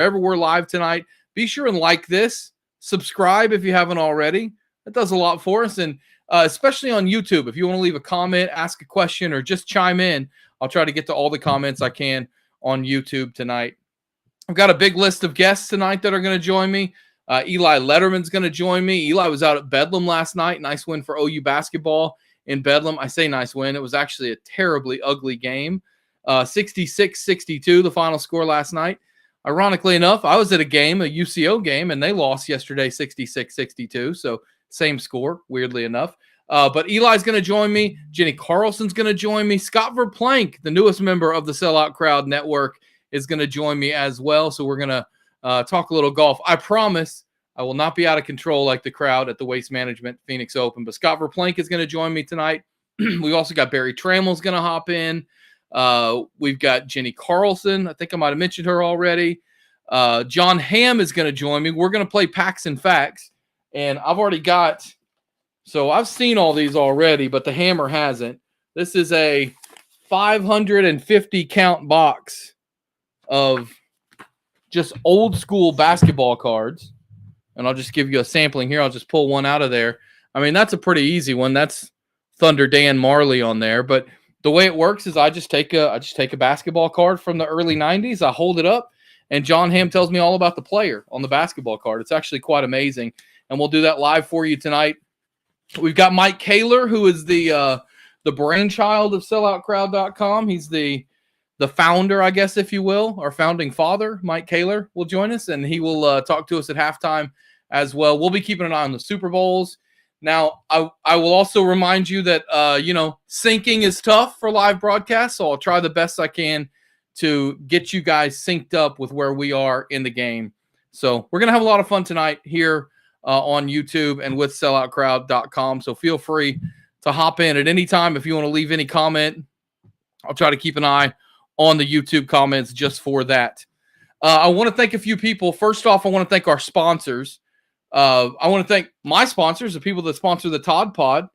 wherever we're live tonight, be sure and like this, subscribe if you haven't already. That does a lot for us. And especially on YouTube, if you want to leave a comment, ask a question, or just chime in, I'll try to get to all the comments I can on YouTube tonight. I've got a big list of guests tonight that are going to join me. Eli Letterman's going to join me. Eli was out at Bedlam last night. Nice win for OU basketball in Bedlam. I say nice win. It was actually a terribly ugly game. 66-62, the final score last night. Ironically enough, I was at a game, a UCO game, and they lost yesterday 66-62. So same score, weirdly enough. But Eli's going to join me. Jenny Carlson's going to join me. Scott Verplank, the newest member of the Sellout Crowd Network, is going to join me as well. So we're going to talk a little golf. I promise I will not be out of control like the crowd at the Waste Management Phoenix Open. But Scott Verplank is going to join me tonight. We've also got Barry Trammell's going to hop in. We've got Jenny Carlson. I think I might have mentioned her already. John Hamm is going to join me. We're going to play Packs and Facts. And I've already got, so I've seen all these already, but the Hammer hasn't. This is a 550 count box of just old school basketball cards. And I'll just give you a sampling here. I'll just pull one out of there. I mean, that's a pretty easy one. That's Thunder Dan Marley on there. But the way it works is I just take a basketball card from the early 90s. I hold it up, and John Hamm tells me all about the player on the basketball card. It's actually quite amazing. And we'll do that live for you tonight. We've got Mike Kaler, who is the brainchild of selloutcrowd.com. He's the founder, I guess, if you will, our founding father. Mike Kaler will join us, and he will talk to us at halftime as well. We'll be keeping an eye on the Super Bowls. Now, I will also remind you that, syncing is tough for live broadcasts, so I'll try the best I can to get you guys synced up with where we are in the game. So we're going to have a lot of fun tonight here on YouTube and with selloutcrowd.com. So feel free to hop in at any time if you want to leave any comment. I'll try to keep an eye on the YouTube comments just for that. I want to thank a few people. First off, I want to thank our sponsors. I want to thank my sponsors, the people that sponsor the Todd Pod,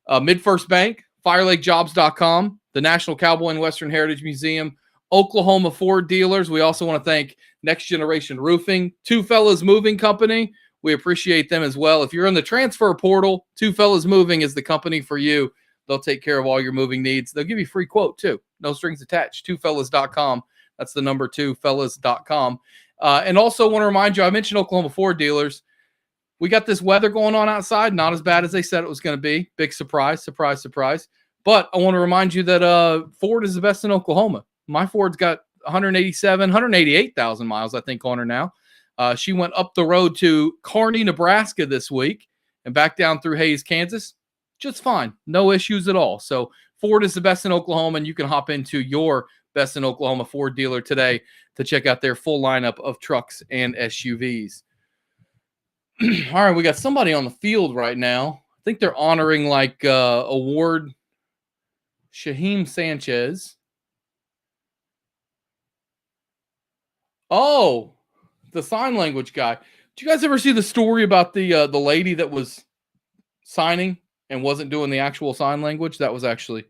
MidFirst Bank, FireLakeJobs.com, the National Cowboy and Western Heritage Museum, Oklahoma Ford Dealers. We also want to thank Next Generation Roofing, Two Fellas Moving Company. We appreciate them as well. If you're in the transfer portal, Two Fellas Moving is the company for you. They'll take care of all your moving needs. They'll give you a free quote too. No strings attached. twofellas.com. That's the number 2fellas.com. And also want to remind you, I mentioned Oklahoma Ford Dealers. We got this weather going on outside. Not as bad as they said it was going to be. Big surprise, surprise, surprise. But I want to remind you that Ford is the best in Oklahoma. My Ford's got 188,000 miles, I think, on her now. She went up the road to Kearney, Nebraska this week and back down through Hayes, Kansas. Just fine. No issues at all. So Ford is the best in Oklahoma, and you can hop into your best in Oklahoma Ford dealer today to check out their full lineup of trucks and SUVs. All right, we got somebody on the field right now. I think they're honoring award Shaheem Sanchez. Oh, the sign language guy. Did you guys ever see the story about the lady that was signing and wasn't doing the actual sign language? That was actually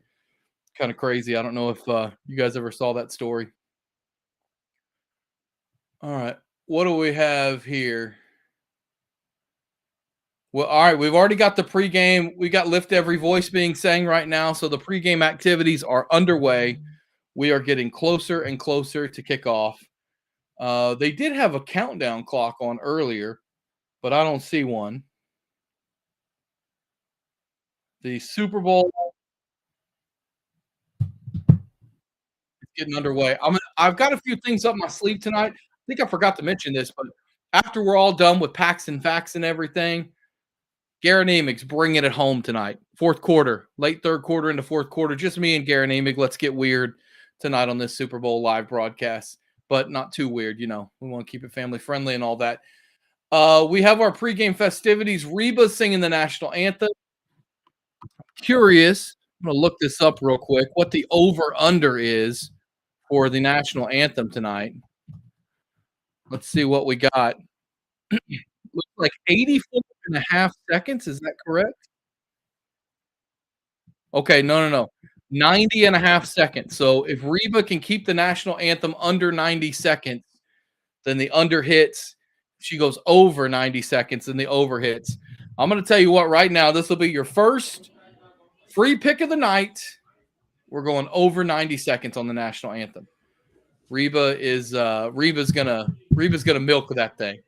kind of crazy. I don't know if you guys ever saw that story. All right, what do we have here? Well, all right, we've already got the pregame. We got Lift Every Voice being sang right now, so the pregame activities are underway. We are getting closer and closer to kickoff. They did have a countdown clock on earlier, but I don't see one. The Super Bowl is getting underway. I've got a few things up my sleeve tonight. I think I forgot to mention this, but after we're all done with Packs and Facts and everything, Garrett Emig's bringing it home tonight. Fourth quarter, late third quarter into fourth quarter. Just me and Garrett Emig. Let's get weird tonight on this Super Bowl live broadcast, but not too weird. You know, we want to keep it family friendly and all that. We have our pregame festivities. Reba's singing the national anthem. Curious. I'm going to look this up real quick. What the over-under is for the national anthem tonight. Let's see what we got. Looks like 84 and a half seconds. Is that correct? Okay, no. 90 and a half seconds. So if Reba can keep the national anthem under 90 seconds, Then the under hits. She goes over 90 seconds, and the over hits. I'm going to tell you what, right now, this will be your first free pick of the night. We're going over 90 seconds on the national anthem. Reba's gonna milk that thing.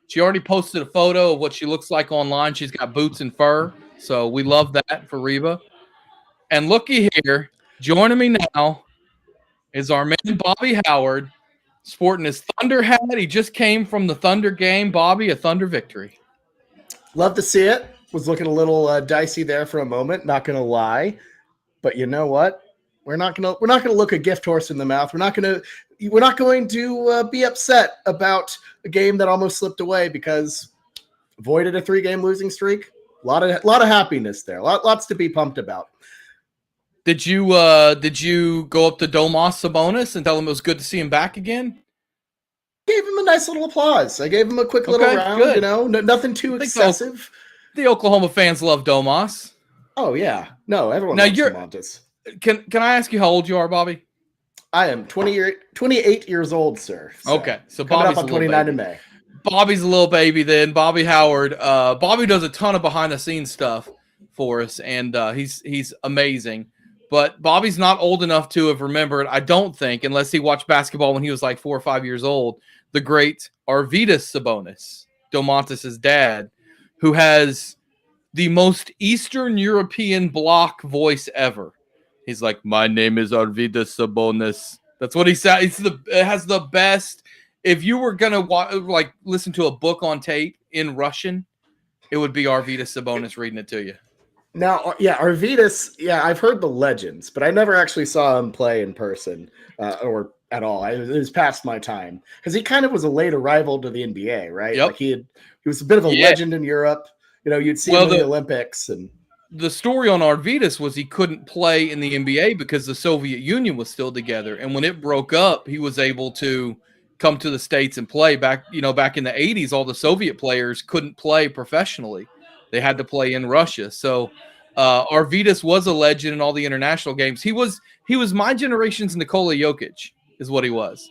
She already posted a photo of what she looks like online. She's got boots and fur, so we love that for Reba. And looky here, joining me now is our man Bobby Howard, sporting his Thunder hat. He just came from the Thunder game. Bobby, a Thunder victory. Love to see it. Was looking a little dicey there for a moment. Not gonna lie, but you know what? We're not gonna look a gift horse in the mouth. We're not going to be upset about a game that almost slipped away because avoided a 3-game losing streak. A lot of happiness there. Lots to be pumped about. Did you go up to Domas Sabonis and tell him it was good to see him back again? Gave him a nice little applause. I gave him a quick little round. Good. You know, nothing too excessive. The Oklahoma fans love Domas. Oh yeah, no, everyone loves Domantas. Can I ask you how old you are, Bobby? I am 28 years old, sir. So so Bobby's up on 29 in May. Bobby's a little baby then. Bobby Howard. Bobby does a ton of behind the scenes stuff for us, and he's amazing. But Bobby's not old enough to have remembered, I don't think, unless he watched basketball when he was like 4 or 5 years old, the great Arvydas Sabonis, Domantas' dad, who has the most Eastern European block voice ever. He's like, my name is Arvydas Sabonis. That's what he said. It has the best. If you were gonna listen to a book on tape in Russian, it would be Arvydas Sabonis reading it to you. Now, yeah, Arvydas. Yeah, I've heard the legends, but I never actually saw him play in person or at all. It was past my time because he kind of was a late arrival to the NBA, right? Yep. Like he was a bit of a legend in Europe. You know, you'd see him in the Olympics and. The story on Arvydas was he couldn't play in the NBA because the Soviet Union was still together. And when it broke up, he was able to come to the States and play back in the 80s. All the Soviet players couldn't play professionally. They had to play in Russia. So Arvydas was a legend in all the international games. He was my generation's Nikola Jokic is what he was.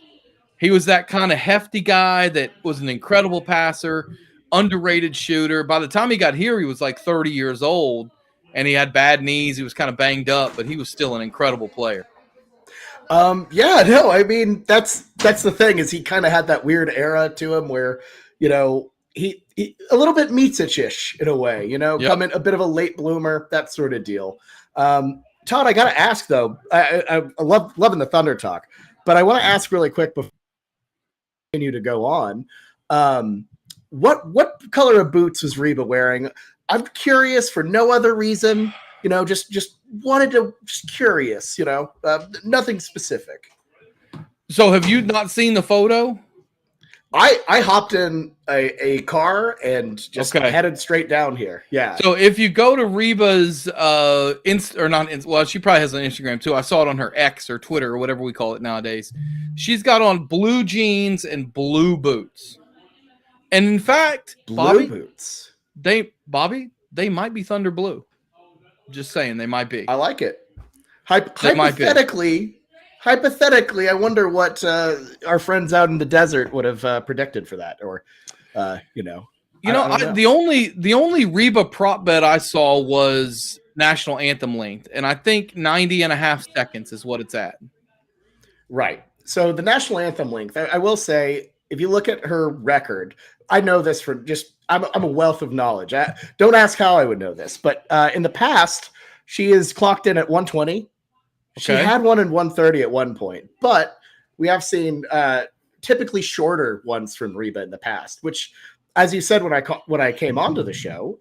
He was that kind of hefty guy that was an incredible passer, underrated shooter. By the time he got here, he was like 30 years old. And he had bad knees. He was kind of banged up, but he was still an incredible player. Yeah, no, I mean that's the thing is he kind of had that weird era to him where he a little bit Micic-ish in a way, coming a bit of a late bloomer, that sort of deal. Todd, I got to ask though, I love loving the Thunder talk, but I want to ask really quick before we continue to go on. What color of boots was Reba wearing? I'm curious for no other reason, just wanted to, just curious, nothing specific. So have you not seen the photo? I hopped in a car and just headed straight down here. Yeah. So if you go to Reba's she probably has an Instagram too. I saw it on her X or Twitter or whatever we call it nowadays. She's got on blue jeans and blue boots. And in fact, blue boots. They might be Thunder Blue. Just saying, they might be. I like it. Hypothetically, I wonder what our friends out in the desert would have predicted for that, or I don't know. The only Reba prop bet I saw was national anthem length, and I think 90 and a half seconds is what it's at. Right. So the national anthem length, I will say, if you look at her record, I know this for just I'm a wealth of knowledge. Don't ask how I would know this, but in the past, she is clocked in at 120. Okay. She had one in 130 at one point, but we have seen typically shorter ones from Reba in the past, which, as you said when I came onto the show,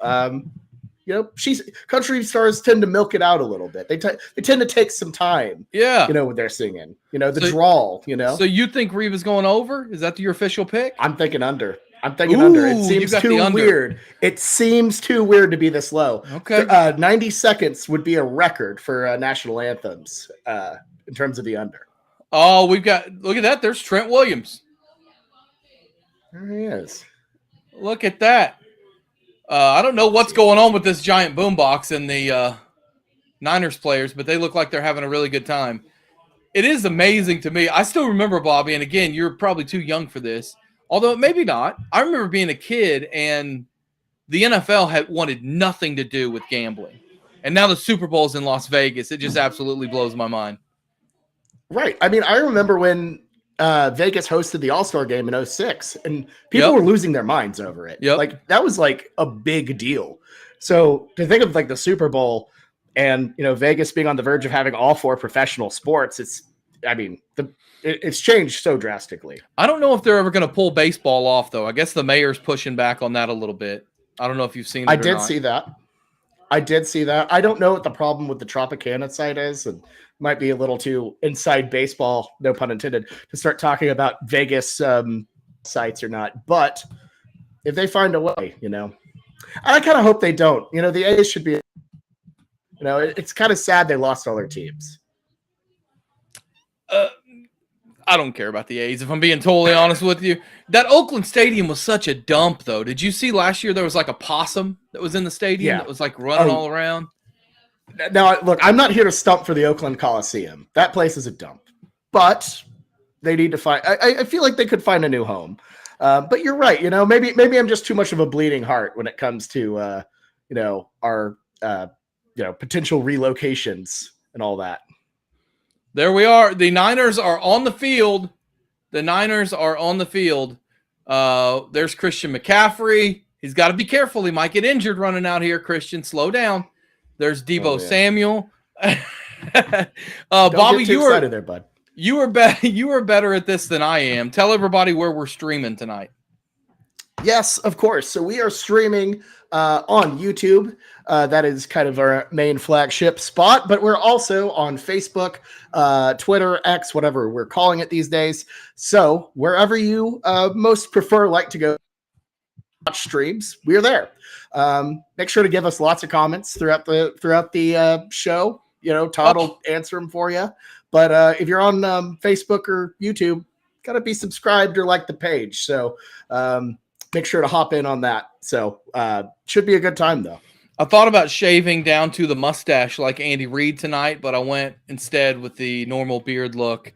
country stars tend to milk it out a little bit. They tend to take some time. Yeah. When they're singing. The drawl. So you think Reba's going over? Is that your official pick? I'm thinking under. Under. It seems too weird. It seems too weird to be this low. Okay. 90 seconds would be a record for national anthems in terms of the under. Oh, look at that. There's Trent Williams. There he is. Look at that. I don't know what's going on with this giant boombox and the Niners players, but they look like they're having a really good time. It is amazing to me. I still remember, Bobby, and again, you're probably too young for this. Although maybe not. I remember being a kid and the NFL had wanted nothing to do with gambling. And now the Super Bowl's in Las Vegas. It just absolutely blows my mind. Right. I mean, I remember when Vegas hosted the All-Star game in 06, and people were losing their minds over it. Yep. Like, that was like a big deal. So to think of like the Super Bowl and, Vegas being on the verge of having all 4 professional sports, it's changed so drastically. I don't know if they're ever going to pull baseball off, though. I guess the mayor's pushing back on that a little bit. I don't know if you've seen it. I did see that. I don't know what the problem with the Tropicana site is, and might be a little too inside baseball, no pun intended, to start talking about Vegas sites or not. But if they find a way, I kind of hope they don't. The A's should be, it's kind of sad they lost all their teams. I don't care about the A's, if I'm being totally honest with you. That Oakland Stadium was such a dump, though. Did you see last year there was like a possum that was in the stadium that was like running all around? Now, look, I'm not here to stump for the Oakland Coliseum. That place is a dump. But they need to find – I feel like they could find a new home. But you're right. Maybe I'm just too much of a bleeding heart when it comes to, our, potential relocations and all that. There we are. The Niners are on the field. There's Christian McCaffrey. He's got to be careful. He might get injured running out here, Christian. Slow down. There's Deebo Samuel. Bobby, you were excited there, bud. You were better at this than I am. Tell everybody where we're streaming tonight. Yes, of course. So we are streaming on YouTube. That is kind of our main flagship spot, but we're also on Facebook, Twitter, X, whatever we're calling it these days. So wherever you most like to go watch streams, we're there. Make sure to give us lots of comments throughout the show. Todd will answer them for you. But if you're on Facebook or YouTube, gotta be subscribed or like the page. So make sure to hop in on that. So should be a good time, though. I thought about shaving down to the mustache like Andy Reid tonight, but I went instead with the normal beard look.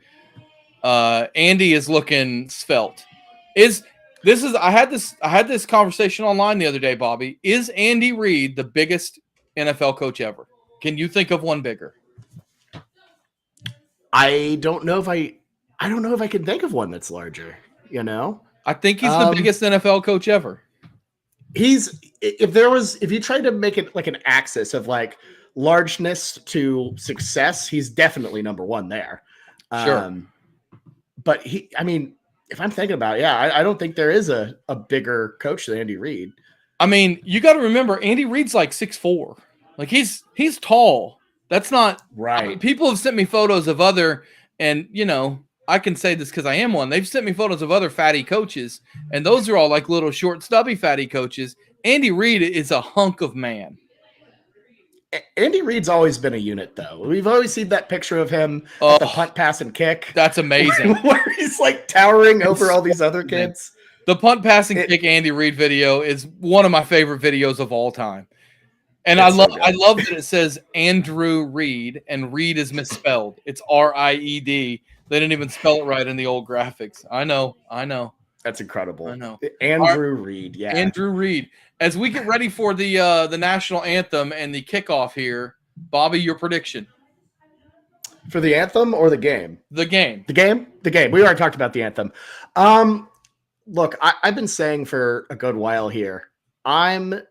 Andy is looking svelte. I had this conversation online the other day, Bobby. Is Andy Reid the biggest NFL coach ever? Can you think of one bigger? I don't know if I can think of one that's larger, I think he's the biggest NFL coach ever. If you try to make it like an axis of like largeness to success, he's definitely number one there. Sure. But if I'm thinking about it, I don't think there is a bigger coach than Andy Reid. I mean, you got to remember, Andy Reid's like 6'4". Like he's tall. That's not right. People have sent me photos of other, and I can say this because I am one. They've sent me photos of other fatty coaches, and those are all like little short, stubby fatty coaches. Andy Reid is a hunk of man. Andy Reid's always been a unit, though. We've always seen that picture of him at the punt, pass, and kick. That's amazing. Where he's like towering over all these other kids. The punt, pass, and kick Andy Reid video is one of my favorite videos of all time. And I love that it says Andrew Reid, and Reid is misspelled. It's Ried. They didn't even spell it right in the old graphics. I know. That's incredible. I know. Andrew Reid, yeah. Andrew Reid. As we get ready for the national anthem and the kickoff here, Bobby, your prediction. For the anthem or the game? The game. The game? The game. We already talked about the anthem. Look, I've been saying for a good while here, I'm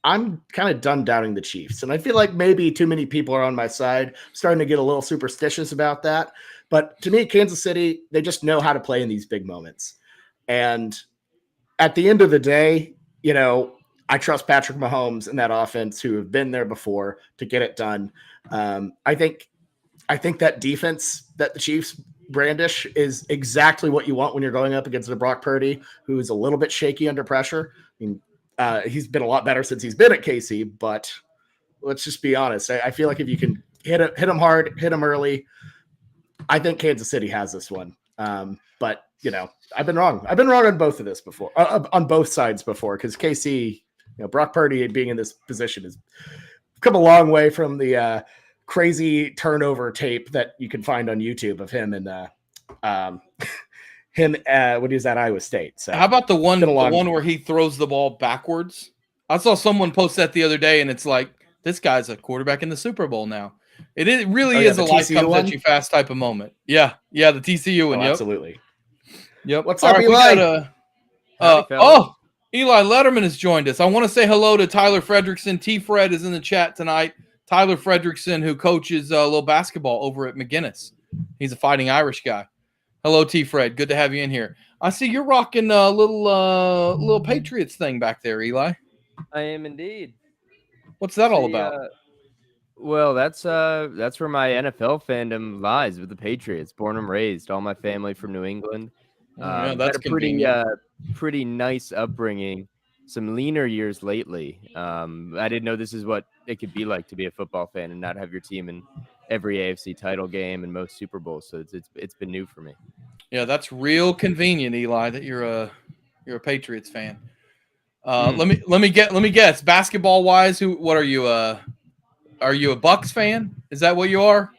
kind of done doubting the Chiefs. And I feel like maybe too many people are on my side. I'm starting to get a little superstitious about that. But to me, Kansas City, they just know how to play in these big moments. And at the end of the day, I trust Patrick Mahomes and that offense who have been there before to get it done. I think that defense that the Chiefs brandish is exactly what you want when you're going up against a Brock Purdy, who is a little bit shaky under pressure. I mean, he's been a lot better since he's been at KC, but let's just be honest. I feel like if you can hit him hard, hit him early, I think Kansas City has this one. But I've been wrong. I've been wrong on both of this before, on both sides before, because KC, Brock Purdy being in this position has come a long way from the crazy turnover tape that you can find on YouTube of him and him when he was at Iowa State. So how about the been a long- one where he throws the ball backwards? I saw someone post that the other day, and it's like, this guy's a quarterback in the Super Bowl now. It really is a life comes at you fast type of moment. Yeah, the TCU one. Yep. Absolutely. Yep. What's up, Eli? Eli Letterman has joined us. I want to say hello to Tyler Fredrickson. T-Fred is in the chat tonight. Tyler Fredrickson, who coaches little basketball over at McGinnis. He's a Fighting Irish guy. Hello, T-Fred. Good to have you in here. I see you're rocking a little Patriots thing back there, Eli. I am indeed. What's that all about? Well, that's where my NFL fandom lies, with the Patriots. Born and raised, all my family from New England. Yeah, that's had a pretty nice upbringing. Some leaner years lately. I didn't know this is what it could be like to be a football fan and not have your team in every AFC title game and most Super Bowls. So it's been new for me. Yeah, that's real convenient, Eli, that you're a Patriots fan. Let me guess. Basketball wise, what are you? Are you a Bucks fan? Is that what you are?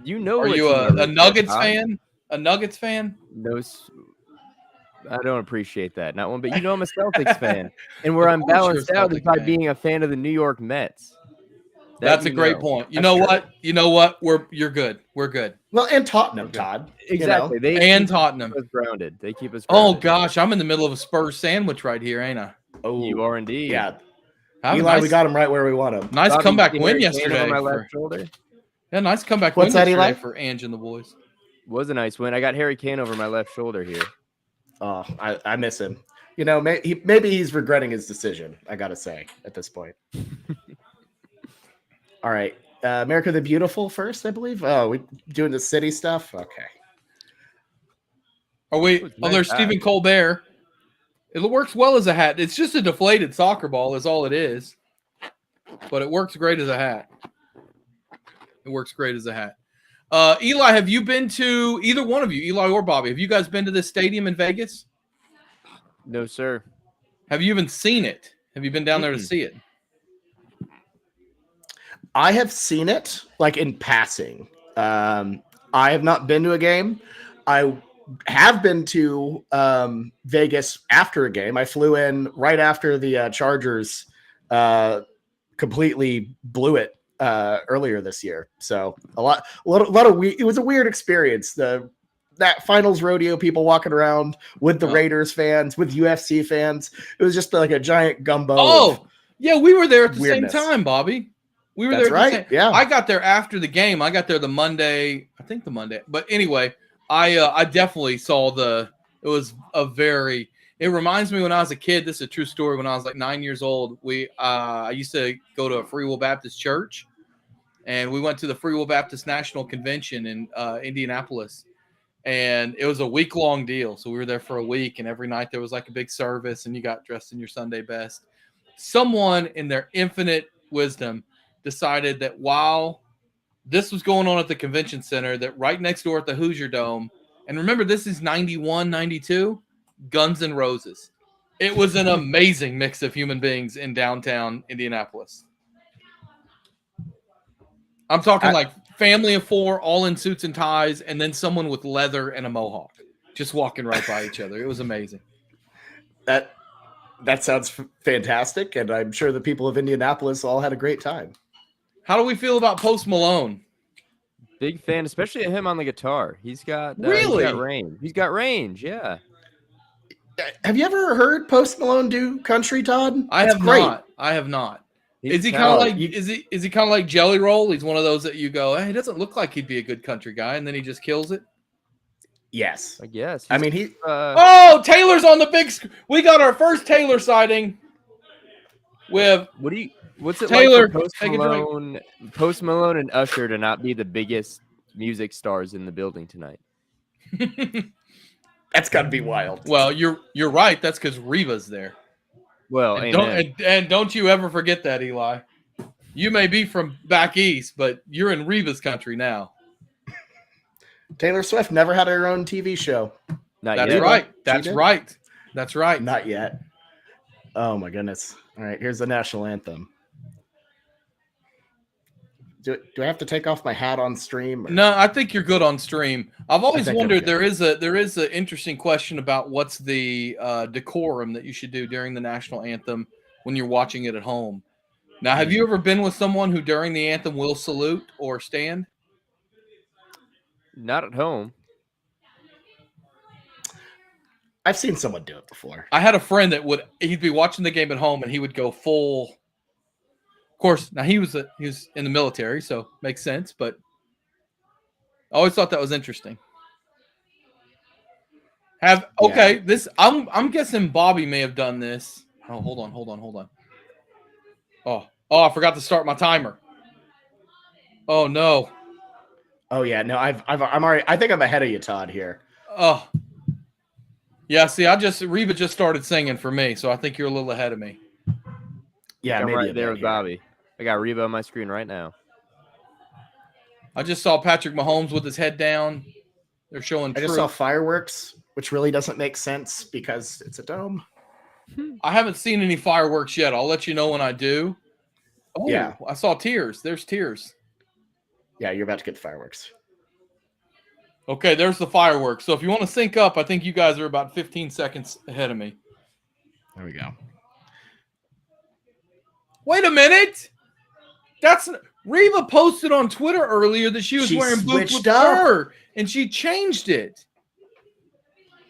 You know, are you a Nuggets fan? A Nuggets fan? No, I don't appreciate that. Not one, but I'm a Celtics fan, and where I'm balanced out is by being a fan of the New York Mets. That's a great point. You know what? You're good. We're good. Well, and Tottenham, Todd. Exactly. Tottenham. Grounded. They keep us grounded. Oh gosh, I'm in the middle of a Spurs sandwich right here, ain't I? Oh, you are indeed. Yeah. Eli, we got him right where we want him. Nice comeback win yesterday. On my left shoulder. Yeah, nice comeback win yesterday for Ange and the boys. Was a nice win. I got Harry Kane over my left shoulder here. Oh, I miss him. You know, maybe he's regretting his decision, I got to say, at this point. All right. America the Beautiful first, I believe. Oh, we doing the city stuff? Okay. There's Stephen Colbert. It works well as a hat. It's just a deflated soccer ball is all it is. But it works great as a hat. Eli, have you been to, either one of you, Eli or Bobby, have you guys been to this stadium in Vegas? No, sir. Have you even seen it? Have you been down there to see it? I have seen it, like, in passing. I have not been to a game. I have been to Vegas after a game. I flew in right after the Chargers completely blew it earlier this year. So a lot of it was a weird experience. That finals rodeo, people walking around with the Raiders fans, with UFC fans. It was just like a giant gumbo. Oh, yeah, we were there at the same time, Bobby. We were there. Right. Yeah, I got there after the game. I got there the Monday. But anyway, I definitely saw it was it reminds me when I was a kid. This is a true story. When I was like 9 years old, I used to go to a Free Will Baptist church, and we went to the Free Will Baptist National Convention in Indianapolis, and it was a week-long deal. So we were there for a week, and every night there was like a big service, and you got dressed in your Sunday best. Someone in their infinite wisdom decided that while this was going on at the convention center, that right next door at the Hoosier Dome, and remember, this is 91, 92, Guns N' Roses. It was an amazing mix of human beings in downtown Indianapolis. I'm talking like family of four, all in suits and ties, and then someone with leather and a mohawk just walking right by each other. It was amazing. That sounds fantastic, and I'm sure the people of Indianapolis all had a great time. How do we feel about Post Malone? Big fan, especially him on the guitar. He's got range. He's got range, yeah. Have you ever heard Post Malone do country, Todd? I have not. Is he kind of like is he kind of like Jelly Roll? He's one of those that you go, hey, he doesn't look like he'd be a good country guy, and then he just kills it. Yes, I guess. I mean, Taylor's on the big screen. We got our first Taylor sighting. With what's it Taylor, like for Post Malone and Usher to not be the biggest music stars in the building tonight? That's got to be wild. Well, you're right. That's because Reva's there. Well, and don't you ever forget that, Eli. You may be from back east, but you're in Reva's country now. Taylor Swift never had her own TV show. That's right. That's right. Not yet. Oh my goodness. All right, here's the national anthem. Do I have to take off my hat on stream? Or? No, I think you're good on stream. I've always think I'm wondered good. there is an interesting question about what's the decorum that you should do during the national anthem when you're watching it at home. Now, have you ever been with someone who during the anthem will salute or stand? Not at home. I've seen someone do it before. I had a friend that he'd be watching the game at home and he would go full. Of course, now he was in the military, so makes sense. But I always thought that was interesting. I'm guessing Bobby may have done this. Oh, hold on. Oh, I forgot to start my timer. Oh no. Oh yeah, no, I'm already. I think I'm ahead of you, Todd. Here. Oh. Yeah, see, Reba just started singing for me, so I think you're a little ahead of me. Yeah, I'm maybe right there with Bobby. I got Reba on my screen right now. I just saw Patrick Mahomes with his head down. They're showing. I just saw fireworks, which really doesn't make sense because it's a dome. I haven't seen any fireworks yet. I'll let you know when I do. Oh, yeah. I saw tears. There's tears. Yeah, you're about to get the fireworks. Okay, there's the fireworks. So if you want to sync up, I think you guys are about 15 seconds ahead of me. There we go. Wait a minute. Reba posted on Twitter earlier that she was wearing boots with fur, and she changed it.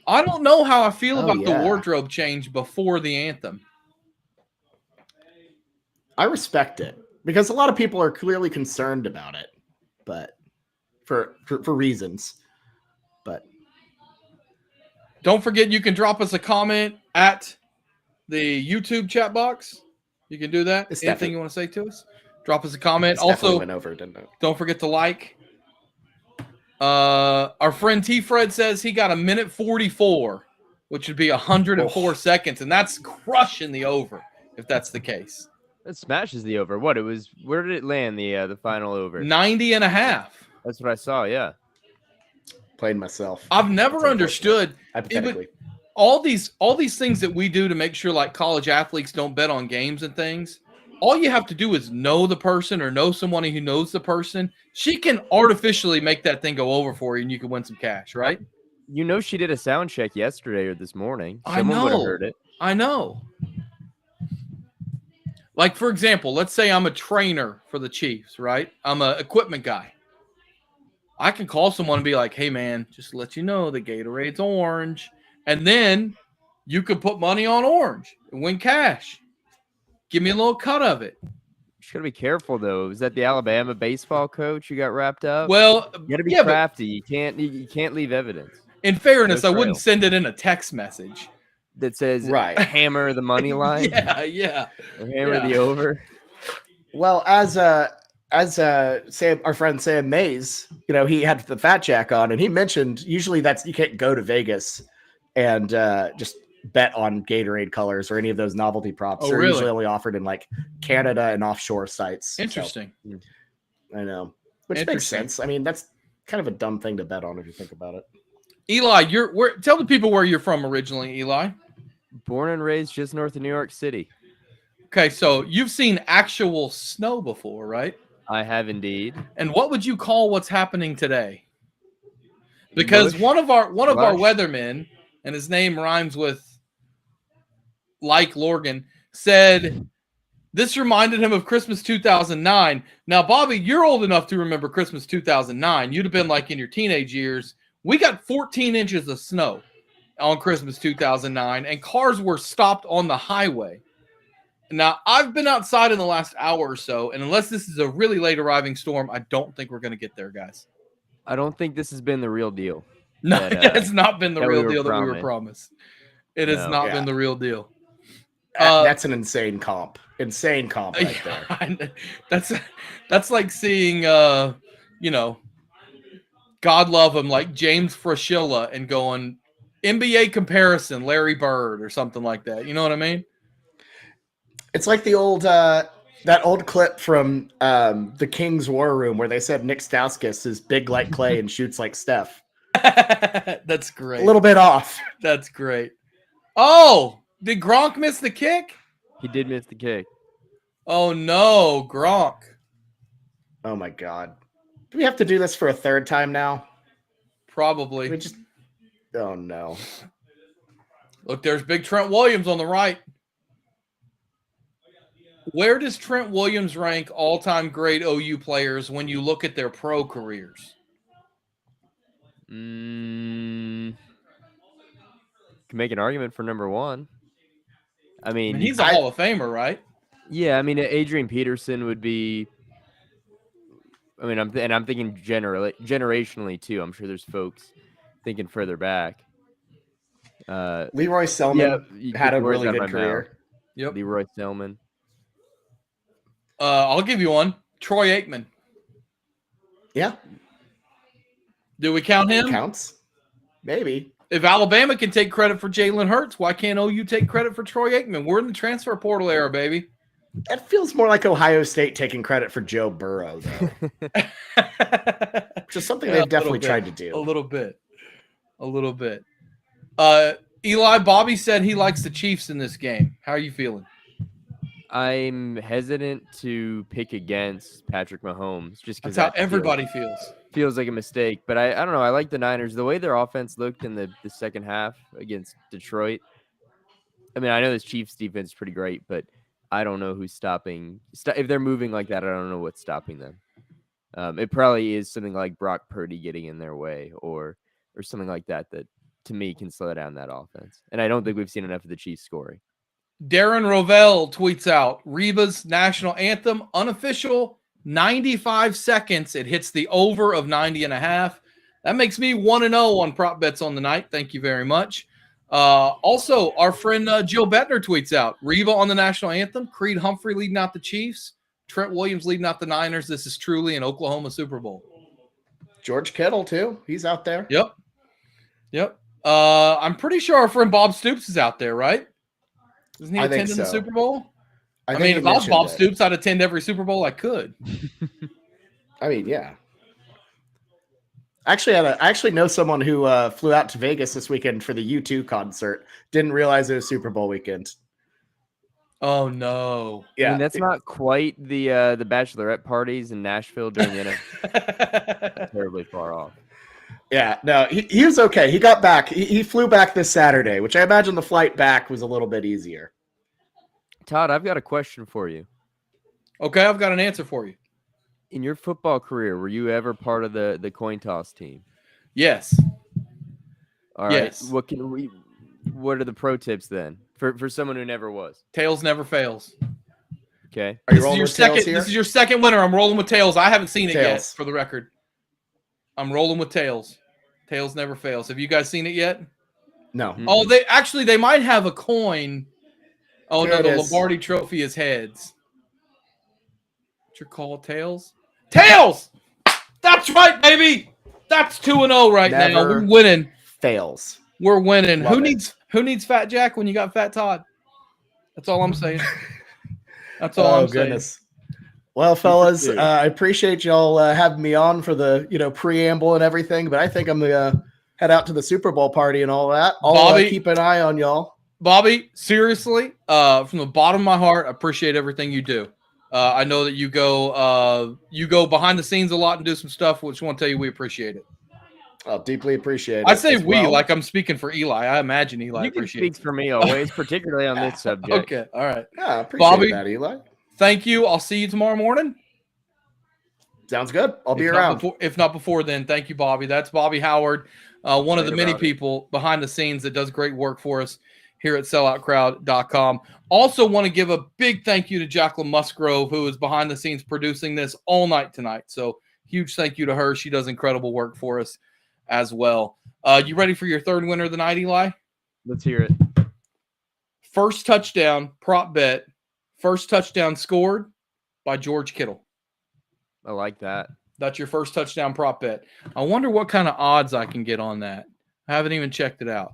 I don't know how I feel about the wardrobe change before the anthem. I respect it because a lot of people are clearly concerned about it, but for reasons. But don't forget, you can drop us a comment at the YouTube chat box. You can do that. Anything you want to say to us? Drop us a comment. Also, went over, didn't it? Don't forget to like. Our friend T. Fred says he got 1:44, which would be 104 seconds, and that's crushing the over if that's the case. That smashes the over. What? Where did it land, the final over? 90.5. That's what I saw, yeah. Played myself. I've never understood hypothetically all these things that we do to make sure like college athletes don't bet on games and things. All you have to do is know the person or know someone who knows the person. She can artificially make that thing go over for you and you can win some cash, right? You know she did a sound check yesterday or this morning. Someone would have heard it. I know. Like, for example, let's say I'm a trainer for the Chiefs, right? I'm an equipment guy. I can call someone and be like, hey, man, just to let you know the Gatorade's orange. And then you could put money on orange and win cash. Give me a little cut of it. You got to be careful, though. Is that the Alabama baseball coach you got wrapped up? Well, you got to be crafty. You can't leave evidence. In fairness, I wouldn't send it in a text message that says hammer the money line. yeah. Or hammer the over. Well, as Sam, our friend Sam Mays, he had the Fat Jack on, and he mentioned usually you can't go to Vegas and just bet on Gatorade colors or any of those novelty props. They're usually only offered in like Canada and offshore sites. Interesting. So, I know, which makes sense. I mean, that's kind of a dumb thing to bet on if you think about it. Eli, tell the people where you're from originally, Eli. Born and raised just north of New York City. Okay, so you've seen actual snow before, right? I have indeed. And what would you call what's happening today? Because one of our weathermen, and his name rhymes with like Lorgan, said this reminded him of Christmas 2009. Now, Bobby, you're old enough to remember Christmas 2009. You'd have been like in your teenage years. We got 14 inches of snow on Christmas 2009, and cars were stopped on the highway. Now, I've been outside in the last hour or so, and unless this is a really late arriving storm, I don't think we're going to get there, guys. I don't think this has been the real deal. No, it's not been the real deal that we were promised. It has not been the real deal. That's an insane comp. Insane comp right there. That's like seeing, God love him, like James Fraschilla and going NBA comparison, Larry Bird or something like that. You know what I mean? It's like the old that old clip from the King's War Room where they said Nick Stauskas is big like Clay and shoots like Steph. That's great. A little bit off. That's great. Oh, did Gronk miss the kick? He did miss the kick. Oh no, Gronk. Oh my God. Do we have to do this for a third time now? Probably. We just. Oh no. Look, there's big Trent Williams on the right. Where does Trent Williams rank all-time great OU players when you look at their pro careers? Can make an argument for number one. I mean, He's a Hall of Famer, right? Yeah, I mean, Adrian Peterson would be. I mean, I'm thinking generationally too. I'm sure there's folks thinking further back. Leroy Selman had a really good career. Yep. Leroy Selman. I'll give you one. Troy Aikman. Yeah. Do we count him? Counts. Maybe. If Alabama can take credit for Jalen Hurts, why can't OU take credit for Troy Aikman? We're in the transfer portal era, baby. That feels more like Ohio State taking credit for Joe Burrow, though. Which is something they've definitely tried to do. A little bit. Eli, Bobby said he likes the Chiefs in this game. How are you feeling? I'm hesitant to pick against Patrick Mahomes just because that's how everybody feels like a mistake. But I don't know. I like the Niners. The way their offense looked in the second half against Detroit. I mean, I know this Chiefs defense is pretty great, but I don't know who's stopping. If they're moving like that, I don't know what's stopping them. It probably is something like Brock Purdy getting in their way or something like that to me can slow down that offense. And I don't think we've seen enough of the Chiefs scoring. Darren Rovell tweets out, Reba's national anthem, unofficial, 95 seconds. It hits the over of 90.5. That makes me 1-0 on prop bets on the night. Thank you very much. Also, our friend Jill Bettner tweets out, Reba on the national anthem, Creed Humphrey leading out the Chiefs, Trent Williams leading out the Niners. This is truly an Oklahoma Super Bowl. George Kittle, too. He's out there. Yep. I'm pretty sure our friend Bob Stoops is out there, right? Isn't he attending the Super Bowl? I mean, if I was Bob Stoops, I'd attend every Super Bowl I could. I mean, yeah. I actually know someone who flew out to Vegas this weekend for the U2 concert. Didn't realize it was Super Bowl weekend. Oh no! Yeah, I mean, that's not quite the bachelorette parties in Nashville during the NFL. Terribly far off. Yeah, no, he was okay. He got back. He flew back this Saturday, which I imagine the flight back was a little bit easier. Todd, I've got a question for you. Okay, I've got an answer for you. In your football career, were you ever part of the coin toss team? Yes. All right. Yes. What are the pro tips then for someone who never was? Tails never fails. Okay. Are you rolling with tails here? This is your second winner. I'm rolling with tails. I haven't seen it tails. yet, for the record. I'm rolling with tails. Tails never fails. Have you guys seen it yet? No. Mm-hmm. Oh, they might have a coin. Oh, there no, the Lombardi Trophy is heads. What's your call, tails? Tails! That's right, baby. That's 2-0 right now. We're winning. Fails. We're winning. Who needs Fat Jack when you got Fat Todd? That's all I'm saying. That's all I'm goodness. Saying. Well, fellas, I appreciate y'all having me on for the preamble and everything, but I think I'm gonna head out to the Super Bowl party and all that. I'll keep an eye on y'all. Bobby, seriously, from the bottom of my heart, I appreciate everything you do. I know that you go behind the scenes a lot and do some stuff, which I want to tell you we appreciate it. I'll deeply appreciate it. I say we, like I'm speaking for Eli. I imagine Eli appreciates it. For me always, particularly on this subject. Okay, all right. Yeah, I appreciate that, Eli. Thank you. I'll see you tomorrow morning. Sounds good. I'll be around. If not before then, thank you, Bobby. That's Bobby Howard, one of the many people behind the scenes that does great work for us here at selloutcrowd.com. Also want to give a big thank you to Jacqueline Musgrove, who is behind the scenes producing this all night tonight. So huge thank you to her. She does incredible work for us as well. You ready for your third winner of the night, Eli? Let's hear it. First touchdown, prop bet. First touchdown scored by George Kittle. I like that. That's your first touchdown prop bet. I wonder what kind of odds I can get on that. I haven't even checked it out.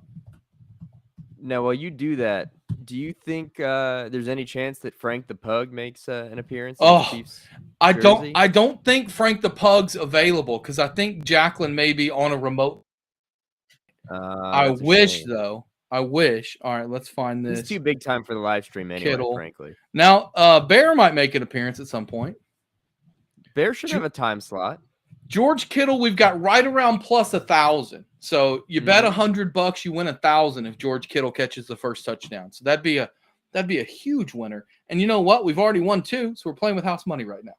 Now, while you do that, do you think there's any chance that Frank the Pug makes an appearance in the Chiefs jersey? I don't think Frank the Pug's available because I think Jacqueline may be on a remote. I wish, though. I wish. All right, let's find this. It's too big time for the live stream anyway, Kittle. Frankly. Now, Bear might make an appearance at some point. Bears should have a time slot. George Kittle, we've got right around plus 1,000. So you bet $100, you win 1,000 if George Kittle catches the first touchdown. So that'd be a huge winner. And you know what? We've already won 2, so we're playing with house money right now.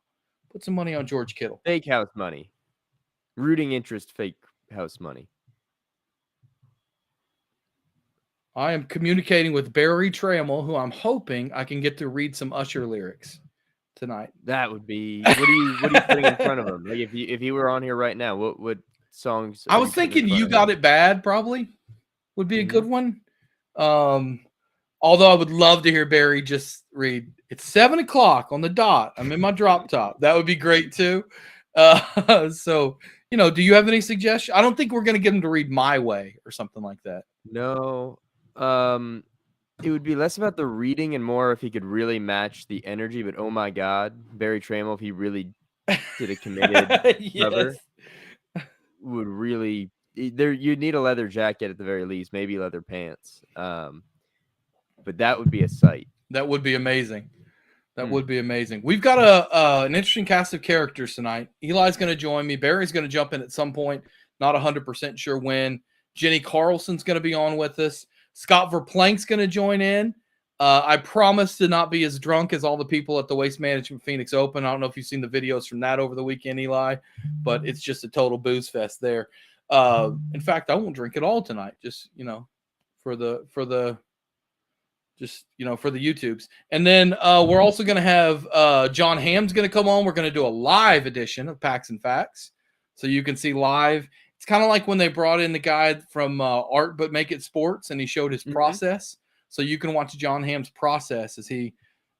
Put some money on George Kittle. Fake house money. Rooting interest, fake house money. I am communicating with Barry Trammell, who I'm hoping I can get to read some Usher lyrics tonight. That would be. What are you putting in front of him? Like if he were on here right now, what songs? I was thinking "You Got It Bad" probably would be a good one. Although I would love to hear Barry just read, "It's 7 o'clock on the dot. I'm in my drop top." That would be great too. So do you have any suggestions? I don't think we're going to get him to read "My Way" or something like that. No. It would be less about the reading and more if he could really match the energy. But oh my God, Barry Trammell, if he really did a committed cover, would really you'd need a leather jacket at the very least, maybe leather pants. But that would be a sight. That would be amazing. That would be amazing. We've got an interesting cast of characters tonight. Eli's going to join me. Barry's going to jump in at some point. Not 100% sure when. Jenny Carlson's going to be on with us. Scott Verplank's going to join in. I promise to not be as drunk as all the people at the Waste Management Phoenix Open. I don't know if you've seen the videos from that over the weekend, Eli, but it's just a total booze fest there. In fact, I won't drink at all tonight. Just for the YouTubes. And then we're also going to have John Hamm's going to come on. We're going to do a live edition of Packs and Facts, so you can see live. It's kind of like when they brought in the guy from Art But Make It Sports, and he showed his process. So you can watch John Hamm's process as he,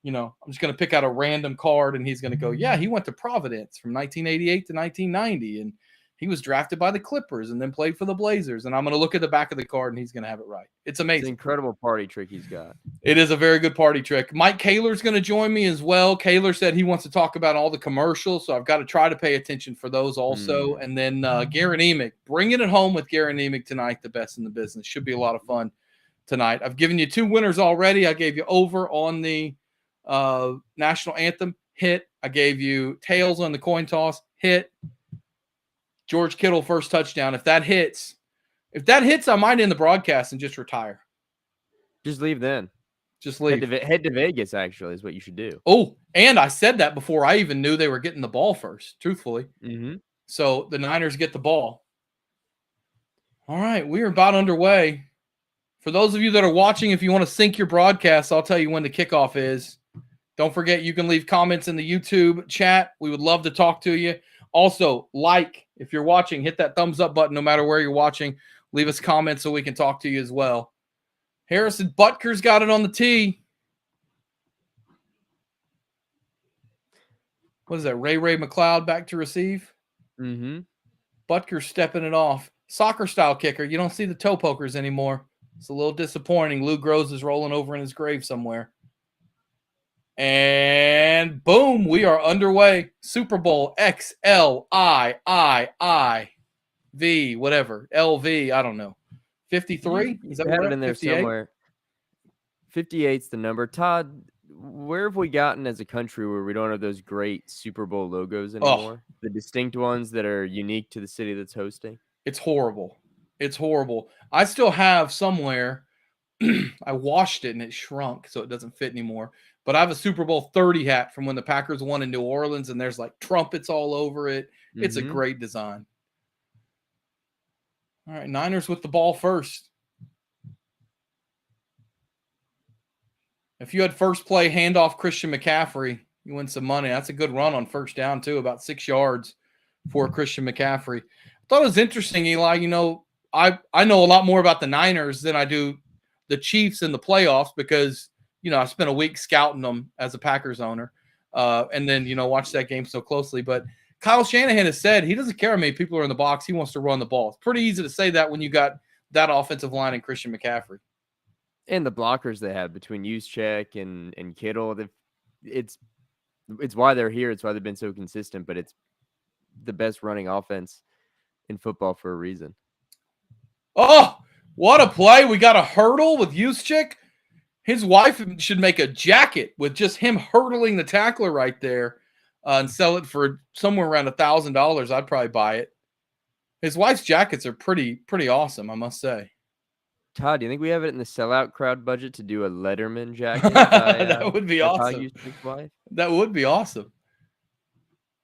I'm just going to pick out a random card, and he's going to go, yeah, he went to Providence from 1988 to 1990, and he was drafted by the Clippers and then played for the Blazers. And I'm going to look at the back of the card, and he's going to have it right. It's amazing. It's an incredible party trick he's got. It is a very good party trick. Mike Kaler's going to join me as well. Kaler said he wants to talk about all the commercials, so I've got to try to pay attention for those also. And then Garen Emick, bringing it home with Garen Emick tonight, the best in the business. Should be a lot of fun tonight. I've given you 2 winners already. I gave you over on the national anthem, hit. I gave you tails on the coin toss, hit. George Kittle first touchdown. If that hits, I might end the broadcast and just retire. Just leave then. Just leave. Head to Vegas, actually, is what you should do. Oh, and I said that before I even knew they were getting the ball first, truthfully. So the Niners get the ball. All right, we are about underway. For those of you that are watching, if you want to sync your broadcast, I'll tell you when the kickoff is. Don't forget, you can leave comments in the YouTube chat. We would love to talk to you. Also, if you're watching, hit that thumbs up button no matter where you're watching. Leave us comments so we can talk to you as well. Harrison Butker's got it on the tee. What is that? Ray McLeod back to receive? Butker's stepping it off. Soccer style kicker. You don't see the toe pokers anymore. It's a little disappointing. Lou Groves is rolling over in his grave somewhere. And boom, we are underway. Super Bowl XLIIV, whatever. LV, I don't know. 53? Is that right? In there 58? Somewhere. 58's the number. Todd, where have we gotten as a country where we don't have those great Super Bowl logos anymore? The distinct ones that are unique to the city that's hosting? It's horrible. It's horrible. I still have somewhere, I washed it and it shrunk so it doesn't fit anymore. But I have a Super Bowl 30 hat from when the Packers won in New Orleans, and there's like trumpets all over it. It's a great design. All right, Niners with the ball first. If you had first play handoff Christian McCaffrey, you win some money. That's a good run on first down, too, about 6 yards for Christian McCaffrey. I thought it was interesting, Eli. I know a lot more about the Niners than I do the Chiefs in the playoffs because – I spent a week scouting them as a Packers owner and then, watch that game so closely. But Kyle Shanahan has said he doesn't care how many people are in the box. He wants to run the ball. It's pretty easy to say that when you got that offensive line and Christian McCaffrey. And the blockers they have between Juszczyk and Kittle. It's why they're here. It's why they've been so consistent. But it's the best running offense in football for a reason. Oh, what a play. We got a hurdle with Juszczyk. His wife should make a jacket with just him hurdling the tackler right there. and sell it for somewhere around $1,000, I'd probably buy it. His wife's jackets are pretty awesome, I must say. Todd, do you think we have it in the sellout crowd budget to do a Letterman jacket That would be by Todd awesome. Houston's wife? That would be awesome.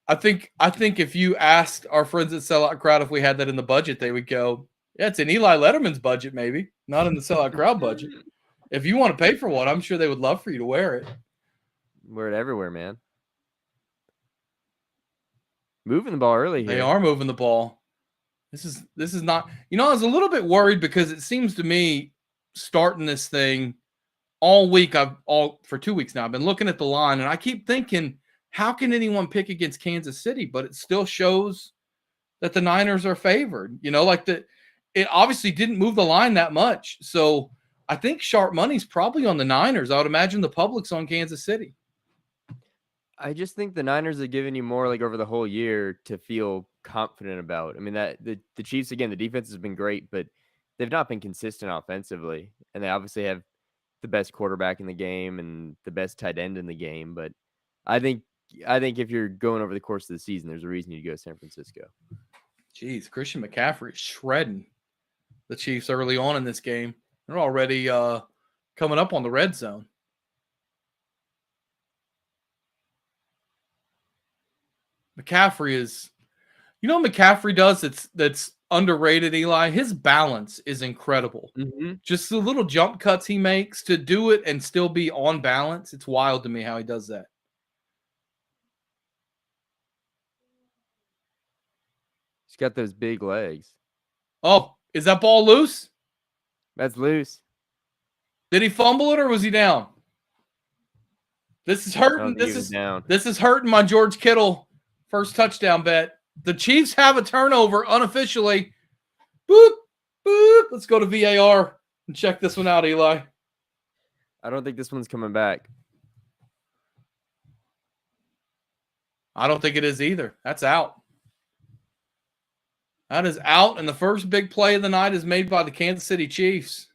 I think if you asked our friends at Sellout Crowd if we had that in the budget, they would go, yeah, it's in Eli Letterman's budget, maybe, not in the Sellout Crowd budget. If you want to pay for one, I'm sure they would love for you to wear it. Wear it everywhere, man. Moving the ball early here. They are moving the ball. This is not, I was a little bit worried because it seems to me starting this thing all week, for 2 weeks now, I've been looking at the line and I keep thinking, how can anyone pick against Kansas City? But it still shows that the Niners are favored, it obviously didn't move the line that much. So I think sharp money's probably on the Niners. I would imagine the public's on Kansas City. I just think the Niners are giving you more like over the whole year to feel confident about. I mean, that the Chiefs, again, the defense has been great, but they've not been consistent offensively. And they obviously have the best quarterback in the game and the best tight end in the game. But I think if you're going over the course of the season, there's a reason you go to San Francisco. Jeez, Christian McCaffrey is shredding the Chiefs early on in this game. They're already coming up on the red zone. McCaffrey is, what McCaffrey does that's underrated, Eli? His balance is incredible. Mm-hmm. Just the little jump cuts he makes to do it and still be on balance. It's wild to me how he does that. He's got those big legs. Oh, is that ball loose? That's loose. Did he fumble it or was he down? This is hurting. This is hurting my George Kittle first touchdown bet. The Chiefs have a turnover unofficially. Boop, boop. Let's go to VAR and check this one out, Eli. I don't think this one's coming back. I don't think it is either. That's out. That is out, and the first big play of the night is made by the Kansas City Chiefs.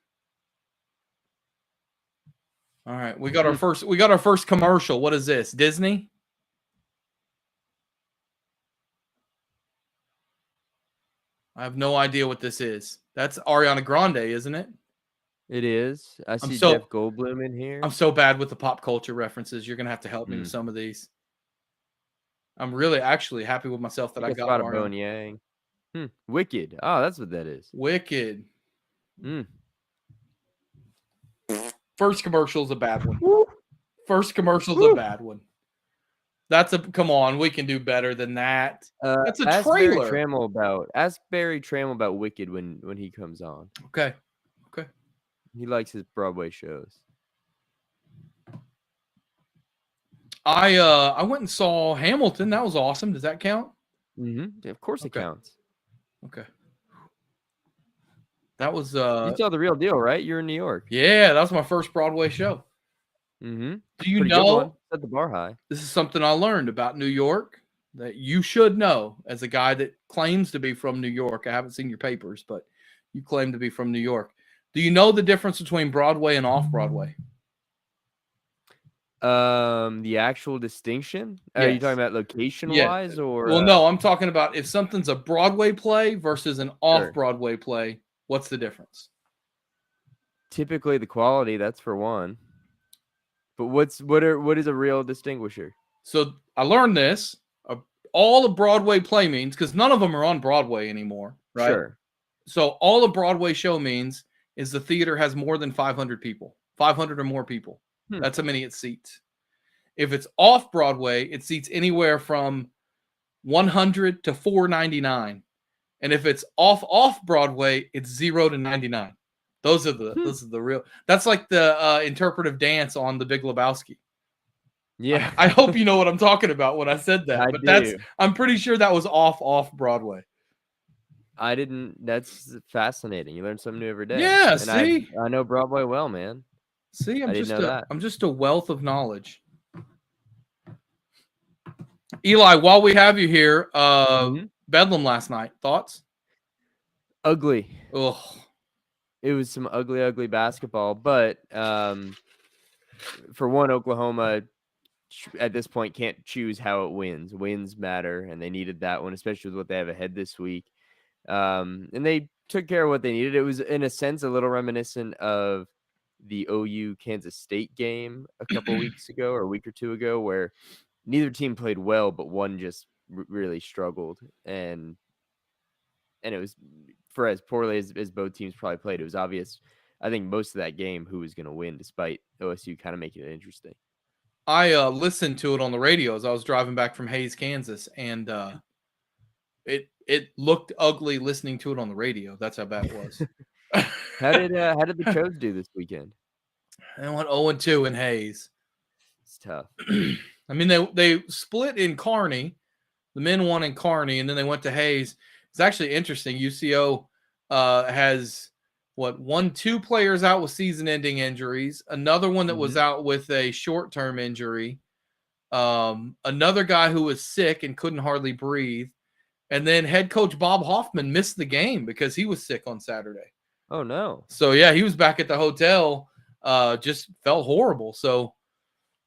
All right, we got our first commercial. What is this? Disney? I have no idea what this is. That's Ariana Grande, isn't it? It is. I see Jeff Goldblum in here. I'm so bad with the pop culture references. You're going to have to help me with some of these. I'm really actually happy with myself that I got a Bone Yang. Wicked. Oh, that's what that is. Wicked. First commercial's a bad one. First commercial's a bad one. Come on, we can do better than that. That's a trailer. Ask Barry Trammell about Wicked when he comes on. Okay. He likes his Broadway shows. I went and saw Hamilton. That was awesome. Does that count? Mm-hmm. Of course it counts. Okay. That was you saw The Real Deal, right? You're in New York. Yeah, that was my first Broadway show. Mm-hmm. Do you know? Set the bar high. This is something I learned about New York that you should know as a guy that claims to be from New York. I haven't seen your papers, but you claim to be from New York. Do you know the difference between Broadway and off-Broadway? The actual distinction? Yes. Are you talking about location-wise or? Well, no, I'm talking about if something's a Broadway play versus an off-Broadway play. What's the difference? Typically, the quality. That's for one. But what is a real distinguisher? So I learned this. All a Broadway play means, because none of them are on Broadway anymore, right? Sure. So all a Broadway show means is the theater has more than 500 people, 500 or more people. That's how many it seats. If it's off Broadway, it seats anywhere from 100 to 499. And if it's off Broadway, it's 0 to 99. Those are the real. That's like the interpretive dance on The Big Lebowski. Yeah, I hope you know what I'm talking about when I said that. I'm pretty sure that was off Broadway. I didn't. That's fascinating. You learn something new every day. Yeah, and see, I know Broadway well, man. See, I'm just a wealth of knowledge. Eli, while we have you here, Bedlam last night. Thoughts? Ugly. Ugh. It was some ugly basketball. But for one, Oklahoma at this point can't choose how it wins. Wins matter, and they needed that one, especially with what they have ahead this week. And they took care of what they needed. It was, in a sense, a little reminiscent of the OU Kansas State game a couple weeks ago or a week or two ago, where neither team played well, but one just really struggled. And it was, for as poorly as both teams probably played, it was obvious, I think, most of that game who was going to win, despite OSU kind of making it interesting. I listened to it on the radio as I was driving back from Hayes, Kansas, and it looked ugly listening to it on the radio. That's how bad it was. How did the Chodes do this weekend? They went 0-2 in Hayes. It's tough. I mean, they split in Kearney. The men won in Kearney, and then they went to Hayes. It's actually interesting. UCO has 2 players out with season-ending injuries, another one that was out with a short-term injury, another guy who was sick and couldn't hardly breathe, and then head coach Bob Hoffman missed the game because he was sick on Saturday. Oh, no. So, yeah, he was back at the hotel, just felt horrible. So,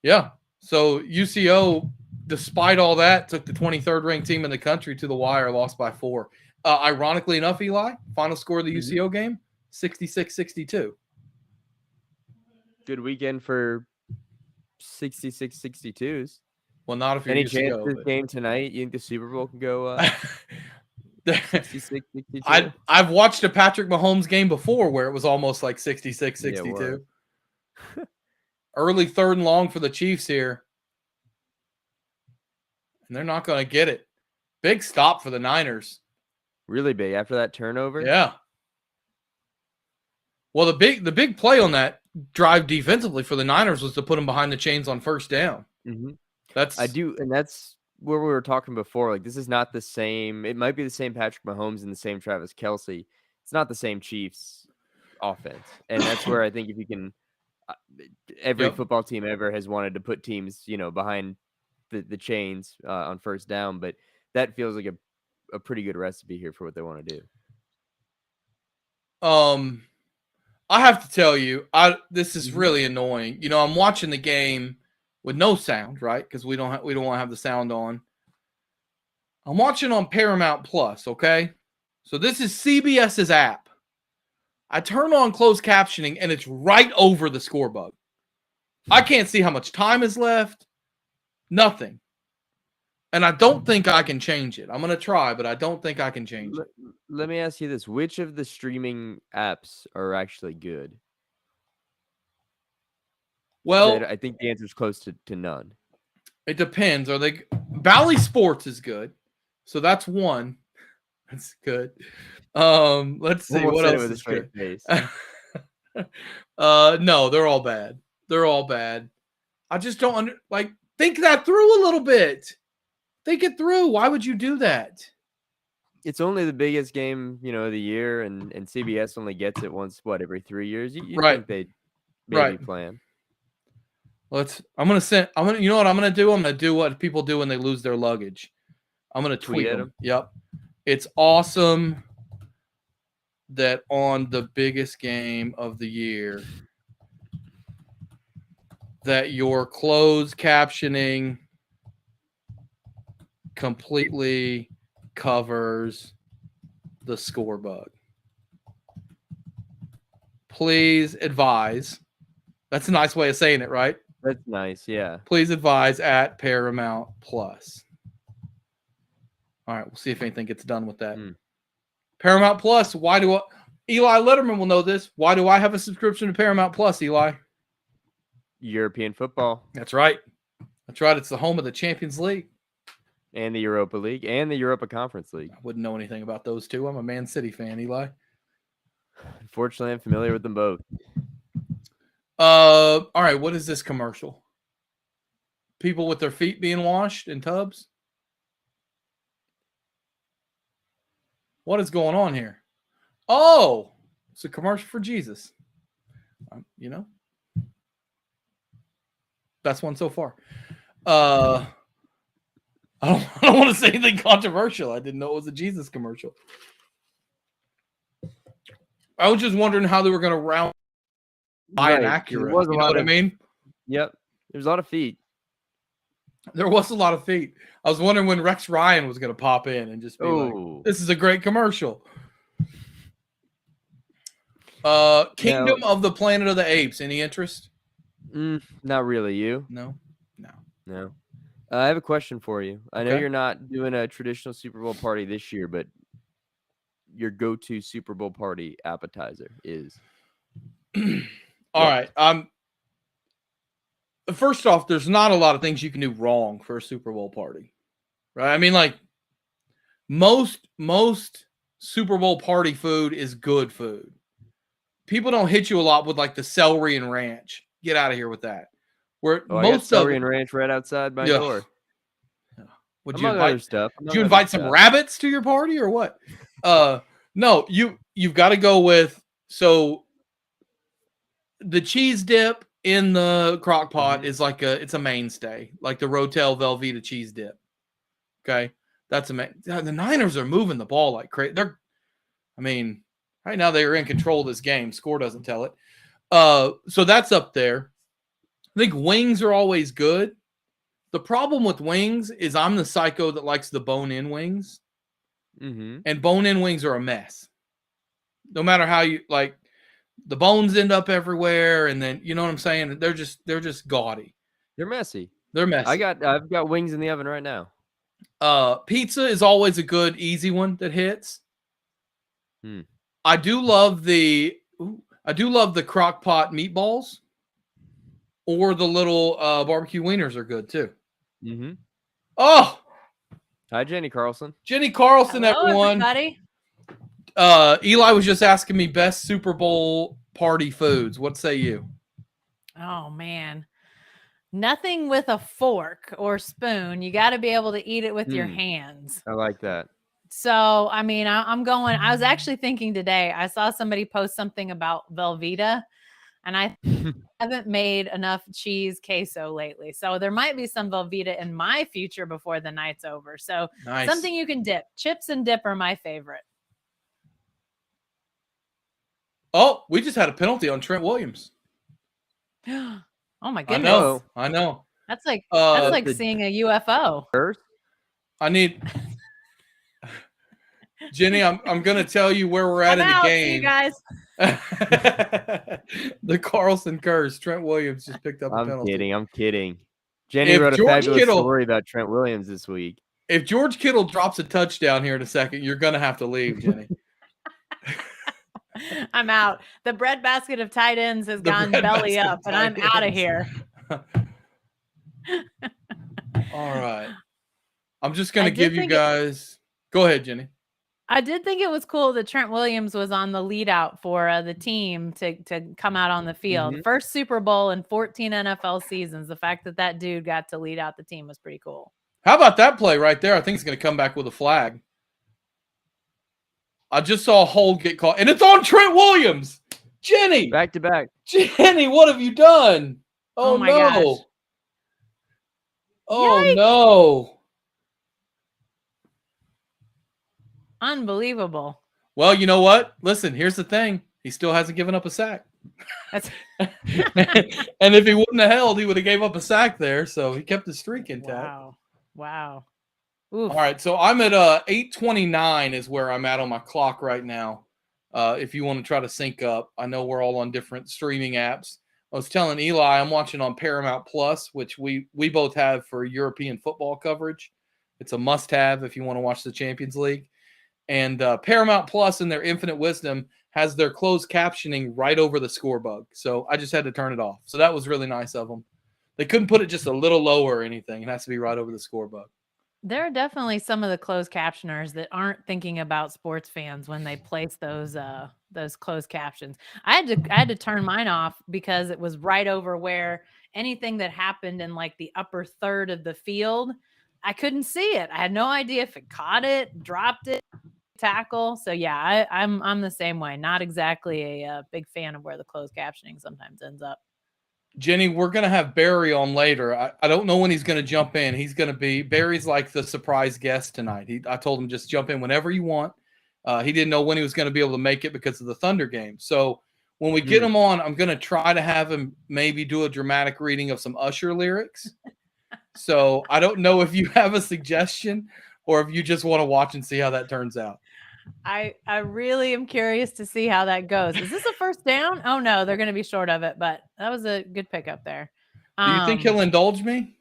yeah. So, UCO, despite all that, took the 23rd ranked team in the country to the wire, lost by 4. Ironically enough, Eli, final score of the UCO game, 66-62. Good weekend for 66-62s. Well, not if you're Any UCO. chance this game tonight, you think the Super Bowl can go 66-62? I've watched a Patrick Mahomes game before where it was almost like 66-62. Early 3rd and long for the Chiefs here. And they're not going to get it. Big stop for the Niners. Really big after that turnover? Yeah. Well, the big play on that drive defensively for the Niners was to put them behind the chains on first down. Mm-hmm. That's where we were talking before. Like, this is not the same. It might be the same Patrick Mahomes and the same Travis Kelce. It's not the same Chiefs offense. And that's where I think if you can, every football team ever has wanted to put teams, behind the chains on first down. But that feels like a pretty good recipe here for what they want to do. I have to tell you, this is really annoying. I'm watching the game with no sound, right? Because we don't want to have the sound on. I'm watching on Paramount Plus, okay? So this is CBS's app. I turn on closed captioning, and it's right over the score bug. I can't see how much time is left. Nothing. And I don't think I can change it. I'm going to try, but I don't think I can change it. Let me ask you this. Which of the streaming apps are actually good? Well, I think the answer is close to none. It depends. Bally Sports is good. So that's one. That's good. Let's see what else is good. No, they're all bad. They're all bad. I just don't think that through a little bit. Think it through. Why would you do that? It's only the biggest game, of the year, and CBS only gets it once, every 3 years? You think they'd maybe plan? You know what I'm gonna do? I'm gonna do what people do when they lose their luggage. I'm gonna tweet them. Yep. It's awesome that on the biggest game of the year that your closed captioning completely covers the score bug. Please advise. That's a nice way of saying it, right? That's nice, yeah. Please advise at Paramount Plus. All right, we'll see if anything gets done with that. Paramount Plus, Eli Letterman will know this. Why do I have a subscription to Paramount Plus, Eli? European football. That's right. It's the home of the Champions League. And the Europa League and the Europa Conference League. I wouldn't know anything about those two. I'm a Man City fan, Eli. Unfortunately, I'm familiar with them both. All right, what is this commercial? People with their feet being washed in tubs? What is going on here? Oh, it's a commercial for Jesus. Best one so far. I don't want to say anything controversial. I didn't know it was a Jesus commercial. I was just wondering how they were going to round by an accurate. You know what I mean? Yep. There's a lot of feet. There was a lot of feet. I was wondering when Rex Ryan was going to pop in and just be like, "This is a great commercial." Kingdom of the Planet of the Apes. Any interest? Not really. You? No. I have a question for you. I know Okay. you're not doing a traditional Super Bowl party this year, but your go-to Super Bowl party appetizer is? All right. First off, there's not a lot of things you can do wrong for a Super Bowl party, right? I mean, like most Super Bowl party food is good food. People don't hit you a lot with like the celery and ranch. Get out of here with that. Where I got most of celery and ranch right outside my door. Would you invite other stuff? Would you invite some rabbits to your party or what? No, you've got to go with the cheese dip in the crock pot is like it's a mainstay, like the Rotel Velveeta cheese dip. Okay, that's amazing. The Niners are moving the ball like crazy. Right now they are in control of this game. Score doesn't tell it. So that's up there. I think wings are always good. The problem with wings is I'm the psycho that likes the bone-in wings. And bone-in wings are a mess. No matter how you like, the bones end up everywhere, and then you know what I'm saying. They're just gaudy. They're messy. I've got wings in the oven right now. Pizza is always a good, easy one that hits. I do love the crock pot meatballs, or the little barbecue wieners are good too. Oh, hi, Jenny Carlson. Jenny Carlson, hello, everyone. Everybody. Eli was just asking me best Super Bowl party foods. What say you? Oh man, nothing with a fork or spoon. You got to be able to eat it with your hands. I like that. So, I mean, I was actually thinking today, I saw somebody post something about Velveeta, and I haven't made enough cheese queso lately. So there might be some Velveeta in my future before the night's over. So something you can dip. Chips and dip are my favorite. Oh, we just had a penalty on Trent Williams. Oh my goodness. I know. That's like seeing a UFO. I need Jenny, I'm going to tell you where we're at in the game. See you guys. The Carlson curse. Trent Williams just picked up a penalty. I'm kidding. Jenny wrote a fabulous story about Trent Williams this week. If George Kittle drops a touchdown here in a second, you're going to have to leave, Jenny. I'm out. The breadbasket of tight ends has gone belly up, and I'm out of here. All right. I'm just going to give you guys. Go ahead, Jenny. I did think it was cool that Trent Williams was on the lead out for the team to come out on the field. First Super Bowl in 14 NFL seasons. The fact that dude got to lead out the team was pretty cool. How about that play right there? I think he's going to come back with a flag. I just saw a hold get caught, and it's on Trent Williams. Jenny. Back to back. Jenny, what have you done? Oh my no. Gosh. Oh Yikes. No. Unbelievable. Well, you know what? Listen, here's the thing. He still hasn't given up a sack. That's and if he wouldn't have held, he would have gave up a sack there. So he kept his streak intact. Wow. Oof. All right. So I'm at 8:29 is where I'm at on my clock right now. If you want to try to sync up, I know we're all on different streaming apps. I was telling Eli I'm watching on Paramount Plus, which we both have for European football coverage. It's a must-have if you want to watch the Champions League. And Paramount Plus, in their infinite wisdom, has their closed captioning right over the score bug. So I just had to turn it off. So that was really nice of them. They couldn't put it just a little lower or anything. It has to be right over the score bug. There are definitely some of the closed captioners that aren't thinking about sports fans when they place those closed captions. I had to turn mine off because it was right over where anything that happened in like the upper third of the field, I couldn't see it. I had no idea if it caught it, dropped it, tackle. So yeah, I'm the same way. Not exactly a big fan of where the closed captioning sometimes ends up. Jenny, we're going to have Barry on later. I don't know when he's going to jump in. Barry's like the surprise guest tonight. I told him just jump in whenever you want. He didn't know when he was going to be able to make it because of the Thunder game. So when we get him on, I'm going to try to have him maybe do a dramatic reading of some Usher lyrics. So I don't know if you have a suggestion or if you just want to watch and see how that turns out. I really am curious to see how that goes. Is this a first down? Oh no, they're going to be short of it, but that was a good pickup there. Do you think he'll indulge me?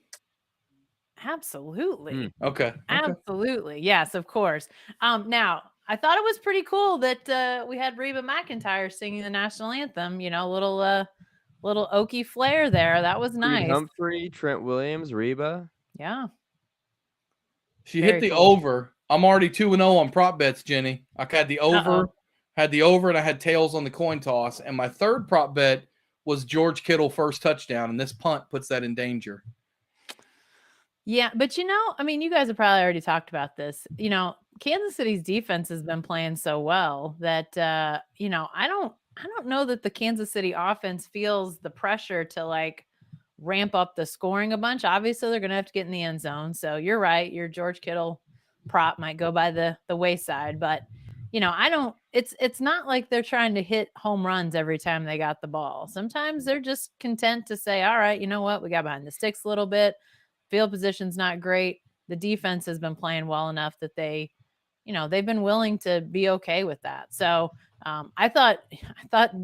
Absolutely. Okay. Absolutely. Yes, of course. Now, I thought it was pretty cool that we had Reba McEntire singing the national anthem, little Okie flair there. That was Creed nice. Humphrey, Trent Williams, Reba. Yeah. She Very hit the cool. over. I'm already 2-0 on prop bets, Jenny. I had the over, and I had tails on the coin toss. And my third prop bet was George Kittle first touchdown, and this punt puts that in danger. Yeah, but I mean, you guys have probably already talked about this. Kansas City's defense has been playing so well that I don't know that the Kansas City offense feels the pressure to like ramp up the scoring a bunch. Obviously, they're going to have to get in the end zone. So you're right. Your George Kittle prop might go by the wayside, but it's not like they're trying to hit home runs every time they got the ball. Sometimes they're just content to say, all right, you know what? We got behind the sticks a little bit. Field position's not great. The defense has been playing well enough that they've been willing to be okay with that. So I thought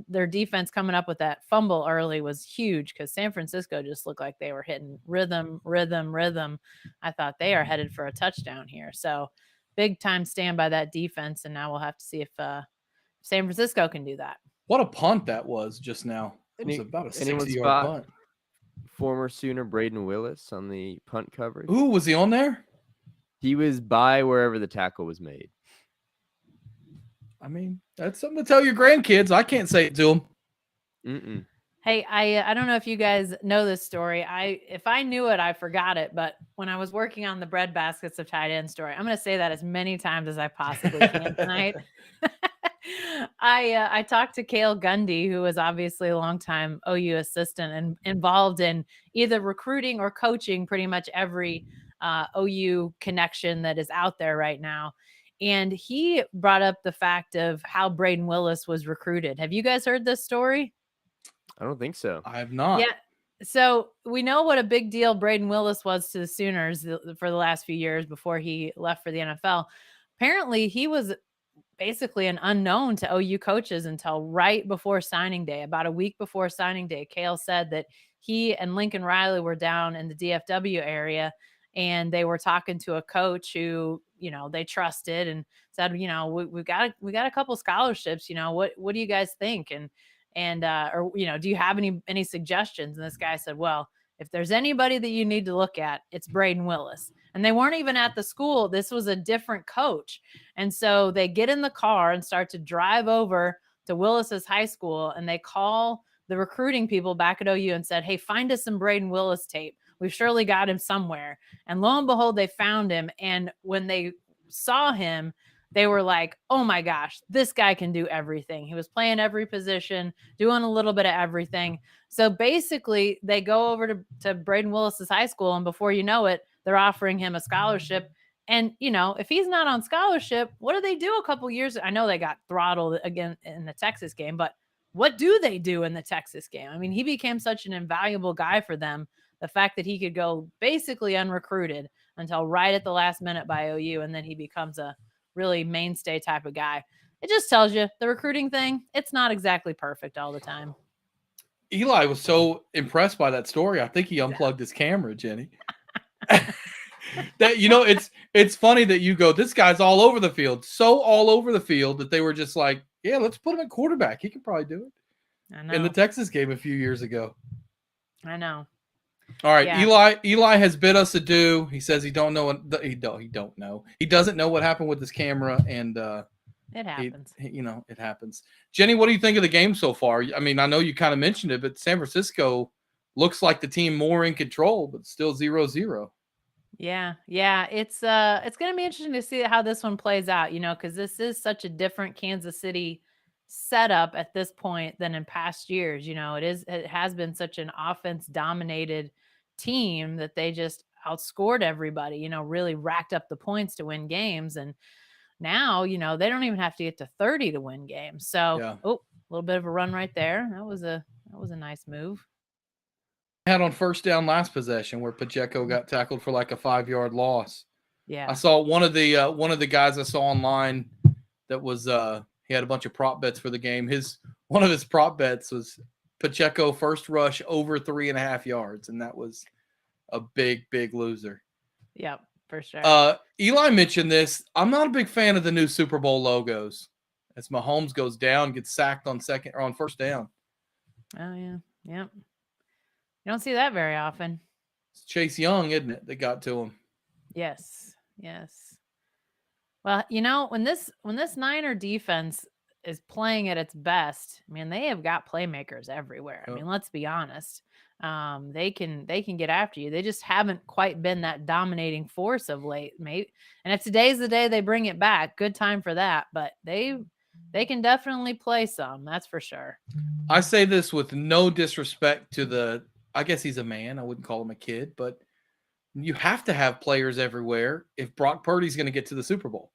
their defense coming up with that fumble early was huge because San Francisco just looked like they were hitting rhythm. I thought they are headed for a touchdown here. So big time stand by that defense. And now we'll have to see if San Francisco can do that. What a punt that was just now. It was about a 60-yard punt. Former Sooner Braden Willis on the punt coverage. Ooh, was he on there? He was by wherever the tackle was made. I mean, that's something to tell your grandkids. I can't say it to them. Hey, I don't know if you guys know this story. If I knew it, I forgot it. But when I was working on the bread baskets of tight end story, I'm going to say that as many times as I possibly can tonight. I talked to Cale Gundy, who was obviously a longtime OU assistant and involved in either recruiting or coaching pretty much every OU connection that is out there right now. And he brought up the fact of how Braden Willis was recruited. Have you guys heard this story? I don't think so. I have not. Yeah. So we know what a big deal Braden Willis was to the Sooners for the last few years before he left for the NFL. Apparently, he was basically an unknown to OU coaches until right before signing day. About a week before signing day, Cale said that he and Lincoln Riley were down in the DFW area and they were talking to a coach who, they trusted and said, we got a couple scholarships, what do you guys think? Or do you have any suggestions? And this guy said, well, if there's anybody that you need to look at, it's Braden Willis. And they weren't even at the school. This was a different coach. And so they get in the car and start to drive over to Willis's high school. And they call the recruiting people back at OU and said, hey, find us some Braden Willis tape. We've surely got him somewhere. And lo and behold, they found him. And when they saw him, they were like, oh my gosh, this guy can do everything. He was playing every position, doing a little bit of everything. So basically they go over to Braden Willis's high school. And before you know it, they're offering him a scholarship. And, if he's not on scholarship, what do they do a couple years? I know they got throttled again in the Texas game, but what do they do in the Texas game? I mean, he became such an invaluable guy for them. The fact that he could go basically unrecruited until right at the last minute by OU. And then he becomes a really mainstay type of guy. It just tells you the recruiting thing, it's not exactly perfect all the time. Eli was so impressed by that story. I think he unplugged his camera, Jenny. It's funny that you go, this guy's all over the field. So all over the field that they were just like, yeah, let's put him at quarterback. He could probably do it. I know. In the Texas game a few years ago. I know. All right, yeah. Eli has bid us adieu. He says he don't know. He don't know. He doesn't know what happened with his camera, and it happens. It happens. Jenny, what do you think of the game so far? I mean, I know you kind of mentioned it, but San Francisco looks like the team more in control, but still 0-0. Yeah. It's going to be interesting to see how this one plays out. Because this is such a different Kansas City setup at this point than in past years. It has been such an offense dominated team that they just outscored everybody, really racked up the points to win games. And now, they don't even have to get to 30 to win games. So, a little bit of a run right there. That was a nice move. had on first down last possession where Pacheco got tackled for like a 5-yard loss. Yeah. I saw one of the guys I saw online that was he had a bunch of prop bets for the game. One of his prop bets was Pacheco first rush over 3.5 yards, and that was a big loser. Yep, for sure. Eli mentioned this. I'm not a big fan of the new Super Bowl logos. As Mahomes goes down, gets sacked on second or on first down. Oh yeah, yep. You don't see that very often. It's Chase Young, isn't it, that got to him? Yes. Well, when this Niner defense is playing at its best, I mean, they have got playmakers everywhere. I mean, let's be honest. They can get after you. They just haven't quite been that dominating force of late, mate. And if today's the day they bring it back, good time for that. But they can definitely play some, that's for sure. I say this with no disrespect to I guess he's a man. I wouldn't call him a kid, but you have to have players everywhere if Brock Purdy's going to get to the Super Bowl.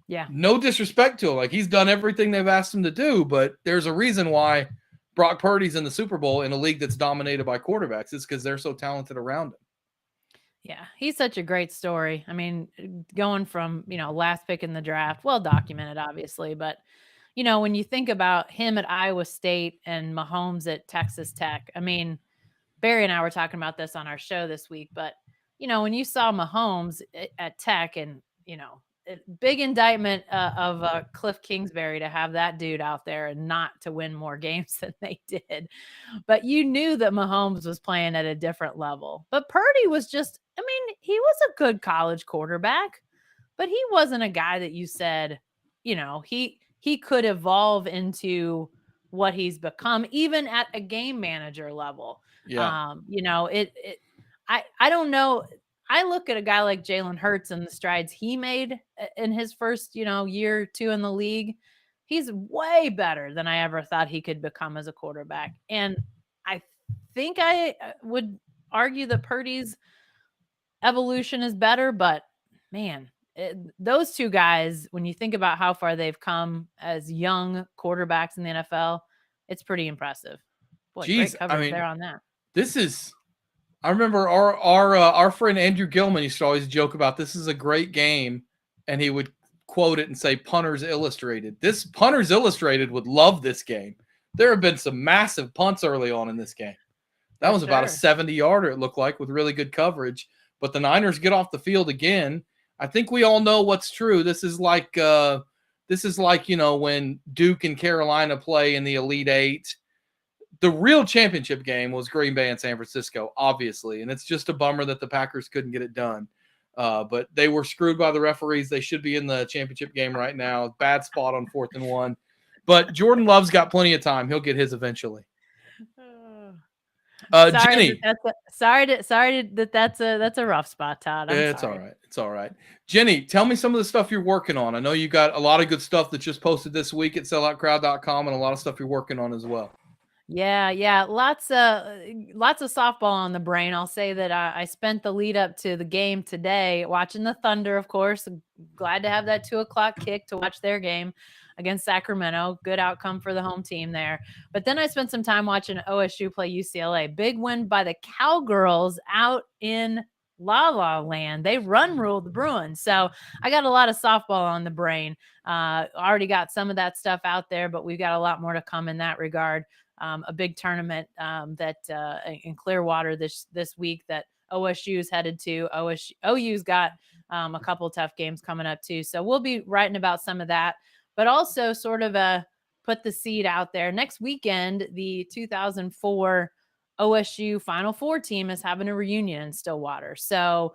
Yeah. No disrespect to him. Like, he's done everything they've asked him to do, but there's a reason why Brock Purdy's in the Super Bowl in a league that's dominated by quarterbacks. It's because they're so talented around him. Yeah, he's such a great story. I mean, going from, last pick in the draft, well documented, obviously, but when you think about him at Iowa State and Mahomes at Texas Tech, I mean, Barry and I were talking about this on our show this week, but when you saw Mahomes at Tech and, big indictment of Cliff Kingsbury to have that dude out there and not to win more games than they did. But you knew that Mahomes was playing at a different level. But Purdy was he was a good college quarterback, but he wasn't a guy that you said, he could evolve into what he's become, even at a game manager level. Yeah. I don't know. I look at a guy like Jalen Hurts and the strides he made in his first, year or two in the league. He's way better than I ever thought he could become as a quarterback. And I think I would argue that Purdy's evolution is better, but man, those two guys, when you think about how far they've come as young quarterbacks in the NFL, it's pretty impressive. Boy, great coverage there on that. I remember our friend Andrew Gilman used to always joke about this is a great game, and he would quote it and say Punters Illustrated. This Punters Illustrated would love this game. There have been some massive punts early on in this game. That was about a 70-yarder, it looked like, with really good coverage. But the Niners get off the field again. I think we all know what's true. This is like when Duke and Carolina play in the Elite Eight. The real championship game was Green Bay and San Francisco, obviously, and it's just a bummer that the Packers couldn't get it done. But they were screwed by the referees. They should be in the championship game right now. Bad spot on 4th and 1. But Jordan Love's got plenty of time. He'll get his eventually. Jenny. That's a rough spot, Todd. It's all right. It's all right. Jenny, tell me some of the stuff you're working on. I know you got a lot of good stuff that just posted this week at selloutcrowd.com and a lot of stuff you're working on as well. Yeah. Lots of softball on the brain. I'll say that I spent the lead up to the game today watching the Thunder, of course. Glad to have that 2:00 kick to watch their game against Sacramento. Good outcome for the home team there. But then I spent some time watching OSU play UCLA. Big win by the Cowgirls out in La La Land. They ruled the Bruins. So I got a lot of softball on the brain. Already got some of that stuff out there, but we've got a lot more to come in that regard. A big tournament that in Clearwater this week that OSU's headed to. OU's got a couple of tough games coming up too. So we'll be writing about some of that, but also sort of put the seed out there. Next weekend, the 2004 OSU Final Four team is having a reunion in Stillwater. So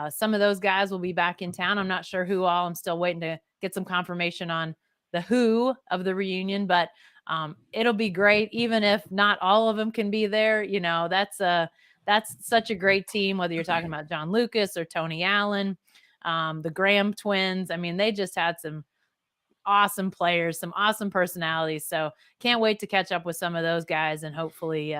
some of those guys will be back in town. I'm not sure who all. I'm still waiting to get some confirmation on the who of the reunion, but it'll be great. Even if not all of them can be there, that's such a great team, whether you're talking about John Lucas or Tony Allen, the Graham twins. I mean, they just had some awesome players, some awesome personalities. So can't wait to catch up with some of those guys and hopefully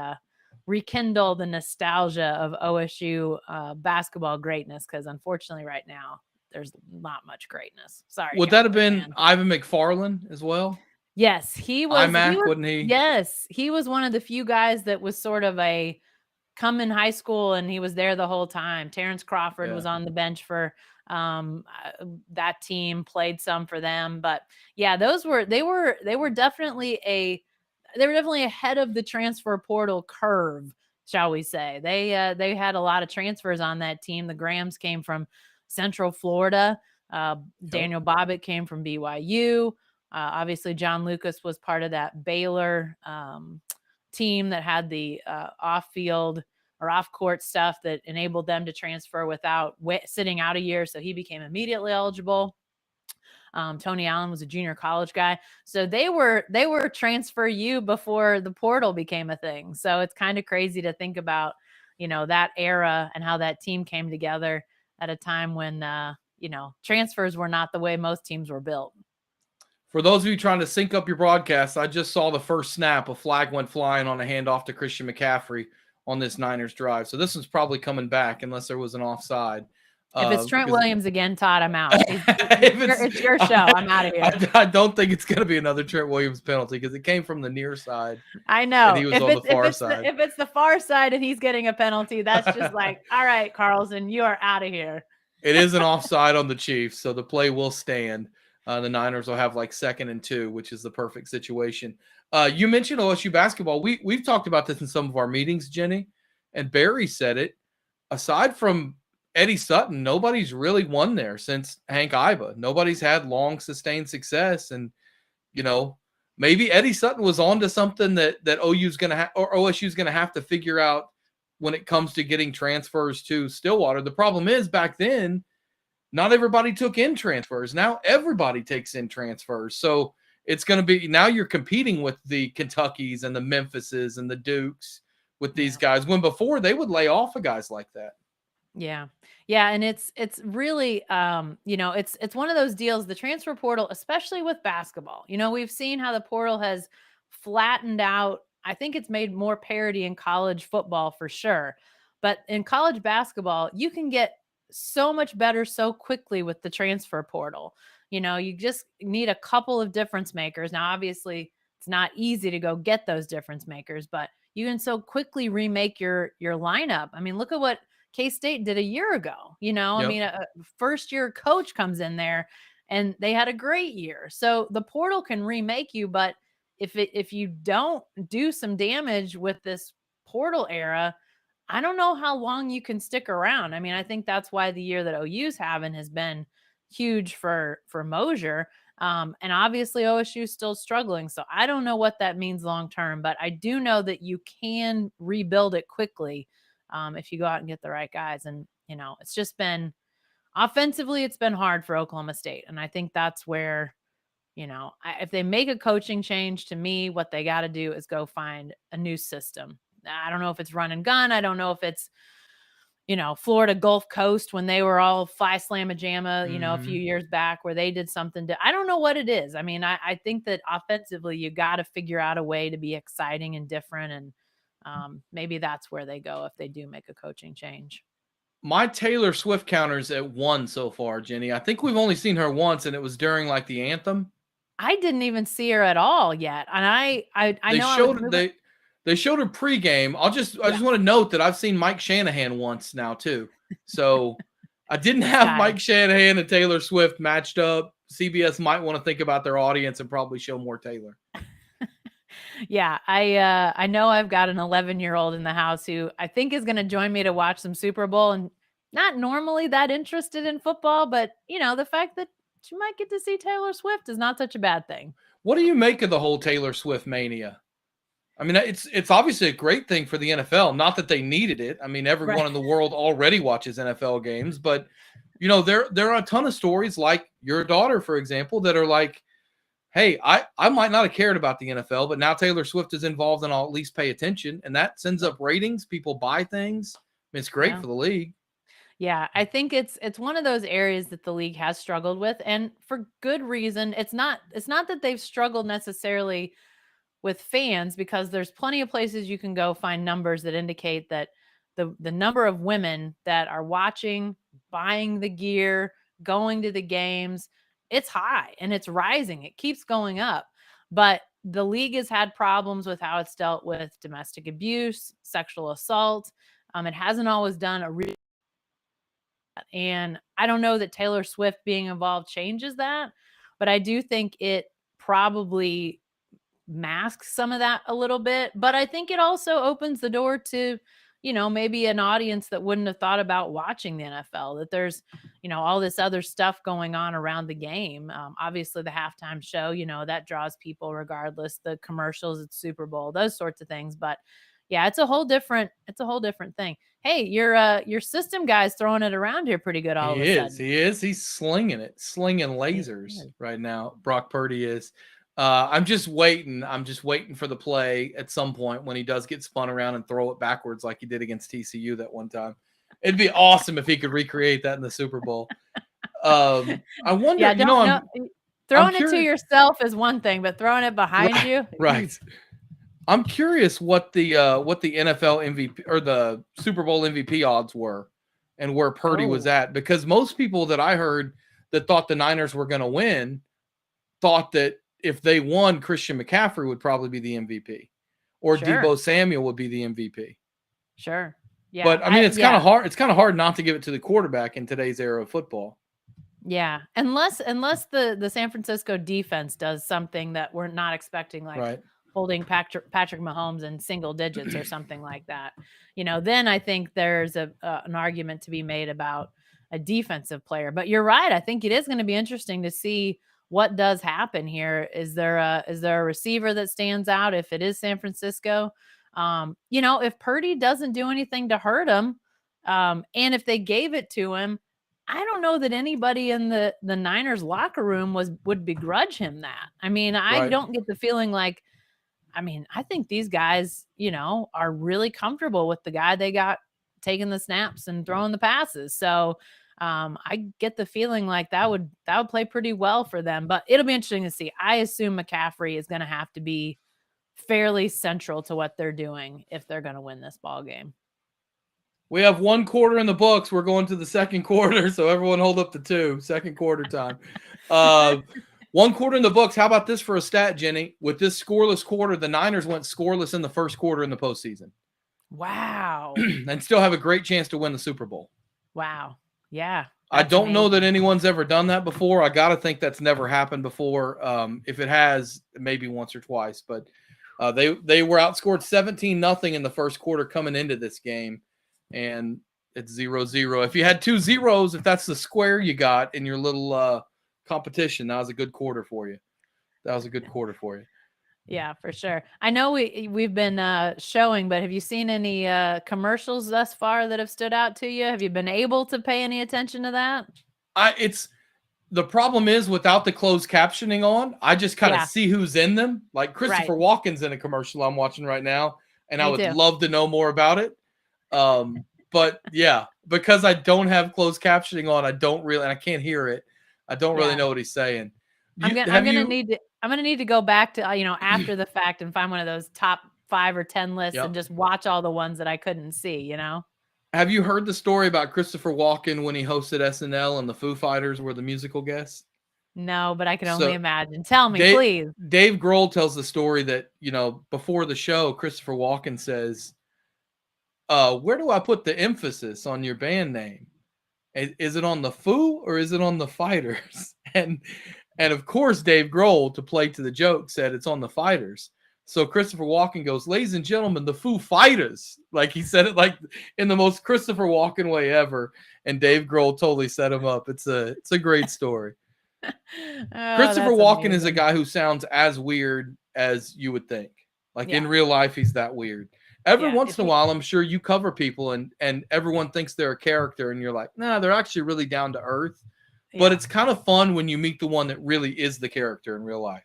rekindle the nostalgia of OSU basketball greatness. Because unfortunately right now there's not much greatness. Sorry. Would that have been Ivan McFarland as well? Yes, he was. IMAC, wouldn't he? Yes, he was one of the few guys that was sort of a come in high school and he was there the whole time. Terrence Crawford was on the bench for that team, played some for them. But yeah, they were definitely ahead of the transfer portal curve, shall we say. They had a lot of transfers on that team. The Grahams came from Central Florida. Daniel Bobbitt came from BYU. Obviously, John Lucas was part of that Baylor team that had the off-field or off-court stuff that enabled them to transfer without sitting out a year. So he became immediately eligible. Tony Allen was a junior college guy. So they were transfer you before the portal became a thing. So it's kind of crazy to think about, that era and how that team came together at a time when, transfers were not the way most teams were built. For those of you trying to sync up your broadcast, I just saw the first snap. A flag went flying on a handoff to Christian McCaffrey on this Niners drive. So this is probably coming back unless there was an offside. If it's Trent Williams again, Todd, I'm out. It's your show. I'm out of here. I don't think it's going to be another Trent Williams penalty because it came from the near side. I know. And he was on the far side. If it's the far side and he's getting a penalty, that's just like, all right, Carlson, you are out of here. It is an offside on the Chiefs, so the play will stand. The Niners will have like 2nd and 2, which is the perfect situation. You mentioned OSU basketball. We've talked about this in some of our meetings, Jenny, and Barry said it. Aside from Eddie Sutton, nobody's really won there since Hank Iba. Nobody's had long sustained success, and maybe Eddie Sutton was onto something that OU's going to have or OSU's going to have to figure out when it comes to getting transfers to Stillwater. The problem is back then, not everybody took in transfers. Now everybody takes in transfers. So it's going to be, now you're competing with the Kentuckys and the Memphises and the Dukes with these guys, when before they would lay off of guys like that. Yeah. Yeah. And it's really, it's one of those deals, the transfer portal, especially with basketball. We've seen how the portal has flattened out. I think it's made more parity in college football for sure. But in college basketball, you can get so much better so quickly with the transfer portal. You just need a couple of difference makers. Now, obviously, it's not easy to go get those difference makers, but you can so quickly remake your lineup. I mean, look at what K-State did a year ago. Yep. I mean, a first-year coach comes in there, and they had a great year. So the portal can remake you, but if you don't do some damage with this portal era, I don't know how long you can stick around. I mean, I think that's why the year that OU's having has been huge for Mosier. And obviously OSU is still struggling. So I don't know what that means long-term, but I do know that you can rebuild it quickly if you go out and get the right guys. And, it's just been offensively, it's been hard for Oklahoma State. And I think that's where, if they make a coaching change, to me, what they got to do is go find a new system. I don't know if it's run and gun. I don't know if it's, Florida Gulf Coast when they were all fly slamma jamma, a few years back where they did something I don't know what it is. I mean, I think that offensively you got to figure out a way to be exciting and different. And maybe that's where they go if they do make a coaching change. My Taylor Swift counter's at 1 so far, Jenny. I think we've only seen her once, and it was during like the anthem. I didn't even see her at all yet. And I They showed her pregame. I just want to note that I've seen Mike Shanahan once now too. So I didn't have Mike Shanahan and Taylor Swift matched up. CBS might want to think about their audience and probably show more Taylor. Yeah, I know I've got an 11-year-old in the house who I think is going to join me to watch some Super Bowl, and not normally that interested in football, but the fact that she might get to see Taylor Swift is not such a bad thing. What do you make of the whole Taylor Swift mania? I mean, it's obviously a great thing for the NFL. Not that they needed it. I mean, everyone in the world already watches NFL games, but there are a ton of stories like your daughter, for example, that are like, hey, I might not have cared about the NFL, but now Taylor Swift is involved and I'll at least pay attention. And that sends up ratings. People buy things. I mean, it's great for the league. Yeah, I think it's one of those areas that the league has struggled with, and for good reason. It's not that they've struggled necessarily with fans, because there's plenty of places you can go find numbers that indicate that the number of women that are watching, buying the gear, going to the games, it's high and it's rising. It keeps going up. But the league has had problems with how it's dealt with domestic abuse, sexual assault. It hasn't always done a real, and I don't know that Taylor Swift being involved changes that, but I do think it probably masks some of that a little bit. But I think it also opens the door to, maybe an audience that wouldn't have thought about watching the NFL, that there's, all this other stuff going on around the game. Obviously the halftime show, that draws people regardless, the commercials at Super Bowl, those sorts of things. But yeah, it's a whole different thing. Hey, your system guy's throwing it around here pretty good all of a sudden. He is. He's slinging lasers right now. Brock Purdy is. I'm just waiting for the play at some point when he does get spun around and throw it backwards like he did against TCU that one time. It'd be awesome if he could recreate that in the Super Bowl. I wonder, yeah, throwing it to yourself is one thing, but throwing it behind you. Right. I'm curious what the NFL MVP or the Super Bowl MVP odds were and where Purdy was at, because most people that I heard that thought the Niners were going to win thought that if they won, Christian McCaffrey would probably be the MVP, or Deebo Samuel would be the MVP. Sure. Yeah. But I mean, it's kind of hard. It's kind of hard not to give it to the quarterback in today's era of football. Yeah. Unless the San Francisco defense does something that we're not expecting, like holding Patrick Mahomes in single digits or something like that, then I think there's an argument to be made about a defensive player. But you're right. I think it is going to be interesting to see what does happen here. Is there a receiver that stands out if it is San Francisco? If Purdy doesn't do anything to hurt him, and if they gave it to him, I don't know that anybody in the Niners locker room would begrudge him that. I mean, I don't get the feeling like, I think these guys, are really comfortable with the guy they got taking the snaps and throwing the passes. So I get the feeling like that would play pretty well for them, but it'll be interesting to see. I assume McCaffrey is going to have to be fairly central to what they're doing if they're going to win this ball game. We have 1 quarter in the books. We're going to the second quarter, so everyone hold up the 2. Second quarter time. 1 quarter in the books. How about this for a stat, Jenny? With this scoreless quarter, the Niners went scoreless in the first quarter in the postseason. Wow. And still have a great chance to win the Super Bowl. Wow. Yeah. I don't know that anyone's ever done that before. I got to think that's never happened before. If it has, maybe once or twice. But they were outscored 17-0 in the first quarter coming into this game. And it's 0-0. If you had 2 zeros, if that's the square you got in your little competition, that was a good quarter for you. Yeah, for sure. I know we've been showing, but have you seen any commercials thus far that have stood out to you? Have you been able to pay any attention to that? The problem is without the closed captioning on, I just kind of see who's in them. Like Christopher Walken's in a commercial I'm watching right now, and I would love to know more about it. But yeah, because I don't have closed captioning on, I can't hear it. I don't really know what he's saying. I'm gonna need to go back to after the fact and find one of those top 5 or 10 lists and just watch all the ones that I couldn't see. Have you heard the story about Christopher Walken when he hosted SNL and the Foo Fighters were the musical guests? No, but I can only imagine. Tell me, please. Dave Grohl tells the story that before the show, Christopher Walken says, "Where do I put the emphasis on your band name? Is it on the Foo or is it on the Fighters?" And of course, Dave Grohl, to play to the joke, said it's on the Fighters. So Christopher Walken goes, "Ladies and gentlemen, the Foo Fighters." Like he said it like in the most Christopher Walken way ever. And Dave Grohl totally set him up. It's a great story. Christopher Walken is a guy who sounds as weird as you would think. Like in real life, he's that weird. Every once in a while, I'm sure you cover people and everyone thinks they're a character and you're like, nah, they're actually really down to earth. But it's kind of fun when you meet the one that really is the character in real life.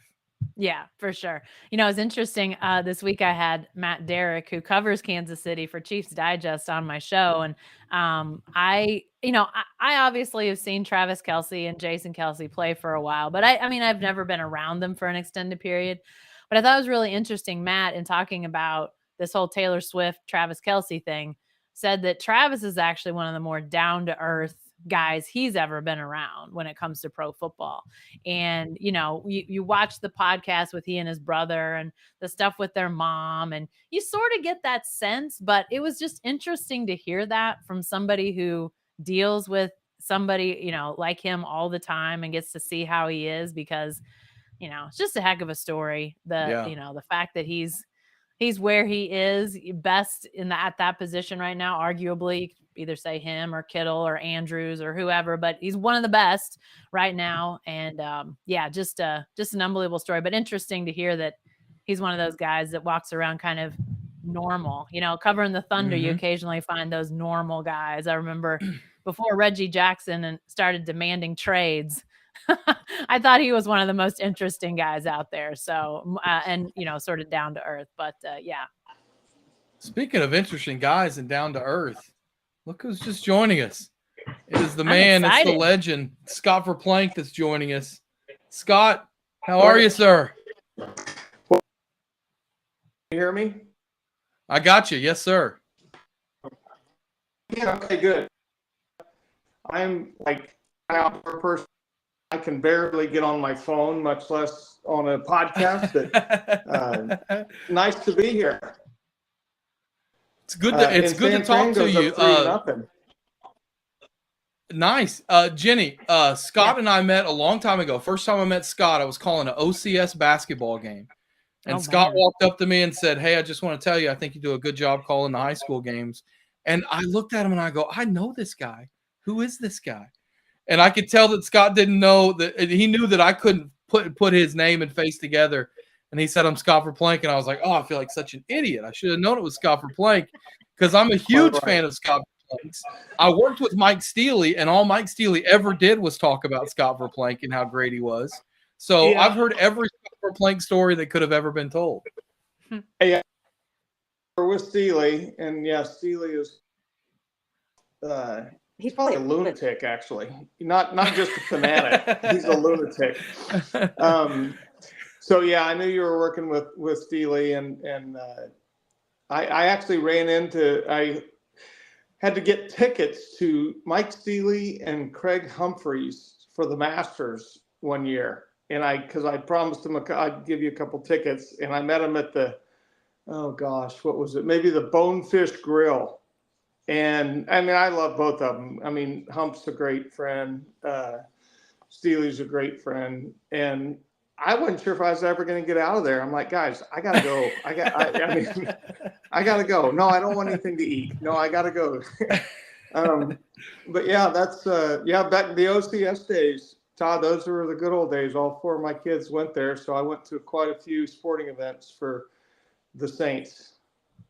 Yeah, for sure. It was interesting. This week I had Matt Derrick, who covers Kansas City for Chiefs Digest, on my show. And I obviously have seen Travis Kelce and Jason Kelce play for a while, but I've never been around them for an extended period. But I thought it was really interesting, Matt, in talking about this whole Taylor Swift, Travis Kelce thing, said that Travis is actually one of the more down-to-earth guys he's ever been around when it comes to pro football. And, you watch the podcast with he and his brother and the stuff with their mom, and you sort of get that sense, but it was just interesting to hear that from somebody who deals with somebody, like him all the time and gets to see how he is, because, it's just a heck of a story. The fact that he's where he is best at that position right now, arguably either say him or Kittle or Andrews or whoever, but he's one of the best right now. And just an unbelievable story, but interesting to hear that he's one of those guys that walks around kind of normal, covering the Thunder. You occasionally find those normal guys. I remember before Reggie Jackson and started demanding trades, I thought he was one of the most interesting guys out there. So, sort of down to earth, but yeah. Speaking of interesting guys and down to earth, look who's just joining us. It is the man, it's the legend, Scott Verplank, that's joining us. Scott, how are you, sir? You hear me? I got you. Yes, sir. Yeah, okay, good. I'm like an outdoor person. I can barely get on my phone, much less on a podcast. But, nice to be here. It's good to talk to you. Nice. Jenny, Scott and I met a long time ago. First time I met Scott, I was calling an OCS basketball game. And Scott walked up to me and said, "Hey, I just want to tell you, I think you do a good job calling the high school games." And I looked at him and I go, "I know this guy. Who is this guy?" And I could tell that Scott didn't know that. He knew that I couldn't put his name and face together. And he said, "I'm Scott Verplank." And I was like, "Oh, I feel like such an idiot. I should have known it was Scott Verplank," because I'm a huge fan of Scott Verplank's. I worked with Mike Steely, and all Mike Steely ever did was talk about Scott Verplank and how great he was. So I've heard every Scott Verplank story that could have ever been told. Yeah, with Steely, and Steely is he's probably a lunatic, actually. Not just a fanatic. He's a lunatic. So I knew you were working with Steely, and I actually I had to get tickets to Mike Steely and Craig Humphreys for the Masters one year. And because I promised him I'd give you a couple tickets, and I met him at what was it? Maybe the Bonefish Grill. And I mean, I love both of them. I mean, Hump's a great friend. Steely's a great friend. And I wasn't sure if I was ever going to get out of there. I'm like, guys, I got to go. I got to go. No, I don't want anything to eat. No, I got to go. But that's, back in the OCS days, Todd, those were the good old days. All four of my kids went there. So I went to quite a few sporting events for the Saints.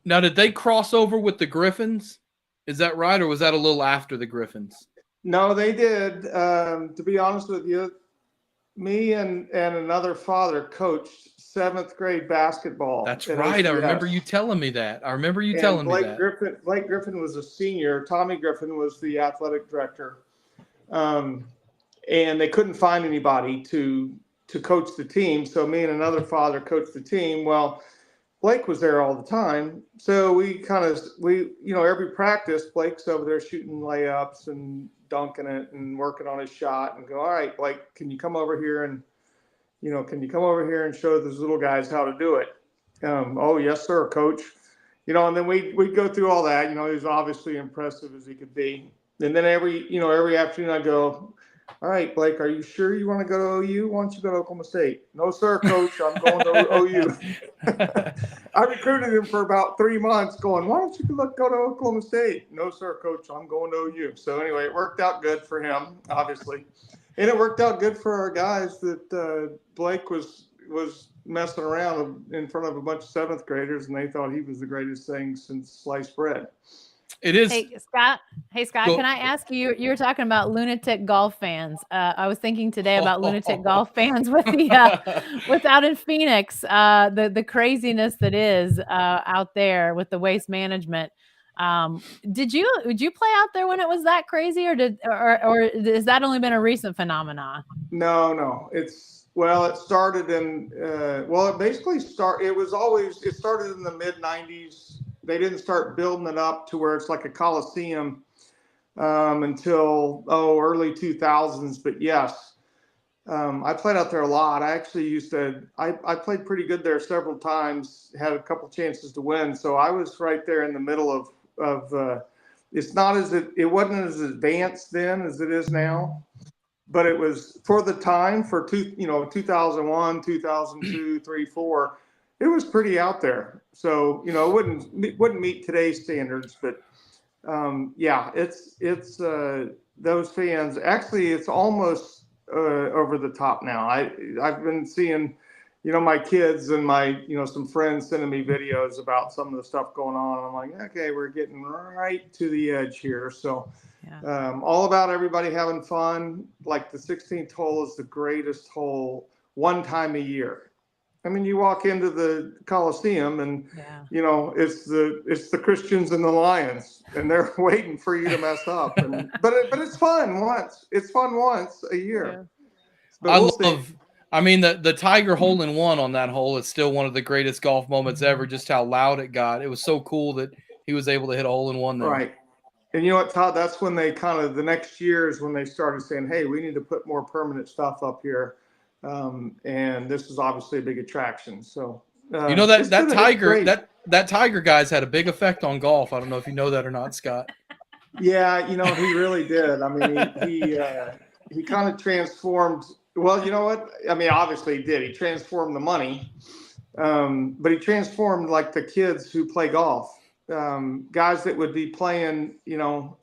Now, did they cross over with the Griffins? Is that right? Or was that a little after the Griffins? No, they did. To be honest with you, me and another father coached 7th grade basketball. That's right. I remember you telling me that. Blake Griffin was a senior. Tommy Griffin was the athletic director. And they couldn't find anybody to coach the team. So me and another father coached the team. Well, Blake was there all the time. So we every practice, Blake's over there shooting layups and dunking it and working on his shot, and go, "All right, Blake, can you come over here and show those little guys how to do it?" "Oh, yes, sir, coach." And then we'd go through all that. He was obviously impressive as he could be. And then every afternoon I go, "All right, Blake, are you sure you want to go to OU? Why don't you go to Oklahoma State?" "No, sir, coach, I'm going to OU." I recruited him for about 3 months going, "Why don't you go to Oklahoma State?" "No, sir, coach, I'm going to OU." So anyway, it worked out good for him, obviously. And it worked out good for our guys that Blake was messing around in front of a bunch of 7th graders, and they thought he was the greatest thing since sliced bread. It is. Hey, Scott, can I ask you, you were talking about lunatic golf fans. I was thinking today about lunatic golf fans with out in Phoenix, the craziness that is out there with the waste management. Would you play out there when it was that crazy, or has that only been a recent phenomenon? No, it started in, it started in the mid 90s. They didn't start building it up to where it's like a coliseum until early 2000s. But yes, I played out there a lot. I actually I played pretty good there several times, had a couple chances to win. So I was right there in the middle of it's not as it wasn't as advanced then as it is now, but it was for the time for 2001, 2002, 3, 4. It was pretty out there. So, it wouldn't meet today's standards, but yeah, it's those fans. Actually, it's almost over the top now. I've been seeing, my kids and my some friends sending me videos about some of the stuff going on. I'm like, okay, we're getting right to the edge here. So, all about everybody having fun. Like the 16th hole is the greatest hole one time a year. I mean, you walk into the Coliseum and it's the Christians and the Lions, and they're waiting for you to mess up. But it's fun once. It's fun once a year. Yeah. I mean, the Tiger hole-in-one on that hole is still one of the greatest golf moments ever. Just how loud it got. It was so cool that he was able to hit a hole-in-one there. Right. And you know what, Todd? That's when they the next year is when they started saying, "Hey, we need to put more permanent stuff up here." And this is obviously a big attraction. So that Tiger guy's had a big effect on golf. I don't know if you know that or not, Scott. Yeah, he really did. I mean, he kind of transformed. Well, you know what? I mean, obviously he did. He transformed the money, but he transformed like the kids who play golf. Guys that would be playing,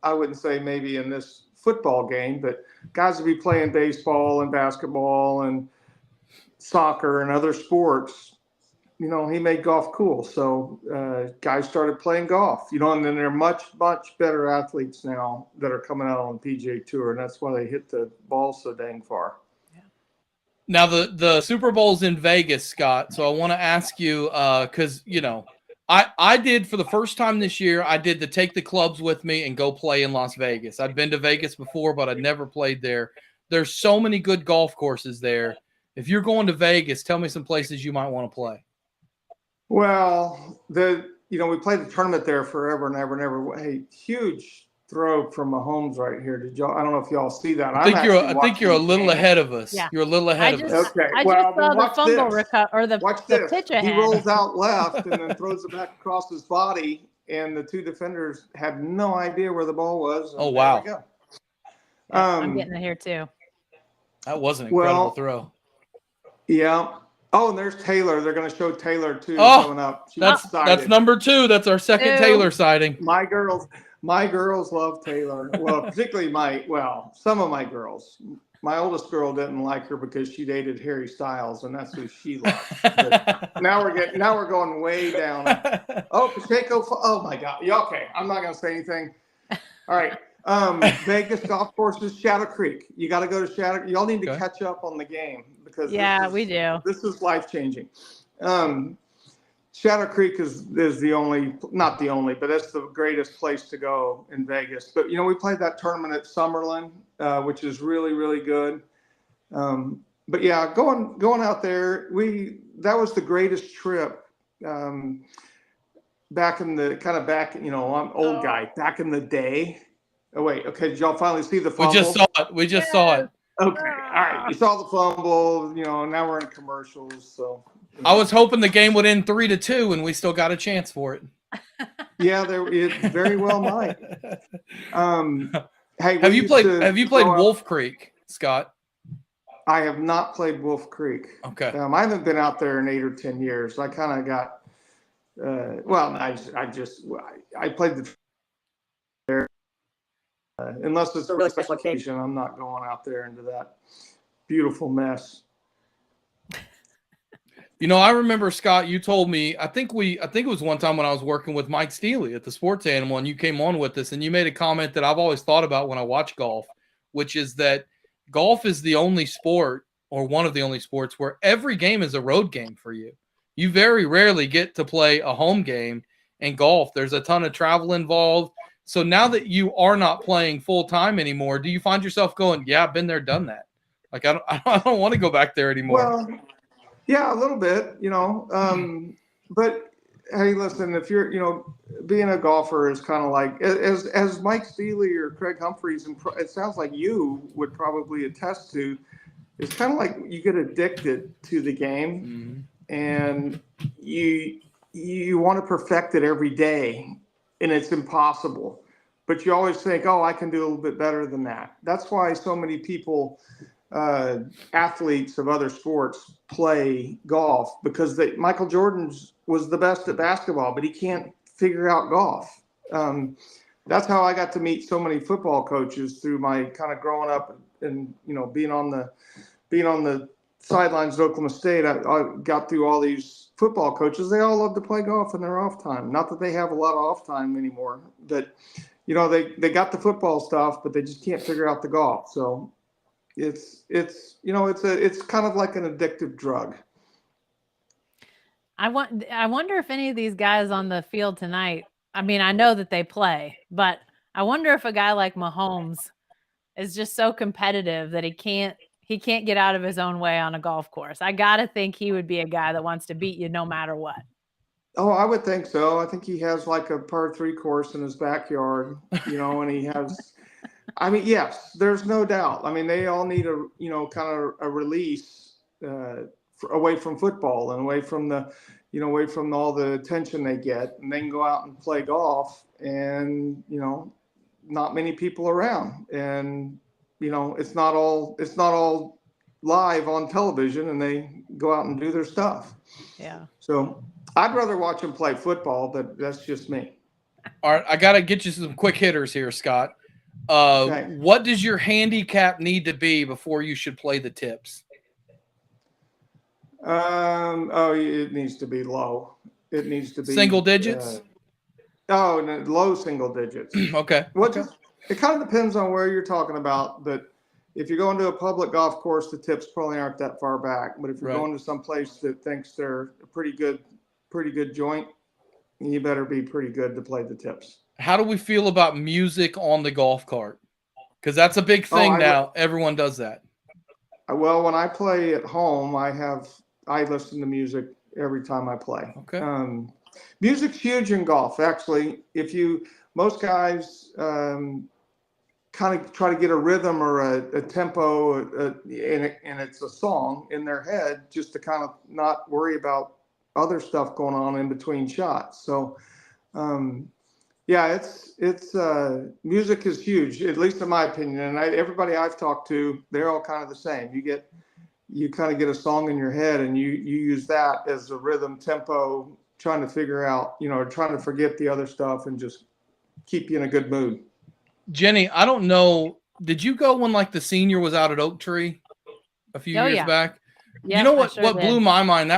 I wouldn't say maybe in this football game, but guys would be playing baseball and basketball and soccer and other sports. He made golf cool. So guys started playing golf, and then they're much, much better athletes now that are coming out on the PGA Tour. And that's why they hit the ball so dang far. Yeah. Now, the Super Bowl's in Vegas, Scott. So I want to ask you, because, I did for the first time this year, I did the take the clubs with me and go play in Las Vegas. I'd been to Vegas before, but I'd never played there. There's so many good golf courses there. If you're going to Vegas, tell me some places you might want to play. Well, we played the tournament there forever and ever and ever. Hey, huge throw from Mahomes right here. I don't know if y'all see that. I think you're a little ahead of us. Yeah. You're a little ahead of us. Okay. I just saw the fumble or the pitch ahead. He rolls out left and then throws it back across his body, and the two defenders had no idea where the ball was. Oh, wow. There we go. I'm getting it here too. That was an incredible throw. Yeah. Oh, and there's Taylor. They're going to show Taylor too coming up. That's number 2. That's our second Taylor sighting. My girls love Taylor. Well, particularly some of my girls. My oldest girl didn't like her because she dated Harry Styles, and that's who she loved. now we're going way down. Oh, Pacheco. Oh my God. Yeah, okay. I'm not going to say anything. All right. Vegas golf courses, Shadow Creek. You got to go to Shadow. Y'all need to catch up on the game because we do. This is life changing. Shadow Creek is the only, not the only, but that's the greatest place to go in Vegas. But we played that tournament at Summerlin, which is really, really good. But yeah, going out there, that was the greatest trip. Back in the I'm old guy. Back in the day. Oh wait, okay. Did y'all finally see the fumble? We just saw it. Okay, all right. You saw the fumble. Now we're in commercials. So I was hoping the game would end 3-2, and we still got a chance for it. Yeah, it very well might. Hey, have you played Wolf Creek, Scott? I have not played Wolf Creek. Okay. I haven't been out there in 8 or 10 years. I kind of got. I played the there. Unless it's a really special occasion, I'm not going out there into that beautiful mess. I remember, Scott, you told me, I think it was one time when I was working with Mike Steely at the Sports Animal, and you came on with us, and you made a comment that I've always thought about when I watch golf, which is that golf is the only sport, or one of the only sports, where every game is a road game for you. You very rarely get to play a home game in golf. There's a ton of travel involved. So now that you are not playing full time anymore, do you find yourself going, yeah, I've been there, done that? Like, I don't want to go back there anymore. Well, yeah, a little bit, but hey, listen, if you're, being a golfer is kind of like, as Mike Steely or Craig Humphreys, and it sounds like you would probably attest to, it's kind of like you get addicted to the game, and you want to perfect it every day, and it's impossible. But you always think, oh, I can do a little bit better than that. That's why so many people, athletes of other sports, play golf, because Michael Jordan was the best at basketball, but he can't figure out golf. That's how I got to meet so many football coaches through my kind of growing up and being on the sidelines at Oklahoma State. I got through all these football coaches. They all love to play golf in their off time. Not that they have a lot of off time anymore, but they got the football stuff, but they just can't figure out the golf. So it's kind of like an addictive drug. I wonder if any of these guys on the field tonight, I mean, I know that they play, but I wonder if a guy like Mahomes is just so competitive that he can't get out of his own way on a golf course. I got to think he would be a guy that wants to beat you no matter what. Oh, I would think so. I think he has like a par 3 course in his backyard, and he has, I mean, yes, there's no doubt. I mean, they all need a, kind of a release away from football and away from away from all the attention they get, and they can go out and play golf, and, not many people around, and, it's not all live on television, and they go out and do their stuff. Yeah. So I'd rather watch him play football, but that's just me. All right, I got to get you some quick hitters here, Scott. Okay. What does your handicap need to be before you should play the tips? It needs to be low. It needs to be single digits. No, low single digits. Okay. It kind of depends on where you're talking about, but if you're going to a public golf course, the tips probably aren't that far back. But if you're going to some place that thinks they're a pretty good joint, you better be pretty good to play the tips. How do we feel about music on the golf cart? Because that's a big thing now. Everyone does that. Well, when I play at home, I listen to music every time I play. Okay. Music's huge in golf. Actually, most guys kind of try to get a rhythm or a tempo, and it's a song in their head, just to kind of not worry about other stuff going on in between shots. So, it's music is huge, at least in my opinion. And everybody I've talked to, they're all kind of the same. You kind of get a song in your head, and you use that as a rhythm, tempo, trying to figure out, trying to forget the other stuff and just keep you in a good mood. Jenny, I don't know. Did you go when like the senior was out at Oak Tree a few years back? Yeah, you know what? Sure what blew my mind?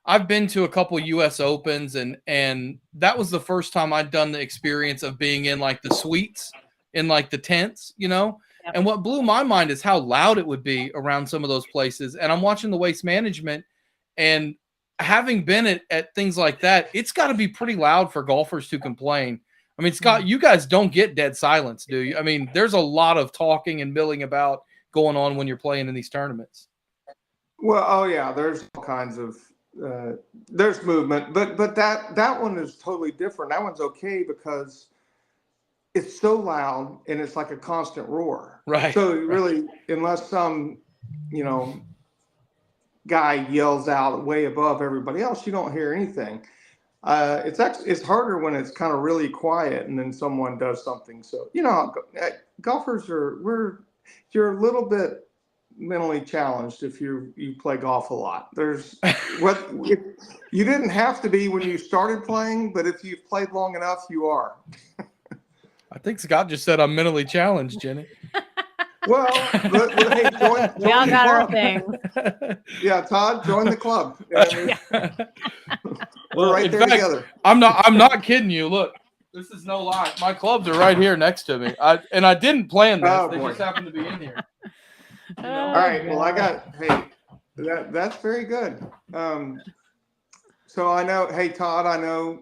I've been to a couple U.S. Opens, and that was the first time I'd done the experience of being in like the suites, in like the tents, Yep. And what blew my mind is how loud it would be around some of those places. And I'm watching the Waste Management, and having been at things like that, it's got to be pretty loud for golfers to complain. I mean, Scott, you guys don't get dead silence, do you? I mean, there's a lot of talking and milling about going on when you're playing in these tournaments. Well, oh yeah, there's all kinds of there's movement, but that one is totally different. That one's okay because it's so loud and it's like a constant roar. Right. So really, unless some, guy yells out way above everybody else, you don't hear anything. It's harder when it's kind of really quiet and then someone does something. So, golfers you're a little bit mentally challenged if you play golf a lot. You didn't have to be when you started playing, but if you've played long enough, you are. I think Scott just said I'm mentally challenged, Jenny. Well, hey, join we all the got our club. thing. Yeah, Todd, join the club. We're right there together. I'm not kidding you. Look, this is no lie. My clubs are right here next to me. I didn't plan this. They just happened to be in here. All right. Well, that's very good. So I know, hey Todd, I know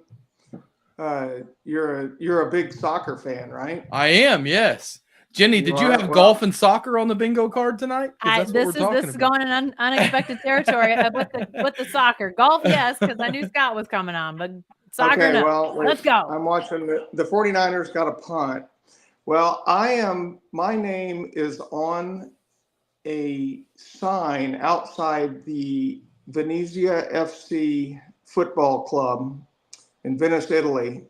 you're a big soccer fan, right? I am, yes. Jenny, did you have golf and soccer on the bingo card tonight? This is going in unexpected territory with the soccer. Golf, yes, because I knew Scott was coming on, but Soccer, Okay, no. well, wait, Let's go. I'm watching the 49ers got a punt. Well, my name is on a sign outside the Venezia FC football club in Venice, Italy.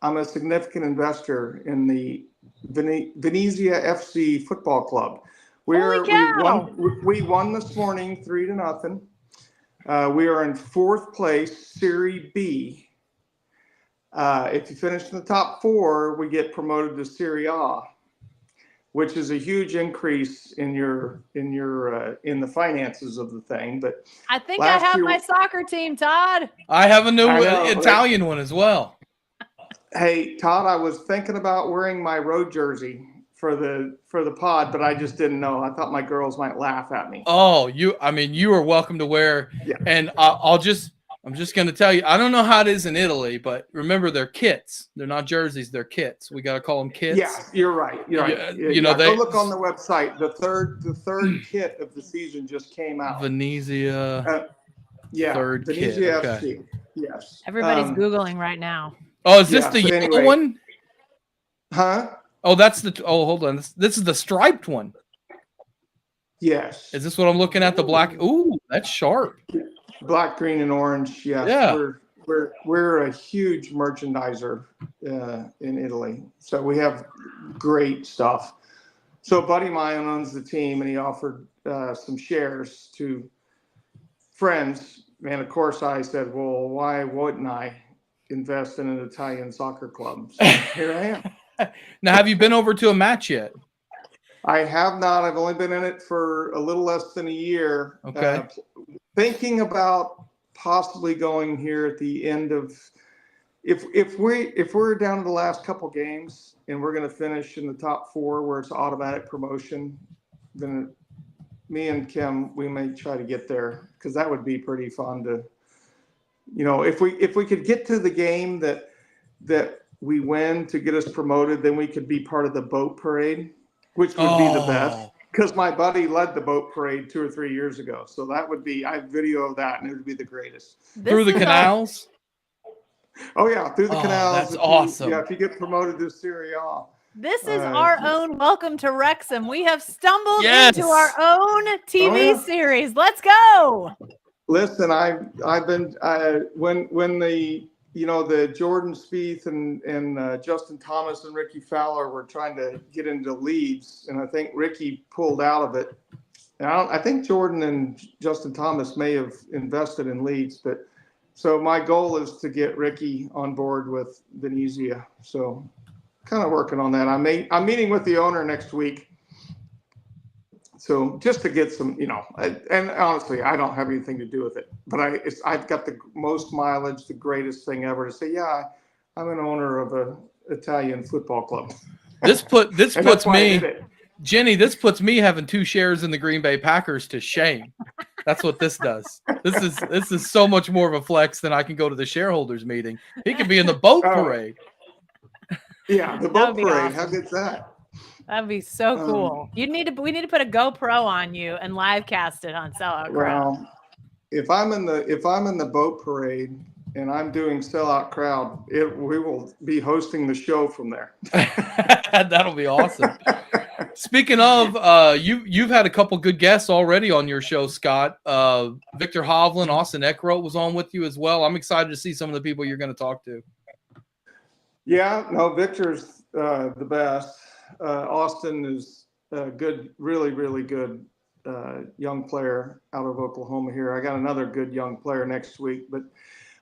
I'm a significant investor in the Venezia FC football club. Holy cow. We won this morning 3-0. We are in 4th place, Serie B. If you finish in the top 4, we get promoted to Serie A, which is a huge increase in the finances of the thing. But I think I have my soccer team, Todd. I have a new I know, Italian one as well. Hey, Todd, I was thinking about wearing my road jersey for the pod, but I just didn't know. I thought my girls might laugh at me. Oh, you are welcome to wear. Yeah. And I'm just going to tell you, I don't know how it is in Italy, but remember they're kits. They're not jerseys, they're kits. We got to call them kits. Yeah, you're right. You're right. Go look on the website. The third kit of the season just came out. Venezia. Third Venezia kit. FC. Okay. Yes. Everybody's Googling right now. Oh, is this the yellow one? Huh? Oh, hold on. This is the striped one. Yes. Is this what I'm looking at? The black. Ooh, that's sharp. Black, green, and orange. Yes. Yeah. We're a huge merchandiser in Italy. So we have great stuff. So a buddy of mine owns the team, and he offered some shares to friends. And of course I said, well, why wouldn't I invest in an Italian soccer club? So here I am. Now, have you been over to a match yet? I have not. I've only been in it for a little less than a year. Okay. Thinking about possibly going here at the end of, if we're down to the last couple games and we're going to finish in the top 4 where it's automatic promotion, then me and Kim, we may try to get there, because that would be pretty fun to, if we could get to the game that we win to get us promoted, then we could be part of the boat parade, which would be the best. Because my buddy led the boat parade 2 or 3 years ago. So that would be, I have video of that, and it would be the greatest. Through the canals? Oh, yeah, through the canals. That's awesome. Yeah, if you get promoted to Serie A. This is our own Welcome to Wrexham. We have stumbled into our own TV series. Let's go. Listen, I've been when the Jordan Spieth and Justin Thomas and Ricky Fowler were trying to get into Leeds, and I think Ricky pulled out of it. And I think Jordan and Justin Thomas may have invested in Leeds, but so my goal is to get Ricky on board with Venezia. So kind of working on that. I'm meeting with the owner next week. So just to get some, and honestly, I don't have anything to do with it, but I've got the most mileage, the greatest thing ever to say, yeah, I'm an owner of an Italian football club. This puts me, Jenny, this puts me having 2 shares in the Green Bay Packers to shame. That's what this does. This is so much more of a flex than I can go to the shareholders meeting. He could be in the boat parade. Yeah, the boat parade. Awesome. How good's that? That'd be so cool. We need to put a GoPro on you and live cast it on Sellout Crowd. Well, if I'm in the boat parade and I'm doing Sellout Crowd, we will be hosting the show from there. That'll be awesome. Speaking of, you've had a couple good guests already on your show, Scott. Victor Hovland, Austin Eckroat was on with you as well. I'm excited to see some of the people you're going to talk to. Yeah, no, Victor's the best. Austin is a good, really, really good young player out of Oklahoma here. I got another good young player next week, but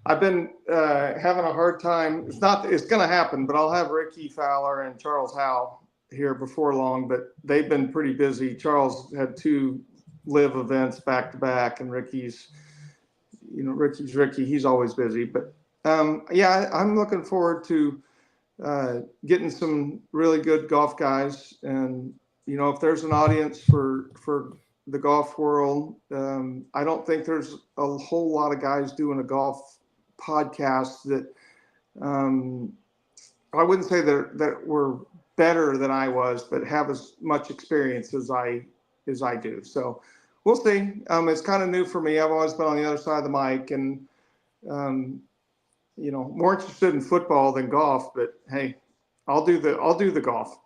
I've been having a hard time. It's going to happen, but I'll have Ricky Fowler and Charles Howe here before long, but they've been pretty busy. Charles had 2 live events back to back, and Ricky's Ricky. He's always busy, but yeah, I'm looking forward to getting some really good golf guys. And, if there's an audience for the golf world, I don't think there's a whole lot of guys doing a golf podcast that I wouldn't say that we're better than I was, but have as much experience as I do. So we'll see. It's kind of new for me. I've always been on the other side of the mic, and more interested in football than golf. But hey, I'll do the golf.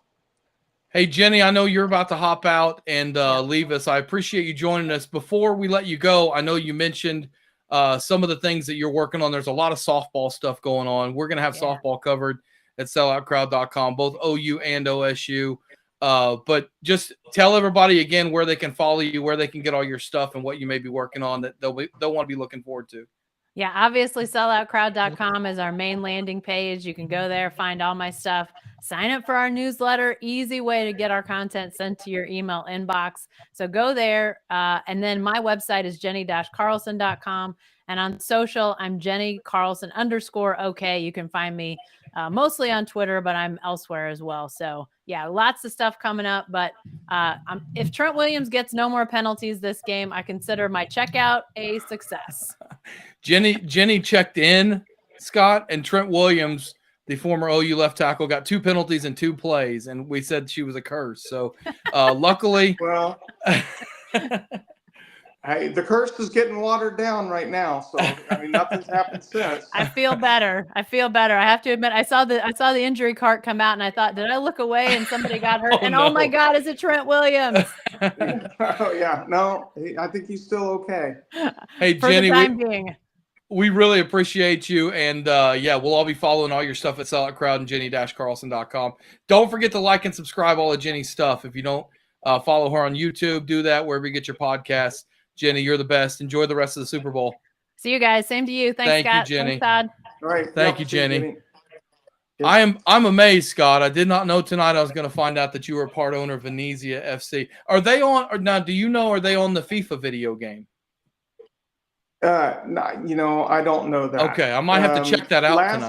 Hey, Jenny, I know you're about to hop out and leave us. I appreciate you joining us. Before we let you go, I know you mentioned some of the things that you're working on. There's a lot of softball stuff going on. We're going to have softball covered at selloutcrowd.com, both OU and OSU. But just tell everybody again where they can follow you, where they can get all your stuff, and what you may be working on that they'll want to be looking forward to. Yeah, obviously selloutcrowd.com is our main landing page. You can go there, find all my stuff, sign up for our newsletter, easy way to get our content sent to your email inbox. So go there. And then my website is jenny-carlson.com. And on social, I'm Jenny Carlson _OK. You can find me mostly on Twitter, but I'm elsewhere as well. So yeah, lots of stuff coming up. But if Trent Williams gets no more penalties this game, I consider my checkout a success. Jenny checked in, Scott, and Trent Williams, the former OU left tackle, got 2 penalties in 2 plays, and we said she was a curse. So luckily, well, the curse is getting watered down right now. So I mean, nothing's happened since. I feel better. I have to admit, I saw the injury cart come out, and I thought, did I look away and somebody got hurt? Oh my God, is it Trent Williams? Oh yeah, no, I think he's still okay. Hey, For Jenny, the time being. We really appreciate you. And we'll all be following all your stuff at Sellout Crowd and Jenny-Carlson.com. Don't forget to like and subscribe all of Jenny's stuff. If you don't follow her on YouTube, do that wherever you get your podcasts. Jenny, you're the best. Enjoy the rest of the Super Bowl. See you guys. Same to you. Thanks, Scott. You, Jenny. Thanks, Todd. All right. Thank you, Jenny. I'm amazed, Scott. I did not know tonight I was going to find out that you were a part owner of Venezia FC. Are they on? Or now, do you know? Are they on the FIFA video game? No, I don't know that. Okay, I might have to check that out tonight.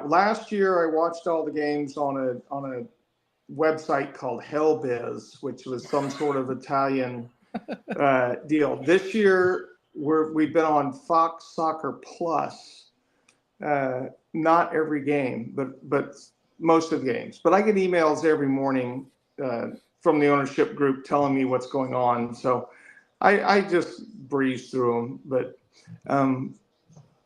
Last year I watched all the games on a website called Hellbiz, which was some sort of Italian deal. This year we've been on Fox Soccer Plus. Not every game, but most of the games. But I get emails every morning from the ownership group telling me what's going on. So I just breeze through them. But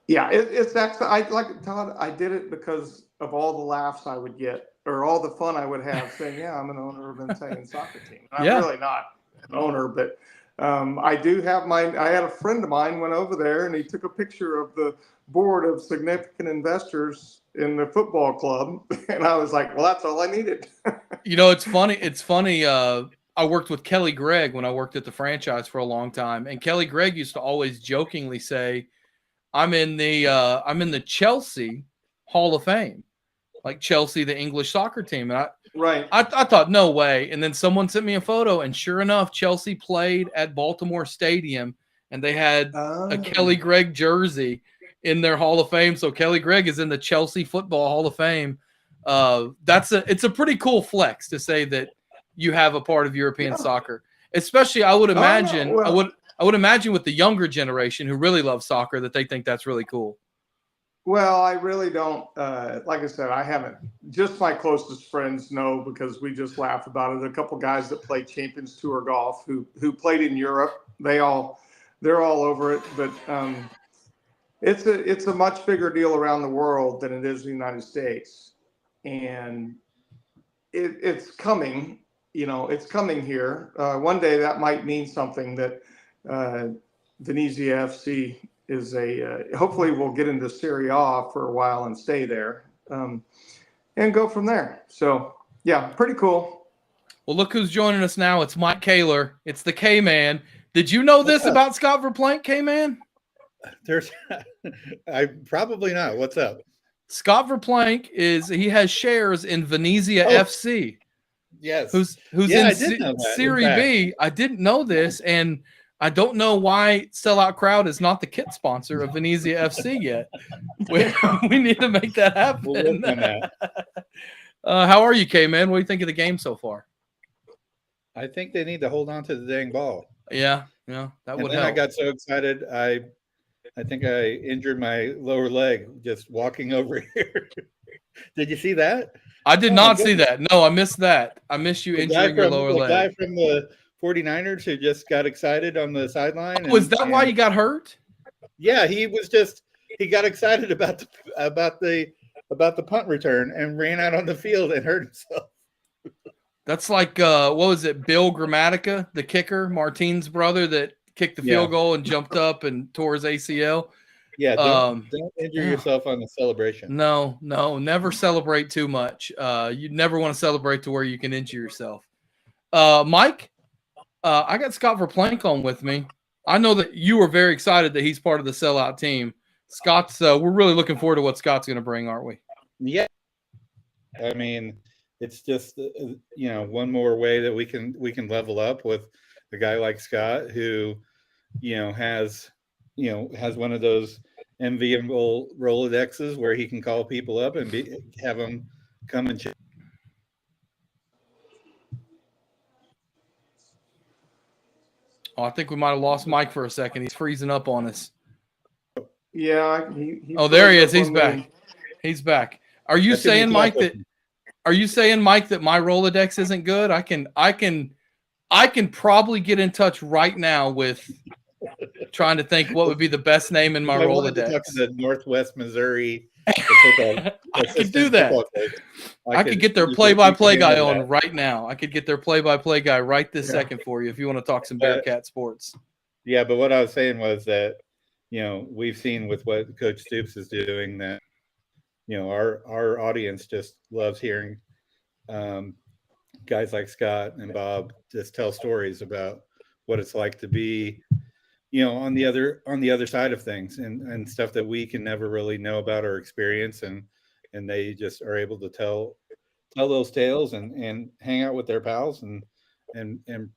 it's actually, I like Todd. I did it because of all the laughs I would get or all the fun I would have saying, "Yeah, I'm an owner of an Italian soccer team." I'm really not an owner, but I do have I had a friend of mine went over there and he took a picture of the board of significant investors in the football club, and I was like, "Well, that's all I needed." It's funny. I worked with Kelly Gregg when I worked at the franchise for a long time, and Kelly Gregg used to always jokingly say, I'm in the Chelsea Hall of Fame, like Chelsea, the English soccer team." And I thought, no way. And then someone sent me a photo, and sure enough, Chelsea played at Baltimore Stadium, and they had a Kelly Gregg jersey in their Hall of Fame. So Kelly Gregg is in the Chelsea Football Hall of Fame. It's a pretty cool flex to say that you have a part of European soccer, especially I would imagine. I would imagine with the younger generation who really love soccer that they think that's really cool. Well, I really don't. Like I said, I haven't. Just my closest friends know because we just laugh about it. A couple guys that play Champions Tour golf who played in Europe. They're all over it. But it's a much bigger deal around the world than it is in the United States, and it's coming. It's coming here. One day that might mean something that Venezia FC is hopefully we'll get into Serie A for a while and stay there and go from there. So, yeah, pretty cool. Well, look who's joining us now. It's Mike Kaler. It's the K-Man. Did you know this about Scott Verplank, K-Man? I probably not. What's up? Scott Verplank he has shares in Venezia FC. Yes. Who's in Serie B. I didn't know this, and I don't know why Sellout Crowd is not the kit sponsor of Venezia FC yet. We need to make that happen. We'll work on that. How are you, K-Man? What do you think of the game so far? I think they need to hold on to the dang ball. Yeah, that would help. I got so excited, I think I injured my lower leg just walking over here. Did you see that? I did not see that. No, I missed that. I missed you injuring your lower leg. The guy from the 49ers who just got excited on the sideline. Was that why you got hurt? Yeah, he was just he got excited about the punt return and ran out on the field and hurt himself. That's like what was it, Bill Grammatica, the kicker, Martine's brother that kicked the field goal and jumped up and tore his ACL. Yeah, don't injure yeah. yourself on the celebration. No, never celebrate too much. You never want to celebrate to where you can injure yourself. Mike, I got Scott Verplank on with me. I know that you were very excited that he's part of the Sellout team. Scott's we're really looking forward to what Scott's going to bring, aren't we? Yeah. I mean, it's just one more way that we can level up with a guy like Scott who has one of those enviable Rolodexes where he can call people up and have them come and check. Oh, I think we might have lost Mike for a second. He's freezing up on us. Yeah. There he is. He's back. He's back. Are you saying, Mike, that my Rolodex isn't good? I can probably get in touch right now with trying to think what would be the best name in my Rolodex. To talk to the Northwest Missouri football. I could do that. I could get their play-by-play guy on right now. I could get their play-by-play guy right this second for you if you want to talk some Bearcat sports. Yeah, but what I was saying was that we've seen with what Coach Stoops is doing that our audience just loves hearing guys like Scott and Bob just tell stories about what it's like to be on the other side of things and stuff that we can never really know about or experience, and they just are able to tell those tales and hang out with their pals and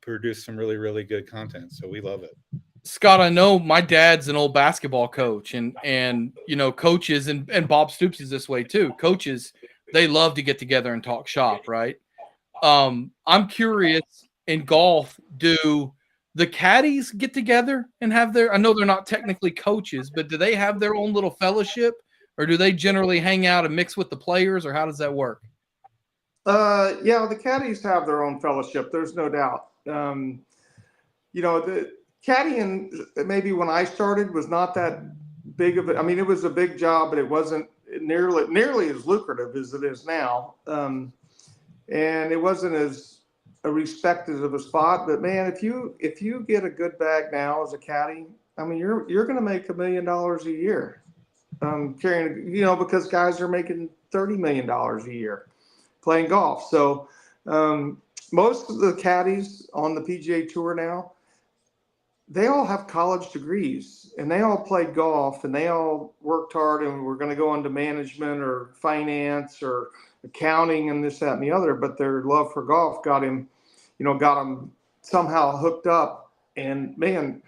produce some really, really good content. So we love it. Scott, I know my dad's an old basketball coach, and coaches and Bob Stoops is this way too. Coaches, they love to get together and talk shop, right? I'm curious, in golf, do the caddies get together and have I know they're not technically coaches, but do they have their own little fellowship, or do they generally hang out and mix with the players, or how does that work? Yeah, the caddies have their own fellowship. There's no doubt. The caddying, maybe when I started, was not that big of it. I mean, it was a big job, but it wasn't nearly as lucrative as it is now. And it wasn't as respected of a spot. But man, if you get a good bag now as a caddy, I mean, you're going to make $1 million a year carrying, because guys are making $30 million a year playing golf. So most of the caddies on the PGA Tour now, they all have college degrees and they all played golf and they all worked hard and were going to go into management or finance or accounting and this, that, and the other. But their love for golf got them somehow hooked up. And man,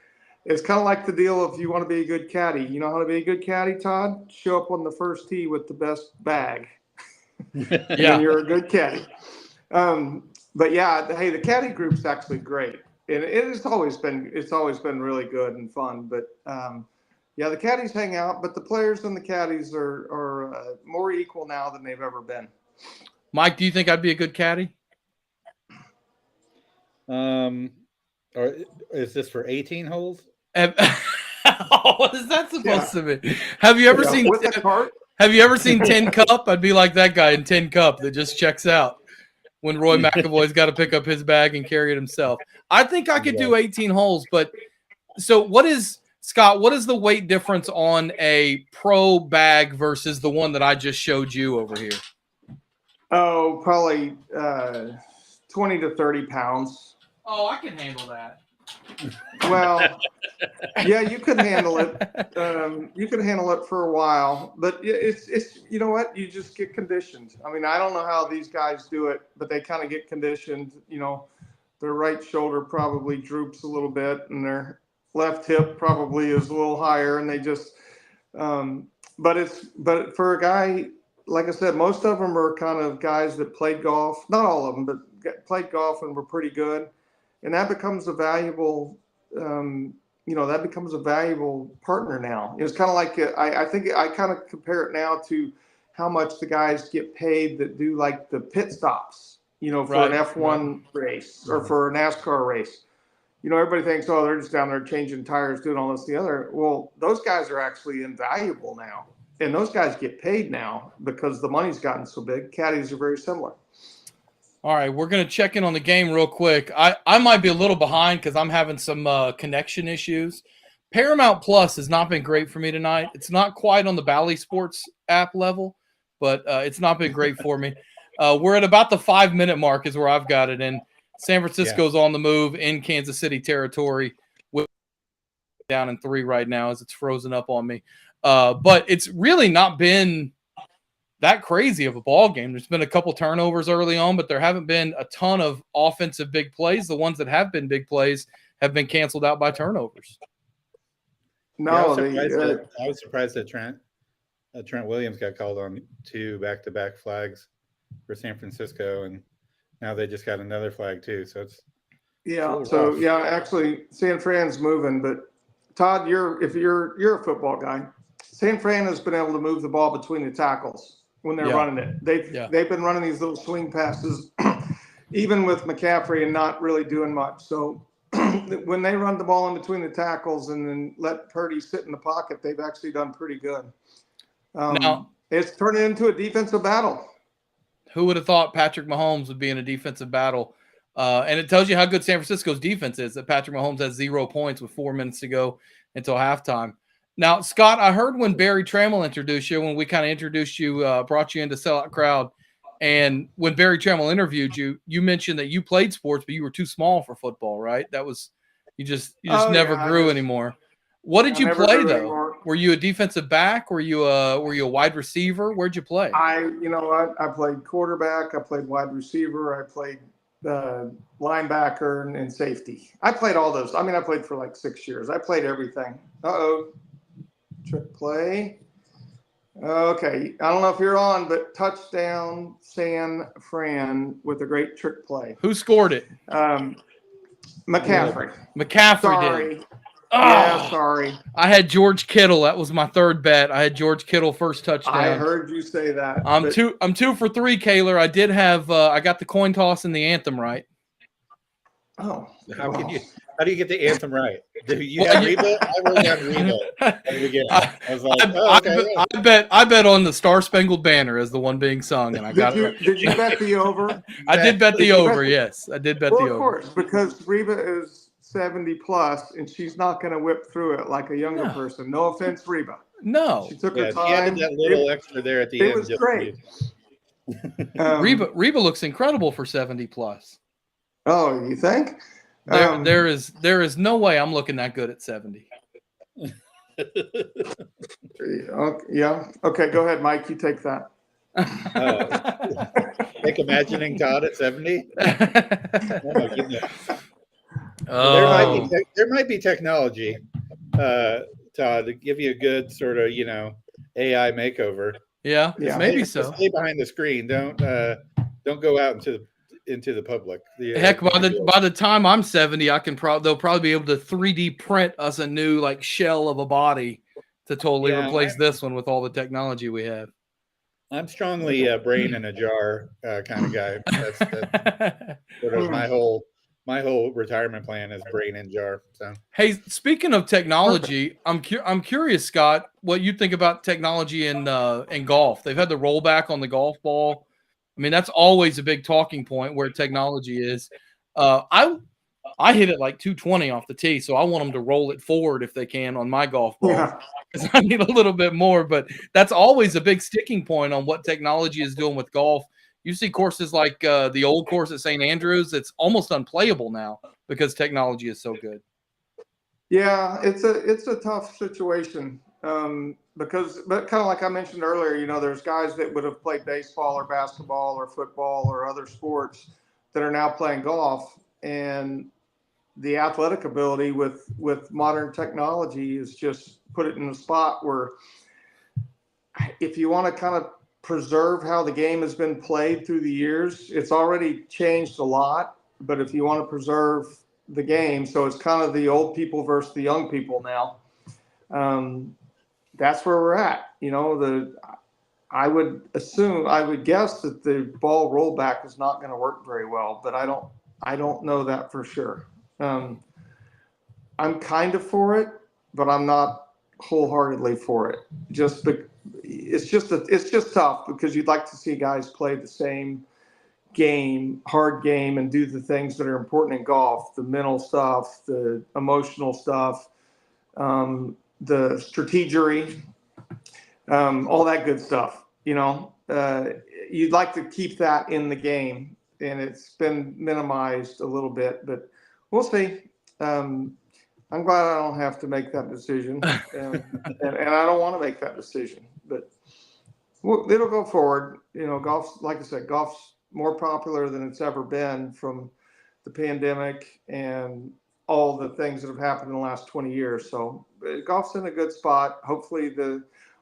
it's kind of like the deal if you want to be a good caddy. You know how to be a good caddy, Todd? Show up on the first tee with the best bag. Yeah, and you're a good caddy. But yeah, hey, the caddy group's actually great. And it's always been really good and fun. But yeah, the caddies hang out, but the players and the caddies are more equal now than they've ever been. Mike, do you think I'd be a good caddy? Or is this for 18 holes? What is that supposed to be? Have you ever seen with a cart? Have you ever seen 10 Cup? I'd be like that guy in 10 Cup that just checks out when Roy McIlroy's got to pick up his bag and carry it himself. I think I could do 18 holes, but so Scott, what is the weight difference on a pro bag versus the one that I just showed you over here? Oh, probably 20 to 30 pounds. Oh, I can handle that. Well, yeah, you could handle it. You could handle it for a while, but it's you know what? You just get conditioned. I mean, I don't know how these guys do it, but they kind of get conditioned. Their right shoulder probably droops a little bit, and their left hip probably is a little higher, and they just. But for a guy, like I said, most of them are kind of guys that played golf. Not all of them, but played golf and were pretty good. And that becomes a valuable, partner now. It's kind of like, I think I kind of compare it now to how much the guys get paid that do like the pit stops, for an F1 race or for a NASCAR race. everybody thinks, oh, they're just down there changing tires, doing all this, the other. Well, those guys are actually invaluable now. And those guys get paid now because the money's gotten so big. Caddies are very similar. All right, we're going to check in on the game real quick. I might be a little behind because I'm having some connection issues. Paramount Plus has not been great for me tonight. It's not quite on the Bally Sports app level, but it's not been great for me. We're at about the 5-minute mark is where I've got it in. San Francisco's on the move in Kansas City territory. We're down in 3 right now as it's frozen up on me. But it's really not been that crazy of a ball game. There's been a couple turnovers early on, but there haven't been a ton of offensive big plays. The ones that have been big plays have been canceled out by turnovers. No, I was surprised that Trent Williams got called on 2 back-to-back flags for San Francisco, and now they just got another flag too. So it's actually San Fran's moving, but Todd, if you're a football guy, San Fran has been able to move the ball between the tackles when they're running it. They've been running these little swing passes, even with McCaffrey, and not really doing much. So when they run the ball in between the tackles and then let Purdy sit in the pocket, they've actually done pretty good. Now it's turning into a defensive battle. Who would have thought Patrick Mahomes would be in a defensive battle? And it tells you how good San Francisco's defense is, that Patrick Mahomes has 0 points with 4 minutes to go until halftime. Now, Scott, I heard when Barry Trammell introduced you, when we kind of introduced you, brought you into Sellout Crowd, and when Barry Trammell interviewed you, you mentioned that you played sports, but you were too small for football, right? That was you just never grew anymore. What did you play though? Anymore. Were you a defensive back? Were you a wide receiver? Where'd you play? I played quarterback. I played wide receiver. I played linebacker and safety. I played all those. I mean, I played for like 6 years. I played everything. Trick play. Okay. I don't know if you're on, but touchdown San Fran with a great trick play. Who scored it? McCaffrey. McCaffrey did. Oh, yeah, sorry. I had George Kittle. That was my third bet. I had George Kittle first touchdown. I heard you say that. I'm 2 for 3, Kaler. I did have I got the coin toss and the anthem right. Oh. How do you get the anthem right? You got Reba? I wrote down Reba at the beginning. I was like, I bet on the Star Spangled Banner as the one being sung, and I got it right. Did you bet the over? I did bet the over, yes. I did bet the over. Of course, because Reba is 70 plus, and she's not going to whip through it like a younger person. No offense, Reba. No. She took her time. She added that little extra there at the end. It was great. Reba looks incredible for 70 plus. Oh, you think? There is no way I'm looking that good at 70. Yeah. Okay, go ahead, Mike. You take that. Like imagining Todd at 70. Oh my goodness. There might be technology, Todd, to give you a good sort of AI makeover. Yeah. Maybe so. Stay behind the screen. Don't go out into the public. Heck, by the time I'm 70, they'll probably be able to 3D print us a new like shell of a body to totally replace this one with all the technology we have. I'm strongly brain in a jar kind of guy. That's sort of my whole retirement plan is brain in jar. So hey, speaking of technology, I'm curious, Scott, what you think about technology in golf. They've had the rollback on the golf ball. I mean, that's always a big talking point where technology is. I hit it like 220 off the tee, so I want them to roll it forward if they can on my golf ball. Because I need a little bit more, but that's always a big sticking point on what technology is doing with golf. You see courses like the old course at St. Andrews, it's almost unplayable now because technology is so good. Yeah, it's a tough situation. But kind of like I mentioned earlier, there's guys that would have played baseball or basketball or football or other sports that are now playing golf, and the athletic ability with modern technology is just put it in a spot where if you want to kind of preserve how the game has been played through the years, it's already changed a lot, but if you want to preserve the game, so it's kind of the old people versus the young people now. That's where we're at. I would guess that the ball rollback is not going to work very well, but I don't know that for sure. I'm kind of for it, but I'm not wholeheartedly for it. It's just tough because you'd like to see guys play the same hard game, and do the things that are important in golf, the mental stuff, the emotional stuff, the strategery, all that good stuff. You'd like to keep that in the game, and it's been minimized a little bit, but we'll see. I'm glad I don't have to make that decision, and I don't want to make that decision, but it'll go forward. Golf's, like I said, golf's more popular than it's ever been from the pandemic and all the things that have happened in the last 20 years. So golf's in a good spot. Hopefully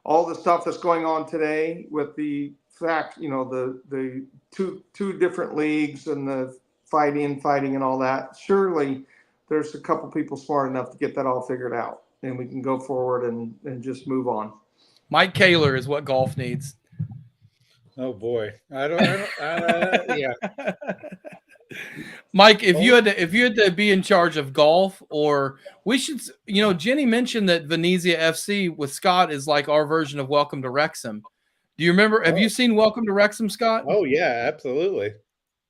all the stuff that's going on today with the fact, the two different leagues and the fighting and all that, surely there's a couple people smart enough to get that all figured out, and we can go forward and just move on. Mike Kaler is what golf needs. Oh boy, yeah. Mike, if you had to be in charge of golf, or we should, Jenny mentioned that Venezia FC with Scott is like our version of Welcome to Wrexham. Do you remember? Have you seen Welcome to Wrexham, Scott? Oh yeah, absolutely.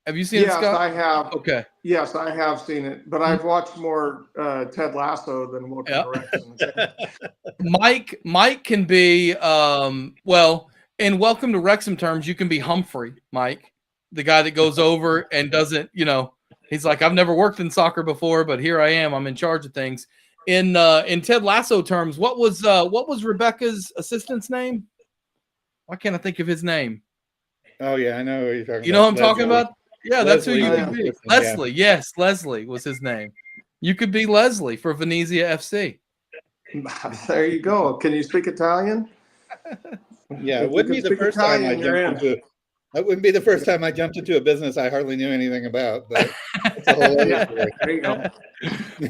Have you seen it, Scott? Yes, I have. Okay. Yes, I have seen it, but I've watched more Ted Lasso than Welcome to Wrexham. Mike can be in Welcome to Wrexham terms, you can be Humphrey, Mike, the guy that goes over and doesn't, he's like, I've never worked in soccer before, but here I am. I'm in charge of things. In Ted Lasso terms, what was Rebecca's assistant's name? Why can't I think of his name? Oh yeah, I know what you're talking about. You know what I'm talking about? Yeah, that's who you could be. Yeah. Leslie, yes, Leslie was his name. You could be Leslie for Venezia FC. There you go. Can you speak Italian? Yeah, it wouldn't be the first time I jumped into. That wouldn't be the first time I jumped into a business I hardly knew anything about. But it's a whole other story. There you go.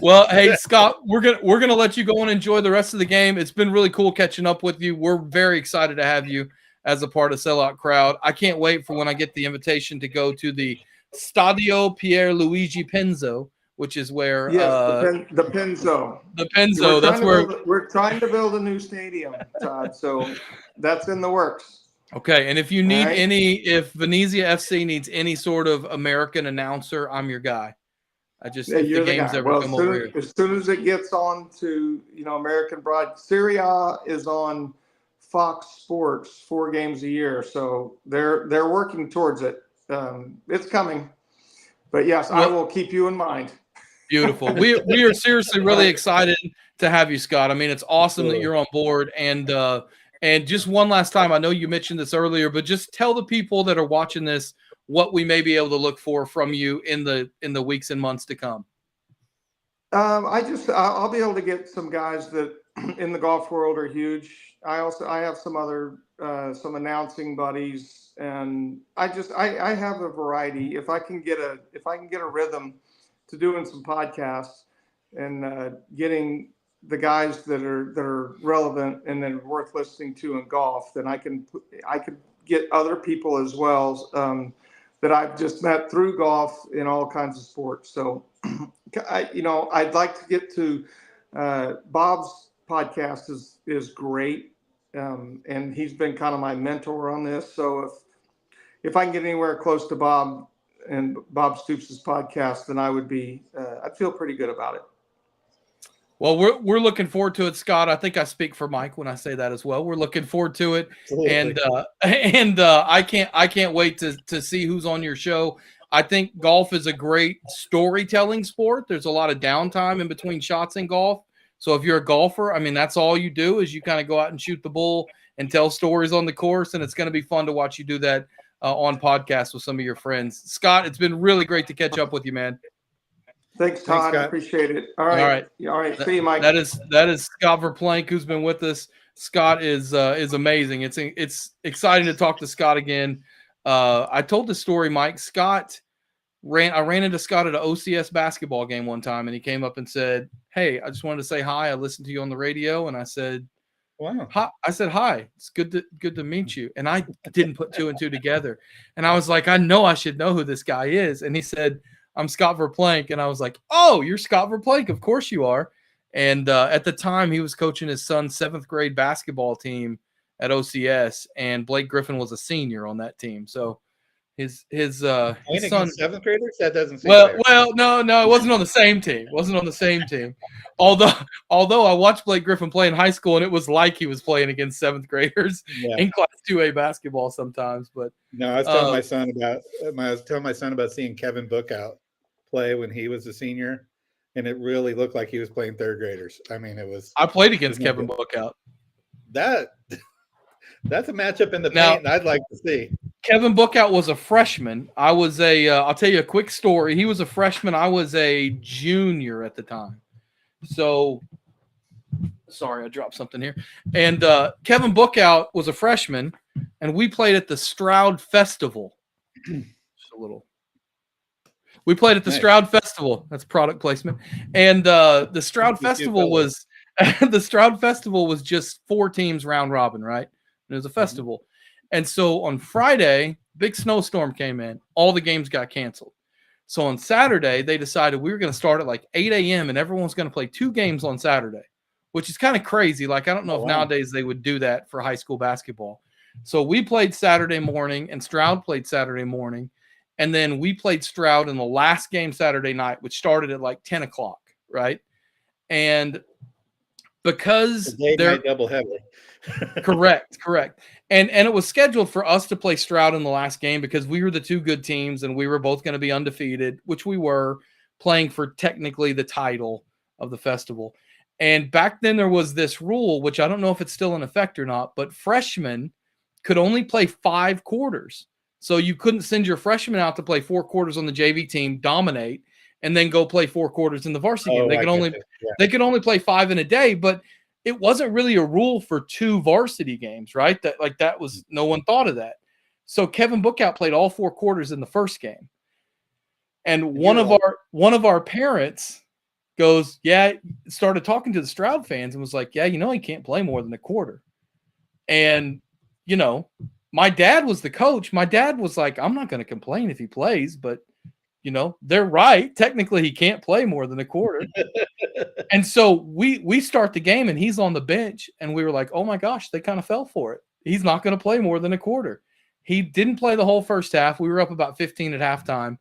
Well, hey Scott, we're gonna let you go and enjoy the rest of the game. It's been really cool catching up with you. We're very excited to have you as a part of Sellout Crowd. I can't wait for when I get the invitation to go to the Stadio Pierluigi Penzo, which is where the Penzo. The Penzo. That's where we're trying to build a new stadium, Todd. So that's in the works. Okay, and if you need if Venezia FC needs any sort of American announcer, I'm your guy. If the games ever come over here. As soon as it gets on to American Serie A is on Fox Sports 4 games a year, so they're working towards it. It's coming, but yes, I will keep you in mind. Beautiful. We are seriously really excited to have you, Scott. I mean, it's awesome that you're on board. And just one last time, I know you mentioned this earlier, but just tell the people that are watching this what we may be able to look for from you in the weeks and months to come. I'll be able to get some guys that in the golf world are huge. I have some other some announcing buddies, and I have a variety. If I can get a rhythm to doing some podcasts and getting the guys that are relevant and then worth listening to in golf, then I could get other people as well that I've just met through golf in all kinds of sports. So I'd like to get to Bob's podcast is great, and he's been kind of my mentor on this. So if I can get anywhere close to Bob and Bob Stoops' podcast, then I'd feel pretty good about it. Well, we're looking forward to it, Scott. I think I speak for Mike when I say that as well. We're looking forward to it, and I can't wait to see who's on your show. I think golf is a great storytelling sport. There's a lot of downtime in between shots in golf. So if you're a golfer, I mean, that's all you do is you kind of go out and shoot the bull and tell stories on the course, and it's going to be fun to watch you do that on podcasts with some of your friends. Scott, it's been really great to catch up with you, man. Thanks, Todd. I appreciate it. All right. See you, Mike. That is Scott Verplank, who's been with us. Scott is amazing. It's exciting to talk to Scott again. I told the story, Mike. I ran into Scott at an OCS basketball game one time, and he came up and said, "Hey, I just wanted to say hi. I listened to you on the radio." And I said, "Wow." I said, "Hi. It's good to meet you." And I didn't put 2 and 2 together. And I was like, I know I should know who this guy is. And he said, "I'm Scott Verplank." And I was like, "Oh, you're Scott Verplank. Of course you are." And at the time, he was coaching his son's 7th grade basketball team at OCS, and Blake Griffin was a senior on that team. So his Playing son. against 7th graders? That doesn't seem Well, fair. no, it wasn't on the same team. Wasn't on the same team. Although I watched Blake Griffin play in high school, and it was like he was playing against 7th graders Yeah. in Class 2A basketball sometimes. But No, I was telling my son about seeing Kevin Bookout play when he was a senior, and it really looked like he was playing 3rd graders. I mean, I played against Kevin Bookout. That's a matchup in the Now- paint I'd like to see. Kevin Bookout was a freshman. I was I'll tell you a quick story. He was a freshman. I was a junior at the time. So, sorry, I dropped something here. And Kevin Bookout was a freshman, and we played at the Stroud Festival. Just a little. We played at the Nice. Stroud Festival. That's product placement. And the Stroud Festival was the Stroud Festival was just 4 teams round robin, right? And it was a festival. And so on Friday, big snowstorm came in. All the games got canceled. So on Saturday, they decided we were going to start at like 8 a.m. and everyone's going to play 2 games on Saturday, which is kind of crazy. Like, I don't know if nowadays they would do that for high school basketball. So we played Saturday morning and Stroud played Saturday morning. And then we played Stroud in the last game Saturday night, which started at like 10 o'clock, right? And because they're doubleheader. correct. And it was scheduled for us to play Stroud in the last game because we were the 2 good teams and we were both going to be undefeated, which we were, playing for technically the title of the festival. And back then there was this rule, which I don't know if it's still in effect or not, but freshmen could only play 5 quarters. So you couldn't send your freshmen out to play 4 quarters on the JV team, dominate, and then go play 4 quarters in the varsity game. They could only play 5 in a day, but it wasn't really a rule for 2 varsity games, right? That was, no one thought of that. So Kevin Bookout played all 4 quarters in the first game. And one of our parents started talking to the Stroud fans and was like, yeah, he can't play more than a quarter. And, my dad was the coach. My dad was like, I'm not going to complain if he plays, but they're right. Technically, he can't play more than a quarter. And so we start the game and he's on the bench and we were like, oh my gosh, they kind of fell for it. He's not going to play more than a quarter. He didn't play the whole first half. We were up about 15 at halftime.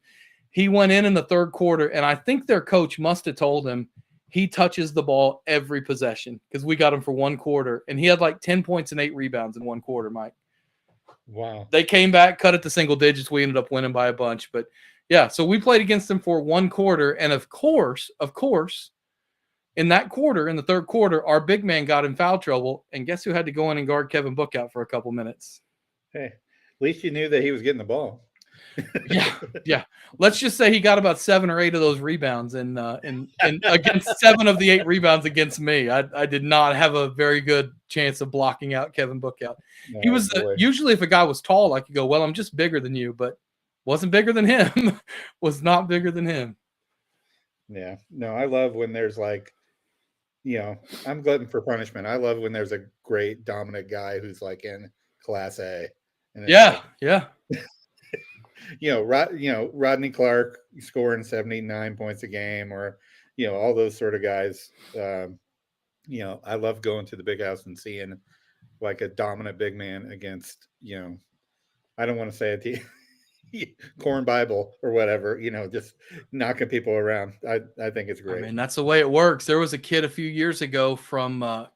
He went in the 3rd quarter, and I think their coach must have told him he touches the ball every possession because we got him for 1 quarter, and he had like 10 points and 8 rebounds in 1 quarter, Mike. Wow. They came back, cut it to single digits. We ended up winning by a bunch. But, yeah, so we played against them for 1 quarter, and of course, in that quarter, in the 3rd quarter, our big man got in foul trouble, and guess who had to go in and guard Kevin Bookout for a couple minutes? Hey, at least you knew that he was getting the ball. Yeah. Let's just say he got about 7 or 8 of those rebounds, and against 7 of the 8 rebounds against me. I did not have a very good chance of blocking out Kevin Bookout. No, He was usually, if a guy was tall, I could go, well, I'm just bigger than you, but wasn't bigger than him. Was not bigger than him. Yeah. No, I love when there's like, I'm glutton for punishment. I love when there's a great dominant guy who's like in Class A. And Yeah. Rodney Clark scoring 79 points a game, or all those sort of guys. I love going to the big house and seeing like a dominant big man against, I don't want to say it, Corn Bible or whatever, just knocking people around. I think it's great. I mean, that's the way it works. There was a kid a few years ago from, I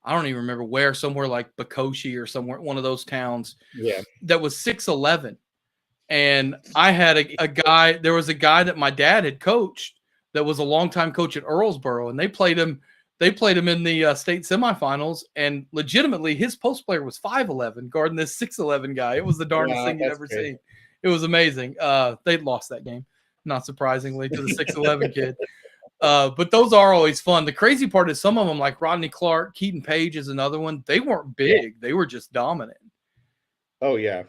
don't even remember where, somewhere like Bakoshi or somewhere, one of those towns. Yeah. That was 6'11". And I had a guy, there was a guy that my dad had coached that was a longtime coach at Earlsboro, and they played him in the state semifinals, and legitimately his post player was 5'11", guarding this 6'11" guy. It was the darndest thing you'd ever seen. It was amazing. They'd lost that game, not surprisingly, to the 6'11" kid. But those are always fun. The crazy part is some of them, like Rodney Clark, Keaton Page is another one. They weren't big. Yeah. They were just dominant. Oh, yeah.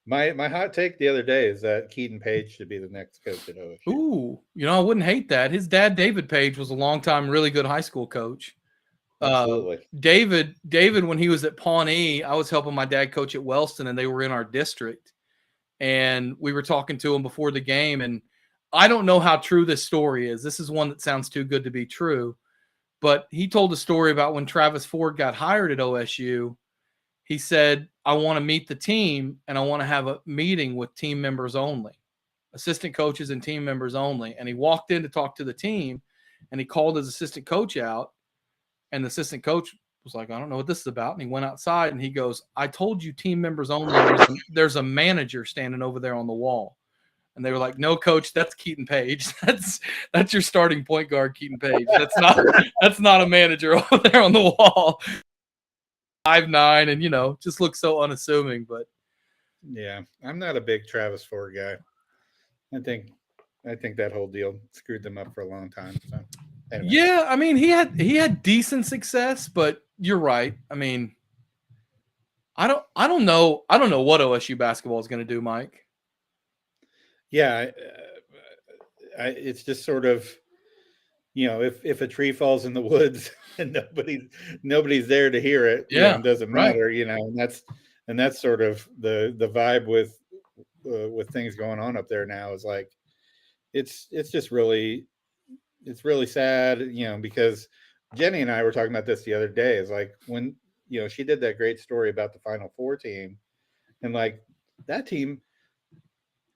My hot take the other day is that Keaton Page should be the next coach at OSU. Ooh, I wouldn't hate that. His dad, David Page, was a longtime, really good high school coach. Absolutely. David, when he was at Pawnee, I was helping my dad coach at Wellston, and they were in our district. And we were talking to him before the game, and I don't know how true this story is. This is one that sounds too good to be true. But he told a story about when Travis Ford got hired at OSU. He said, I want to meet the team and I want to have a meeting with team members only, assistant coaches and team members only. And he walked in to talk to the team and he called his assistant coach out. And the assistant coach was like, I don't know what this is about. And he went outside and he goes, I told you team members only. There's a manager standing over there on the wall. And they were like, no, coach, that's Keaton Page. That's your starting point guard, Keaton Page. That's not a manager over there on the wall. 5'9", and just looks so unassuming. But yeah, I'm not a big Travis Ford guy. I think that whole deal screwed them up for a long time. So anyway. Yeah, I mean, he had decent success, but you're right. I mean, I don't know what OSU basketball is going to do, Mike. Yeah, it's just sort of, if a tree falls in the woods and nobody's there to hear it, it doesn't matter, and that's sort of the vibe with things going on up there now is like, it's just really, it's really sad, because Jenny and I were talking about this the other day. Is like when, she did that great story about the Final Four team, and like that team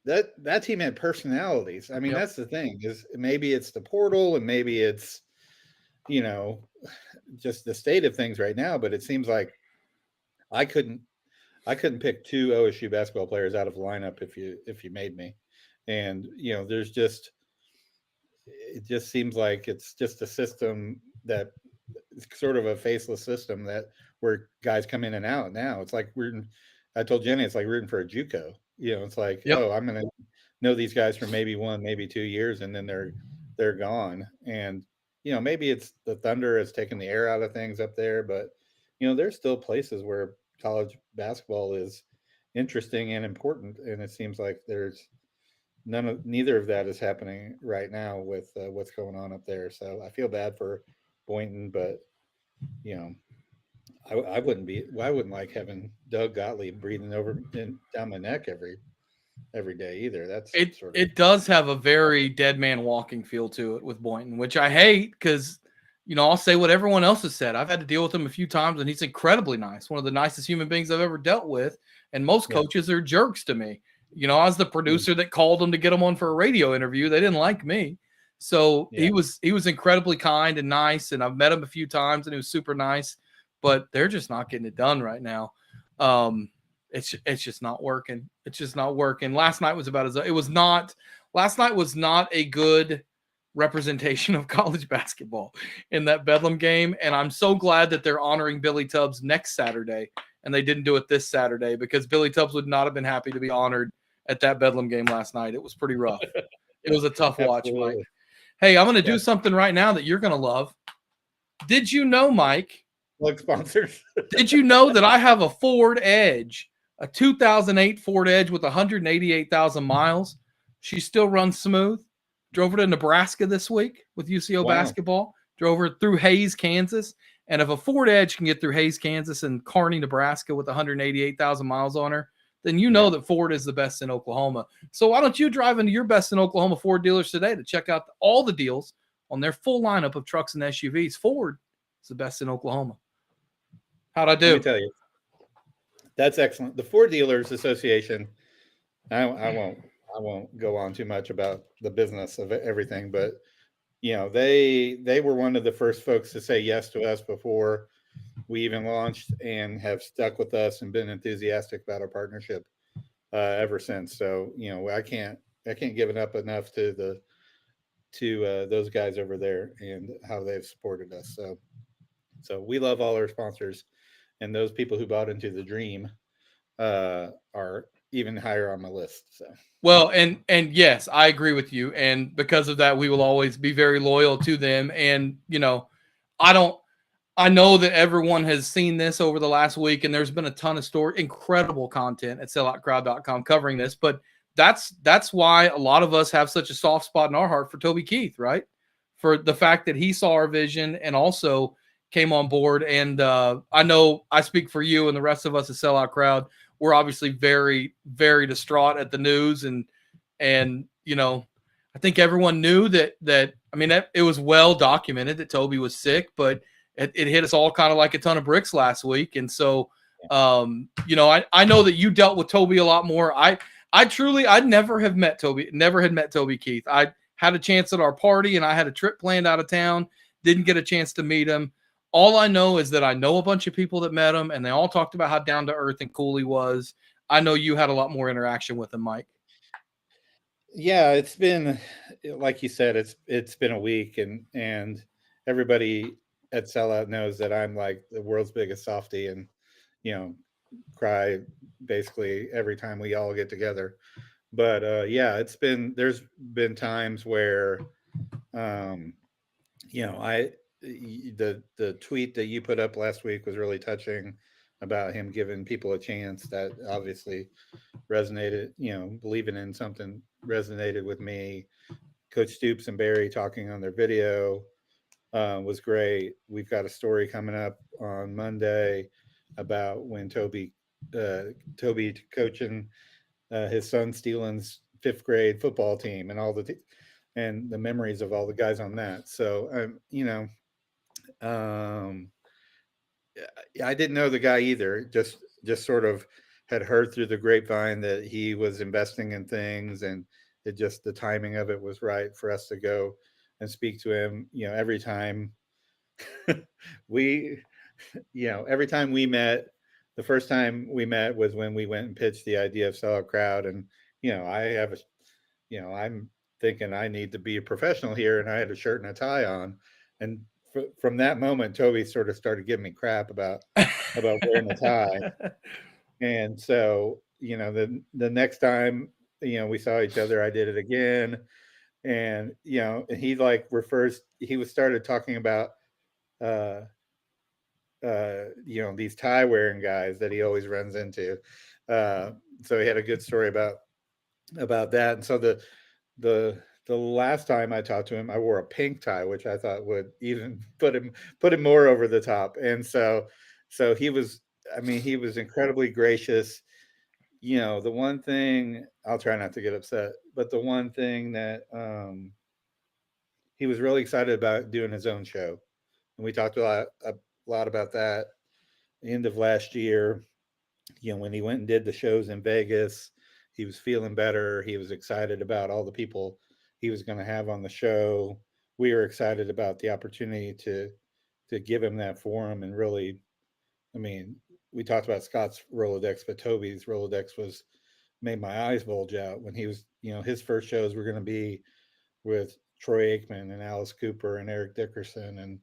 had personalities. I mean, that's the thing, is maybe it's the portal and maybe it's, just the state of things right now. But it seems like I couldn't pick two OSU basketball players out of the lineup if you made me. And, it just seems like it's just a system that it's sort of a faceless system where guys come in and out. Now it's like I told Jenny, it's like rooting for a JUCO. It's like, oh, I'm going to know these guys for maybe 1, maybe 2 years, and then they're gone. And, maybe it's the Thunder has taken the air out of things up there, but, there's still places where college basketball is interesting and important. And it seems like there's neither of that is happening right now with what's going on up there. So I feel bad for Boynton, but, I wouldn't like having Doug Gottlieb breathing down my neck every day either. It does have a very dead man walking feel to it with Boynton, which I hate because, I'll say what everyone else has said. I've had to deal with him a few times, and he's incredibly nice. One of the nicest human beings I've ever dealt with. And most coaches are jerks to me. I was the producer that called them to get him on for a radio interview. They didn't like me. So he was incredibly kind and nice, and I've met him a few times, and he was super nice. But they're just not getting it done right now. It's just not working. It's just not working. Last night was last night was not a good representation of college basketball in that Bedlam game. And I'm so glad that they're honoring Billy Tubbs next Saturday and they didn't do it this Saturday, because Billy Tubbs would not have been happy to be honored at that Bedlam game last night. It was pretty rough. It was a tough watch, Mike. Hey, I'm going to do something right now that you're going to love. Did you know, Mike? Like sponsors. Did you know that I have a Ford Edge, a 2008 Ford Edge with 188,000 miles? She still runs smooth. Drove her to Nebraska this week with UCO basketball. Drove her through Hays, Kansas. And if a Ford Edge can get through Hays, Kansas and Kearney, Nebraska with 188,000 miles on her, then that Ford is the best in Oklahoma. So why don't you drive into your Best in Oklahoma Ford dealers today to check out all the deals on their full lineup of trucks and SUVs. Ford is the best in Oklahoma. How'd I do? Let me tell you. That's excellent. The Ford Dealers Association, I won't go on too much about the business of everything, but they were one of the first folks to say yes to us before we even launched, and have stuck with us and been enthusiastic about our partnership ever since. So I can't give it up enough to those guys over there and how they've supported us. So we love all our sponsors, and those people who bought into the dream are even higher on my list. So. Well, and yes, I agree with you. And because of that, we will always be very loyal to them. And, I know that everyone has seen this over the last week, and there's been a ton of incredible content at selloutcrowd.com covering this, but that's why a lot of us have such a soft spot in our heart for Toby Keith, right? For the fact that he saw our vision and also came on board. And I know I speak for you and the rest of us at Sellout Crowd. We're obviously very, very distraught at the news, and I think everyone knew that. I mean, it was well documented that Toby was sick, but it hit us all kind of like a ton of bricks last week. And so, you know, I know that you dealt with Toby a lot more. I never had met Toby Keith. I had a chance at our party, and I had a trip planned out of town. Didn't get a chance to meet him. All I know is that I know a bunch of people that met him, and they all talked about how down to earth and cool he was. I know you had a lot more interaction with him, Mike. Yeah, it's been, like you said, it's been a week, and everybody at Sellout knows that I'm like the world's biggest softie, and you know, cry basically every time we all get together. But yeah, there's been times where, you know, the tweet that you put up last week was really touching about him giving people a chance. That obviously resonated, you know, believing in something resonated with me. Coach Stoops and Barry talking on their video was great. We've got a story coming up on Monday about when Toby coaching his son Steelan's 5th grade football team and and the memories of all the guys on that. So you know, I didn't know the guy either. Just sort of had heard through the grapevine that he was investing in things, and the timing of it was right for us to go and speak to him. You know, every time we, every time we met, the first time we met was when we went and pitched the idea of Sellout Crowd, and I'm thinking I need to be a professional here, and I had a shirt and a tie on, and from that moment, Toby sort of started giving me crap about wearing a tie. And so, the next time, we saw each other, I did it again. And, he started talking about, these tie wearing guys that he always runs into. So he had a good story about that. And so the last time I talked to him, I wore a pink tie, which I thought would even put him more over the top. And so he was incredibly gracious. The one thing, I'll try not to get upset, but the one thing that he was really excited about doing his own show. And we talked a lot about that end of last year. When he went and did the shows in Vegas, he was feeling better. He was excited about all the people he was going to have on the show. We were excited about the opportunity to give him that forum. And really, we talked about Scott's Rolodex, but Toby's Rolodex made my eyes bulge out when he was, his first shows were going to be with Troy Aikman and Alice Cooper and Eric Dickerson and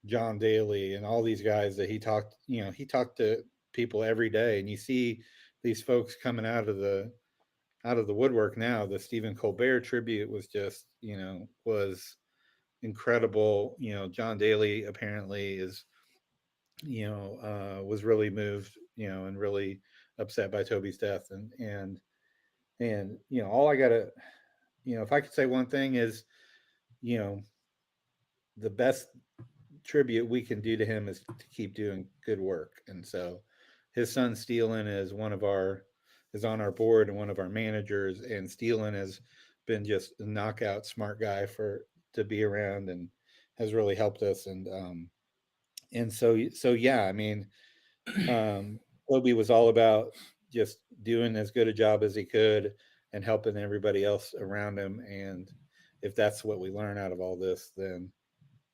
John Daly and all these guys that he talked to people every day. And you see these folks coming out of the woodwork now. The Stephen Colbert tribute was just, was incredible. John Daly apparently is, was really moved, and really upset by Toby's death. And all I gotta, if I could say one thing is, the best tribute we can do to him is to keep doing good work. And so his son Steelan is on our board and one of our managers, and Steelan has been just a knockout smart guy to be around and has really helped us. And so yeah, Toby was all about just doing as good a job as he could and helping everybody else around him. And if that's what we learn out of all this, then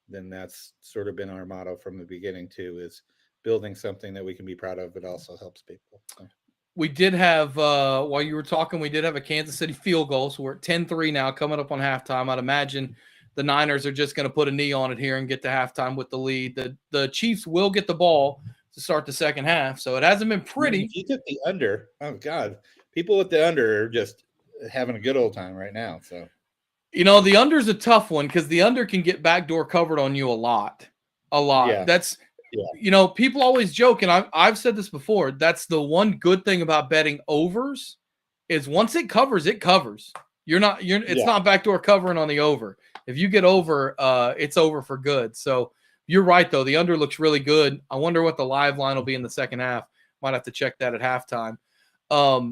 that's sort of been our motto from the beginning too, is building something that we can be proud of, but also helps people. So. We did have, while you were talking, we did have a Kansas City field goal. So we're at 10-3 now, coming up on halftime. I'd imagine the Niners are just going to put a knee on it here and get to halftime with the lead. The Chiefs will get the ball to start the second half. So it hasn't been pretty. If you took the under, oh God, people with the under are just having a good old time right now. So. The under's a tough one because the under can get backdoor covered on you a lot. Yeah. That's, people always joke, and I've said this before. That's the one good thing about betting overs is once it covers, it covers. It's not backdoor covering on the over. If you get over, it's over for good. So you're right, though. The under looks really good. I wonder what the live line will be in the second half. Might have to check that at halftime.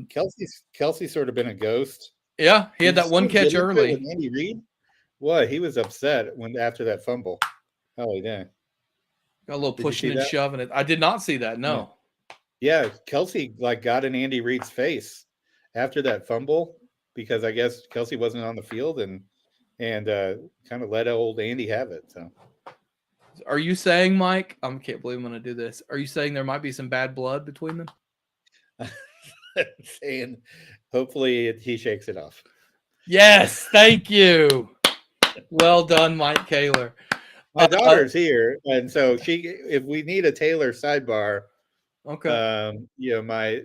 Kelsey's sort of been a ghost. Yeah, he had Did that you one see him get catch into it early. with Andy Reid? What? He was upset after that fumble. Holy dang. Got a little Did you pushing see and that? shoving it. I did not see that. No. Yeah, Kelsey got in Andy Reid's face after that fumble because I guess Kelsey wasn't on the field and kind of let old Andy have it. So, Are you saying, Mike? I can't believe I'm going to do this. Are you saying there might be some bad blood between them? saying hopefully he shakes it off. Yes, thank you. Well done, Mike Kaler. My daughter's here, and so if we need a Taylor sidebar, okay.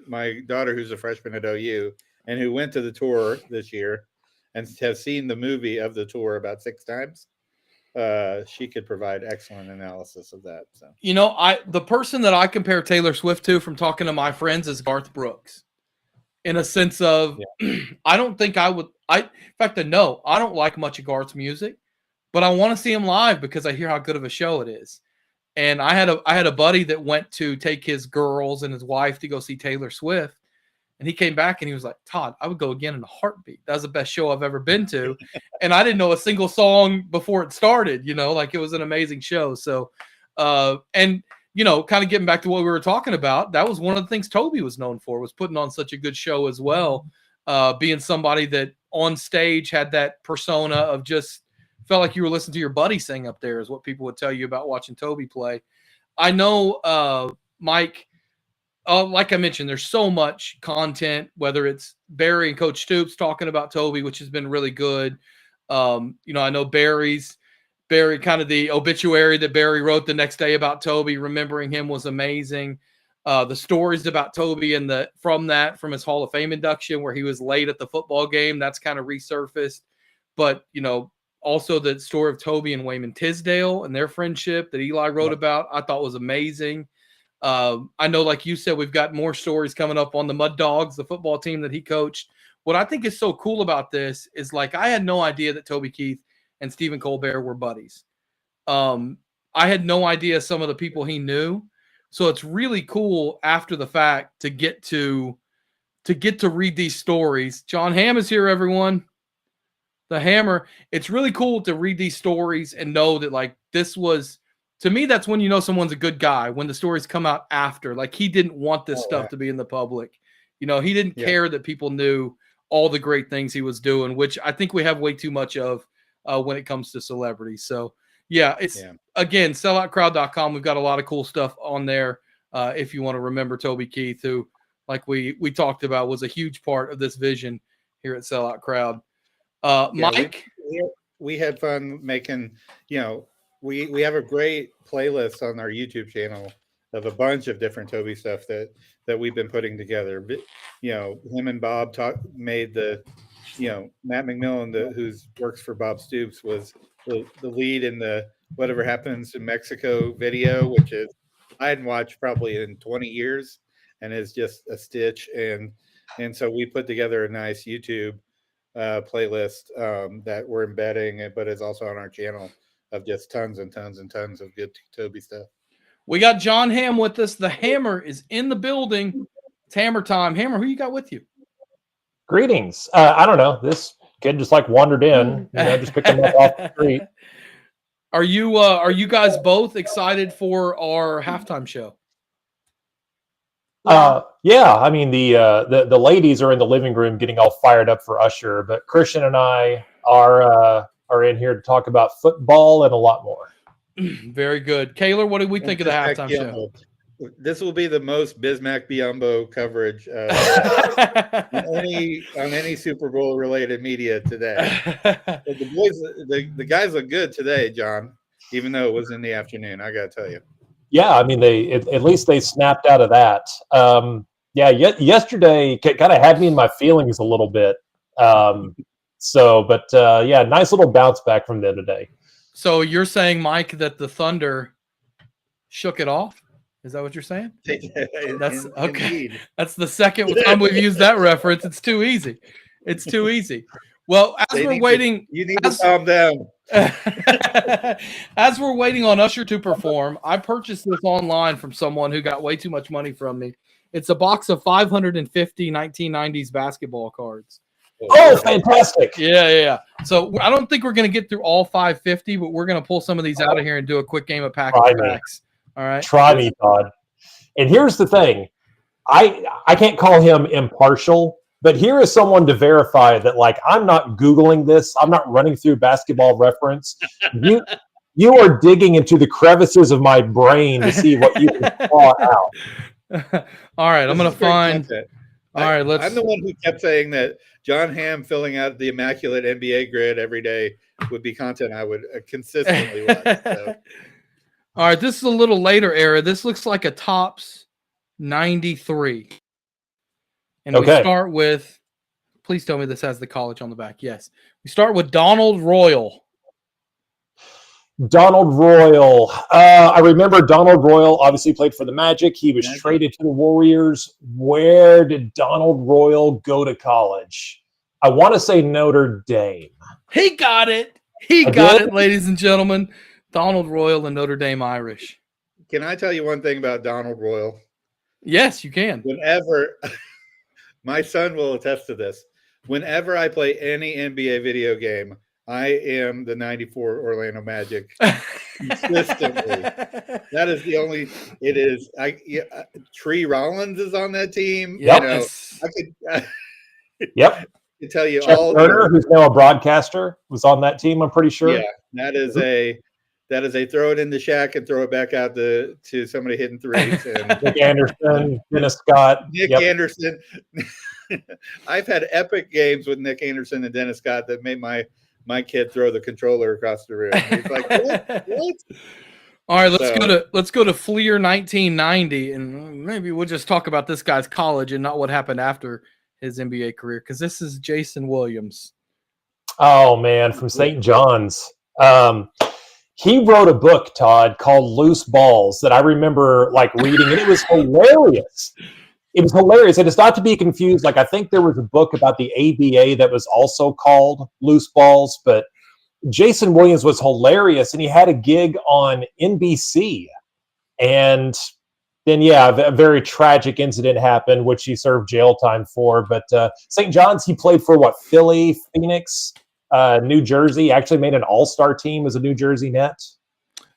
My daughter who's a freshman at OU and who went to the tour this year and has seen the movie of the tour about 6 times, she could provide excellent analysis of that. So the person that I compare Taylor Swift to from talking to my friends is Garth Brooks, in a sense of I don't think I would. In fact, no, I don't like much of Garth's music, but I want to see him live because I hear how good of a show it is. And I had a buddy that went to take his girls and his wife to go see Taylor Swift. And he came back and he was like, Todd, I would go again in a heartbeat. That was the best show I've ever been to. And I didn't know a single song before it started, like it was an amazing show. So, kind of getting back to what we were talking about, that was one of the things Toby was known for, was putting on such a good show as well. Being somebody that on stage had that persona of just felt like you were listening to your buddy sing up there, is what people would tell you about watching Toby play. I know, Mike, like I mentioned, there's so much content, whether it's Barry and Coach Stoops talking about Toby, which has been really good. I know Barry, kind of the obituary that Barry wrote the next day about Toby, remembering him, was amazing. The stories about Toby and from his Hall of Fame induction, where he was late at the football game, that's kind of resurfaced. But, also the story of Toby and Wayman Tisdale and their friendship that Eli wrote about, I thought was amazing. I know, like you said, we've got more stories coming up on the Mud Dogs, the football team that he coached. What I think is so cool about this is, like, I had no idea that Toby Keith and Stephen Colbert were buddies. I had no idea some of the people he knew. So it's really cool after the fact to get to read these stories. John Hamm is here, everyone. The Hammer. It's really cool to read these stories and know that, like, this was, to me, that's when you know someone's a good guy, when the stories come out after. Like, he didn't want this stuff to be in the public. He didn't care that people knew all the great things he was doing, which I think we have way too much of when it comes to celebrities. So, again, selloutcrowd.com. We've got a lot of cool stuff on there if you want to remember Toby Keith, who, like we talked about, was a huge part of this vision here at Sellout Crowd. Mike? We had fun making, we have a great playlist on our YouTube channel of a bunch of different Toby stuff that we've been putting together. Him and Bob made the, Matt McMillan, who works for Bob Stoops, was the lead in the Whatever Happens in Mexico video, which is, I hadn't watched probably in 20 years and is just a stitch. And so we put together a nice YouTube playlist that we're embedding, but it's also on our channel, of just tons and tons and tons of good Toby stuff. We got John Hamm with us. The Hammer is in the building. It's Hammer time. Hammer, who you got with you? Greetings. I don't know. This kid just wandered in, just picked him up off the street. Are you guys both excited for our halftime show? Yeah. I mean, the ladies are in the living room getting all fired up for Usher, but Christian and I are in here to talk about football and a lot more. Very good. Kaler, what do we think of the halftime show? This will be the most Bismack Biyombo coverage on any Super Bowl related media today. The guys look good today, John, even though it was in the afternoon. I got to tell you. Yeah, I mean, at least they snapped out of that. Yesterday kind of had me in my feelings a little bit. Nice little bounce back from them today. So you're saying, Mike, that the Thunder shook it off? Is that what you're saying? That's okay. Indeed. That's the second time we've used that reference. It's too easy. Well, as we're waiting, you need to calm down. As we're waiting on Usher to perform, I purchased this online from someone who got way too much money from me. It's a box of 550 1990s basketball cards. Oh, fantastic. Yeah. So I don't think we're going to get through all 550, but we're going to pull some of these out of here and do a quick game of Pack and Facts. All right. Try me, Todd. And here's the thing. I can't call him impartial, but here is someone to verify that, like, I'm not Googling this. I'm not running through Basketball Reference. You are digging into the crevices of my brain to see what you can claw out. All right. I'm going to find. Content. All right. Let's. I'm the one who kept saying that John Hamm filling out the immaculate NBA grid every day would be content I would consistently watch. So. All right. This is a little later era. This looks like a Topps 93. And we start with, please tell me this has the college on the back. Yes. We start with Donald Royal. Donald Royal. I remember Donald Royal obviously played for the Magic. He was traded to the Warriors. Where did Donald Royal go to college? I want to say Notre Dame. He got it. He got it, ladies and gentlemen. Donald Royal and Notre Dame Irish. Can I tell you one thing about Donald Royal? Yes, you can. Whenever, my son will attest to this. Whenever I play any NBA video game, I am the 94 Orlando Magic consistently. That is the only. It is. Tree Rollins is on that team. Yes. I could tell you Jeff all. Turner, who's now a broadcaster, was on that team. I'm pretty sure. Yeah, that is a throw it in the shack and throw it back out to somebody hitting threes. And Nick Anderson, Dennis Scott, Nick Anderson. I've had epic games with Nick Anderson and Dennis Scott that made my kid throw the controller across the room. He's like, what? All right, let's go to Fleer 1990, and maybe we'll just talk about this guy's college and not what happened after his NBA career, because this is Jason Williams. Oh man, from St. John's. He wrote a book, Todd, called Loose Balls that I remember like reading, and it was hilarious. It was hilarious. And it's not to be confused. Like, I think there was a book about the ABA that was also called Loose Balls, but Jason Williams was hilarious, and he had a gig on NBC. And then, a very tragic incident happened, which he served jail time for. But St. John's, he played for Philly, Phoenix, New Jersey. Actually made an all-star team as a New Jersey Net.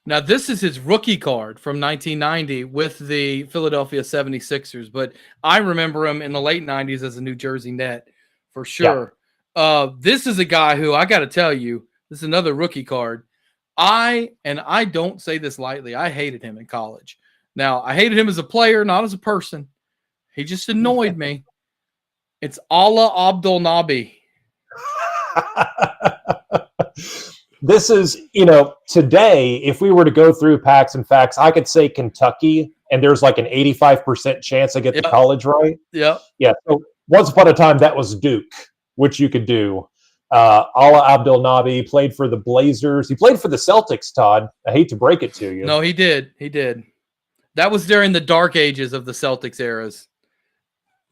Now, this is his rookie card from 1990 with the Philadelphia 76ers, but I remember him in the late 90s as a New Jersey Net for sure. Yeah. This is a guy who, I got to tell you, this is another rookie card. I don't say this lightly, I hated him in college. Now, I hated him as a player, not as a person. He just annoyed me. It's Allah Abdul Nabi. This is, today, if we were to go through Packs and Facts, I could say Kentucky, and there's like an 85% chance I get the college right. Yep. Yeah. So once upon a time, that was Duke, which you could do. Allah Abdul Nabi played for the Blazers. He played for the Celtics, Todd. I hate to break it to you. No, he did. He did. That was during the dark ages of the Celtics eras.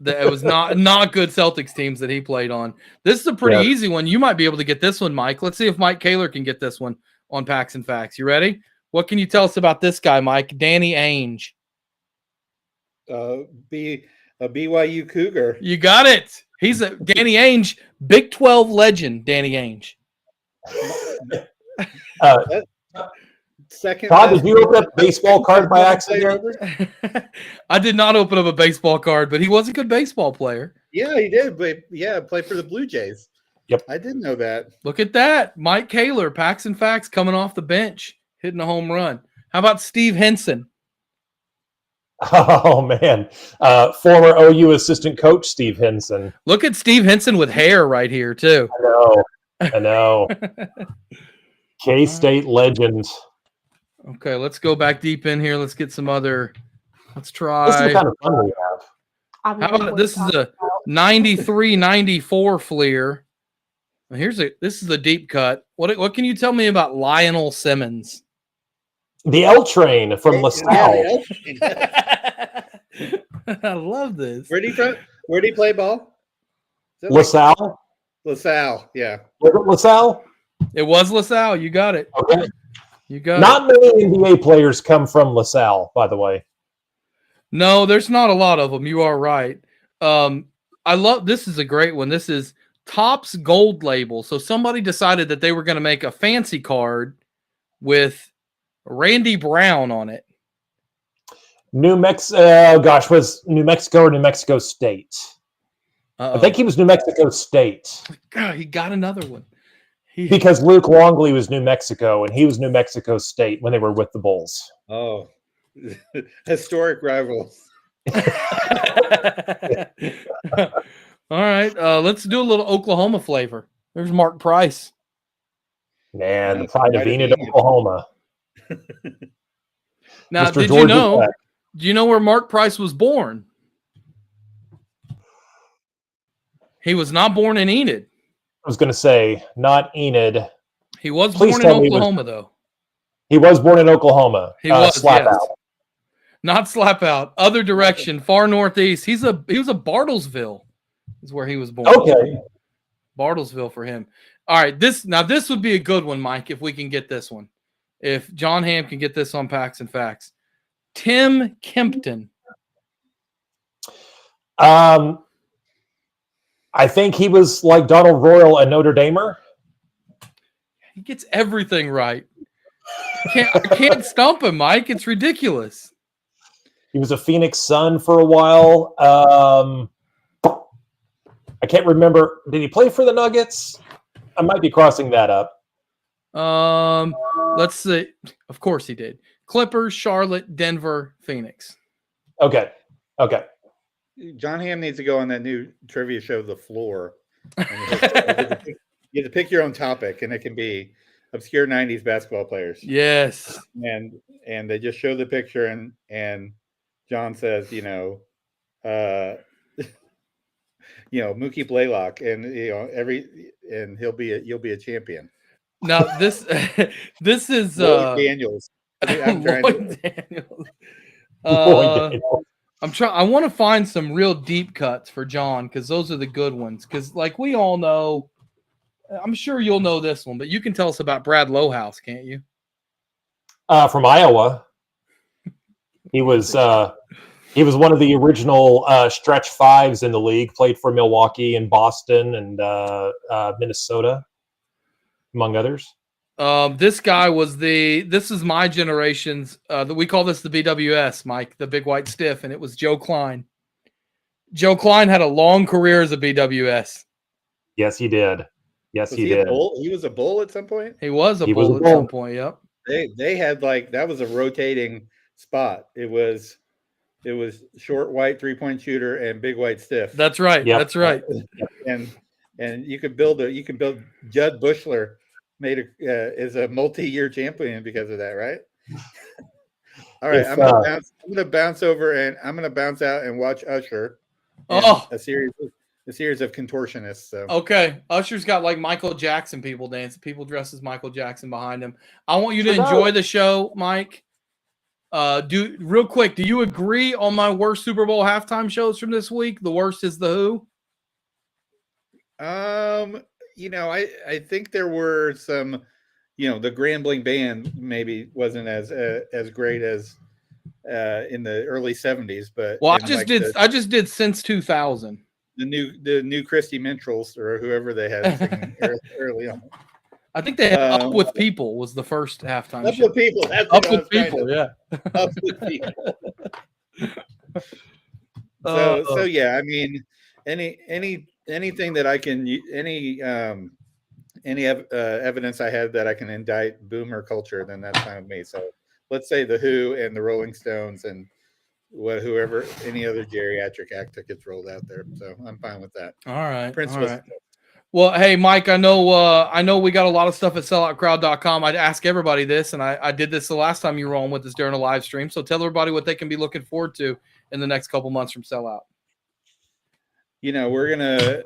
It was not good Celtics teams that he played on. This is a pretty easy one. You might be able to get this one, Mike. Let's see if Mike Kaler can get this one on Packs and Facts. You ready? What can you tell us about this guy, Mike? Danny Ainge. A BYU Cougar. You got it. He's a Danny Ainge, Big 12 legend, Danny Ainge. Second. Todd, did you open up a baseball card by accident? I did not open up a baseball card, but he was a good baseball player. Yeah, he did. But played for the Blue Jays. Yep. I didn't know that. Look at that. Mike Kaler, Packs and Facts, coming off the bench, hitting a home run. How about Steve Henson? Oh, man. Former OU assistant coach Steve Henson. Look at Steve Henson with hair right here, too. I know. K-State legend. Okay, let's go back deep in here. Let's get some other. Let's try. This is the kind of fun we have. How about this is a 93-94 Fleer. This is a deep cut. What can you tell me about Lionel Simmons? The L Train from LaSalle. I love this. Where did he play ball? LaSalle? LaSalle, yeah. Was it LaSalle? It was LaSalle. You got it. Okay. You got Not many NBA players come from LaSalle, by the way. No, there's not a lot of them. You are right. I love this is a great one. This is Topps Gold Label. So somebody decided that they were going to make a fancy card with Randy Brown on it. New Mexico, was New Mexico or New Mexico State? Uh-oh. I think he was New Mexico State. God, he got another one. Because Luke Longley was New Mexico, and he was New Mexico State when they were with the Bulls. Oh, historic rivals. All right, let's do a little Oklahoma flavor. There's Mark Price. Man, the pride of Enid, Oklahoma. Now, Mr. Georgia Tech. Do you know where Mark Price was born? He was not born in Enid. I was going to say, not Enid. He was born in Oklahoma, though. He was born in Oklahoma. He was, slap yes. out. Not slap out. Other direction, far northeast. He was a Bartlesville is where he was born. Okay. Bartlesville for him. All right, this would be a good one, Mike, if we can get this one. If John Hamm can get this on Packs and Facts. Tim Kempton. I think he was like Donald Royal, a Notre Damer. He gets everything right. I can't stump him, Mike. It's ridiculous. He was a Phoenix Sun for a while. I can't remember. Did he play for the Nuggets? I might be crossing that up. Let's see. Of course he did. Clippers, Charlotte, Denver, Phoenix. Okay. John Hamm needs to go on that new trivia show, The Floor. And you have to pick your own topic, and it can be obscure 90s basketball players. Yes. And they just show the picture, and John says, Mookie Blaylock, and you'll be a champion. Now this is Lloyd Daniels. Lloyd Daniels. I want to find some real deep cuts for John, because those are the good ones. Because like we all know, I'm sure you'll know this one, but you can tell us about Brad Lowhouse, can't you? From Iowa. He was one of the original stretch fives in the league. Played for Milwaukee and Boston and Minnesota, among others. This guy was this is my generation's, we call this the BWS, Mike, the big white stiff, and it was Joe Klein. Joe Klein had a long career as a BWS. Yes, he did. He did. He was a Bull at some point? He was a Bull at some point, yep. They had that was a rotating spot. It was short white 3-point shooter and big white stiff. That's right. Yep. That's right. And you could build Judd Bushler is a multi-year champion because of that, right? All right, I'm gonna bounce over, and I'm gonna bounce out and watch Usher. A series of contortionists. So okay, Usher's got like Michael Jackson people dancing, people dressed as Michael Jackson behind him. I want you to enjoy the show, Mike. Real quick, do you agree on my worst Super Bowl halftime shows from this week? The worst is the Who. I think there were some, the Grambling Band maybe wasn't as great as in the early 70s, but I just did since 2000. The new Christy Minstrels or whoever they had singing early on. I think they had Up With People was the first halftime Up show. With People. That's Up With People, yeah. Up With People. So yeah, I mean, anything that I can, any evidence I have that I can indict boomer culture, then that's fine with me. So let's say the Who and the Rolling Stones and whoever, any other geriatric act that gets rolled out there. So I'm fine with that. All right. Prince all was. right. Well, hey, Mike, I know we got a lot of stuff at selloutcrowd.com. I'd ask everybody this, and I did this the last time you were on with us during a live stream. So tell everybody what they can be looking forward to in the next couple months from Sellout. We're gonna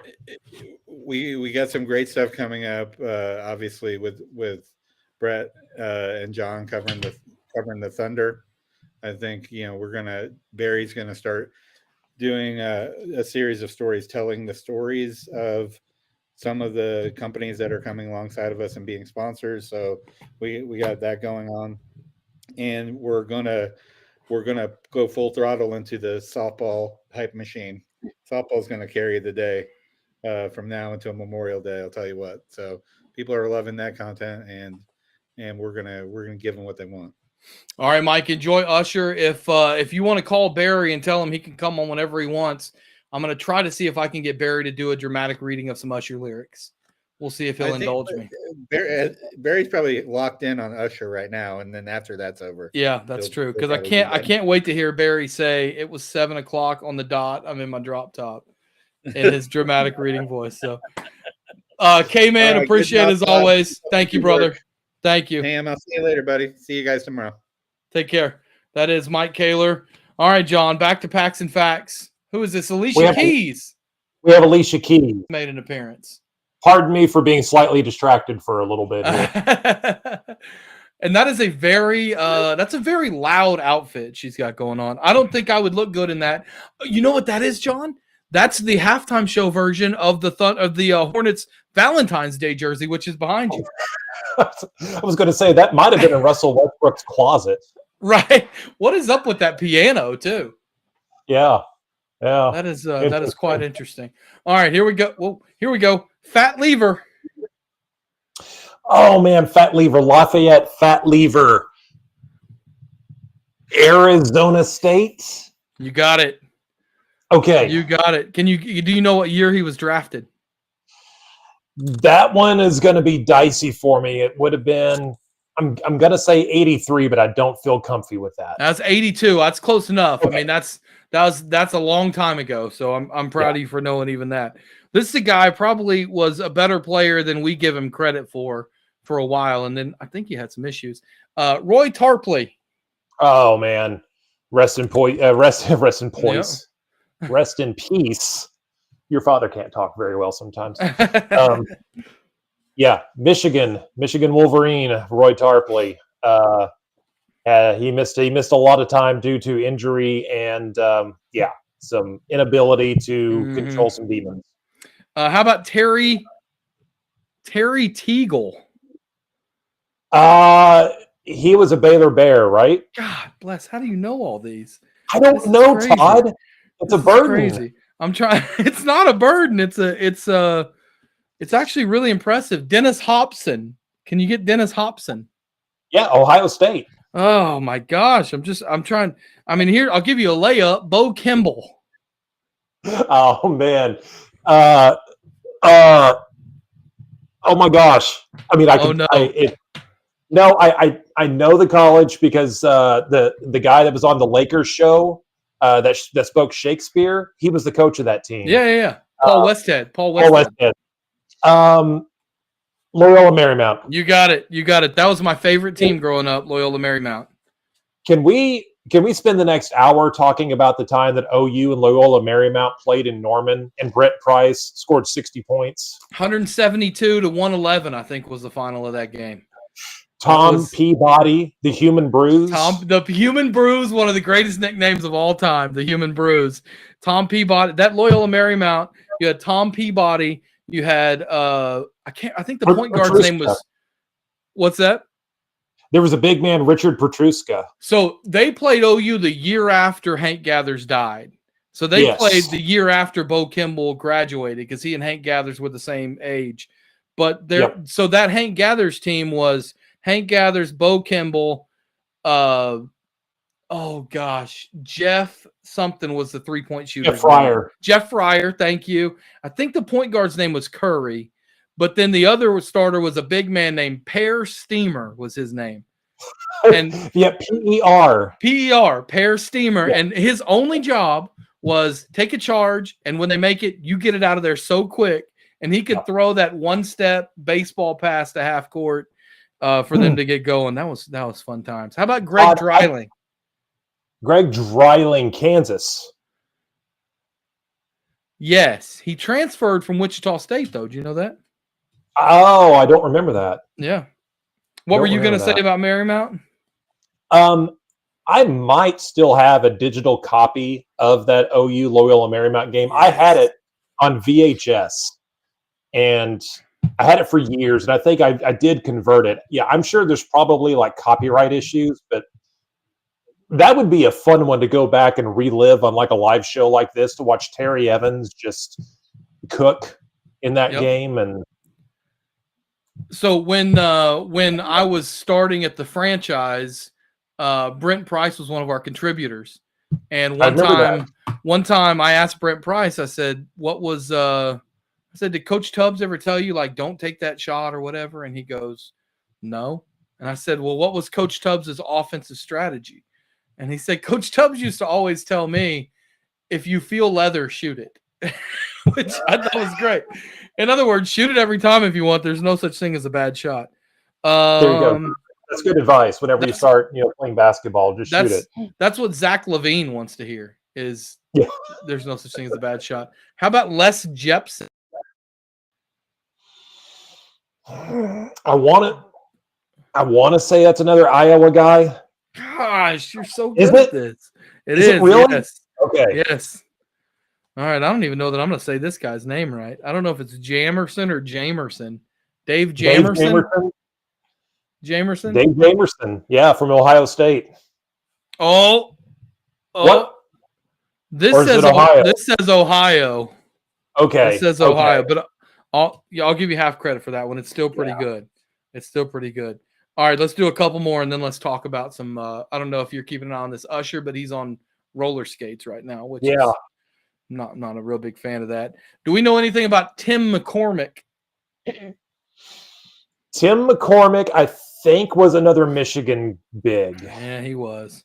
we got some great stuff coming up. Obviously with Brett and John covering the Thunder. I think Barry's gonna start doing a series of stories, telling the stories of some of the companies that are coming alongside of us and being sponsors. So we got that going on, and we're gonna go full throttle into the softball hype machine. Softball's going to carry the day. from now until Memorial Day. I'll tell you what. So people are loving that content, and we're gonna give them what they want. All right, Mike, enjoy Usher. If you want to call Barry and tell him he can come on whenever he wants, I'm going to try to see if I can get Barry to do a dramatic reading of some Usher lyrics. We'll see if he'll indulge me. Barry's probably locked in on Usher right now, and then after that's over. Yeah, that's true. Because I can't wait to hear Barry say it was 7:00 on the dot. I'm in my drop top in his dramatic reading voice. So, K-Man, Right, appreciate it as always. Thank you, brother. Thank you. Ham, I'll see you later, buddy. See you guys tomorrow. Take care. That is Mike Kaler. All right, John, back to Packs and Facts. Who is this? Alicia Keys. We have Alicia Keys. Made an appearance. Pardon me for being slightly distracted for a little bit here. And that is a very loud outfit she's got going on. I don't think I would look good in that. You know what that is, John? That's the halftime show version of the Hornets Valentine's Day jersey, which is behind you. I was going to say that might have been in Russell Westbrook's closet. Right. What is up with that piano too? Yeah. That is quite interesting. All right, here we go. Well, here we go. Fat Lever. Oh man, Fat Lever, Lafayette, Fat Lever, Arizona State. You got it. Okay, you got it. Do you know what year he was drafted? That one is going to be dicey for me. It would have been. I'm going to say 83, but I don't feel comfy with that. That's 82. That's close enough. Okay. I mean, that's a long time ago. So I'm proud of you for knowing even that. This is a guy probably was a better player than we give him credit for a while, and then I think he had some issues. Roy Tarpley. Oh man, rest in peace. Rest in peace. Your father can't talk very well sometimes. Yeah, Michigan Wolverine, Roy Tarpley. He missed a lot of time due to injury and some inability to control some demons. How about Terry Teagle? He was a Baylor Bear, right? God bless. How do you know all these? I don't know, Todd. It's a burden. Crazy. I'm trying. It's not a burden. It's actually really impressive. Dennis Hobson. Can you get Dennis Hobson? Yeah, Ohio State. Oh my gosh. I'm trying. I mean, here, I'll give you a layup. Bo Kimball. Oh man. Oh my gosh. I mean, I know the college because the guy that was on the Lakers show that spoke Shakespeare, he was the coach of that team. Yeah. Paul Westhead. Loyola Marymount. You got it. That was my favorite team growing up, Loyola Marymount. Can we spend the next hour talking about the time that OU and Loyola Marymount played in Norman and Brett Price scored 60 points? 172 to 111, I think, was the final of that game. Tom Peabody, the Human Bruise. The Human Bruise, one of the greatest nicknames of all time, the Human Bruise. Tom Peabody, that Loyola Marymount, you had Tom Peabody, you had I think the point guard's name was, what's that? There was a big man, Richard Petruska. So they played OU the year after Hank Gathers died. So they played the year after Bo Kimball graduated because he and Hank Gathers were the same age. But so that Hank Gathers team was Hank Gathers, Bo Kimball, Jeff something was the three-point shooter. Jeff Fryer, thank you. I think the point guard's name was Curry. But then the other starter was a big man named Pear Steamer was his name. And P-E-R, Pear Steamer. Yeah. And his only job was take a charge, and when they make it, you get it out of there so quick. And he could throw that one-step baseball pass to half court for them to get going. That was fun times. How about Greg Dreiling? Greg Dreiling, Kansas. Yes. He transferred from Wichita State, though. Do you know that? Oh, I don't remember that. Yeah. What were you going to say about Marymount? I might still have a digital copy of that OU Loyola Marymount game. I had it on VHS, and I had it for years, and I think I did convert it. Yeah, I'm sure there's probably like copyright issues, but that would be a fun one to go back and relive on like a live show like this, to watch Terry Evans just cook in that Yep. game. And So when I was starting at the franchise, Brent Price was one of our contributors, and I remember that. one time I asked Brent Price, I said, I said, did Coach Tubbs ever tell you, like, don't take that shot or whatever? And he goes, no. And I said, well, what was Coach Tubbs' offensive strategy? And he said, Coach Tubbs used to always tell me, if you feel leather, shoot it, which I thought was great. In other words, shoot it every time if you want. There's no such thing as a bad shot. There you go. That's good advice. Whenever you start, playing basketball, just shoot it. That's what Zach LaVine wants to hear. Is Yeah. There's no such thing as a bad shot. How about Les Jepson? I want to say that's another Iowa guy. Gosh, you're so Is good it? at this. Is it really? Yes. Okay. Yes. All right. I don't even know that I'm going to say this guy's name right. I don't know if it's Jamerson or Jamerson. Dave Jamerson. Jamerson. Dave Jamerson. Yeah, from Ohio State. Oh. What? This Or is says it Ohio? This says Ohio. Okay. It says Ohio, but I'll give you half credit for that one. It's still pretty good. It's still pretty good. All right, let's do a couple more, and then let's talk about some. I don't know if you're keeping an eye on this Usher, but he's on roller skates right now, which is not a real big fan of that. Do we know anything about Tim McCormick? Tim McCormick, I think, was another Michigan big. Yeah, he was.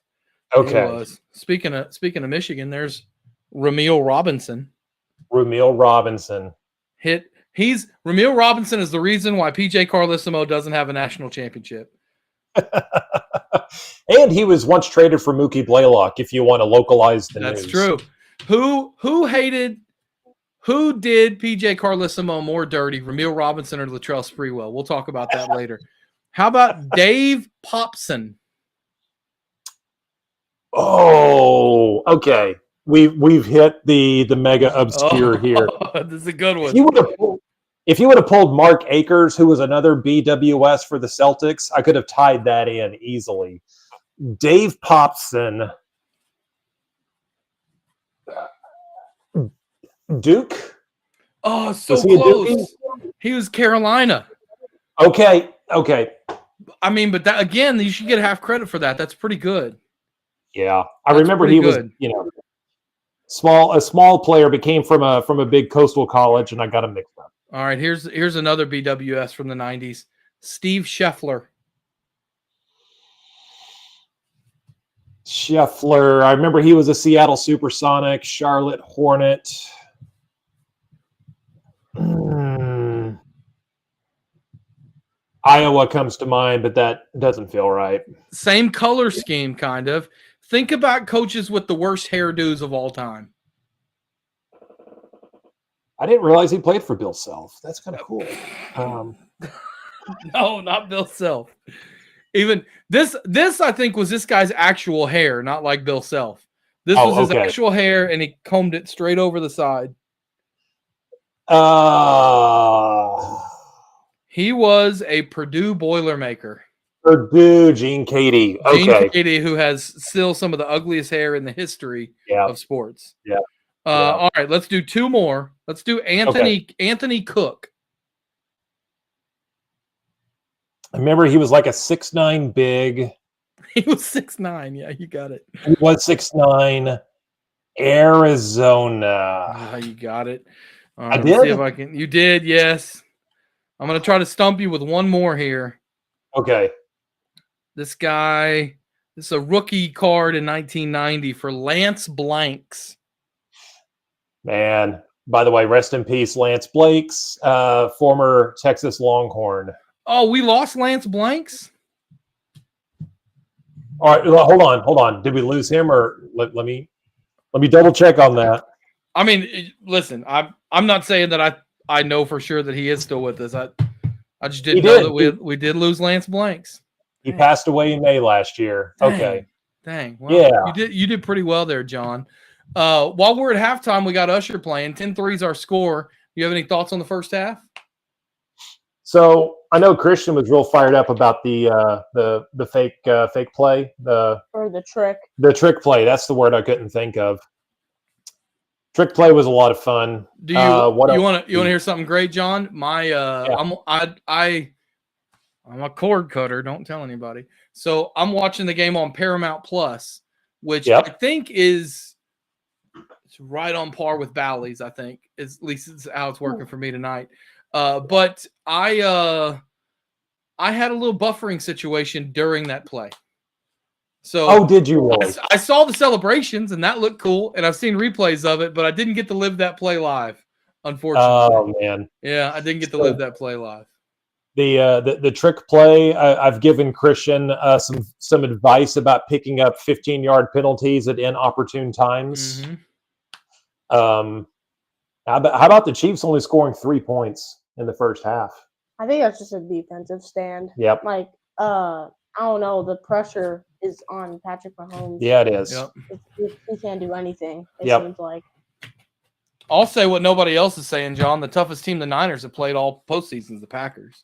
Okay. He was. Speaking of Michigan, there's Ramil Robinson. Ramil Robinson. Ramil Robinson is the reason why PJ Carlesimo doesn't have a national championship. And he was once traded for Mookie Blaylock, if you want to localize the news. That's true. Who did PJ Carlesimo more dirty, Ramil Robinson or Latrell Sprewell? We'll talk about that later. How about Dave Popson? Oh, okay. We've hit the mega obscure here. This is a good one. If you would have pulled Mark Akers, who was another BWS for the Celtics, I could have tied that in easily. Dave Popson. Duke? Oh, so close. He was Carolina. Okay. I mean, but that again, you should get half credit for that. That's pretty good. Yeah. I remember he was, a small player, but came from a big coastal college, and I got him mixed up. All right, here's another BWS from the 90s. Steve Scheffler. I remember he was a Seattle Supersonic, Charlotte Hornet. Iowa comes to mind, but that doesn't feel right. Same color scheme, kind of. Think about coaches with the worst hairdos of all time. I didn't realize he played for Bill Self. That's kind of cool. No, not Bill Self. Even this I think was this guy's actual hair, not like Bill Self. This was his actual hair, and he combed it straight over the side. He was a Purdue Boilermaker. Purdue, Gene Cady. Okay. Gene Cady, who has still some of the ugliest hair in the history of sports. Yeah. All right, let's do two more. Let's do Anthony Cook. I remember he was like a 6'9" big. He was 6'9". Yeah, you got it. He was 6'9". Arizona. You got it. All right, I did? See if I can. You did, yes. I'm going to try to stump you with one more here. Okay. This guy, this is a rookie card in 1990 for Lance Blanks. Man, by the way, rest in peace, Lance Blakes, former Texas Longhorn. Oh, we lost Lance Blanks? All right, hold on. Did we lose him, or let me double check on that? I mean, listen, I'm not saying that I know for sure that he is still with us. I just didn't know that we did lose Lance Blanks. He passed away in May last year. Okay. Dang. Well, yeah. You did pretty well there, John. While we're at halftime, we got Usher playing. 10-3 is our score. You have any thoughts on the first half? So I know Christian was real fired up about the fake play, or the trick. The trick play. That's the word I couldn't think of. Trick play was a lot of fun. Do you what you else? want to hear something great, John? My I'm a cord cutter. Don't tell anybody. So I'm watching the game on Paramount Plus, which Yep. I think is it's right on par with Bally's. I think at least it's how it's working for me tonight. But I had a little buffering situation during that play. So Oh, did you really? I saw the celebrations and that looked cool, and I've seen replays of it, but I didn't get to live that play live, unfortunately. Oh man. Yeah, I didn't get to live that play live. The trick play, I've given Christian some advice about picking up 15-yard penalties at inopportune times. Mm-hmm. How about the Chiefs only scoring 3 points in the first half? I think that's just a defensive stand. Yep. Like, I don't know. The pressure is on Patrick Mahomes. Yeah, it is. Yep. He can't do anything, it Yep. seems like. I'll say what nobody else is saying, John. The toughest team the Niners have played all postseasons, the Packers.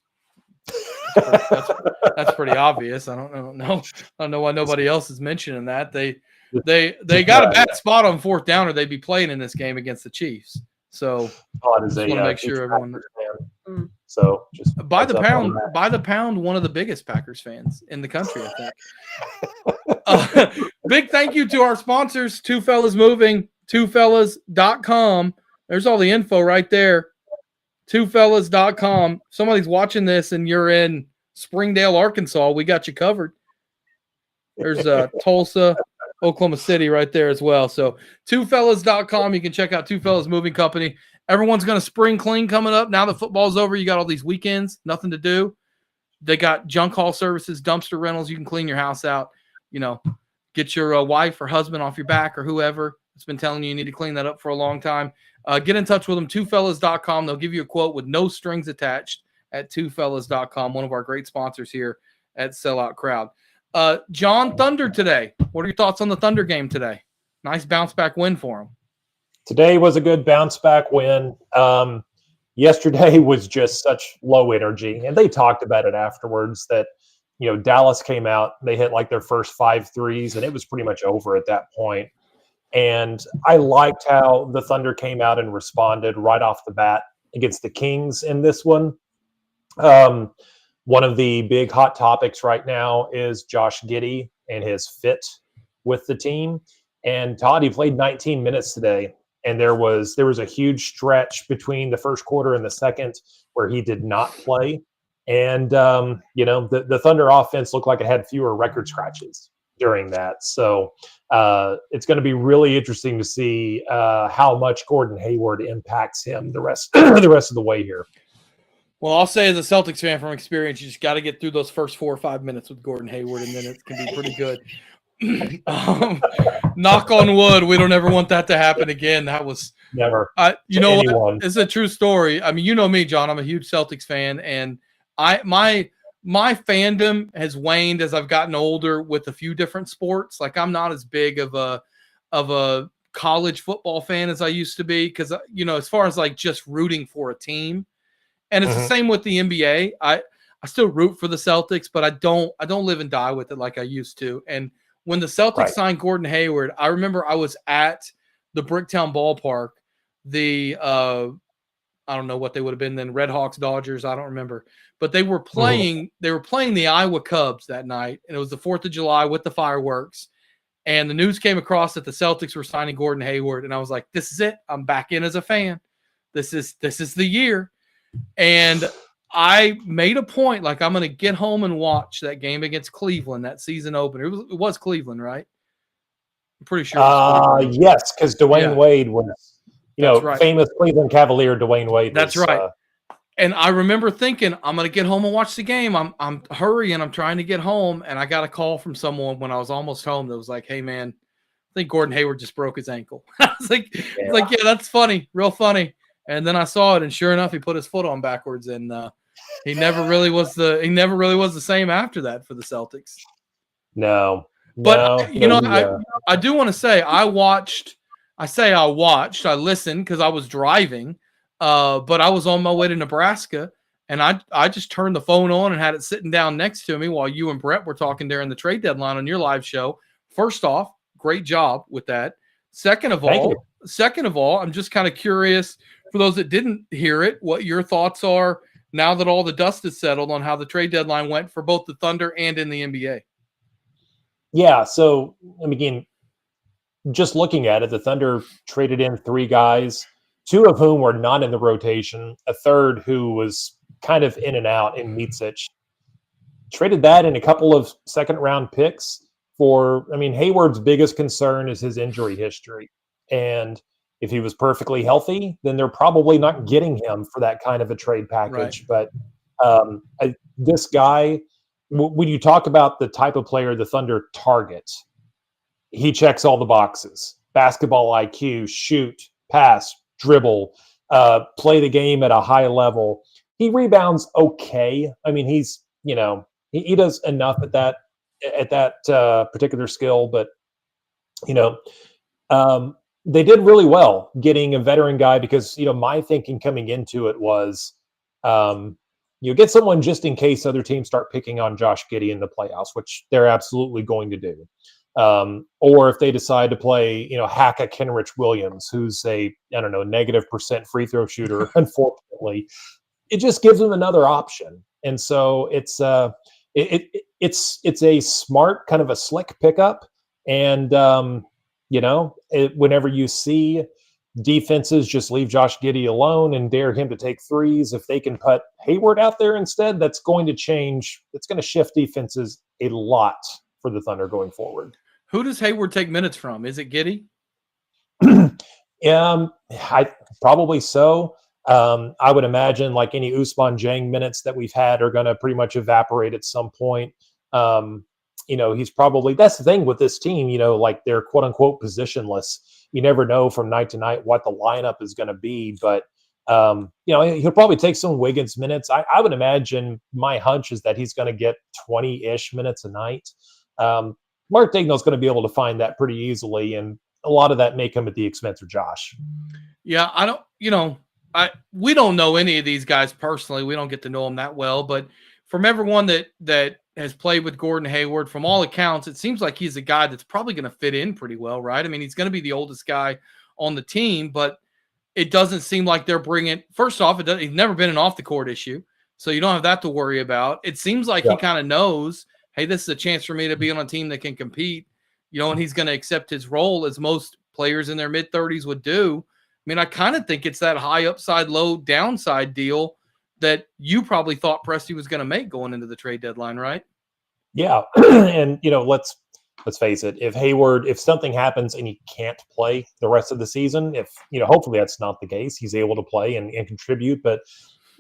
That's pretty obvious. I don't know why nobody else is mentioning that. They got a bad spot on fourth down, or they'd be playing in this game against the Chiefs. So Todd I is just a want to make sure everyone fan. So just by the heads up on pound, one of the biggest Packers fans in the country, I think. Big thank you to our sponsors, Two Fellas Moving, twofellas.com. There's all the info right there. Twofellas.com. Somebody's watching this and you're in Springdale, Arkansas. We got you covered. There's Tulsa, Oklahoma City right there as well. So twofellas.com. You can check out Two Fellas Moving Company. Everyone's going to spring clean coming up. Now that football's over, you got all these weekends, nothing to do. They got junk haul services, dumpster rentals. You can clean your house out. You know, get your wife or husband off your back or whoever has been telling you need to clean that up for a long time. Get in touch with them, twofellas.com. They'll give you a quote with no strings attached at twofellas.com, one of our great sponsors here at Sellout Crowd. John, Thunder today. What are your thoughts on the Thunder game today? Nice bounce back win for them. Today was a good bounce back win. Yesterday was just such low energy, and they talked about it afterwards that, you know, Dallas came out, they hit like their first 5 threes, and it was pretty much over at that point. And I liked how the Thunder came out and responded right off the bat against the Kings in this one. One of the big hot topics right now is Josh Giddey and his fit with the team. And Todd, he played 19 minutes today. And there was a huge stretch between the first quarter and the second where he did not play. And, you know, the Thunder offense looked like it had fewer record scratches during that. So it's going to be really interesting to see how much Gordon Hayward impacts him the rest of the way here. Well, I'll say as a Celtics fan from experience, you just got to get through those first 4 or 5 minutes with Gordon Hayward, and then it can be pretty good. Knock on wood, we don't ever want that to happen again. That was never. You know what? It's a true story. I mean, you know me, John. I'm a huge Celtics fan, and my fandom has waned as I've gotten older with a few different sports. Like I'm not as big of a college football fan as I used to be because, you know, as far as like just rooting for a team, and it's the same with the NBA. I still root for the Celtics, but I don't live and die with it like I used to. And when the Celtics signed Gordon Hayward, I remember I was at the Bricktown ballpark. I don't know what they would have been then, Red Hawks, Dodgers, I don't remember. But they were playing the Iowa Cubs that night, and it was the 4th of July with the fireworks. And the news came across that the Celtics were signing Gordon Hayward, and I was like, this is it. I'm back in as a fan. This is the year. And I made a point, like I'm going to get home and watch that game against Cleveland, that season opener. It was Cleveland, right? I'm pretty sure. Yes, because Dwayne Wade was, famous Cleveland Cavalier Dwayne Wade. That's right. And I remember thinking, I'm going to get home and watch the game. I'm hurrying. I'm trying to get home. And I got a call from someone when I was almost home that was like, hey, man, I think Gordon Hayward just broke his ankle. I was like, yeah, that's funny. Real funny. And then I saw it, and sure enough, he put his foot on backwards, and he never really was the same after that for the Celtics. No. But I do want to say I listened because I was driving, but I was on my way to Nebraska, and I just turned the phone on and had it sitting down next to me while you and Brett were talking during the trade deadline on your live show. First off, great job with that. Second of all, second of all, I'm just kind of curious for those that didn't hear it, what your thoughts are now that all the dust is settled on how the trade deadline went for both the Thunder and in the NBA. Yeah. So, again, just looking at it, the Thunder traded in 3 guys, 2 of whom were not in the rotation, a third who was kind of in and out in Micic. Traded that in a couple of second-round picks for, Hayward's biggest concern is his injury history. And if he was perfectly healthy, then they're probably not getting him for that kind of a trade package. Right. But this guy, when you talk about the type of player the Thunder target, he checks all the boxes: basketball IQ, shoot, pass, dribble, play the game at a high level. He rebounds okay. He's, he does enough at that particular skill, but they did really well getting a veteran guy because, my thinking coming into it was, get someone just in case other teams start picking on Josh Giddey in the playoffs, which they're absolutely going to do. Or if they decide to play, hack a Kenrich Williams, who's a, -% free throw shooter, unfortunately, it just gives them another option. And so it's a smart, kind of a slick pickup. And, whenever you see defenses just leave Josh Giddey alone and dare him to take threes, if they can put Hayward out there instead, that's going to change. It's going to shift defenses a lot for the Thunder going forward. Who does Hayward take minutes from? Is it Giddey? Probably so. I would imagine like any Ousmane Dieng minutes that we've had are going to pretty much evaporate at some point. He's probably, that's the thing with this team, like they're quote unquote positionless. You never know from night to night what the lineup is going to be, but he'll probably take some Wiggins minutes. I would imagine, my hunch is that he's going to get 20-ish minutes a night. Mark Daigneault's going to be able to find that pretty easily, and a lot of that may come at the expense of Josh. Yeah, we don't know any of these guys personally. We don't get to know them that well, but from everyone that has played with Gordon Hayward, from all accounts, it seems like he's a guy that's probably going to fit in pretty well, right? He's going to be the oldest guy on the team, but it doesn't seem like they're bringing. First off, he's never been an off the court issue, so you don't have that to worry about. It seems like he kind of knows, hey, this is a chance for me to be on a team that can compete, and he's going to accept his role as most players in their mid-30s would do. I kind of think it's that high upside, low downside deal that you probably thought Presti was going to make going into the trade deadline, right? Yeah. And, let's face it. If something happens and he can't play the rest of the season, hopefully that's not the case. He's able to play and contribute, but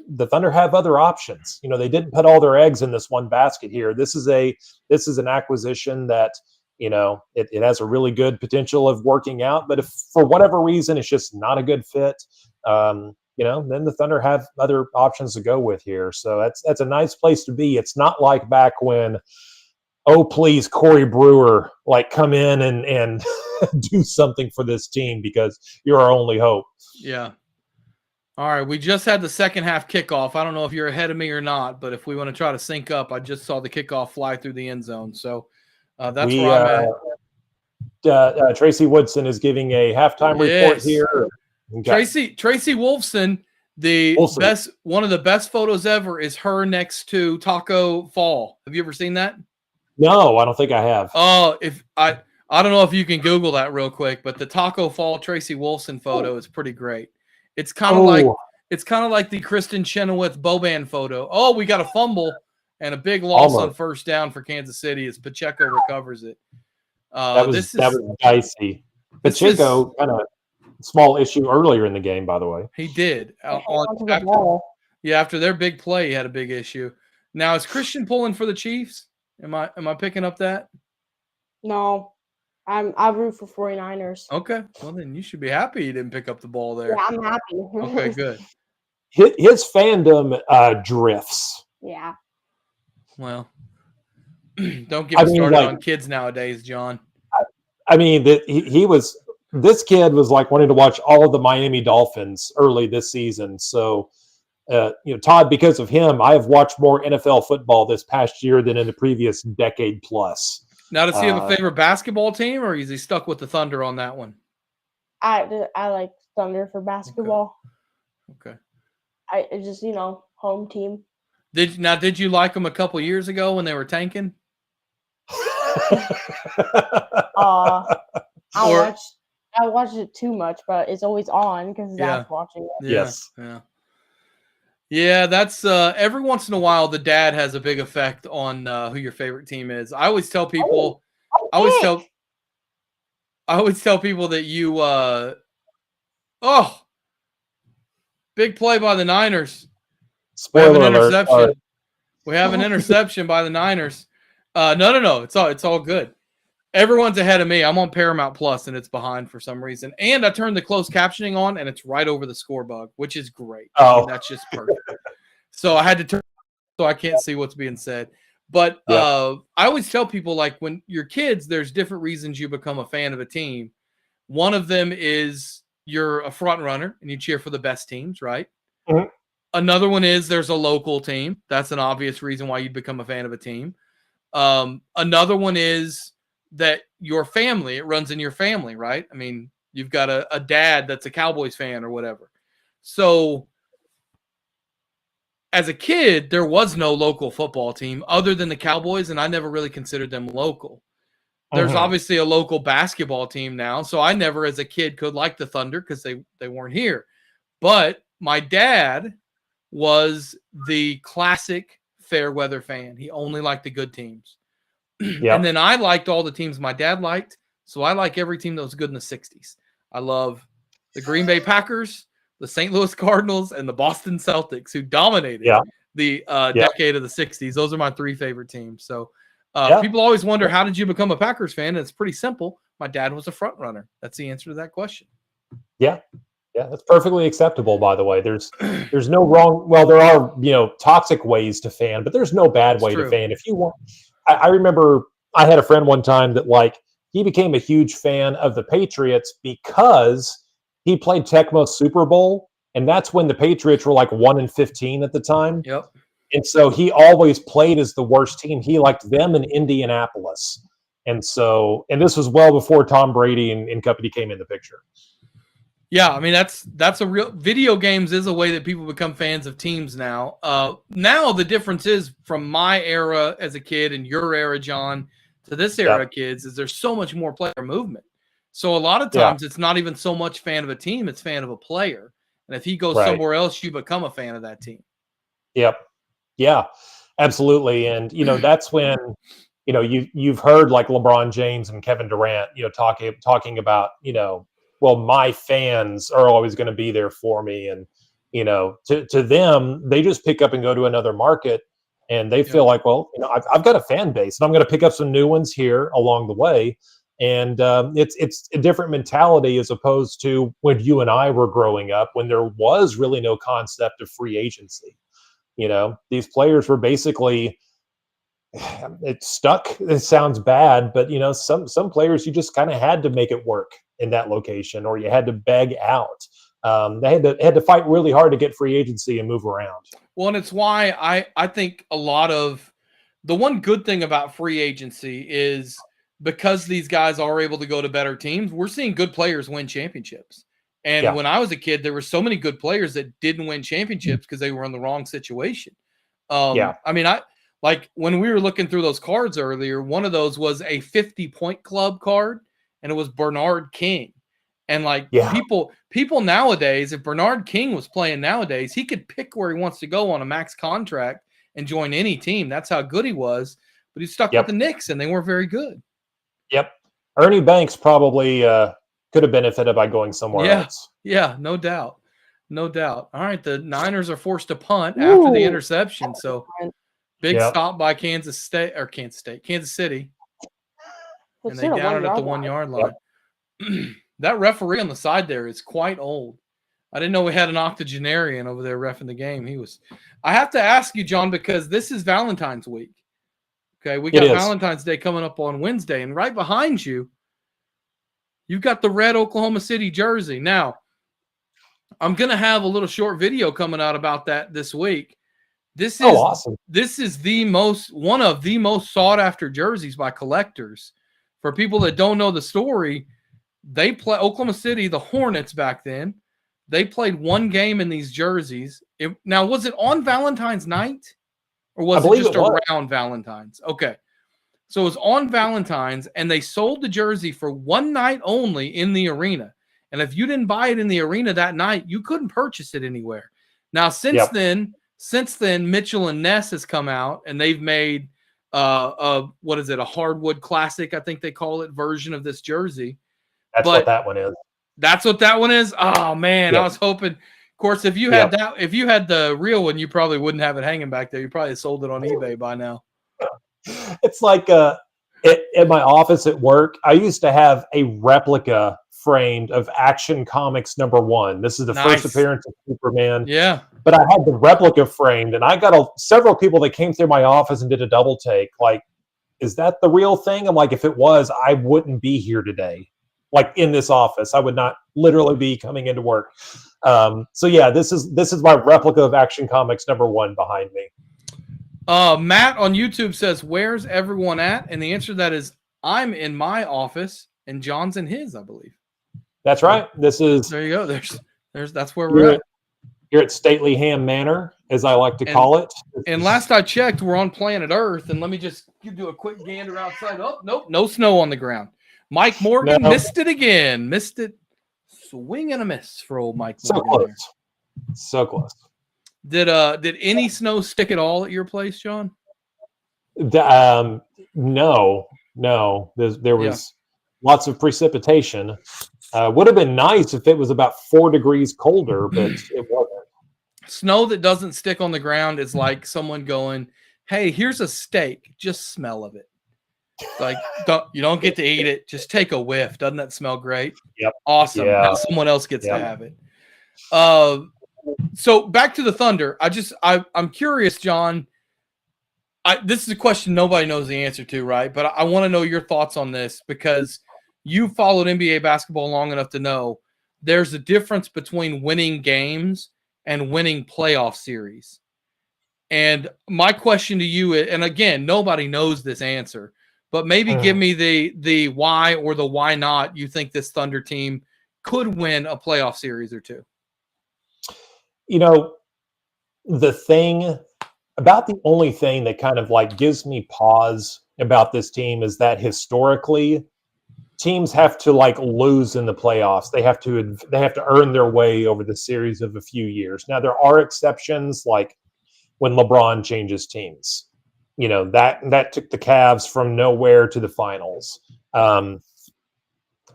the Thunder have other options. They didn't put all their eggs in this one basket here. This is an acquisition that, it has a really good potential of working out, but if for whatever reason it's just not a good fit, then the Thunder have other options to go with here. So that's a nice place to be. It's not like back when, oh, please, Corey Brewer, come in and do something for this team because you're our only hope. Yeah. All right. We just had the second half kickoff. I don't know if you're ahead of me or not, but if we want to try to sync up, I just saw the kickoff fly through the end zone. So that's where I'm at. Tracy Woodson is giving a halftime report here. Okay. Tracy Wolfson, one of the best photos ever is her next to Taco Fall. Have you ever seen that? No, I don't think I have. Oh, I don't know if you can Google that real quick, but the Taco Fall Tracy Wolfson photo is pretty great. It's kind of like the Kristen Chenoweth Boban photo. Oh, we got a fumble and a big loss on first down for Kansas City as Pacheco recovers it. That was dicey. Pacheco kind of small issue earlier in the game, by the way. He did. After their big play, he had a big issue. Now, is Christian pulling for the Chiefs? Am I picking up that? No. I root for 49ers. Okay. Well, then you should be happy you didn't pick up the ball there. Yeah, I'm happy. Okay, good. His fandom drifts. Yeah. Well, don't get me started on kids nowadays, John. This kid was wanting to watch all of the Miami Dolphins early this season. So, Todd, because of him, I have watched more NFL football this past year than in the previous decade plus. Now, does he have a favorite basketball team, or is he stuck with the Thunder on that one? I like Thunder for basketball. Okay. It's just home team. Did you like them a couple years ago when they were tanking? I watched it too much, but it's always on because Zach's watching it. Yes. Yeah, that's every once in a while the dad has a big effect on who your favorite team is. I always tell people I always tell people that you big play by the Niners. Spoiler alert. Interception. We have an interception by the Niners. No. It's all good. Everyone's ahead of me. I'm on Paramount Plus and it's behind for some reason. And I turned the closed captioning on and it's right over the score bug, which is great. I mean, that's just perfect. So I had to turn so I can't see what's being said. But I always tell people, like, when you're kids, there's different reasons you become a fan of a team. One of them is you're a front runner and you cheer for the best teams, right? Mm-hmm. Another one is there's a local team. That's an obvious reason why you'd become a fan of a team. Another one is that your family, it runs in your family, right? I mean, you've got a dad that's a Cowboys fan or whatever. So as a kid, there was no local football team other than the Cowboys, and I never really considered them local. There's obviously a local basketball team now, so I never as a kid could like the Thunder because they weren't here. But my dad was the classic fair weather fan. He only liked the good teams. And then I liked all the teams my dad liked, so I like every team that was good in the 60s. I love the Green Bay Packers, the St. Louis Cardinals, and the Boston Celtics, who dominated the decade of the 60s. Those are my three favorite teams. So people always wonder, how did you become a Packers fan? And it's pretty simple. My dad was a front runner. That's the answer to that question. Yeah, that's perfectly acceptable, by the way. There's no wrong. Well, there are, toxic ways to fan, but there's no bad way to fan. If you want, I remember I had a friend one time that he became a huge fan of the Patriots because he played Tecmo's Super Bowl, and that's when the Patriots were 1-15 at the time. Yep. And so he always played as the worst team. He liked them in Indianapolis. And this was well before Tom Brady and company came in the picture. Yeah, I mean, that's a real video games is a way that people become fans of teams now. Now the difference is from my era as a kid and your era, John, to this era of kids, is there's so much more player movement. So a lot of times it's not even so much fan of a team, it's fan of a player. And if he goes somewhere else, you become a fan of that team. Yep. Yeah, absolutely. And, that's when, you've heard LeBron James and Kevin Durant, talking about, well, my fans are always going to be there for me. And, to them, they just pick up and go to another market and they feel like, well, I've got a fan base and I'm going to pick up some new ones here along the way. And it's a different mentality as opposed to when you and I were growing up, when there was really no concept of free agency. These players were basically, it's stuck. It sounds bad, but some players, you just kind of had to make it work in that location, or you had to beg out. They had to fight really hard to get free agency and move around. Well, and it's why I think a lot of the one good thing about free agency is because these guys are able to go to better teams, we're seeing good players win championships. And when I was a kid, there were so many good players that didn't win championships because they were in the wrong situation. I mean, when we were looking through those cards earlier, one of those was a 50-point club card, and it was Bernard King. And people nowadays, if Bernard King was playing nowadays, he could pick where he wants to go on a max contract and join any team. That's how good he was. But he's stuck with the Knicks, and they weren't very good. Yep. Ernie Banks probably could have benefited by going somewhere else. Yeah, no doubt. No doubt. All right, the Niners are forced to punt after the interception. So big stop by Kansas City. And they down it at the 1 yard line. That referee on the side there is quite old. I didn't know we had an octogenarian over there reffing the game. I have to ask you, John, because this is Valentine's week. Okay, we got Valentine's Day coming up on Wednesday, and right behind you, you've got the red Oklahoma City jersey. Now, I'm going to have a little short video coming out about that this week. This is awesome. This is one of the most sought after jerseys by collectors. For people that don't know the story, they play Oklahoma City, the Hornets back then. They played one game in these jerseys. Now, was it on Valentine's night or was it just around Valentine's? Okay. So it was on Valentine's, and they sold the jersey for one night only in the arena. And if you didn't buy it in the arena that night, you couldn't purchase it anywhere. Now, since then, Mitchell and Ness has come out, and they've made what is it, a hardwood classic, I think they call it, version of this jersey. That's what that one is. That's what that one is? Oh, man, I was hoping. Of course, if you had if you had the real one, you probably wouldn't have it hanging back there. You probably sold it on eBay by now. It's like at my office at work, I used to have a replica framed of Action Comics #1. This is the first appearance of Superman. Yeah. But I had the replica framed, and I got several people that came through my office and did a double take. Like, is that the real thing? I'm like, if it was, I wouldn't be here today. Like, in this office, I would not literally be coming into work. So yeah, this is my replica of Action Comics #1 behind me. Matt on YouTube says, "Where's everyone at?" And the answer to that is, I'm in my office and John's in his, I believe. That's right. This is there. You go. There's that's where we're at. Here at Stately Ham Manor, as I like to call it. And last I checked, we're on planet Earth. And let me just do a quick gander outside. Oh, nope, no snow on the ground. Mike Morgan missed it again. Missed it. Swing and a miss for old Mike Morgan. So close. Did any snow stick at all at your place, John? No. There was lots of precipitation. Would have been nice if it was about 4 degrees colder, but it wasn't. Snow that doesn't stick on the ground is like someone going, "Hey, here's a steak. Just smell of it. Like, you don't get to eat it. Just take a whiff. Doesn't that smell great? Yep. Awesome. Yeah. Now someone else gets to have it." So back to the Thunder. I'm curious, John. This is a question nobody knows the answer to, right? But I want to know your thoughts on this because you followed NBA basketball long enough to know there's a difference between winning games and winning playoff series. And my question to you, and again, nobody knows this answer, but maybe give me the why or the why not you think this Thunder team could win a playoff series or two. You know, the only thing that kind of like gives me pause about this team is that historically teams have to like lose in the playoffs. They have to earn their way over the series of a few years. Now there are exceptions, like when LeBron changes teams. You know, that took the Cavs from nowhere to the finals. You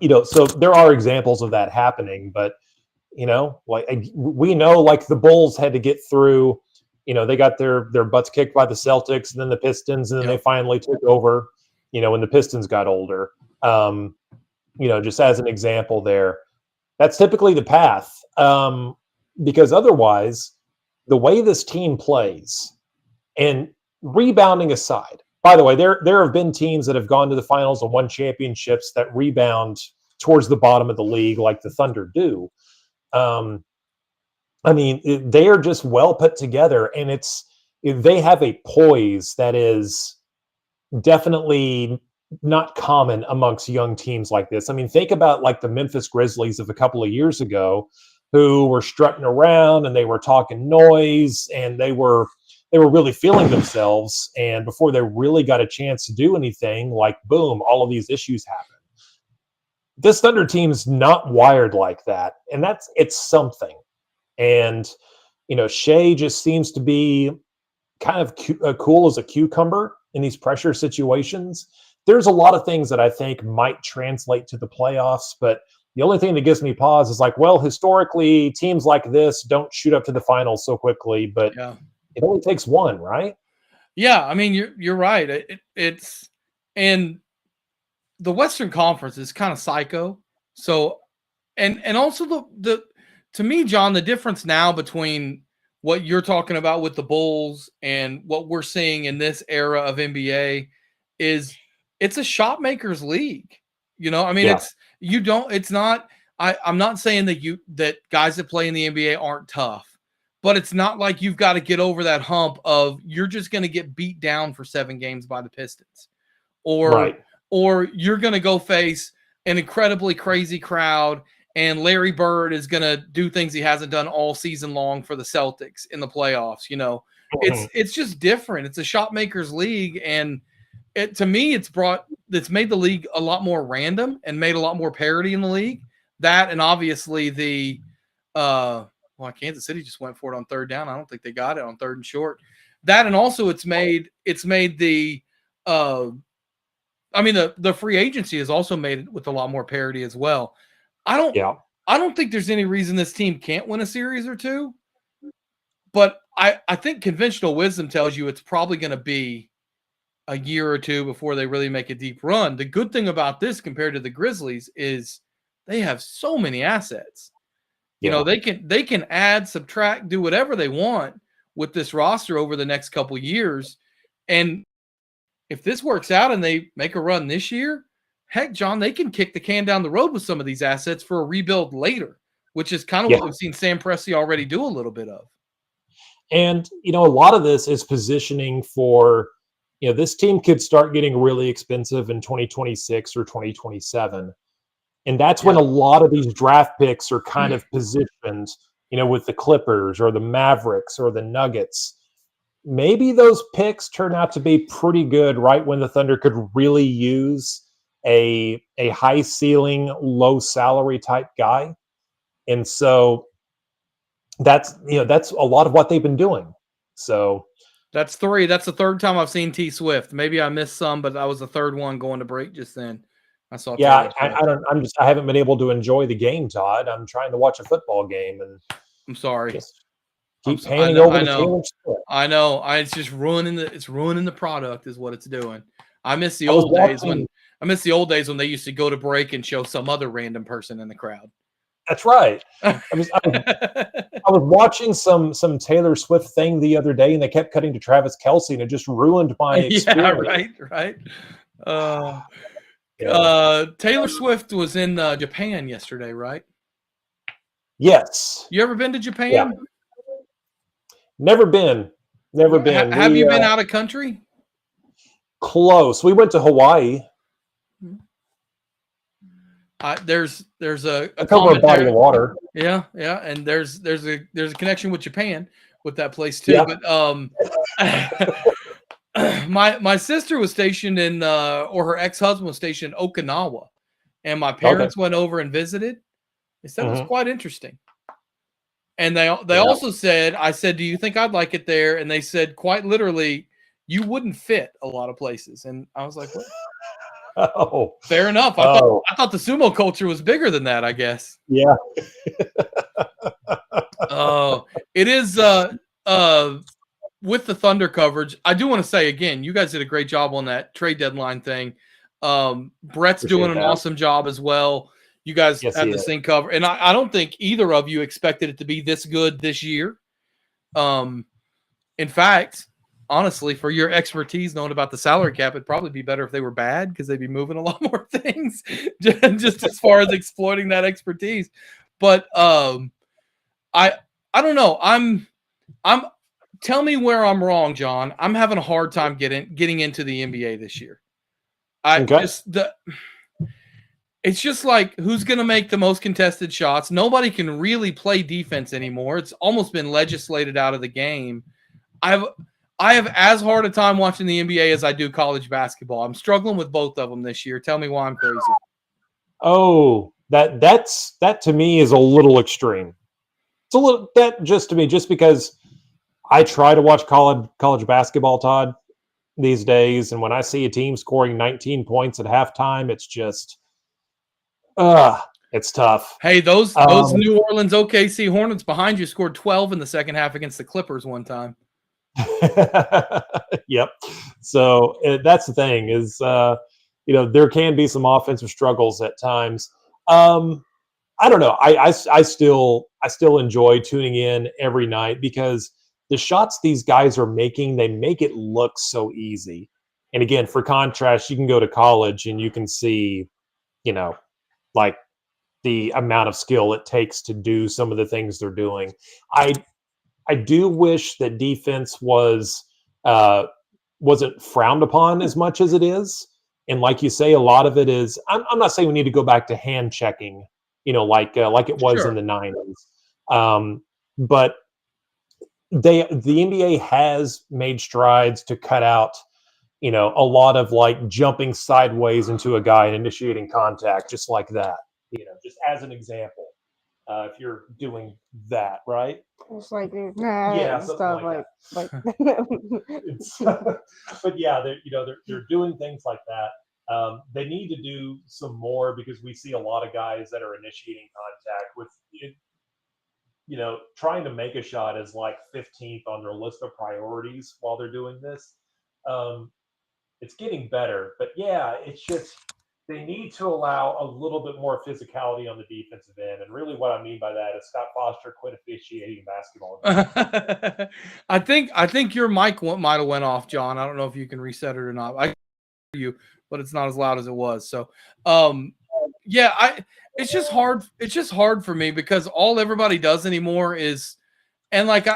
know, so there are examples of that happening, but you know, like we know, like the Bulls had to get through. You know, they got their butts kicked by the Celtics, and then the Pistons, and then they finally took over. You know, when the Pistons got older. You know, just as an example there, that's typically the path. Because otherwise, the way this team plays, and rebounding aside, by the way, there have been teams that have gone to the finals and won championships that rebound towards the bottom of the league like the Thunder do. I mean, they are just well put together, and they have a poise that is definitely not common amongst young teams like this. I mean, think about like the Memphis Grizzlies of a couple of years ago, who were strutting around and they were talking noise and they were really feeling themselves. And before they really got a chance to do anything, like boom, all of these issues happen. This Thunder team's not wired like that, and it's something. And you know, Shea just seems to be kind of cool as a cucumber in these pressure situations. There's a lot of things that I think might translate to the playoffs, but the only thing that gives me pause is like, well, historically, teams like this don't shoot up to the finals so quickly, but it only takes one, right? Yeah, I mean, you're right. It's and the Western Conference is kind of psycho. So, and also the to me, John, the difference now between what you're talking about with the Bulls and what we're seeing in this era of NBA is it's a shot makers league. You know, I mean, I'm not saying that guys that play in the NBA aren't tough, but it's not like you've got to get over that hump of you're just going to get beat down for 7 games by the Pistons or you're going to go face an incredibly crazy crowd, and Larry Bird is going to do things he hasn't done all season long for the Celtics in the playoffs. You know, it's just different. It's a shot makers league, and to me, it's made the league a lot more random and made a lot more parity in the league. That, and obviously the Kansas City just went for it on third down. I don't think they got it on third and short. That, and also it's made the the free agency has also made it with a lot more parity as well. I don't think there's any reason this team can't win a series or two, but I think conventional wisdom tells you it's probably going to be a year or two before they really make a deep run. The good thing about this compared to the Grizzlies is they have so many assets. You know, they can add, subtract, do whatever they want with this roster over the next couple years. And if this works out and they make a run this year, heck, John, they can kick the can down the road with some of these assets for a rebuild later, which is kind of what we've seen Sam Presti already do a little bit of. And, you know, a lot of this is positioning for, you know, this team could start getting really expensive in 2026 or 2027. And that's when a lot of these draft picks are kind of positioned, you know, with the Clippers or the Mavericks or the Nuggets. Maybe those picks turn out to be pretty good right when the Thunder could really use a high ceiling, low salary type guy. And so that's a lot of what they've been doing. So that's three. That's the third time I've seen T Swift. Maybe I missed some, but that was the third one going to break just then. I saw. Yeah, I haven't been able to enjoy the game, Todd. I'm trying to watch a football game, and I'm sorry. Just keep panning over the Taylor Swift. I know. It's just ruining the product is what it's doing. I miss the old days when they used to go to break and show some other random person in the crowd. That's right. I was watching some Taylor Swift thing the other day, and they kept cutting to Travis Kelce, and it just ruined my experience. Yeah, right. Taylor Swift was in Japan yesterday, right? Yes. You ever been to Japan? Yeah. Never been. Have you been out of country? Close. We went to Hawaii. There's a cover body of water. Yeah, and there's a connection with Japan with that place too. Yeah. But my sister was stationed in or her ex-husband was stationed in Okinawa, and my parents went over and visited. They said it was quite interesting. And they also said, I said, do you think I'd like it there? And they said quite literally, you wouldn't fit a lot of places. And I was like, what? Oh, fair enough. I thought the sumo culture was bigger than that, I guess. Yeah. It is with the Thunder coverage. I do want to say again, you guys did a great job on that trade deadline thing. Brett's doing an awesome job as well. You guys have this thing covered. And I don't think either of you expected it to be this good this year. In fact, honestly, for your expertise knowing about the salary cap, it'd probably be better if they were bad because they'd be moving a lot more things just as far as exploiting that expertise. But I don't know. I'm tell me where I'm wrong, John. I'm having a hard time getting into the NBA this year. It's just like, who's going to make the most contested shots? Nobody can really play defense anymore. It's almost been legislated out of the game. I have as hard a time watching the NBA as I do college basketball. I'm struggling with both of them this year. Tell me why I'm crazy. Oh, that to me is a little extreme. It's a little just because I try to watch college basketball, Todd, these days, and when I see a team scoring 19 points at halftime, it's just it's tough. Hey, those New Orleans OKC Hornets behind you scored 12 in the second half against the Clippers one time. Yep. So that's the thing is, there can be some offensive struggles at times. I don't know. I still enjoy tuning in every night because the shots these guys are making, they make it look so easy. And again, for contrast, you can go to college and you can see, like the amount of skill it takes to do some of the things they're doing. I do wish that defense wasn't frowned upon as much as it is. And like you say, a lot of it is. I'm not saying we need to go back to hand checking, like it was Sure. in the '90s, but the NBA has made strides to cut out, a lot of like jumping sideways into a guy and initiating contact, just like that. Just as an example, if you're doing that, right? It's like Yeah, something stuff like like but yeah, they're doing things like that. They need to do some more because we see a lot of guys that are initiating contact with, trying to make a shot is like 15th on their list of priorities while they're doing this. It's getting better, but yeah, it's just they need to allow a little bit more physicality on the defensive end. And really what I mean by that is Scott Foster quit officiating basketball. I think your mic might have went off, John. I don't know if you can reset it or not. I hear you, but it's not as loud as it was. So, yeah, it's just hard. It's just hard for me because all everybody does anymore is, and like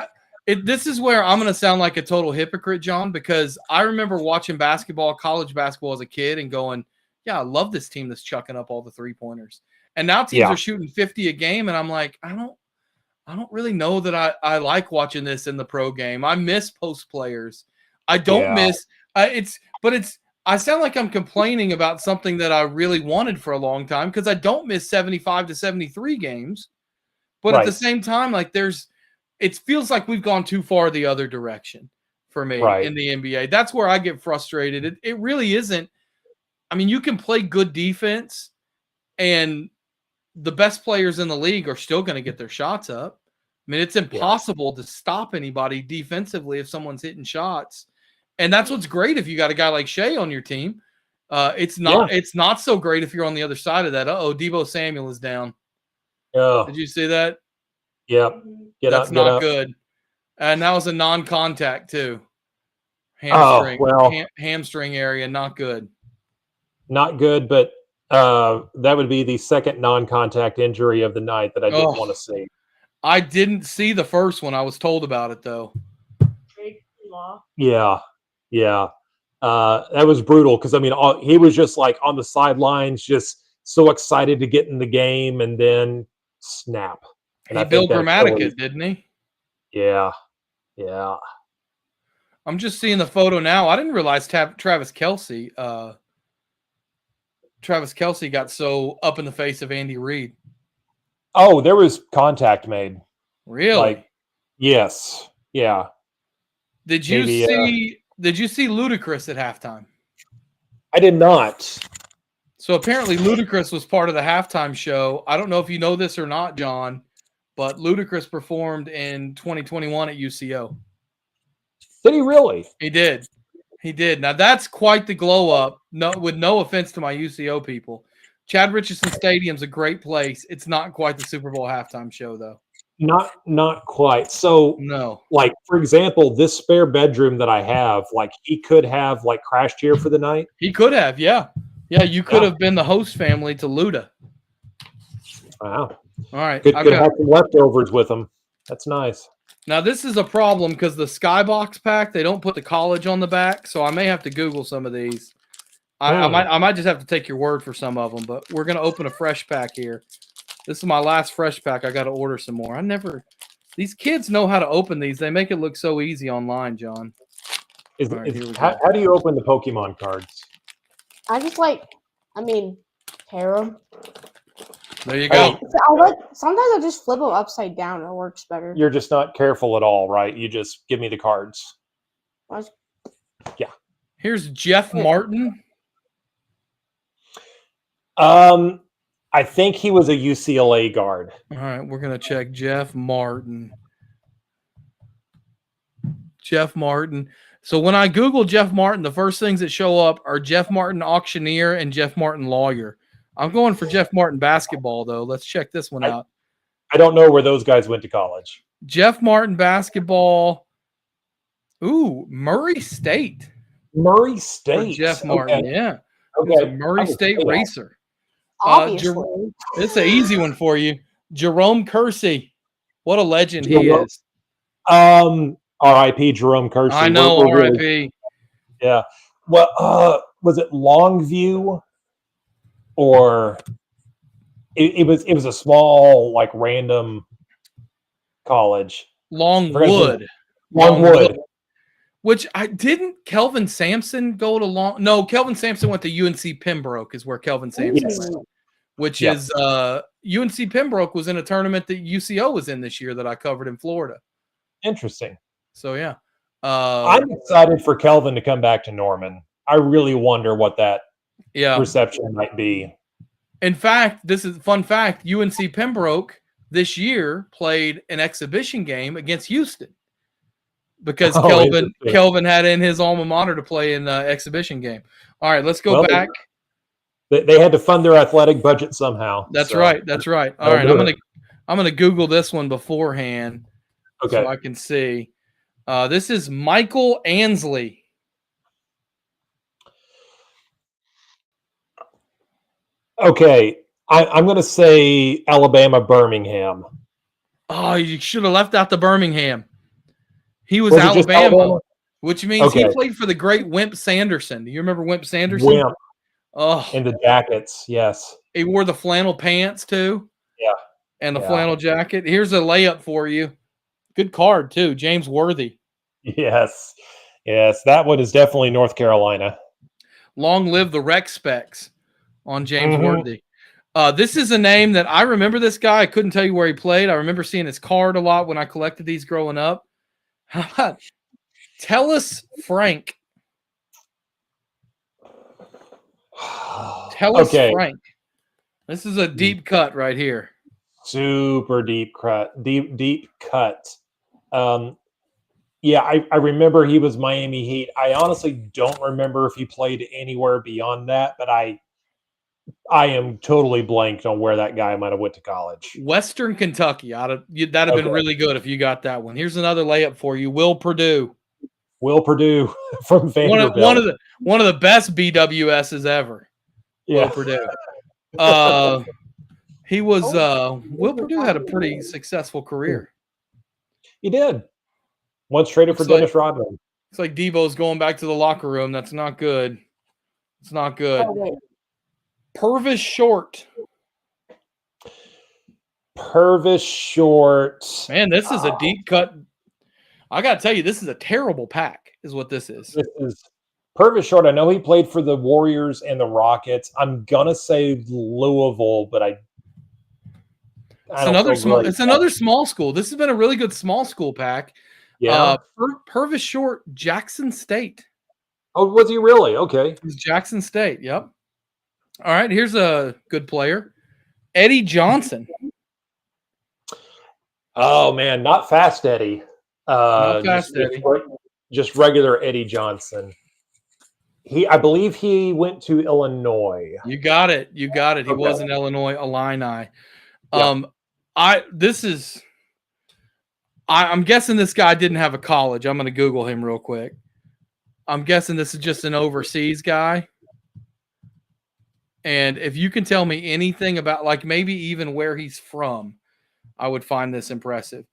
this is where I'm going to sound like a total hypocrite, John, because I remember watching basketball, college basketball as a kid and going, yeah, I love this team that's chucking up all the 3-pointers. And now teams are shooting 50 a game. And I'm like, I don't really know that I like watching this in the pro game. I miss post players. I don't miss I sound like I'm complaining about something that I really wanted for a long time because I don't miss 75 to 73 games. But at the same time, like it feels like we've gone too far the other direction for me in the NBA. That's where I get frustrated. It really isn't. I mean, you can play good defense and the best players in the league are still going to get their shots up. I mean, it's impossible to stop anybody defensively if someone's hitting shots. And that's what's great if you got a guy like Shea on your team. It's not so great if you're on the other side of that. Debo Samuel is down. Oh. Did you see that? Yep. That's not good. And that was a non-contact too. Hamstring area, not good. Not good, but that would be the second non-contact injury of the night that I didn't want to see. I didn't see the first one. I was told about it though. Yeah. That was brutal because I mean, he was just like on the sidelines, just so excited to get in the game, and then snap. And he Bill Grammatica, didn't he? Yeah. I'm just seeing the photo now. I didn't realize Travis Kelce got so up in the face of Andy Reid. Oh, there was contact made. Really? Yes. Yeah. Did you see Ludacris at halftime? I did not. So apparently Ludacris was part of the halftime show. I don't know if you know this or not, John, but Ludacris performed in 2021 at UCO. Did he really? He did. Now that's quite the glow up. No, with no offense to my UCO people. Chad Richardson Stadium's a great place. It's not quite the Super Bowl halftime show though. Not quite. So no. Like for example, this spare bedroom that I have, like he could have like crashed here for the night. He could have, yeah. Yeah, you could have been the host family to Luda. Wow. All right. Could have some leftovers with them. That's nice. Now, this is a problem because the Skybox pack, they don't put the college on the back, so I may have to Google some of these. I might just have to take your word for some of them, but we're going to open a fresh pack here. This is my last fresh pack. I got to order some more. These kids know how to open these. They make it look so easy online, John. How do you open the Pokemon cards? I just tear them. There you go. Sometimes I just flip them upside down. It works better. You're just not careful at all, right? You just give me the cards. Yeah. Here's Jeff Martin. I think he was a UCLA guard. All right, we're going to check Jeff Martin. Jeff Martin. So when I Google Jeff Martin, the first things that show up are Jeff Martin auctioneer and Jeff Martin lawyer. I'm going for Jeff Martin basketball, though. Let's check this one out. I don't know where those guys went to college. Jeff Martin basketball. Ooh, Murray State. Murray State. For Jeff Martin, okay. Yeah. Okay. He's a Murray State racer. Obviously. It's an easy one for you. Jerome Kersey. What a legend he is. R.I.P. Jerome Kersey. I know, R.I.P. Yeah. Well, Longview, or it was a small like random college. Longwood. Longwood. Which Kelvin Sampson go to No, Kelvin Sampson went to UNC Pembroke is where Kelvin Sampson went. Which is UNC Pembroke was in a tournament that UCO was in this year that I covered in Florida. Interesting. So yeah. I'm excited for Kelvin to come back to Norman. I really wonder what that reception might be. In fact, this is a fun fact. UNC Pembroke this year played an exhibition game against Houston because Kelvin had in his alma mater to play in the exhibition game. All right, let's go back. They had to fund their athletic budget somehow. That's right. That's right. All right, I'm gonna Google this one beforehand, so I can see. This is Michael Ansley. Okay, I'm going to say Alabama Birmingham. Oh, you should have left out the Birmingham. He was Alabama, which means he played for the great Wimp Sanderson. Do you remember Wimp Sanderson? Wimp. Oh, in the jackets, yes. He wore the flannel pants too. Yeah. And the flannel jacket. Here's a layup for you. Good card too, James Worthy. Yes. Yes, that one is definitely North Carolina. Long live the Rec Specs on James Worthy. This is a name that I remember this guy. I couldn't tell you where he played. I remember seeing his card a lot when I collected these growing up. How about Tellis Frank? Tellis Frank. This is a deep cut right here. Super deep cut. Deep cut. Yeah, I remember he was Miami Heat. I honestly don't remember if he played anywhere beyond that, but I am totally blanked on where that guy might have went to college. Western Kentucky. That'd have been really good if you got that one. Here's another layup for you. Will Purdue. Will Purdue from Vanderbilt. One of the best BWSs ever. Yeah. Will Purdue. He was Will Purdue had a pretty successful career. He did. Once traded for Dennis Rodman. It's like Debo's going back to the locker room. That's not good. It's not good. Purvis Short. Purvis Short. Man, this is a deep cut. I got to tell you, this is a terrible pack, is what this is. This is Purvis Short. I know he played for the Warriors and the Rockets. I'm going to say Louisville, but it's another small school. This has been a really good small school pack. Yeah. Purvis Short, Jackson State. Oh, was he really? Okay. It was Jackson State. Yep. All right. Here's a good player. Eddie Johnson. Oh, man. Not Fast Eddie. Not Fast Eddie. Just regular Eddie Johnson. I believe he went to Illinois. You got it. He was an Illinois Illini. I'm guessing this guy didn't have a college. I'm going to Google him real quick. I'm guessing this is just an overseas guy. And if you can tell me anything about, like, maybe even where he's from, I would find this impressive.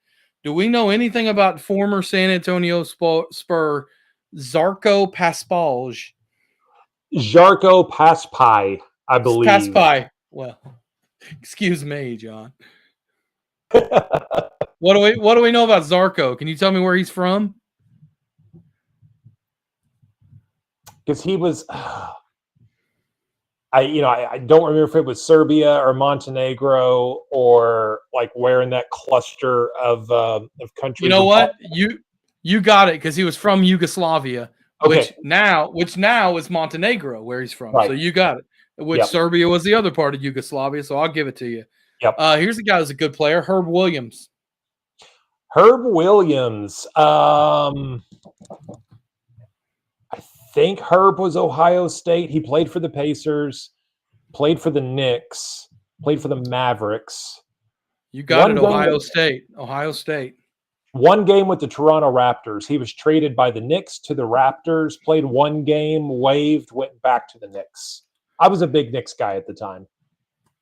Do we know anything about former San Antonio Spur Zarko Paspalj? Zarko Paspai, I believe. Paspai. Well, excuse me, John. What do we know about Zarko? Can you tell me where he's from? Because he was, I don't remember if it was Serbia or Montenegro or like where in that cluster of countries. You know what? You got it, because he was from Yugoslavia, which now is Montenegro, where he's from. Right. So you got it. Which Serbia was the other part of Yugoslavia. So I'll give it to you. Yep. Here's a guy who's a good player, Herb Williams. Herb Williams. I think Herb was Ohio State. He played for the Pacers, played for the Knicks, played for the Mavericks. You got it, Ohio State. Ohio State. One game with the Toronto Raptors. He was traded by the Knicks to the Raptors, played one game, waived, went back to the Knicks. I was a big Knicks guy at the time.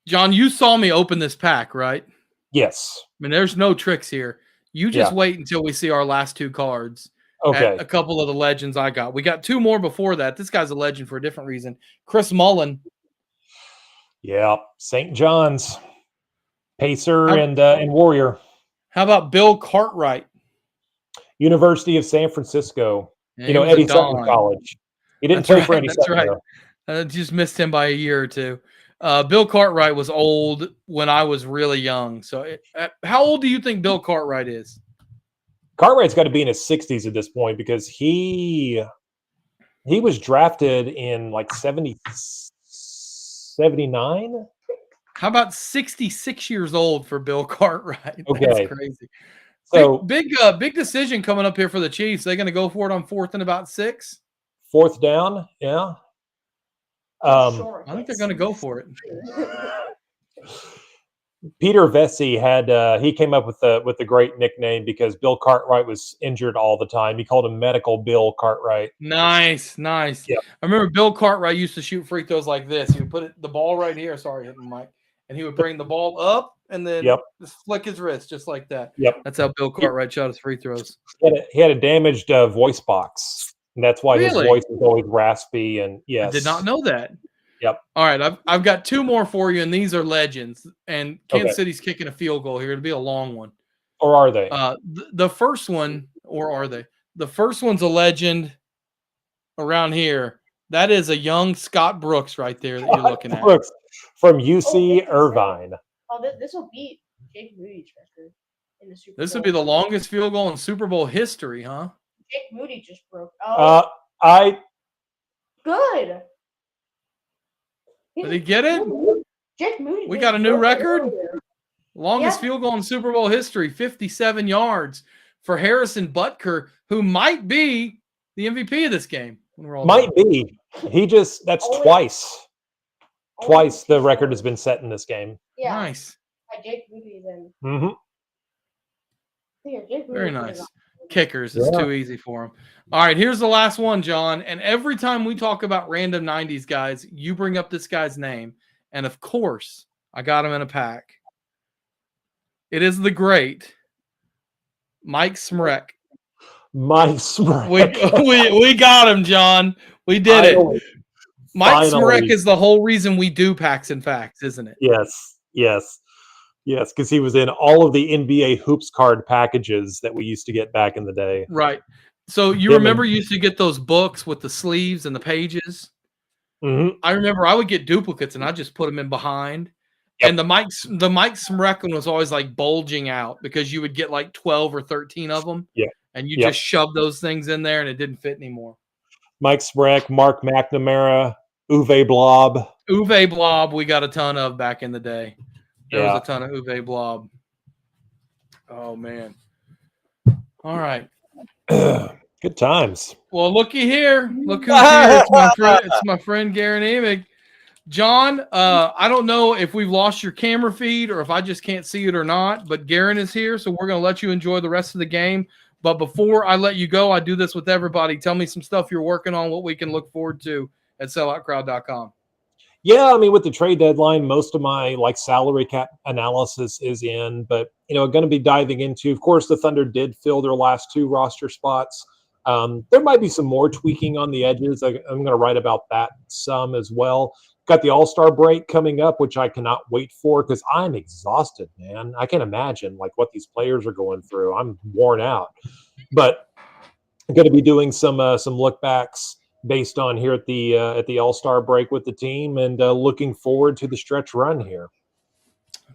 John, you saw me open this pack, right? Yes. I mean, there's no tricks here. You just wait until we see our last two cards. Okay. a couple of the legends I got. We got 2 more before that. This guy's a legend for a different reason. Chris Mullen. Yeah. St. John's. Pacer How, and Warrior. how about Bill Cartwright? University of San Francisco. Yeah, You he know, was a Eddie Sutton Don. College. He didn't That's play right. for Eddie That's Sutton, right. though. I just missed him by a year or two. Bill Cartwright was old when I was really young. So, how old do you think Bill Cartwright is? Cartwright's got to be in his 60s at this point because he was drafted in like 79. How about 66 years old for Bill Cartwright? Okay. That's crazy. So big decision coming up here for the Chiefs. They're going to go for it on 4th and about 6. 4th down, yeah. I think they're going to go for it. Peter Vesey he came up with the great nickname because Bill Cartwright was injured all the time. He called him Medical Bill Cartwright. Nice. Yep. I remember Bill Cartwright used to shoot free throws like this. He would put the ball right here. Sorry, hitting the mic. And he would bring the ball up and then just flick his wrist just like that. Yep. That's how Bill Cartwright shot his free throws. He had a damaged voice box. And that's why his voice was always raspy. And yes, I did not know that. Yep. All right, I've got 2 more for you, and these are legends. And Kansas City's kicking a field goal here. It'll be a long one. Or are they? The first one, or are they? The first one's a legend around here. That is a young Scott Brooks right there that you're looking at. Brooks from UC Irvine. Oh, this will beat Jake Moody's record in the Super Bowl. This would be the longest field goal in Super Bowl history, huh? Jake Moody just broke. Good. Did he get it? Jake Moody. We got a new record. Longest field goal in Super Bowl history, 57 yards for Harrison Butker, who might be the MVP of this game. Might be. That's twice. Twice the record has been set in this game. Yeah. Nice. Jake Moody then. Mm-hmm. Yeah, Jake Moody very nice. Kickers. It's too easy for him. All right, here's the last one, John. And every time we talk about random 90s guys, you bring up this guy's name. And of course, I got him in a pack. It is the great Mike Smrek. Mike Smrek. We got him, John. We did it. Mike Smrek is the whole reason we do Packs and Facts, isn't it? Yes, because he was in all of the NBA hoops card packages that we used to get back in the day. Right. So you remember you used to get those books with the sleeves and the pages? Mm-hmm. I remember I would get duplicates and I just put them in behind. Yep. And the Mike Smrek one was always like bulging out because you would get like 12 or 13 of them. Yeah. And you just shove those things in there and it didn't fit anymore. Mike Smrek, Mark McNamara, Uwe Blob. Uwe Blob, we got a ton of back in the day. There was a ton of Uwe Blob. Oh, man. All right. Good times. Well, looky here. Look who's here. It's my friend Garen Emig. John, I don't know if we've lost your camera feed or if I just can't see it or not, but Garen is here, so we're going to let you enjoy the rest of the game. But before I let you go, I do this with everybody. Tell me some stuff you're working on, what we can look forward to at selloutcrowd.com. Yeah, I mean, with the trade deadline, most of my salary cap analysis is in, but going to be diving into. Of course, the Thunder did fill their last 2 roster spots. There might be some more tweaking on the edges. I'm going to write about that some as well. Got the All-Star break coming up, which I cannot wait for because I'm exhausted, man. I can imagine what these players are going through. I'm worn out, but I'm going to be doing some look backs based on here at the All-Star break with the team, and looking forward to the stretch run here.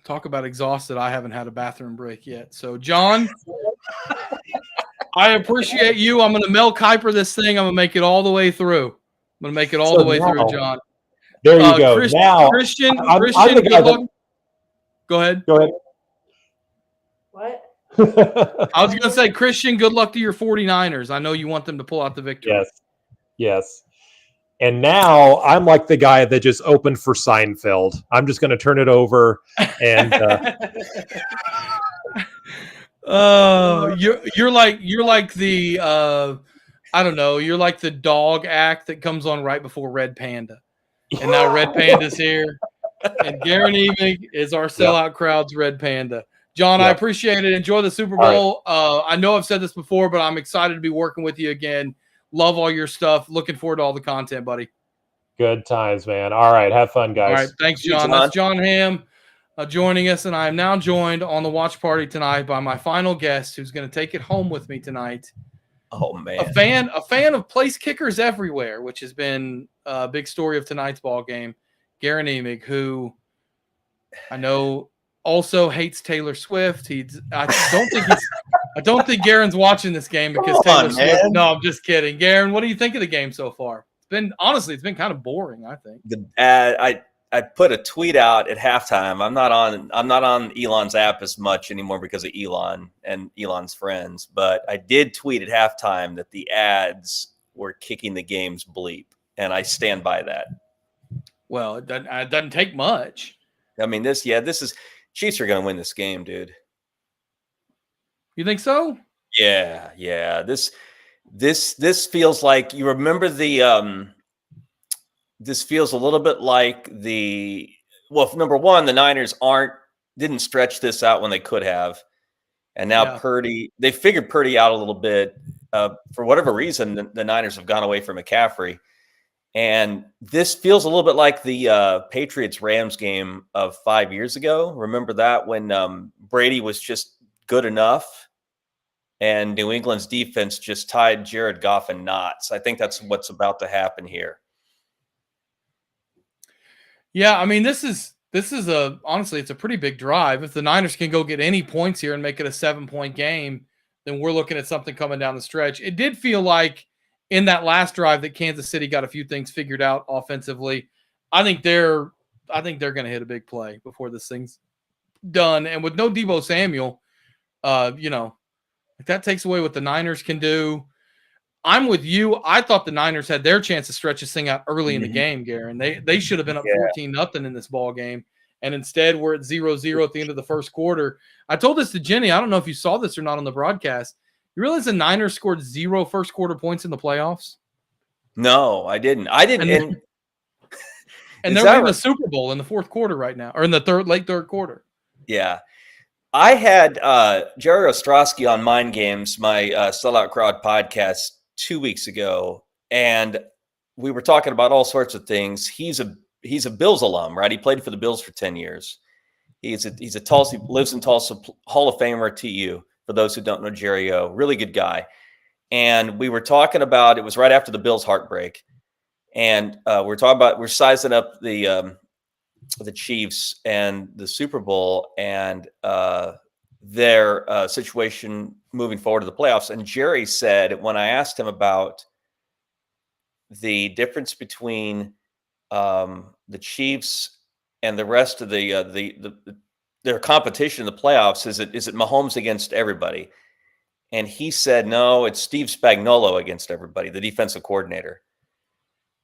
Talk about exhausted. I haven't had a bathroom break yet. So, John, I appreciate you. I'm going to Mel Kiper this thing. I'm going to make it all the way through. I'm going to make it all the way through, John. There you go. Christian, good luck. Go ahead. What? I was going to say, Christian, good luck to your 49ers. I know you want them to pull out the victory. Yes. And now I'm like the guy that just opened for Seinfeld. I'm just going to turn it over and you're like the I don't know, you're like the dog act that comes on right before Red Panda. And now Red Panda's here. And Garen Emig is our sellout crowd's Red Panda. John, I Yep. appreciate it. Enjoy the Super All right. Bowl. I know I've said this before, but I'm excited to be working with you again. Love all your stuff. Looking forward to all the content, buddy. Good times, man. All right. Have fun, guys. All right. Thanks, See you, John. John. That's John Hamm joining us. And I am now joined on the watch party tonight by my final guest who's going to take it home with me tonight. Oh man, A fan of place kickers everywhere, which has been a big story of tonight's ball game. Garen Emig, who I know also hates Taylor Swift. I don't think Garen's watching this game because Come on, Taylor Swift. man. No, I'm just kidding. Garen, what do you think of the game so far? It's been kind of boring, I think. I put a tweet out at halftime. I'm not on Elon's app as much anymore because of Elon and Elon's friends. But I did tweet at halftime that the ads were kicking the game's bleep, and I stand by that. Well, it doesn't take much. I mean, this is Chiefs are going to win this game, dude. You think so? Yeah. This feels like, you remember this feels a little bit like number one, the Niners didn't stretch this out when they could have. And now Purdy, they figured Purdy out a little bit. For whatever reason, the Niners have gone away from McCaffrey. And this feels a little bit like the Patriots-Rams game of 5 years ago. Remember that when Brady was just good enough and New England's defense just tied Jared Goff in knots. I think that's what's about to happen here. Yeah, I mean, this is honestly, it's a pretty big drive. If the Niners can go get any points here and make it a 7-point game, then we're looking at something coming down the stretch. It did feel like in that last drive that Kansas City got a few things figured out offensively. I think they're going to hit a big play before this thing's done. And with no Deebo Samuel, that takes away what the Niners can do. I'm with you. I thought the Niners had their chance to stretch this thing out early in the game, Garen. They should have been up 14-0 in this ball game. And instead, we're at 0-0 at the end of the first quarter. I told this to Jenny. I don't know if you saw this or not on the broadcast. You realize the Niners scored 0 first quarter points in the playoffs? No, I didn't. And they're in the Super Bowl in the fourth quarter right now, or in the late third quarter. Yeah. I had Jerry Ostrowski on Mind Games, my Sellout Crowd podcast 2 weeks ago, and we were talking about all sorts of things. He's a Bills alum, right? He played for the Bills for 10 years. He's a Tulsa, lives in Tulsa, Hall of Famer TU, for those who don't know Jerry O. Really good guy. And we were talking about, it was right after the Bills heartbreak, and we're sizing up the Chiefs and the Super Bowl and their situation moving forward to the playoffs. And Jerry said, when I asked him about the difference between the Chiefs and the rest of their competition in the playoffs, is it Mahomes against everybody? And he said, no, it's Steve Spagnuolo against everybody, the defensive coordinator.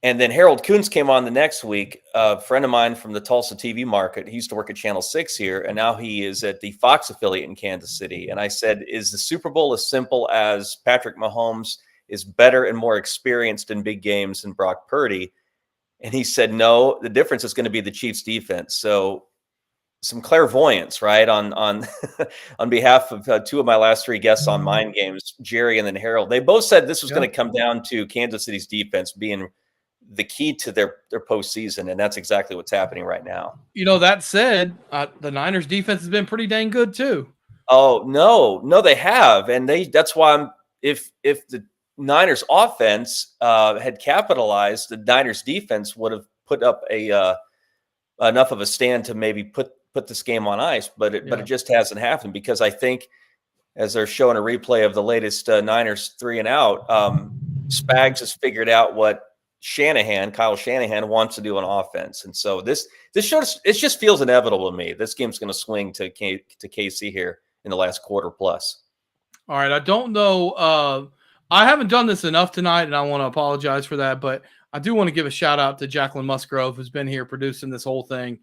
And then Harold Kuntz came on the next week, a friend of mine from the Tulsa TV market. He used to work at Channel 6 here, and now he is at the Fox affiliate in Kansas City. And I said, is the Super Bowl as simple as Patrick Mahomes is better and more experienced in big games than Brock Purdy? And he said, no, the difference is going to be the Chiefs defense. So some clairvoyance, right? On on behalf of two of my last three guests on Mind Games, Jerry and then Harold, they both said this was going to come down to Kansas City's defense being the key to their postseason, and that's exactly what's happening right now. That said, the Niners defense has been pretty dang good too. Oh no, they have, and that's why if the Niners offense had capitalized, the Niners defense would have put up enough of a stand to maybe put this game on ice, but it just hasn't happened, because I think, as they're showing a replay of the latest Niners 3 and out, Spags has figured out what Kyle Shanahan wants to do on offense. And so this shows, it just feels inevitable to me. This game's going to swing to KC here in the last quarter plus. All right. I don't know. I haven't done this enough tonight, and I want to apologize for that, but I do want to give a shout out to Jacqueline Musgrove, who's been here producing this whole thing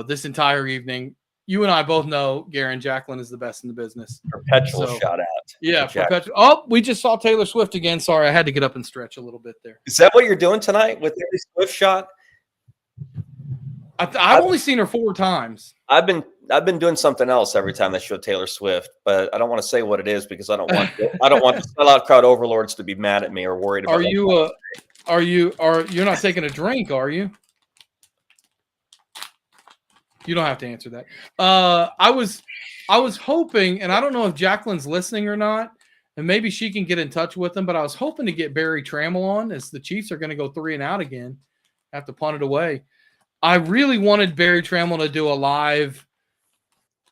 this entire evening. You and I both know, Garen, Jacqueline is the best in the business. Perpetual shout out. Yeah, perpetual. Oh, we just saw Taylor Swift again. Sorry, I had to get up and stretch a little bit there. Is that what you're doing tonight with every Swift shot? I've only seen her 4 times. I've been I've been doing something else every time they show Taylor Swift, but I don't want to say what it is because I don't want the sellout crowd overlords to be mad at me or worried about. You're not taking a drink, are you? You don't have to answer that. I was hoping, and I don't know if Jacqueline's listening or not, and maybe she can get in touch with them, but I was hoping to get Barry Trammell on, as the Chiefs are going to go 3-and-out again, have to punt it away. I really wanted Barry Trammell to do a live,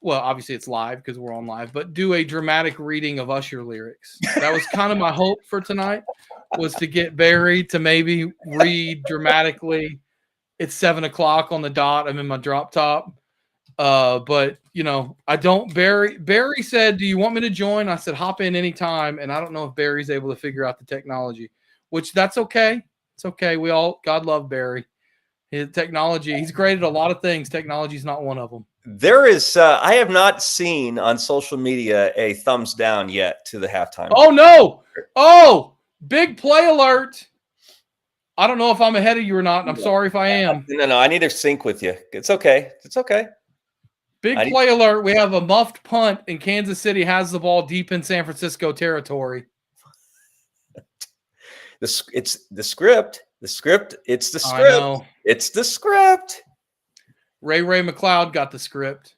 well, obviously it's live because we're on live, but do a dramatic reading of Usher lyrics. That was kind of my hope for tonight, was to get Barry to maybe read dramatically. It's 7:00 on the dot. I'm in my drop top. But you know, I don't. Barry said, "Do you want me to join?" I said, "Hop in anytime." And I don't know if Barry's able to figure out the technology, which that's okay. It's okay. God love Barry. His technology. He's great at a lot of things. Technology is not one of them. There is. I have not seen on social media a thumbs down yet to the halftime. Oh no! Oh, big play alert! I don't know if I'm ahead of you or not, and I'm sorry if I am. No, I need to sync with you. It's okay. It's okay. Big play alert. We have a muffed punt, and Kansas City has the ball deep in San Francisco territory. It's the script. The script. It's the script. I know. It's the script. Ray McLeod got the script.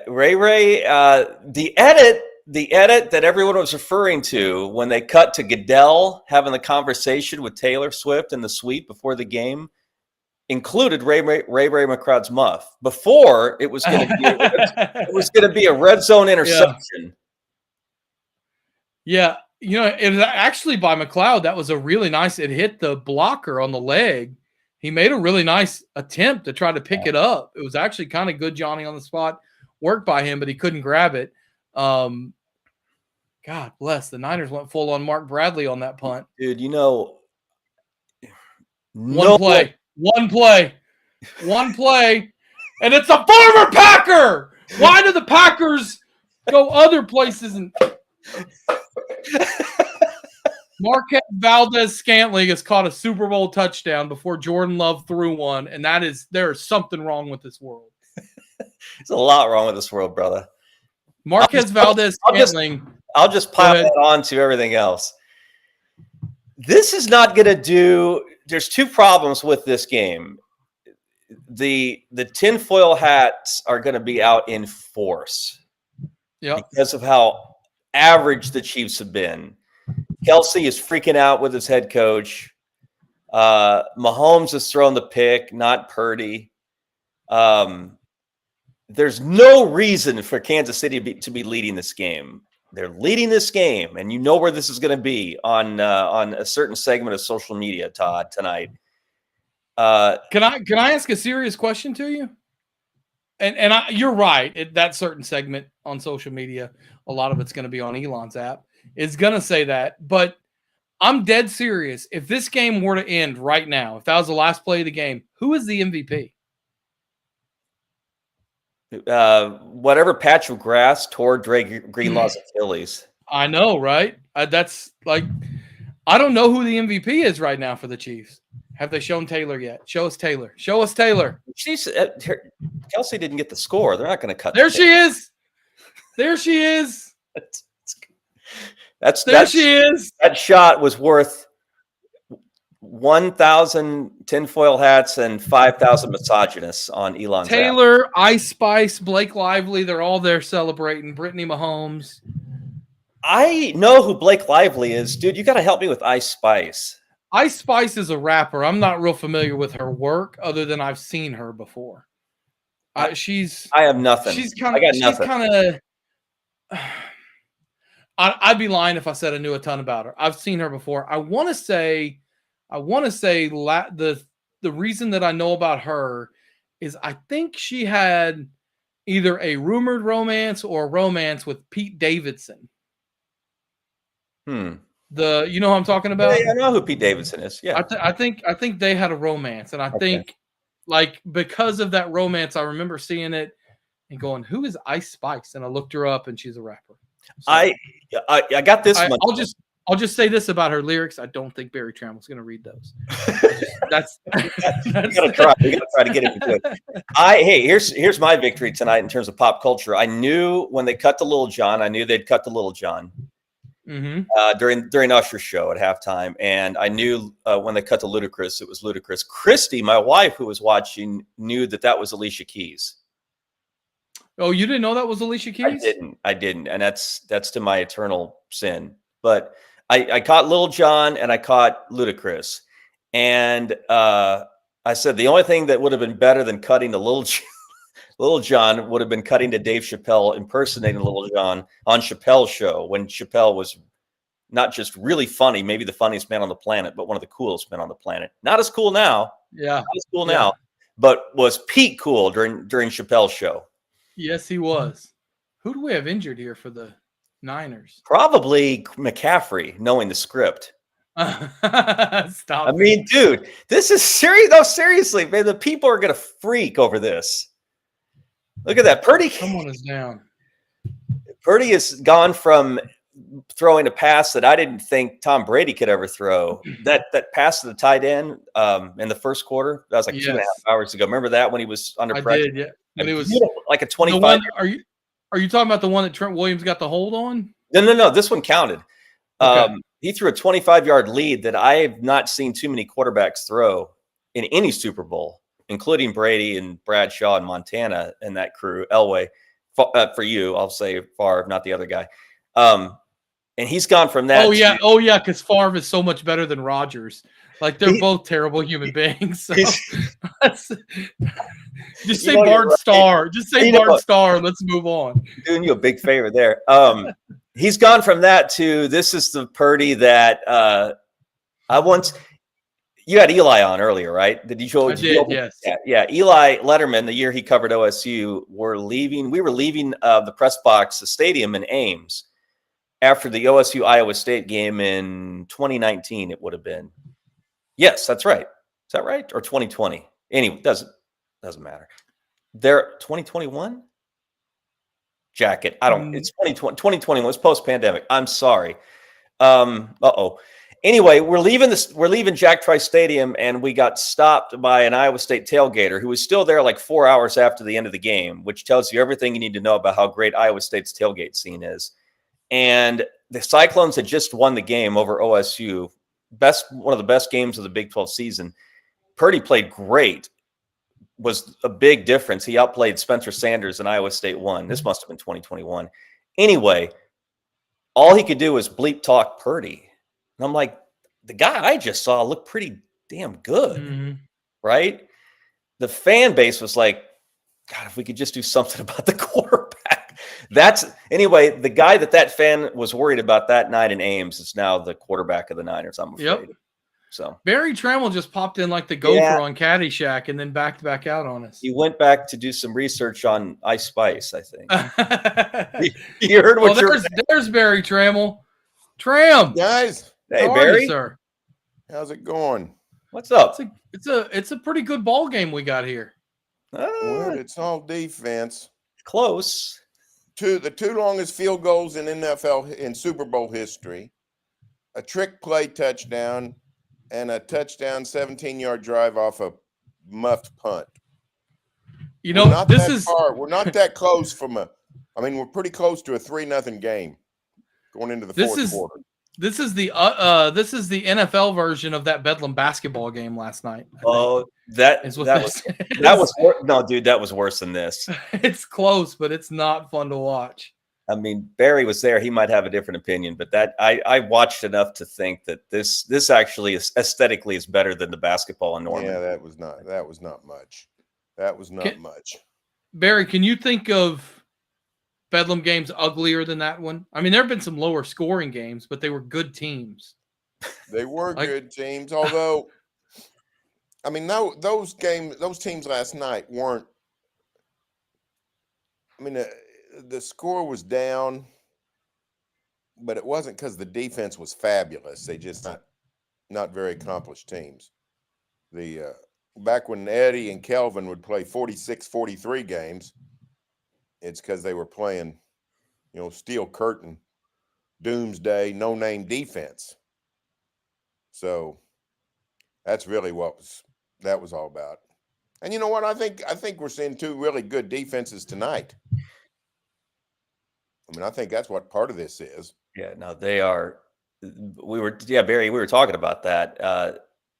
Ray, the edit that everyone was referring to when they cut to Goodell having the conversation with Taylor Swift in the suite before the game included Ray McLeod's muff. Before it was going to be a red zone interception. Yeah, you know, it was actually by McLeod. That was a really nice. It hit the blocker on the leg. He made a really nice attempt to try to pick it up. It was actually kind of good Johnny on the spot work by him, but he couldn't grab it. God bless. The Niners went full on Mark Bradley on that punt. Dude, you know, one play, and it's a former Packer. Why do the Packers go other places? And Marquez Valdez-Scantling has caught a Super Bowl touchdown before Jordan Love threw one, and there is something wrong with this world. There's a lot wrong with this world, brother. Marquez Valdez-Scantling. I'll just pile it on to everything else. This is not going to do. There's two problems with this game. The tinfoil hats are going to be out in force because of how average the Chiefs have been. Kelsey is freaking out with his head coach. Mahomes has thrown the pick, not Purdy. There's no reason for Kansas City to be leading this game. They're leading this game, and you know where this is going to be on a certain segment of social media, Todd, tonight. Can I ask a serious question to you? And you're right. That certain segment on social media, a lot of it's going to be on Elon's app. It's going to say that, but I'm dead serious. If this game were to end right now, if that was the last play of the game, who is the MVP? Whatever patch of grass tore Dre Greenlaw's Achilles. I know, right? That's like, I don't know who the MVP is right now for the Chiefs. Have they shown Taylor yet? Show us Tayller. Show us Taylor. Kelsey didn't get the score. They're not going to cut. There she is. There she is. She is. That shot was worth 1,000 tinfoil hats and 5,000 misogynists on Elon's Taylor, app. Ice Spice, Blake Lively, they're all there celebrating. Brittany Mahomes. I know who Blake Lively is. Dude, you got to help me with Ice Spice. Ice Spice is a rapper. I'm not real familiar with her work other than I've seen her before. I have nothing. I got nothing. I'd be lying if I said I knew a ton about her. I've seen her before. I want to say the reason that I know about her is I think she had either a rumored romance or a romance with Pete Davidson. You know who I'm talking about? Yeah, I know who Pete Davidson is. Yeah, I think they had a romance, and I think like because of that romance, I remember seeing it and going, "Who is Ice Spice?" And I looked her up, and she's a rapper. So I got this one. I'll just say this about her lyrics. I don't think Barry Trammell's going to read those. That's We gotta try. We gotta try to get it to it. Hey, here's my victory tonight in terms of pop culture. I knew when they cut to Little John, I knew they'd cut to Little John during Usher's show at halftime, and I knew when they cut to Ludacris, it was Ludacris. Christy, my wife, who was watching, knew that was Alicia Keys. Oh, you didn't know that was Alicia Keys? I didn't, and that's to my eternal sin. But I caught Little John and I caught Ludacris. And I said the only thing that would have been better than cutting to Little John would have been cutting to Dave Chappelle impersonating Little John on Chappelle's show when Chappelle was not just really funny, maybe the funniest man on the planet, but one of the coolest men on the planet. Not as cool now. Yeah. Not as cool now, but was peak cool during Chappelle's show. Yes, he was. Who do we have injured here for the Niners? Probably McCaffrey, knowing the script. Stop. I mean, dude, this is serious. No, seriously, man, the people are gonna freak over this. Look at that, Purdy. Someone is down. Purdy has gone from throwing a pass that I didn't think Tom Brady could ever throw. That pass to the tight end in the first quarter. That was like 2.5 hours ago. Remember that when he was under pressure? I did, yeah. And it was like a 25. Are you talking about the one that Trent Williams got the hold on? No. This one counted. Okay. He threw a 25-yard lead that I have not seen too many quarterbacks throw in any Super Bowl, including Brady and Bradshaw and Montana and that crew. Elway, for you, I'll say Favre, not the other guy. And he's gone from that. Oh yeah, because Favre is so much better than Rodgers. Like they're both terrible human beings. So just say Bart Starr. Just say Bart Starr. Let's move on. Doing you a big favor there. He's gone from that to this is the Purdy that you had Eli on earlier, right? I did, yes. Yeah. Eli Letterman, the year he covered OSU, we were leaving the press box, the stadium in Ames after the OSU Iowa State game in 2019, it would have been. Yes, that's right. Is that right? Or 2020? Anyway, doesn't matter. They're 2021? Jacket. It's 2020. 2021. It's post-pandemic. I'm sorry. Anyway, we're leaving Jack Trice Stadium, and we got stopped by an Iowa State tailgater who was still there like 4 hours after the end of the game, which tells you everything you need to know about how great Iowa State's tailgate scene is. And the Cyclones had just won the game over OSU. One of the best games of the Big 12 season. Purdy played great. Was a big difference. He outplayed Spencer Sanders and Iowa State won. This must have been 2021. Anyway, all he could do was bleep talk Purdy. And I'm like, the guy I just saw looked pretty damn good, right? The fan base was like, God, if we could just do something about the quarterback. Anyway, the guy that fan was worried about that night in Ames is now the quarterback of the Niners, I'm afraid. Yep. So Barry Trammell just popped in like the gopher on Caddyshack and then backed back out on us. He went back to do some research on Ice Spice, I think. You heard what there's Barry Trammell. Tram. Guys. Hey, how Barry. are you, sir? How's it going? What's up? It's a pretty good ball game we got here. Well, it's all defense. Close. The two longest field goals in NFL in Super Bowl history, a trick play touchdown, and a touchdown 17-yard drive off a muffed punt. You know, we're not that close we're pretty close to a 3-0 game going into the fourth quarter. This is the NFL version of that Bedlam basketball game last night. That was worse than this. It's close, but it's not fun to watch. I mean, Barry was there. He might have a different opinion, but I watched enough to think that this actually is aesthetically is better than the basketball in Norman. Yeah, that was not much. That was not much. Barry, can you think of Bedlam games uglier than that one? I mean, there have been some lower scoring games, but they were good teams. They were good teams, although I mean, those teams last night weren't. I mean, the score was down, but it wasn't because the defense was fabulous. They just not very accomplished teams. The back when Eddie and Kelvin would play 46-43 games, it's because they were playing, steel curtain doomsday, no-name defense. So that's really that was all about. And you know what? I think we're seeing two really good defenses tonight. I mean, I think that's what part of this is. Yeah, no, they are. Barry, we were talking about that.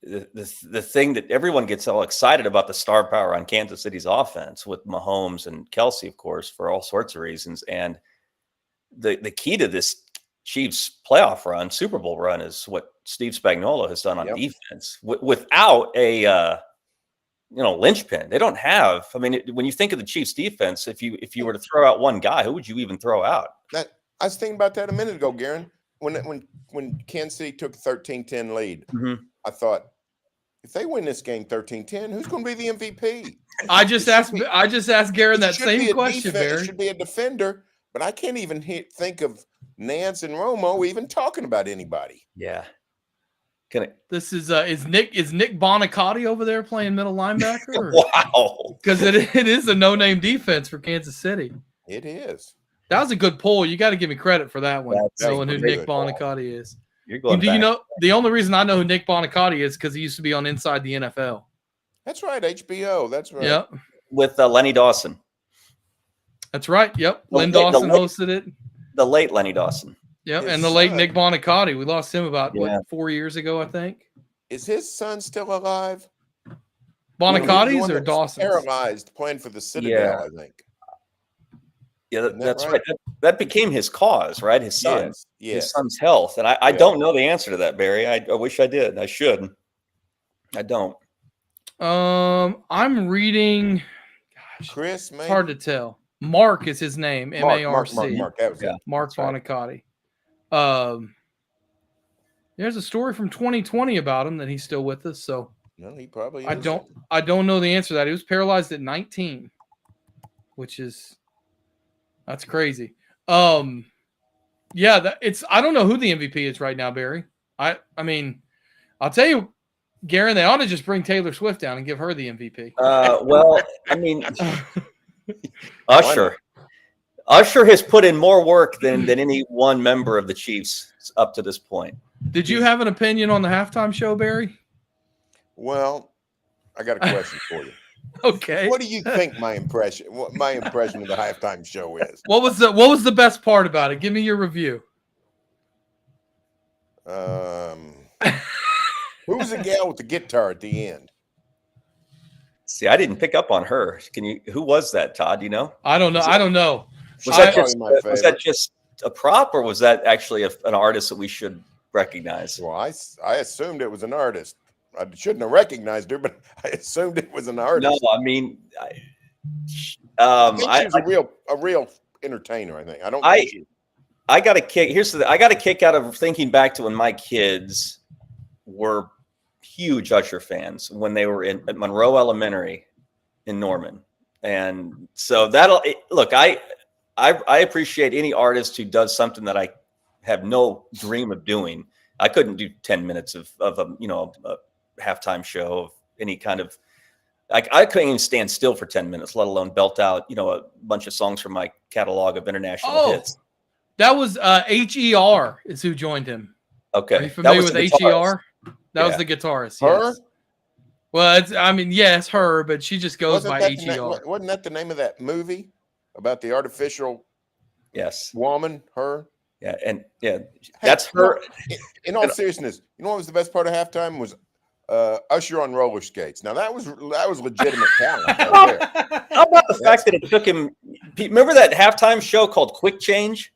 The thing that everyone gets all excited about, the star power on Kansas City's offense with Mahomes and Kelsey, of course, for all sorts of reasons. And the key to this Chiefs playoff run, Super Bowl run, is what Steve Spagnuolo has done on defense. Without a linchpin, they don't have. I mean, when you think of the Chiefs defense, if you were to throw out one guy, who would you even throw out? I was thinking about that a minute ago, Garen. When Kansas City took a 13-10 lead, I thought, if they win this game 13-10, who's going to be the MVP? I just asked Garen that same question, Barry. It should be a defender, but I can't even think of Nance and Romo even talking about anybody. Yeah. This is Nick Bonacotti over there playing middle linebacker? Wow. Because it is a no-name defense for Kansas City. It is. That was a good poll. You got to give me credit for that one. Knowing who Nick Bonacotti is. Do you know the only reason I know who Nick Bonacotti is because he used to be on Inside the NFL. That's right, HBO. That's right. Yep. With Lenny Dawson. That's right. Yep. Len Dawson hosted it. The late Lenny Dawson. Yep. And the late Nick Bonacotti. We lost him about 4 years ago, I think. Is his son still alive? Bonacott's or Dawson's? Paralyzed, playing for the Citadel, I think. Yeah, that's right. That became his cause, right? His son, his son's health. And I don't know the answer to that, Barry. I wish I did. I should. I don't. I'm reading. Gosh, Chris, it's hard to tell. Mark is his name. M-A-R-C. Mark. That was it. Mark Bonacotti. There's a story from 2020 about him that he's still with us. So no, he probably is. I don't know the answer to that. He was paralyzed at 19, which is. That's crazy. Yeah, I don't know who the MVP is right now, Barry. I mean, I'll tell you, Garen, they ought to just bring Taylor Swift down and give her the MVP. Well, I mean, Usher has put in more work than any one member of the Chiefs up to this point. Did you have an opinion on the halftime show, Barry? Well, I got a question for you. Okay. What do you think my impression of the halftime show is? What was the best part about it? Give me your review. Who was the gal with the guitar at the end? See, I didn't pick up on her. Who was that, Todd? Do you know? I don't know. Was that just a prop, or was that actually an artist that we should recognize? Well, I assumed it was an artist. I shouldn't have recognized her, but I assumed it was an artist. No, I mean, I think she's a real entertainer. I think. I got a kick. I got a kick out of thinking back to when my kids were huge Usher fans when they were at Monroe Elementary in Norman, and so look. I appreciate any artist who does something that I have no dream of doing. I couldn't do 10 minutes of a halftime show of any kind of, I couldn't even stand still for 10 minutes, let alone belt out, a bunch of songs from my catalog of international hits. That was HER is who joined him. Okay. Are you familiar with HER? That was the guitarist. Her? Yes. Well, yes, her, but she just goes by HER. Wasn't that the name of that movie about the artificial woman, her? Yeah, and that's her. In all seriousness, you know what was the best part of halftime was Usher on roller skates. Now that was legitimate talent. Right there. How about the fact that it took him? Remember that halftime show called Quick Change?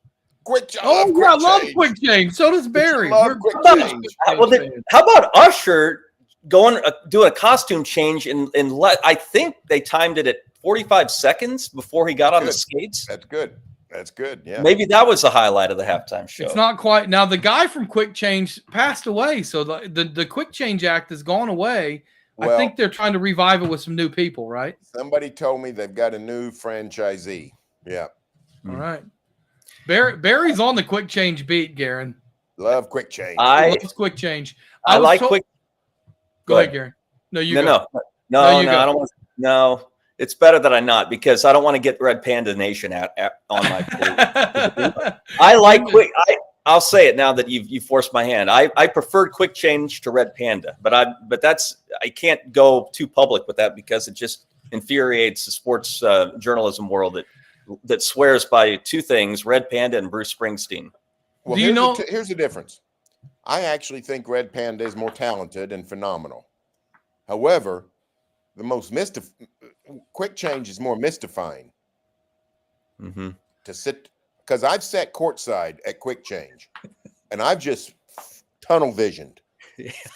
I love Quick Change. So does Barry. How about Usher doing a costume change in I think they timed it at 45 seconds before he got on the skates. That's good. Yeah. Maybe that was the highlight of the halftime show. It's not quite. Now the guy from Quick Change passed away, so the Quick Change act has gone away. Well, I think they're trying to revive it with some new people, right? Somebody told me they've got a new franchisee. Yeah. All right. Barry's on the Quick Change beat, Garen. Love Quick Change. I love Quick Change. I like Quick. Go ahead, Garen. No, I don't want. No. It's better that I not, because I don't want to get Red Panda Nation on my plate. I like Quick. I'll say it now that you've forced my hand. I preferred Quick Change to Red Panda, but I can't go too public with that because it just infuriates the sports journalism world that swears by two things: Red Panda and Bruce Springsteen. Well, Do you know? Here's the difference. I actually think Red Panda is more talented and phenomenal. However, Quick Change is more mystifying. Mm-hmm. To sit, because I've sat courtside at Quick Change, and I've just tunnel visioned,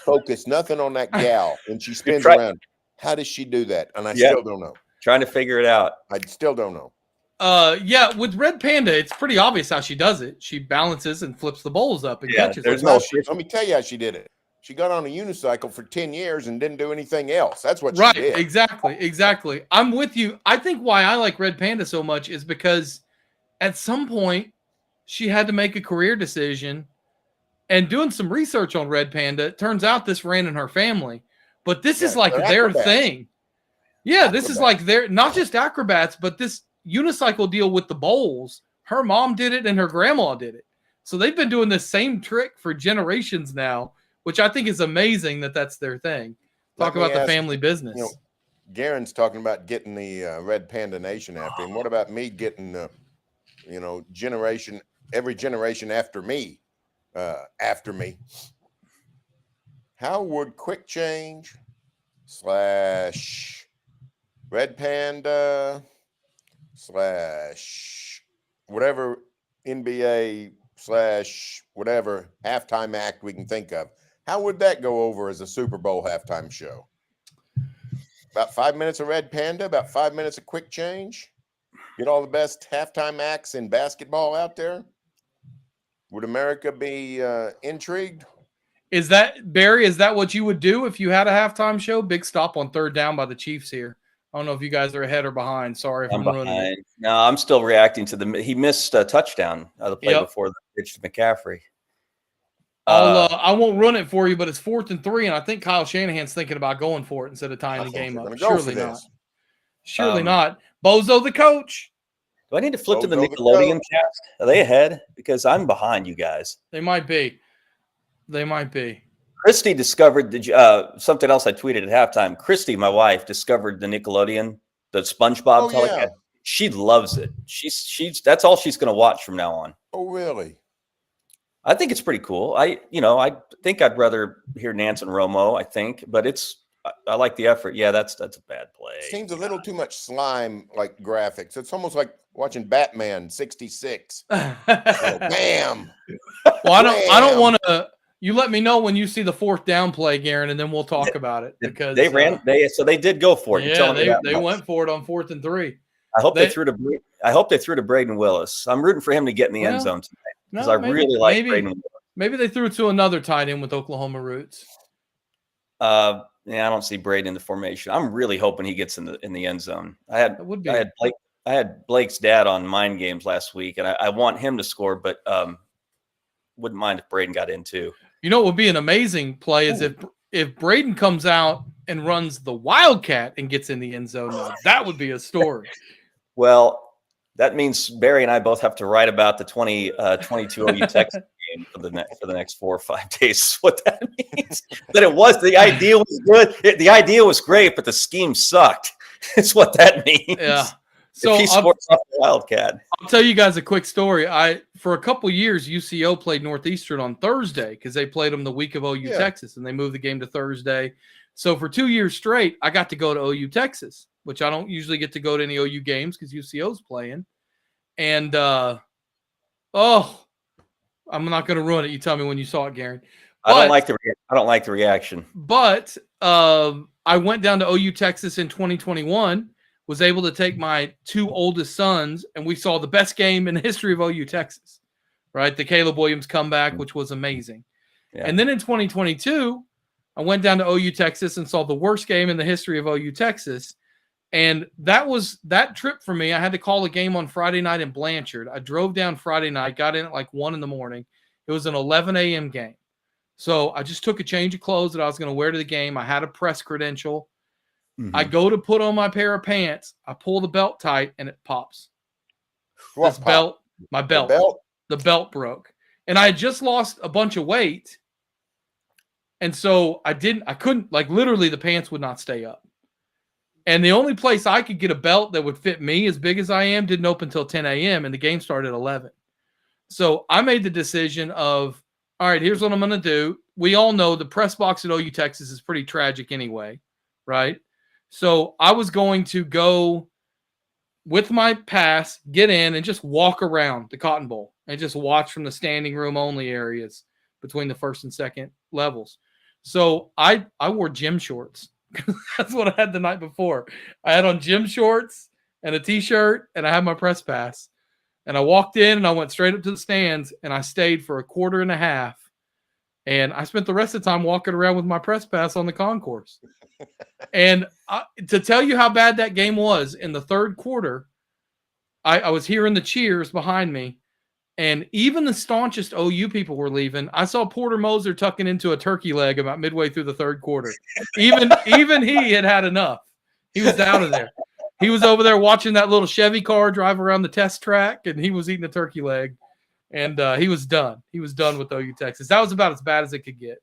focused nothing on that gal when she spins around. How does she do that? And I still don't know. Trying to figure it out. I still don't know. Yeah, with Red Panda, it's pretty obvious how she does it. She balances and flips the bowls up and catches. There's them. Let me tell you how she did it. She got on a unicycle for 10 years and didn't do anything else. That's what she did. Exactly. I'm with you. I think why I like Red Panda so much is because at some point she had to make a career decision, and doing some research on Red Panda, it turns out this ran in her family. But this is like their thing. Yeah, this is like their, not just acrobats, but this unicycle deal with the bowls. Her mom did it and her grandma did it. So they've been doing this same trick for generations now, which I think is amazing that that's their thing. Talk about the family business. Garen's talking about getting the Red Panda Nation after him. What about me getting the, every generation after me, How would Quick Change / Red Panda / whatever NBA / whatever halftime act we can think of, how would that go over as a Super Bowl halftime show? About 5 minutes of Red Panda, about 5 minutes of Quick Change. Get all the best halftime acts in basketball out there. Would America be intrigued? Is that, Barry, is that what you would do if you had a halftime show? Big stop on 3rd down by the Chiefs here. I don't know if you guys are ahead or behind. Sorry if I'm running it. No, I'm still reacting to he missed a touchdown the play before the pitch to McCaffrey. I won't run it for you, but it's 4th and 3, and I think Kyle Shanahan's thinking about going for it instead of tying the game up. Surely not. Surely not. Bozo the coach. Do I need to flip to the Nickelodeon cast? Are they ahead? Because I'm behind you guys. They might be. Christy discovered something else I tweeted at halftime. Christy, my wife, discovered the Nickelodeon, the SpongeBob telecast. Yeah. She loves it. That's all she's going to watch from now on. Oh, really? I think it's pretty cool. I think I'd rather hear Nance and Romo, I think, but I like the effort. Yeah, that's a bad play. Seems a little too much slime like graphics. It's almost like watching Batman 66. Bam. Well, I don't want to. You let me know when you see the 4th down play, Garen, and then we'll talk about it, because they did go for it. Yeah, they went for it on 4th and 3. I hope they threw to Braden Willis. I'm rooting for him to get in the end zone tonight because I really like Braden Willis. Maybe they threw to another tight end with Oklahoma roots. Yeah, I don't see Braden in the formation. I'm really hoping he gets in the end zone. I had Blake's dad on Mind Games last week, and I want him to score, but wouldn't mind if Braden got in too. You know what would be an amazing play is if Braden comes out and runs the Wildcat and gets in the end zone. Now, that would be a story. Well, that means Barry and I both have to write about the 22 OU Texas game for the next 4 or 5 days. What that means? But the idea was good. The idea was great, but the scheme sucked. It's what that means. Yeah. So if he scores off the Wildcat. I'll tell you guys a quick story. For a couple years, UCO played Northeastern on Thursday because they played them the week of OU Texas, and they moved the game to Thursday. So for 2 years straight, I got to go to OU Texas, which I don't usually get to go to any OU games because UCO's playing. And I'm not going to ruin it. You tell me when you saw it, Garen. I don't like the reaction. But I went down to OU Texas in 2021. Was able to take my 2 oldest sons, and we saw the best game in the history of OU Texas, right? The Caleb Williams comeback, which was amazing. Yeah. And then in 2022, I went down to OU Texas and saw the worst game in the history of OU Texas. And that trip for me. I had to call a game on Friday night in Blanchard. I drove down Friday night, got in at like 1 a.m. It was an 11 a.m. game. So I just took a change of clothes that I was going to wear to the game. I had a press credential. Mm-hmm. I go to put on my pair of pants. I pull the belt tight and it pops. The belt broke. And I had just lost a bunch of weight. And so I couldn't, like, literally the pants would not stay up. And the only place I could get a belt that would fit me as big as I am didn't open until 10 a.m. and the game started at 11. So I made the decision of, all right, here's what I'm going to do. We all know the press box at OU Texas is pretty tragic anyway, right? So I was going to go with my pass, get in, and just walk around the Cotton Bowl and just watch from the standing room only areas between the first and second levels. So I wore gym shorts. That's what I had the night before. I had on gym shorts and a t-shirt, and I had my press pass. And I walked in, and I went straight up to the stands, and I stayed for a quarter and a half. And I spent the rest of the time walking around with my press pass on the concourse. And to tell you how bad that game was, in the third quarter, I was hearing the cheers behind me. And even the staunchest OU people were leaving. I saw Porter Moser tucking into a turkey leg about midway through the third quarter. Even he had enough. He was out of there. He was over there watching that little Chevy car drive around the test track, and he was eating a turkey leg. And he was done. He was done with OU Texas. That was about as bad as it could get.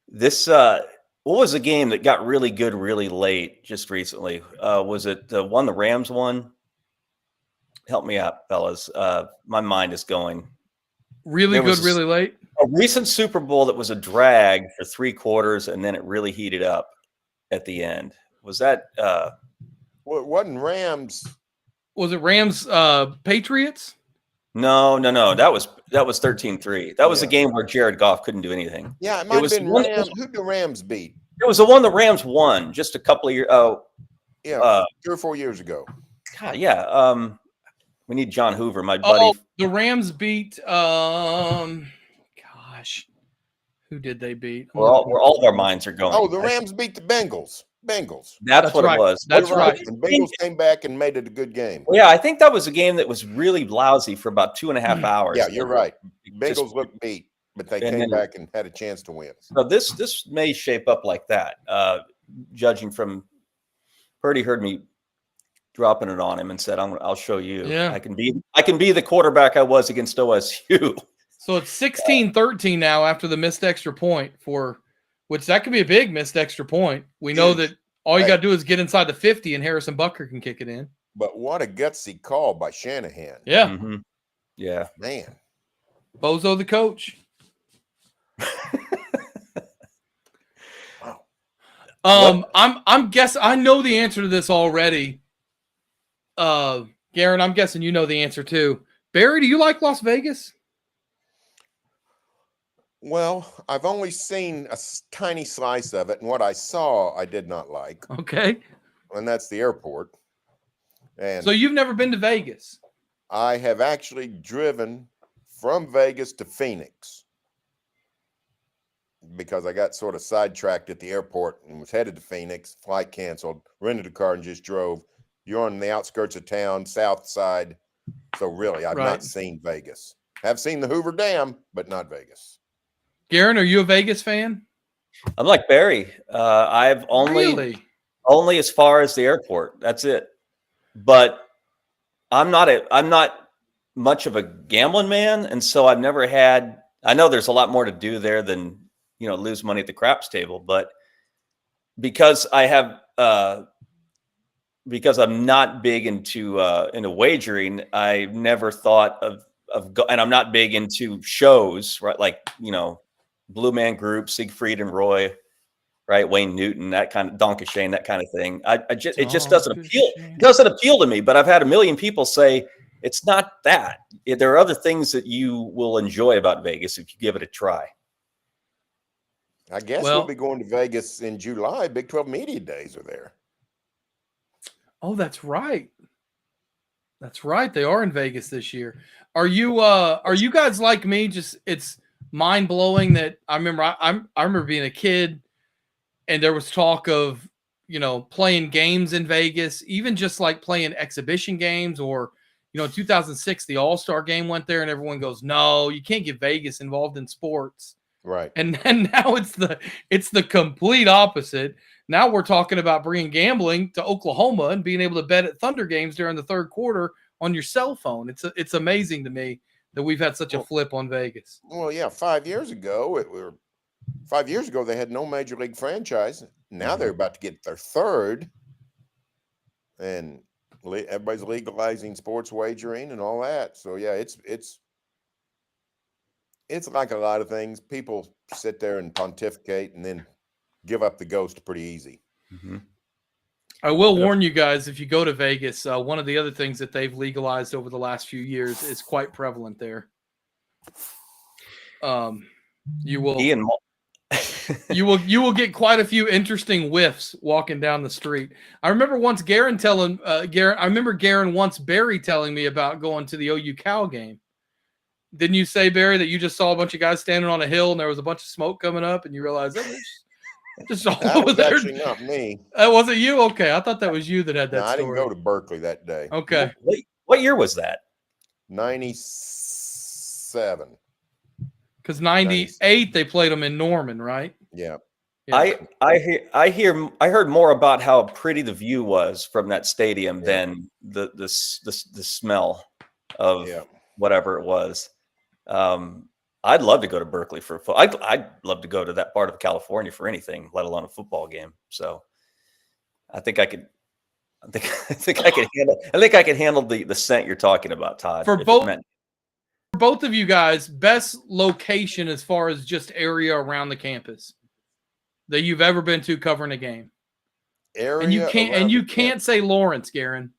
This what was the game that got really good really late just recently? Was it the one the Rams won? Help me out, fellas. My mind is going. Really good, really late? A recent Super Bowl that was a drag for 3 quarters, and then it really heated up at the end. Was that Well, it wasn't Rams. Was it Rams Patriots? No. That was 13-3. That was a game where Jared Goff couldn't do anything. Yeah, it might have been Rams. Who did the Rams beat? It was the one the Rams won just a couple of years. 3 or 4 years ago. God, yeah. We need John Hoover, my buddy. Oh, the Rams beat. Gosh, who did they beat? Where all of our minds are going. Oh, the Rams beat the Bengals. That's what right. it was. That's right. And Bengals came back and made it a good game. Well, yeah, I think that was a game that was really lousy for about 2.5 hours. Yeah, you're right. Bengals looked beat, but they came back and had a chance to win. So this may shape up like that. Judging from Purdy heard me dropping it on him and said, "I'll show you. Yeah. I can be the quarterback I was against OSU." So it's 16-13 now after the missed extra point which that could be a big missed extra point. We know that all you got to do is get inside the 50 and Harrison Butker can kick it in. But what a gutsy call by Shanahan. Yeah. Mm-hmm. Yeah. Man. Bozo the coach. Wow. I'm guessing I know the answer to this already. Garen, I'm guessing you know the answer too. Barry, do you like Las Vegas? Well, I've only seen a tiny slice of it, and what I saw, I did not like. Okay. And that's the airport. And So you've never been to Vegas? I have actually driven from Vegas to Phoenix because I got sort of sidetracked at the airport and was headed to Phoenix. Flight canceled, rented a car and just drove. You're on the outskirts of town, south side. So really, I've not seen Vegas. Have seen the Hoover Dam, but not Vegas. Garen, are you a Vegas fan? I'm like Barry. I've only as far as the airport. That's it. But I'm not much of a gambling man, and so I've never had. I know there's a lot more to do there than lose money at the craps table, but because because I'm not big into wagering, I never thought of and I'm not big into shows, right? Like Blue Man Group, Siegfried and Roy, right? Wayne Newton, that kind of Donkashane, that kind of thing. It just doesn't appeal. It doesn't appeal to me. But I've had a million people say it's not that. There are other things that you will enjoy about Vegas if you give it a try. I guess we'll be going to Vegas in July. Big 12 Media Days are there. Oh, that's right. That's right. They are in Vegas this year. Are you guys like me? Just it's mind blowing that I remember being a kid and there was talk of, playing games in Vegas, even just like playing exhibition games or, in 2006, the All-Star game went there and everyone goes, no, you can't get Vegas involved in sports. Right. And now it's the complete opposite. Now we're talking about bringing gambling to Oklahoma and being able to bet at Thunder games during the third quarter on your cell phone. It's amazing to me that we've had such a flip on Vegas. Well, yeah, 5 years ago, 5 years ago they had no major league franchise. Now they're about to get their third, and everybody's legalizing sports wagering and all that. So yeah, it's like a lot of things. People sit there and pontificate and then give up the ghost pretty easy. Mm-hmm. I will warn you guys, if you go to Vegas, one of the other things that they've legalized over the last few years is quite prevalent there. You will you will get quite a few interesting whiffs walking down the street. I remember once Garen once Barry telling me about going to the OU Cal game. Didn't you say, Barry, that you just saw a bunch of guys standing on a hill and there was a bunch of smoke coming up and you realized that was just all That over was there? actually not me. Was it you? Okay, I thought that was you that had that No, I story. didn't go to Berkeley that day. Okay. What year was that? 97. Because 98 they played them in Norman, right? Yeah. Yeah. I heard more about how pretty the view was from that stadium than the smell of whatever it was. I'd love to go to Berkeley for I'd love to go to that part of California for anything, let alone a football game. So I think I could handle the scent you're talking about, Todd. For both of you guys, best location as far as just area around the campus that you've ever been to covering a game. And you can't say Lawrence, Garen.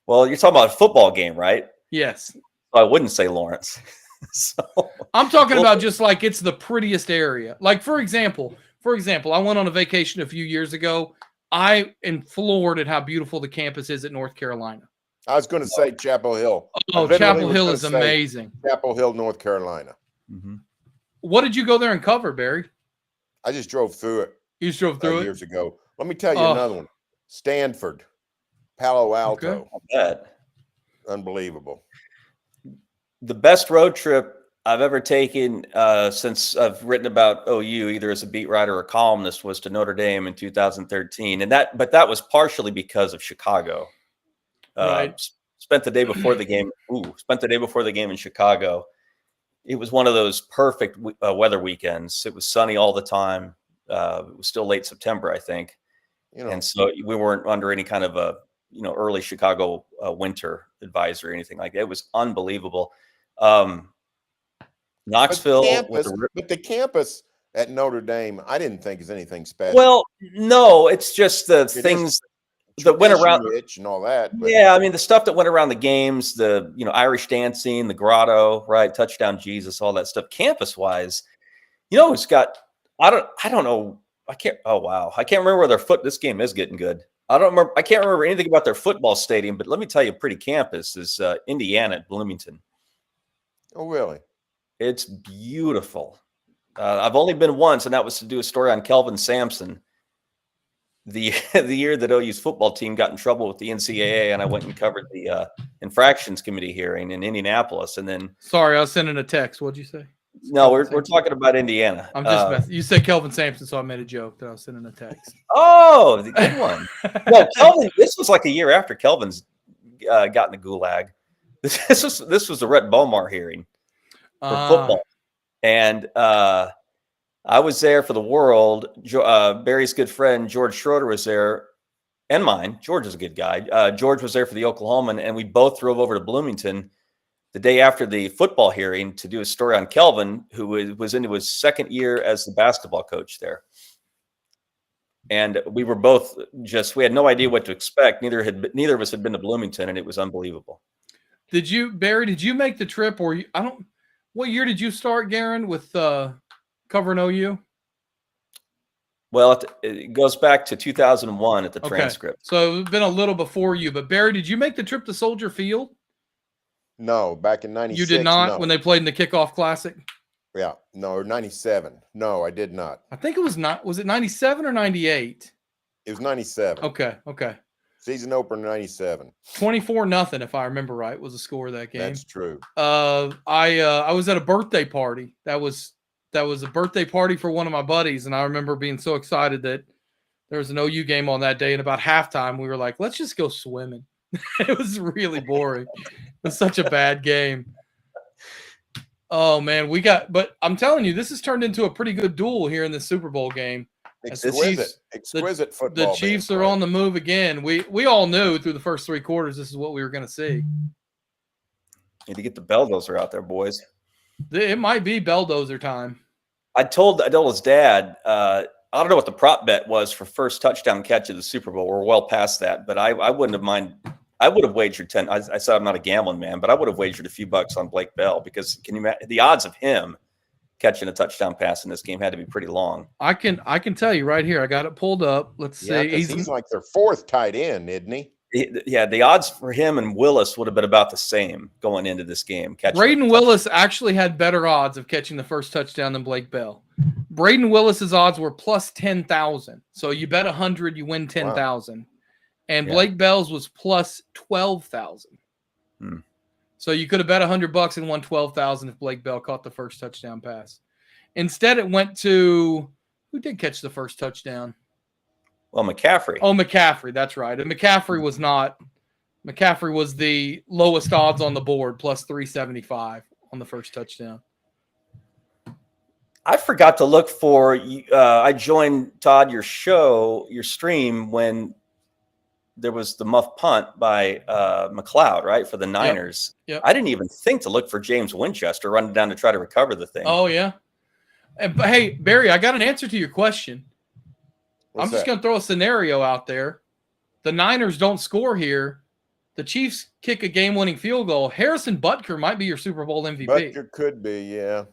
Well, you're talking about a football game, right? Yes. I wouldn't say Lawrence. So I'm talking about just like it's the prettiest area. Like for example, I went on a vacation a few years ago. I am floored at how beautiful the campus is at North Carolina. I was going to say Chapel Hill. Oh, Chapel Hill is amazing. Chapel Hill, North Carolina. Mm-hmm. What did you go there and cover, Barry? I just drove through it. You just drove through it years ago. Let me tell you another one. Stanford, Palo Alto. Okay. Unbelievable. The best road trip I've ever taken since I've written about OU, either as a beat writer or columnist, was to Notre Dame in 2013, but that was partially because of Chicago. Right. Spent the day before the game. Spent the day before the game in Chicago. It was one of those perfect weather weekends. It was sunny all the time. It was still late September, I think, and so we weren't under any kind of a early Chicago winter advisory or anything like that. It was unbelievable. Knoxville, but the campus at Notre Dame, I didn't think is anything special. Well, no, it's just the things that went around and all that. But. Yeah, I mean the stuff that went around the games, the Irish dancing, the grotto, right? Touchdown Jesus, all that stuff. Campus wise, it's got I don't know. I can't remember where this game is getting good. I can't remember anything about their football stadium, but let me tell you, a pretty campus is Indiana at Bloomington. Oh, really? It's beautiful. I've only been once, and that was to do a story on Kelvin Sampson. The year that OU's football team got in trouble with the NCAA, and I went and covered the infractions committee hearing in Indianapolis. And then, sorry, I was sending a text. What'd you say? No, we're talking about Indiana. I'm just messing. You said Kelvin Sampson, so I made a joke that I was sending a text. Oh, the good one. No, Kelvin. This was like a year after Kelvin's got in the gulag. This was the Rhett Bomar hearing for football, and I was there for the World. Barry's good friend George Schroeder was there, and mine. George is a good guy. George was there for the Oklahoman, and we both drove over to Bloomington the day after the football hearing to do a story on Kelvin, who was into his second year as the basketball coach there. And we were both we had no idea what to expect. Neither of us had been to Bloomington, and it was unbelievable. Barry, did you make the trip, or what year did you start, Garen, with covering OU? Well, it goes back to 2001 at the transcript. So it's been a little before you, but Barry, did you make the trip to Soldier Field? No, back in 96. You did not no. when they played in the kickoff classic? Yeah, no, or 97. No, I did not. I think it was was it 97 or 98? It was 97. Okay. Season opener 97. 24-0, if I remember right, was the score of that game. That's true. I was at a birthday party. That was a birthday party for one of my buddies, and I remember being so excited that there was an OU game on that day, and about halftime we were like, let's just go swimming. It was really boring. It was such a bad game. Oh man, but I'm telling you, this has turned into a pretty good duel here in the Super Bowl game. Exquisite football. The Chiefs are on the move again. We all knew through the first 3 quarters this is what we were going to see. Need to get the Belldozer out there, boys. It might be Belldozer time. I told his dad, I don't know what the prop bet was for first touchdown catch of the Super Bowl. We're well past that, but I wouldn't have mind. I would have wagered 10. I said I'm not a gambling man, but I would have wagered a few bucks on Blake Bell because can you imagine the odds of him catching a touchdown pass in this game had to be pretty long. I can tell you right here. I got it pulled up. Let's see. He's like their 4th tight end, isn't he? Yeah, the odds for him and Willis would have been about the same going into this game. Braden Willis actually had better odds of catching the first touchdown than Blake Bell. Braden Willis's odds were plus 10,000. So you bet 100, you win 10,000. Wow. And Blake Bell's was plus 12,000. So you could have bet $100 and won 12,000 if Blake Bell caught the first touchdown pass. Instead, it went to who did catch the first touchdown? Well, McCaffrey. Oh, McCaffrey. That's right. And McCaffrey was the lowest odds on the board, plus 375 on the first touchdown. I forgot to look for. I joined Todd your stream when there was the muff punt by McLeod, right, for the Niners. Yep. I didn't even think to look for James Winchester running down to try to recover the thing. Oh yeah. But hey, Barry, I got an answer to your question. I'm just going to throw a scenario out there. The Niners don't score here. The Chiefs kick a game-winning field goal. Harrison Butker might be your Super Bowl MVP. Butker could be, yeah.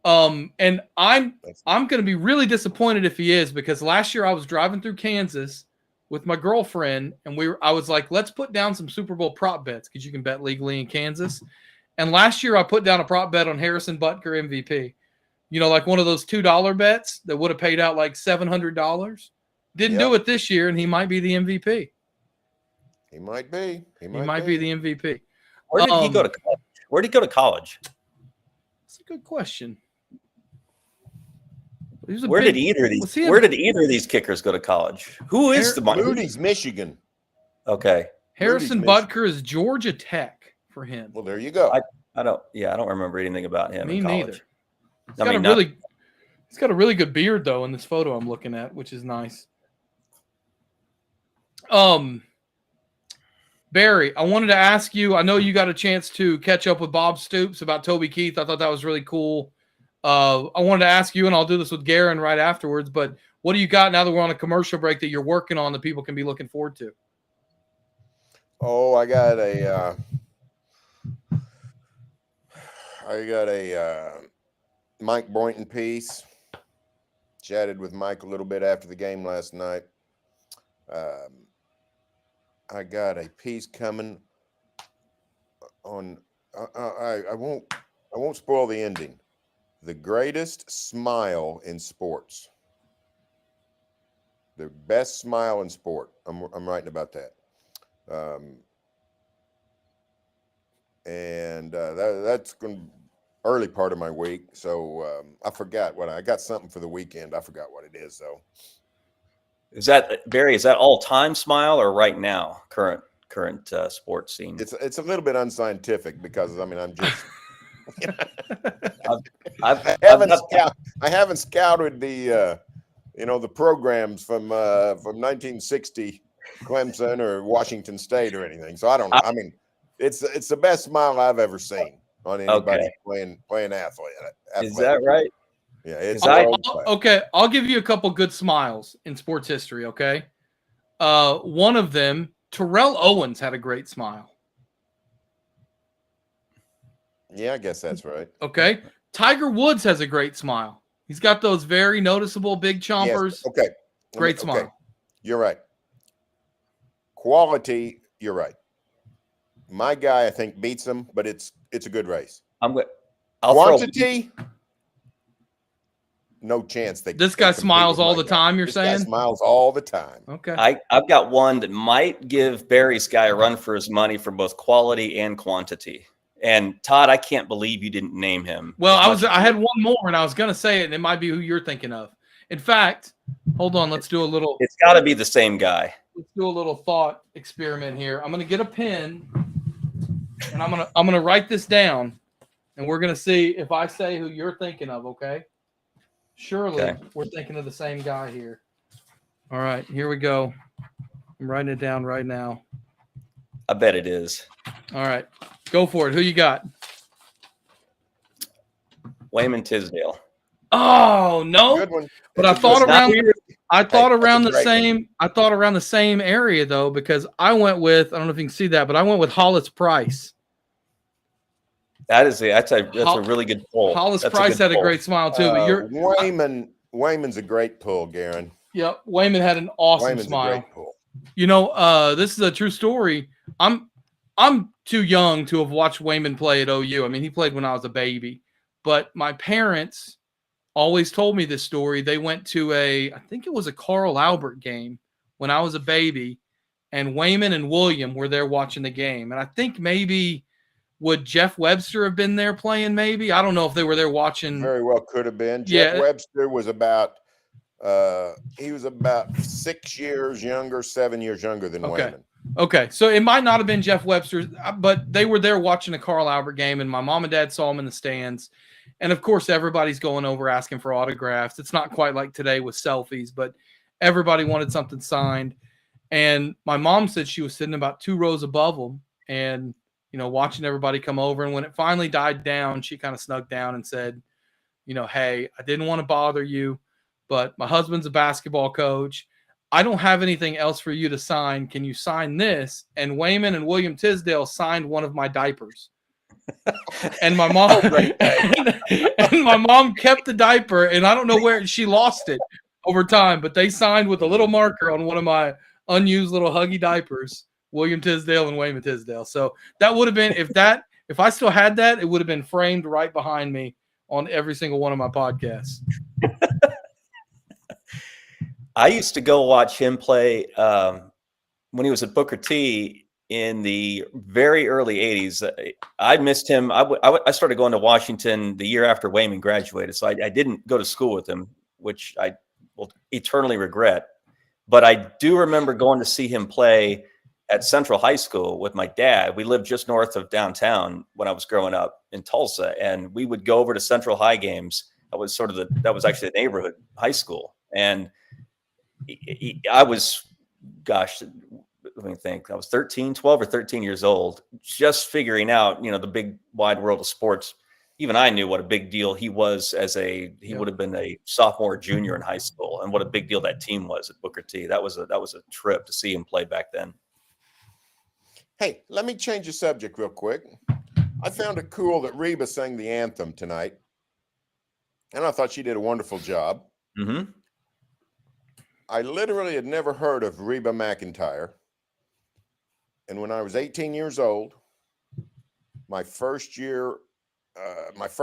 And I'm going to be really disappointed if he is because last year I was driving through Kansas with my girlfriend, and I was like, let's put down some Super Bowl prop bets because you can bet legally in Kansas. And last year I put down a prop bet on Harrison Butker MVP. You know, like one of those $2 bets that would have paid out like $700. Didn't do it this year, and he might be the MVP. He might be. He might be the MVP. Where did he go to college? Where did he go to college? That's a good question. Where did either of these kickers go to college? Who is the Moody's Michigan? Okay. Harrison Butker is Georgia Tech for him. Well, there you go. I don't remember anything about him. Me in neither. college. He's got a really good beard though in this photo I'm looking at, which is nice. Barry, I wanted to ask you, I know you got a chance to catch up with Bob Stoops about Toby Keith. I thought that was really cool. I wanted to ask you, and I'll do this with Garen right afterwards, but what do you got now that we're on a commercial break that you're working on that people can be looking forward to? Oh, I got a Mike Boynton piece. Chatted with Mike a little bit after the game last night. I got a piece coming on. I won't spoil the ending. The greatest smile in sports. The best smile in sport. I'm writing about that. That's going to early part of my week. So I forgot I got something for the weekend. I forgot what it is though. Is that Barry? Is that all-time smile or right now, current sports scene? It's a little bit unscientific because I'm just I haven't scouted the the programs from 1960 Clemson or Washington State or anything. So I don't know. It's the best smile I've ever seen on anybody playing athlete. Is that right? Yeah, it's okay. I'll give you a couple good smiles in sports history. Okay, one of them, Terrell Owens had a great smile. Yeah, I guess that's right. Okay, Tiger Woods has a great smile. He's got those very noticeable big chompers. Yes. Okay, great smile. You're right. Quality, you're right. My guy, I think, beats him, but it's a good race. Quantity. No chance. This guy smiles all the time, you're saying? This guy smiles all the time. Okay. I've got one that might give Barry's guy a run for his money for both quality and quantity. And Todd, I can't believe you didn't name him. Well, I had one more, and I was going to say it, and it might be who you're thinking of. In fact, hold on. Let's do a little. It's got to be the same guy. let's do a little thought experiment here. I'm gonna get a pen, and I'm gonna write this down, and we're gonna see if I say who you're thinking of. Okay? Surely we're thinking of the same guy here. All right, here we go. I'm writing it down right now. I bet it is. All right, go for it. Who you got? Wayman Tisdale. Oh no! Good one. But I It's a good thought one. around. I thought that's a around the great one. same. I thought around the same area though, because I went with. I don't know if you can see that, but I went with Hollis Price. That's a really good pull. Hollis That's Price had a pull. great smile too. But Wayman's a great pull, Garen. Yep, Wayman had an awesome Wayman's smile. a great pull. You know, this is a true story. I'm too young to have watched Wayman play at OU. I mean, he played when I was a baby, but my parents always told me this story. They went to I think it was a Carl Albert game when I was a baby, and Wayman and William were there watching the game. And I think maybe would Jeff Webster have been there playing? Maybe, I don't know if they were there watching. Very well could have been. Jeff Webster was about he was about 6 years younger, 7 years younger than Wayman. Okay, so it might not have been Jeff Webster, but they were there watching a Carl Albert game, and my mom and dad saw him in the stands. And of course, everybody's going over asking for autographs. It's not quite like today with selfies, but everybody wanted something signed. And my mom said she was sitting about 2 rows above them and, you know, watching everybody come over. And when it finally died down, she kind of snuck down and said, you know, hey, I didn't want to bother you, but my husband's a basketball coach. I don't have anything else for you to sign. Can you sign this? And Wayman and William Tisdale signed one of my diapers. And my mom and my mom kept the diaper, and I don't know where she lost it over time, but they signed with a little marker on one of my unused little huggy diapers, William Tisdale and Wayman Tisdale. So that would have been, if I still had that, it would have been framed right behind me on every single one of my podcasts. I used to go watch him play when he was at Booker T in the very early 80s. I missed him. I started going to Washington the year after Wayman graduated, so I didn't go to school with him, which I will eternally regret. But I do remember going to see him play at Central High School with my dad. We lived just north of downtown when I was growing up in Tulsa, and we would go over to Central High games. That was actually the neighborhood high school. And I was, gosh, let me think. I was 12 or 13 years old, just figuring out, you know, the big wide world of sports. Even I knew what a big deal he was he would have been a sophomore, junior in high school, and what a big deal that team was at Booker T. That was a trip to see him play back then. Hey, let me change the subject real quick. I found it cool that Reba sang the anthem tonight, and I thought she did a wonderful job. Mm-hmm. I literally had never heard of Reba McEntire. And when I was 18 years old, my first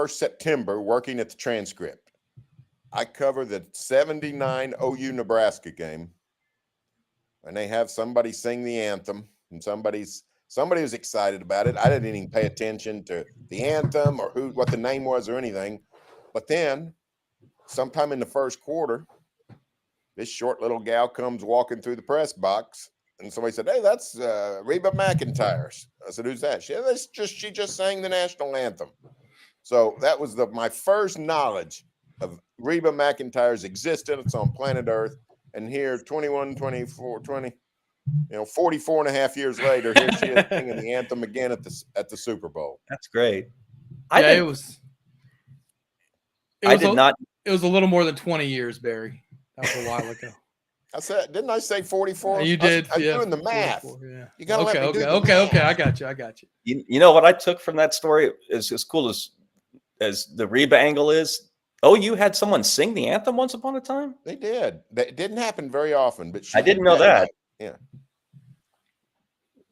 September working at the Transcript, I covered the 79 OU Nebraska game. And they have somebody sing the anthem, and somebody was excited about it. I didn't even pay attention to the anthem or what the name was or anything. But then sometime in the first quarter, this short little gal comes walking through the press box, and somebody said, "Hey, that's Reba McEntire." I said, "Who's that?" She just sang the national anthem. So that was my first knowledge of Reba McEntire's existence on planet Earth. And here, 21, 24, 20, 44 and a half years later, here she is singing the anthem again at the Super Bowl. That's great. It was a little more than 20 years, Barry. That was a while ago. Didn't I say 44? You did. I'm doing the math. Yeah. You gotta let me do the math. math. I got you. You know what I took from that story is as cool as the Reba angle is. OU had someone sing the anthem once upon a time. They did. It didn't happen very often, but I didn't know that. Yeah.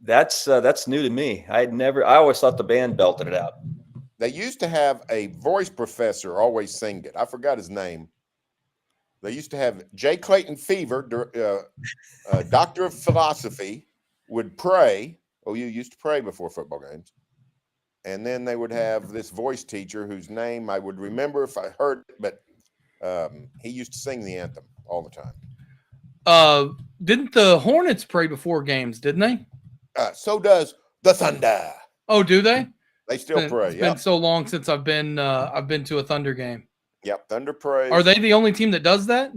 That's new to me. I always thought the band belted it out. They used to have a voice professor always sing it. I forgot his name. They used to have J. Clayton Fever, doctor of philosophy, would pray. OU used to pray before football games. And then they would have this voice teacher whose name I would remember if I heard it, but he used to sing the anthem all the time. Didn't the Hornets pray before games? Didn't they? So does the Thunder. Oh, do they? They still pray. It's been so long since I've been to a Thunder game. Yep. Thunder prays. Are they the only team that does that?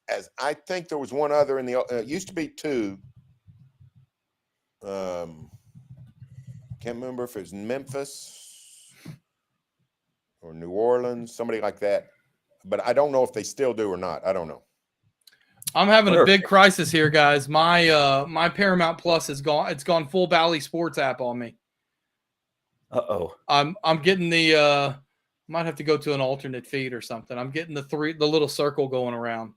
As I think there was one other in the. It used to be two. Can't remember if it was Memphis or New Orleans, somebody like that. But I don't know if they still do or not. I don't know. I'm having a big crisis here, guys. My Paramount Plus is gone. It's gone full Bally Sports app on me. Uh-oh. I'm getting the might have to go to an alternate feed or something. I'm getting the little circle going around.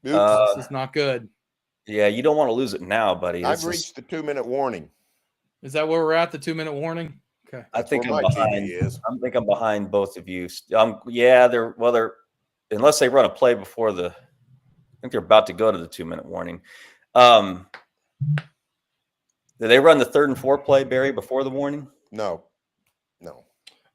This is not good. Yeah, you don't want to lose it now, buddy. I've reached the 2-minute warning. Is that where we're at? The 2-minute warning? Okay. I think where I'm my behind. TV is. I think I'm behind both of you. Yeah, they're unless they run a play before I think they're about to go to the 2-minute warning. Did they run the 3rd and 4 play, Barry, before the warning? No.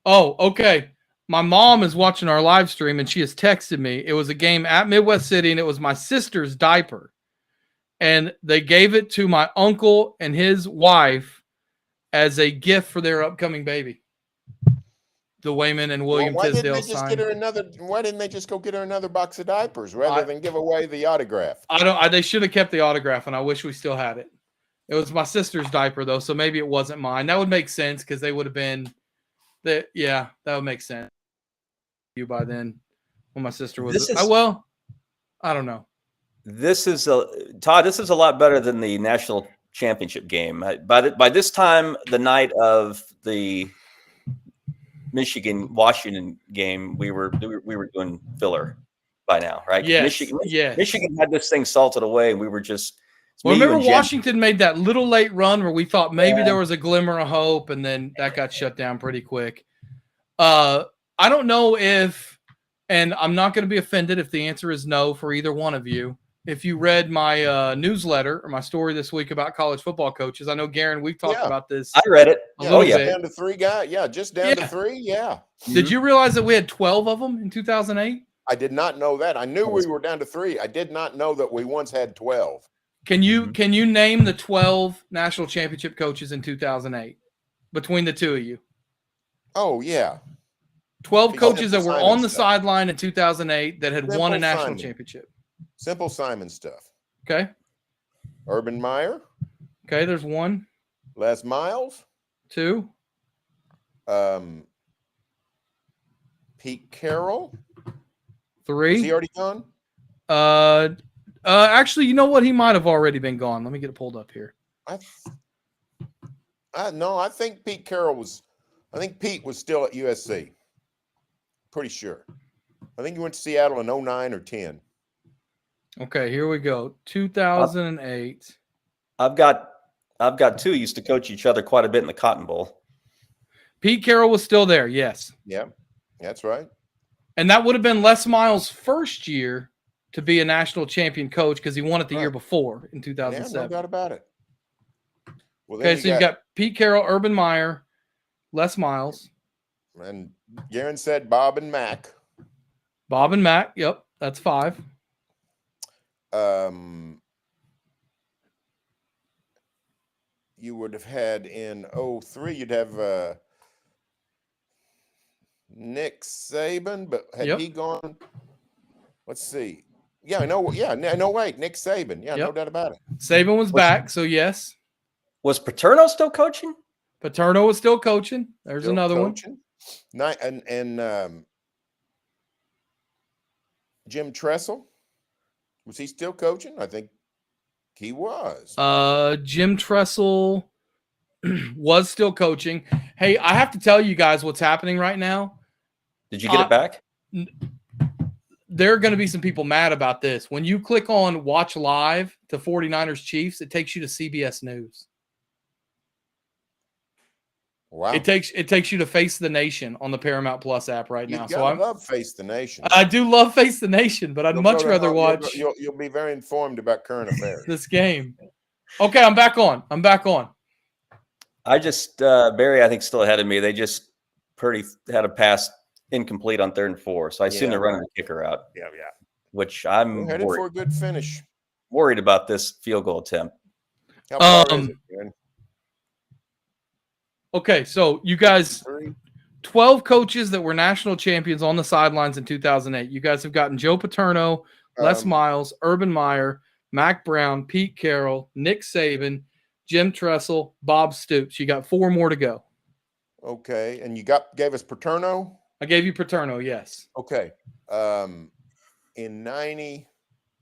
Oh, okay. My mom is watching our live stream and she has texted me. It was a game at Midwest City and it was my sister's diaper. And they gave it to my uncle and his wife as a gift for their upcoming baby. The Wayman and William Tisdale sign. Why didn't they just go get her another box of diapers rather than give away the autograph? They should have kept the autograph, and I wish we still had it. It was my sister's diaper though, so maybe it wasn't mine. That would make sense because they would have been. That would make sense. You by then, when my sister was. I don't know. This is Todd. This is a lot better than the national championship game. By this time, the night of the Michigan-Washington game, we were doing filler by now, right? Yes. Michigan had this thing salted away, and we were just. Well, remember Washington made that little late run where we thought maybe there was a glimmer of hope, and then that got shut down pretty quick. I don't know if, and I'm not going to be offended if the answer is no for either one of you. If you read my newsletter or my story this week about college football coaches, I know, Garen, we've talked about this. I read it. Down to 3 guys. Yeah, just down to 3. Yeah. Did you realize that we had 12 of them in 2008? I did not know that. I knew we were down to 3. I did not know that we once had 12. Can you name the 12 national championship coaches in 2008 between the two of you? Oh, yeah. 12 coaches that were on the sideline in 2008 that had won a national championship. Simple Simon stuff. Okay. Urban Meyer. Okay, there's 1. Les Miles. 2. Pete Carroll. 3. Is he already gone? Actually, you know what? He might have already been gone. Let me get it pulled up here. No, I think Pete Carroll was. I think Pete was still at USC. Pretty sure. I think he went to Seattle in 09 or 10. Okay, here we go. 2008. I've got 2 used to coach each other quite a bit in the Cotton Bowl. Pete Carroll was still there. Yes. Yeah, that's right. And that would have been Les Miles' first year to be a national champion coach because he won it the year before in 2007. Yeah, no doubt about it. Well, okay, so you've got Pete Carroll, Urban Meyer, Les Miles. And Garen said Bob and Mac. Bob and Mac, yep, that's 5. You would have had in 03, you'd have Nick Saban, but had he gone? Let's see. Yeah, I know. Yeah, no, wait, Nick Saban. Yeah, no doubt about it. Saban was back, so yes. Was Paterno still coaching? Paterno was still coaching. There's another one. And Jim Tressel, was he still coaching? I think he was. Jim Tressel was still coaching. Hey, I have to tell you guys what's happening right now. Did you get it back? There are going to be some people mad about this. When you click on Watch Live to 49ers Chiefs, it takes you to CBS News. Wow. It takes you to Face the Nation on the Paramount Plus app right now. So I love Face the Nation. I do love Face the Nation, but I'd much rather watch. You'll be very informed about current affairs. This game. Okay, I'm back on. I just Barry, I think, still ahead of me. They just had a pass incomplete on 3rd and 4, so I assume they're running the kicker out. Yeah. Which I'm headed for a good finish. worried about this field goal attempt. How far is it, man? Okay, so you guys, 12 coaches that were national champions on the sidelines in 2008. You guys have gotten Joe Paterno, Les Miles, Urban Meyer, Mac Brown, Pete Carroll, Nick Saban, Jim Tressel, Bob Stoops. You got 4 more to go. Okay, and you gave us Paterno? I gave you Paterno, yes. Okay. In 90,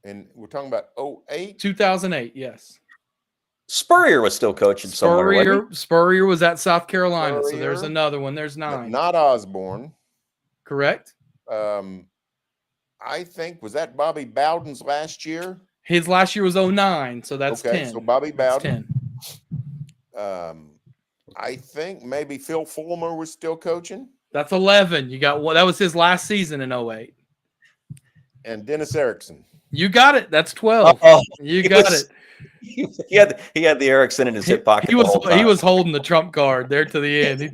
and we're talking about 08? 2008, yes. Spurrier was still coaching somewhere. wasn't Spurrier was at South Carolina, so there's Spurrier, another one. There's 9. Not Osborne. Correct? I think, was that Bobby Bowden's last year? His last year was 09, so that's Okay, 10. so Bobby That's Bowden. 10. I think maybe Phil Fulmer was still coaching. That's 11. You got one. That was his last season in 08. And Dennis Erickson. You got it. That's 12. Oh, You got it. He had the Erickson in his hip pocket. He was holding the trump card there to the end. He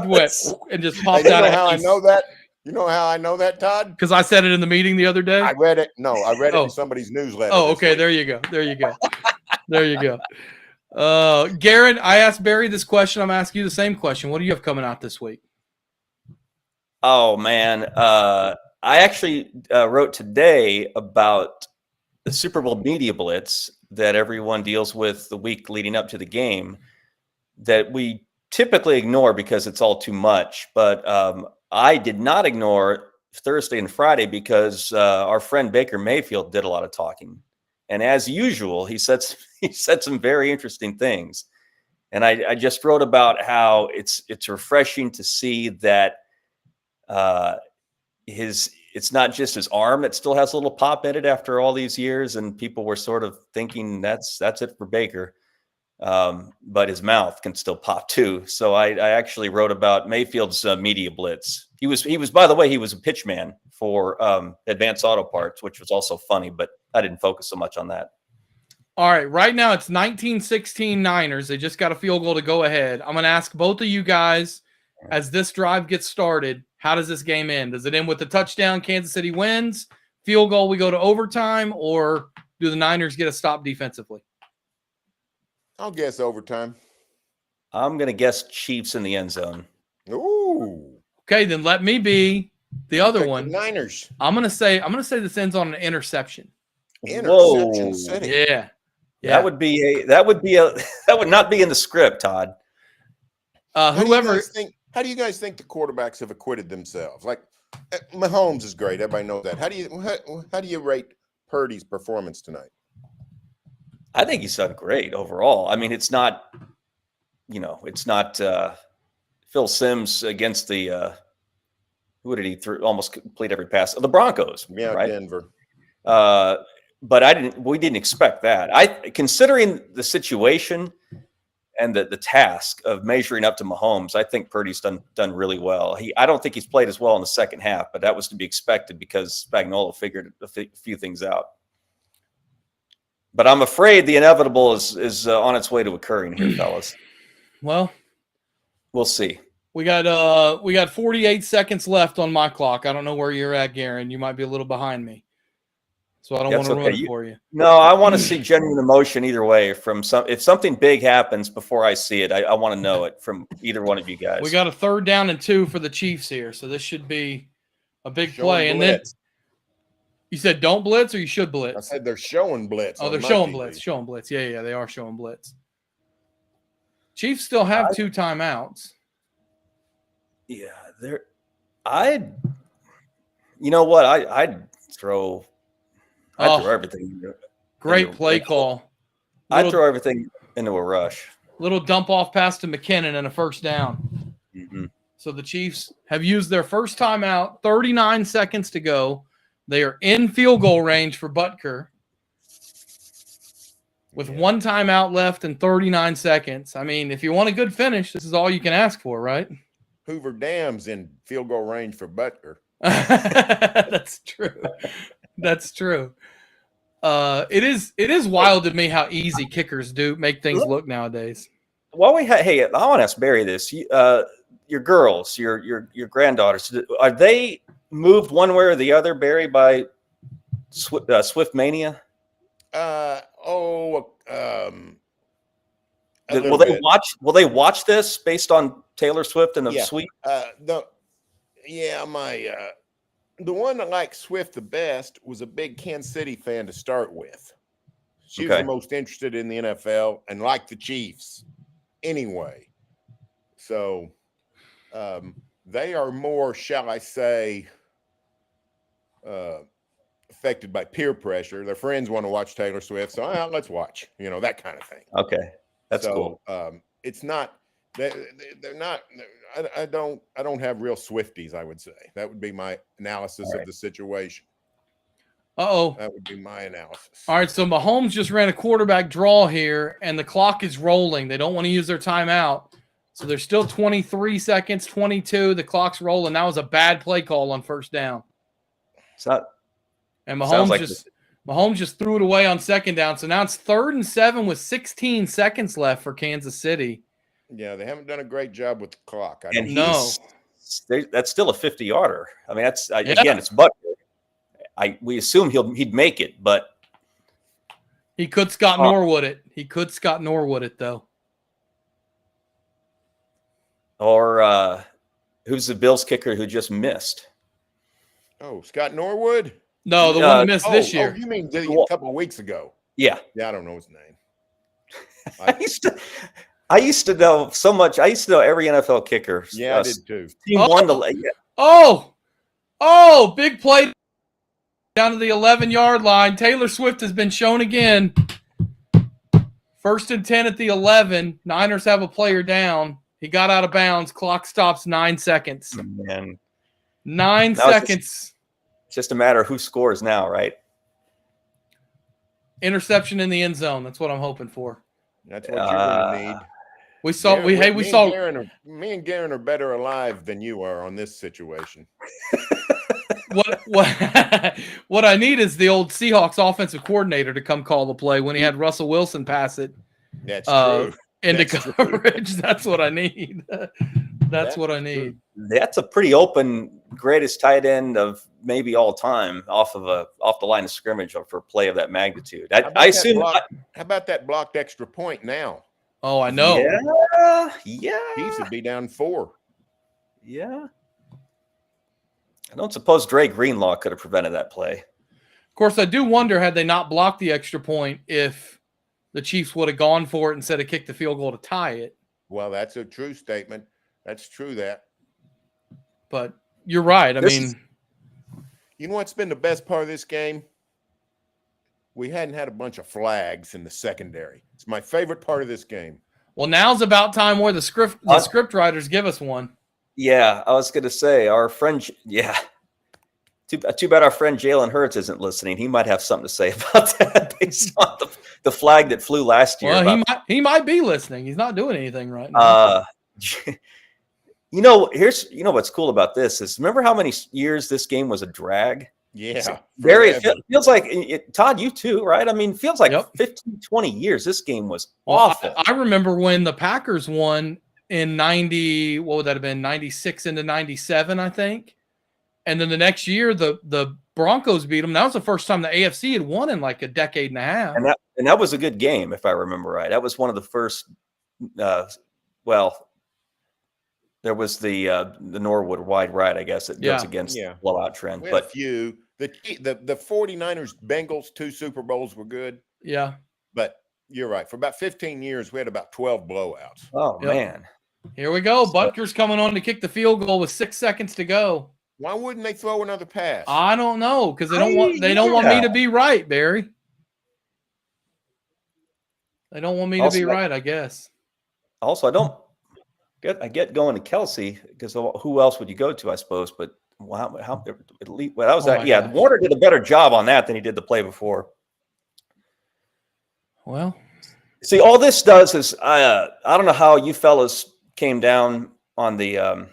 went and just popped Hey, you out. know how I know that? You know how I know that, Todd? Because I said it in the meeting the other day. I read it. No, I read it in somebody's newsletter. Oh, this okay. week. There you go. There you go. There you go. Garrett, I asked Barry this question. I'm asking you the same question. What do you have coming out this week? Oh man, I actually wrote today about the Super Bowl media blitz that everyone deals with the week leading up to the game that we typically ignore because it's all too much. But I did not ignore Thursday and Friday because our friend Baker Mayfield did a lot of talking. And as usual, he said some very interesting things. And I just wrote about how it's refreshing to see that it's not just his arm that still has a little pop in it after all these years, and people were sort of thinking that's it for Baker. But his mouth can still pop too. So I actually wrote about Mayfield's media blitz. He was by the way, he was a pitch man for Advanced Auto Parts, which was also funny, but I didn't focus so much on that. All right, right now it's 19-16 Niners. They just got a field goal to go ahead. I'm going to ask both of you guys as this drive gets started, how does this game end? Does it end with a touchdown, Kansas City wins, field goal, we go to overtime, or do the Niners get a stop defensively? I'll guess overtime. I'm going to guess Chiefs in the end zone. Ooh. Okay, then let me be the other Pick one. the Niners. I'm gonna say this ends on an interception. Interception City. Yeah. That would not be in the script, Todd. How do you guys think the quarterbacks have acquitted themselves? Like Mahomes is great. Everybody knows that. How do you rate Purdy's performance tonight? I think he's done great overall. I mean, it's not Phil Simms against the who did he almost complete every pass? The Broncos. Yeah, right? Denver. But we didn't expect that. Considering the situation and the task of measuring up to Mahomes, I think Purdy's done really well. I don't think he's played as well in the second half, but that was to be expected because Spagnuolo figured a few things out. But I'm afraid the inevitable is on its way to occurring here, fellas. Well, we'll see. We got 48 seconds left on my clock. I don't know where you're at, Garen. You might be a little behind me, so I don't want to ruin it for you. No, I want to see genuine emotion either way. If something big happens before I see it, I want to know it from either one of you guys. We got a 3rd down and 2 for the Chiefs here, so this should be a big play. And then you said don't blitz or you should blitz? I said they're showing blitz. Oh, they're showing blitz. Showing blitz. Yeah, they are showing blitz. Chiefs still have 2 timeouts. Yeah, you know what? I'd throw everything. Great play call. I'd throw everything into a rush. Little dump off pass to McKinnon and a 1st down. Mm-hmm. So the Chiefs have used their first timeout. 39 seconds to go. They are in field goal range for Butker with 1 timeout left and 39 seconds. I mean, if you want a good finish, this is all you can ask for, right? Hoover Dam's in field goal range for Butker. That's true. That's true. It is wild to me how easy kickers do make things look nowadays. Well, hey, I want to ask Barry this. Your girls, your granddaughters, are they moved one way or the other, Barry, by Swift Mania? A little Will they bit. watch? Will they watch this based on Taylor Swift and the Yeah. suite? The one that liked Swift the best was a big Kansas City fan to start with. She was Okay. the most interested in the NFL and liked the Chiefs anyway. So they are more, shall I say, affected by peer pressure. Their friends want to watch Taylor Swift, so let's watch. That kind of thing. Okay, that's cool. It's not. They're not. I don't have real Swifties. I would say that would be my analysis of the situation. Uh-oh. That would be my analysis. All right, so Mahomes just ran a quarterback draw here, and the clock is rolling. They don't want to use their timeout. So there's still 23 seconds, 22. The clock's rolling. That was a bad play call on first down. And Mahomes just threw it away on second down. So now it's 3rd and 7 with 16 seconds left for Kansas City. Yeah, they haven't done a great job with the clock. That's still a 50-yarder. I mean, again, it's Butker. We assume he'd make it, but he could Scott Norwood it. He could Scott Norwood it though. Or who's the Bills kicker who just missed? Oh, Scott Norwood? No, the one that missed this year. Oh, you mean a couple of weeks ago? Yeah. Yeah, I don't know his name. I used to know so much. I used to know every NFL kicker. Yeah, I did too. Team won the. Oh, big play down to the 11-yard line. Taylor Swift has been shown again. 1st and 10 at the 11. Niners have a player down. He got out of bounds. Clock stops 9 seconds. Man. 9 seconds. It's just a matter of who scores now, right? Interception in the end zone. That's what I'm hoping for. That's what you're going to need. Me and Garen are better alive than you are on this situation. What I need is the old Seahawks offensive coordinator to come call the play when he had Russell Wilson pass it. That's true. Into coverage. That's what I need. That's what I need. That's a pretty open greatest tight end of maybe all time off the line of scrimmage for play of that magnitude. I assume. How about that blocked extra point now? Oh, I know. Yeah. He should be down 4. Yeah. I don't suppose Dre Greenlaw could have prevented that play. Of course, I do wonder, had they not blocked the extra point, if the Chiefs would have gone for it instead of kicked the field goal to tie it. Well, that's a true statement. That's true that. But you're right. You know what's been the best part of this game? We hadn't had a bunch of flags in the secondary. It's my favorite part of this game. Well, now's about time where the script writers give us one. Yeah, I was going to say our friend. Yeah, too bad our friend Jalen Hurts isn't listening. He might have something to say about that based on the flag that flew last year. Well, he might be listening. He's not doing anything right now. What's cool about this is remember how many years this game was a drag? Yeah. It feels like Todd, you too, right? I mean, it feels like 15, 20 years. This game was awful. I remember when the Packers won in 90, what would that have been? 96 into 97, I think. And then the next year, the Broncos beat them. That was the first time the AFC had won in like a decade and a half. And that was a good game, if I remember right. That was one of the first, there was the Norwood wide right, I guess, that goes against the blowout trend. But a few. The 49ers Bengals 2 Super Bowls were good. Yeah. But you're right. For about 15 years, we had about 12 blowouts. Oh, man. Here we go. Butker's coming on to kick the field goal with 6 seconds to go. Why wouldn't they throw another pass? I don't know, because they don't want me to be right, Barry. They don't want me to be right, I guess. Also, I get going to Kelsey because who else would you go to, I suppose? But how at least that was that. Yeah, Warner did a better job on that than he did the play before. Well, see, all this does is I don't know how you fellas came down on the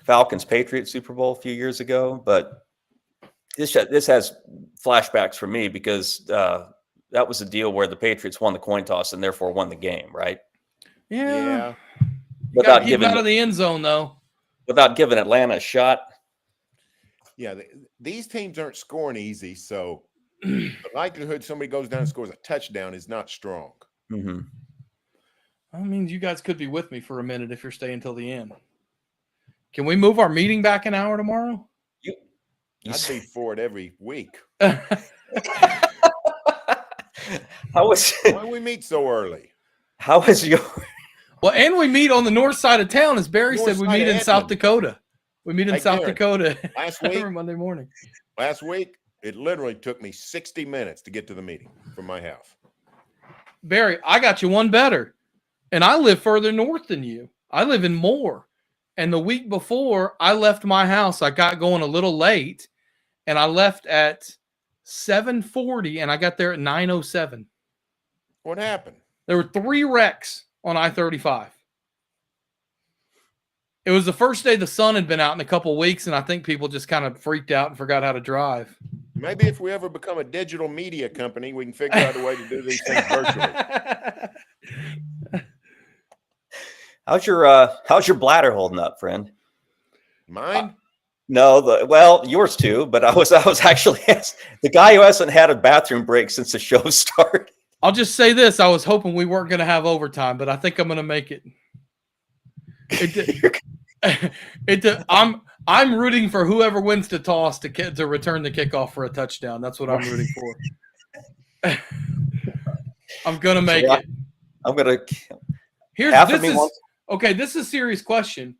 Falcons Patriots Super Bowl a few years ago, but this has flashbacks for me because that was a deal where the Patriots won the coin toss and therefore won the game, right? Yeah. Without keep him out of the end zone, though. Without giving Atlanta a shot. Yeah, these teams aren't scoring easy, so The likelihood somebody goes down and scores a touchdown is not strong. Mm-hmm. That means you guys could be with me for a minute if you're staying till the end. Can we move our meeting back an hour tomorrow? I'd be for it every week. How was Why do we meet so early? how was your Well, and we meet on the north side of town, as Barry North said. We side meet of in South Edmond. Dakota. We meet in Hey, South Darren, Dakota last every week- Monday morning. Last week, it literally took me 60 minutes to get to the meeting from my house. Barry, I got you one better. And I live further north than you. I live in Moore. And the week before I left my house, I got going a little late. And I left at 7:40 and I got there at 9:07. What happened? There were 3 wrecks on I-35. It was the first day the sun had been out in a couple of weeks, and I think people just kind of freaked out and forgot how to drive. Maybe if we ever become a digital media company, we can figure out a way to do these things virtually. how's your bladder holding up, friend? Mine? No, yours too. But I was actually the guy who hasn't had a bathroom break since the show started. I'll just say this: I was hoping we weren't going to have overtime, but I think I'm going to make it. I'm rooting for whoever wins the toss to return the kickoff for a touchdown. That's what I'm rooting for. I'm gonna make it. I'm gonna. Okay. This is a serious question.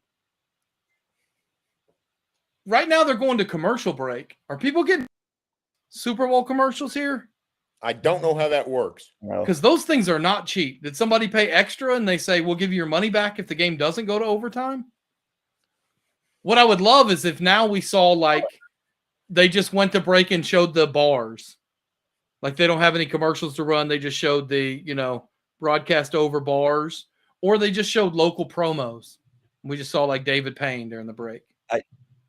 Right now, they're going to commercial break. Are people getting Super Bowl commercials here? I don't know how that works. Because those things are not cheap. Did somebody pay extra and they say, we'll give you your money back if the game doesn't go to overtime? What I would love is if now we saw like they just went to break and showed the bars. Like they don't have any commercials to run. They just showed the, broadcast over bars. Or they just showed local promos. We just saw like David Payne during the break.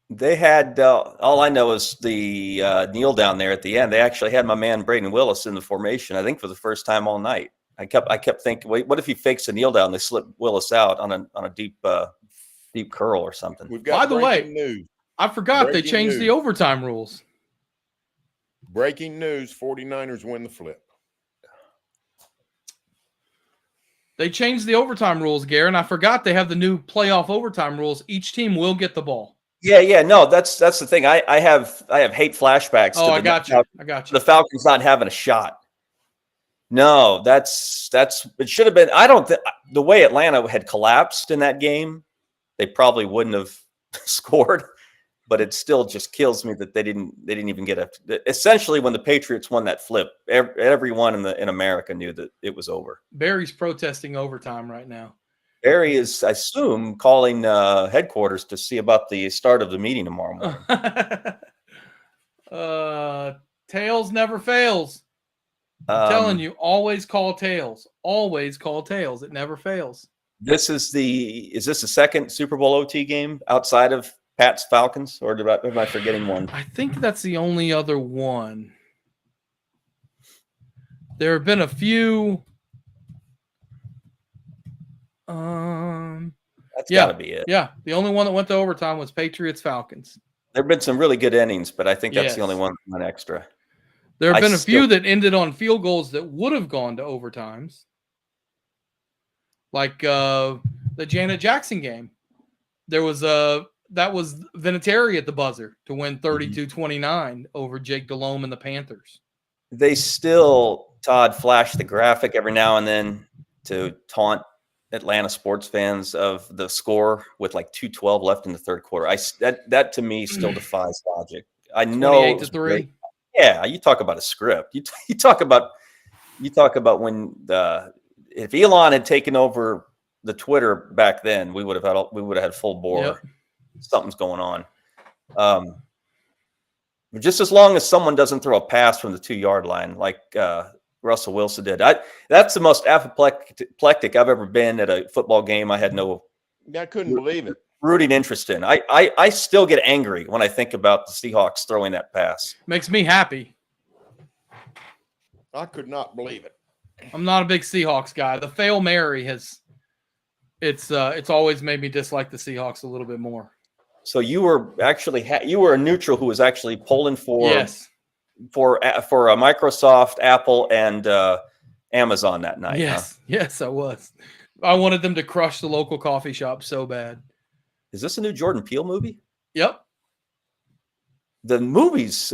They had all I know is the kneel down there at the end. They actually had my man Braden Willis in the formation. I think for the first time all night. I kept thinking, wait, what if he fakes a kneel down? They slip Willis out on a deep curl or something. We've got By the way, news. I forgot they Breaking changed the news. overtime rules. Breaking news: 49ers win the flip. They changed the overtime rules, Garen. I forgot they have the new playoff overtime rules. Each team will get the ball. Yeah, no, that's the thing. I have hate flashbacks. Oh, I got you. The Falcons not having a shot. No, that's it should have been. I don't think the way Atlanta had collapsed in that game, they probably wouldn't have scored. But it still just kills me that they didn't even get essentially when the Patriots won that flip, everyone in America knew that it was over. Barry's protesting overtime right now. Barry is, I assume, calling headquarters to see about the start of the meeting tomorrow morning. Tails never fails. I'm telling you, always call tails. Always call tails. It never fails. Is this the second Super Bowl OT game outside of Pat's Falcons, or am I forgetting one? I think that's the only other one. There have been a few. That's got to be it. Yeah, the only one that went to overtime was Patriots Falcons. There have been some really good innings, but I think that's the Yes. only one that went extra. There have been a few that ended on field goals that would have gone to overtimes, like the Janet Jackson game. That was Vinatieri at the buzzer to win 32-29 over Jake Delhomme and the Panthers. They still, Todd, flash the graphic every now and then to taunt Atlanta sports fans of the score with like 2:12 left in the third quarter. That to me still defies logic. I know 28-3. Yeah, you talk about a script. You talk about when if Elon had taken over the Twitter back then, we would have had full bore. Yep. Something's going on. Just as long as someone doesn't throw a pass from the 2-yard line like Russell Wilson did. That's the most apoplectic I've ever been at a football game. I had no I couldn't believe it. Rooting interest in. I still get angry when I think about the Seahawks throwing that pass. Makes me happy. I could not believe it. I'm not a big Seahawks guy. The Fail Mary it's always made me dislike the Seahawks a little bit more. So you were actually you were a neutral who was actually polling for. Yes. for Microsoft, Apple, and Amazon that night. Yes, yes, I was. I wanted them to crush the local coffee shop so bad. Is this a new Jordan Peele movie? Yep. The movie's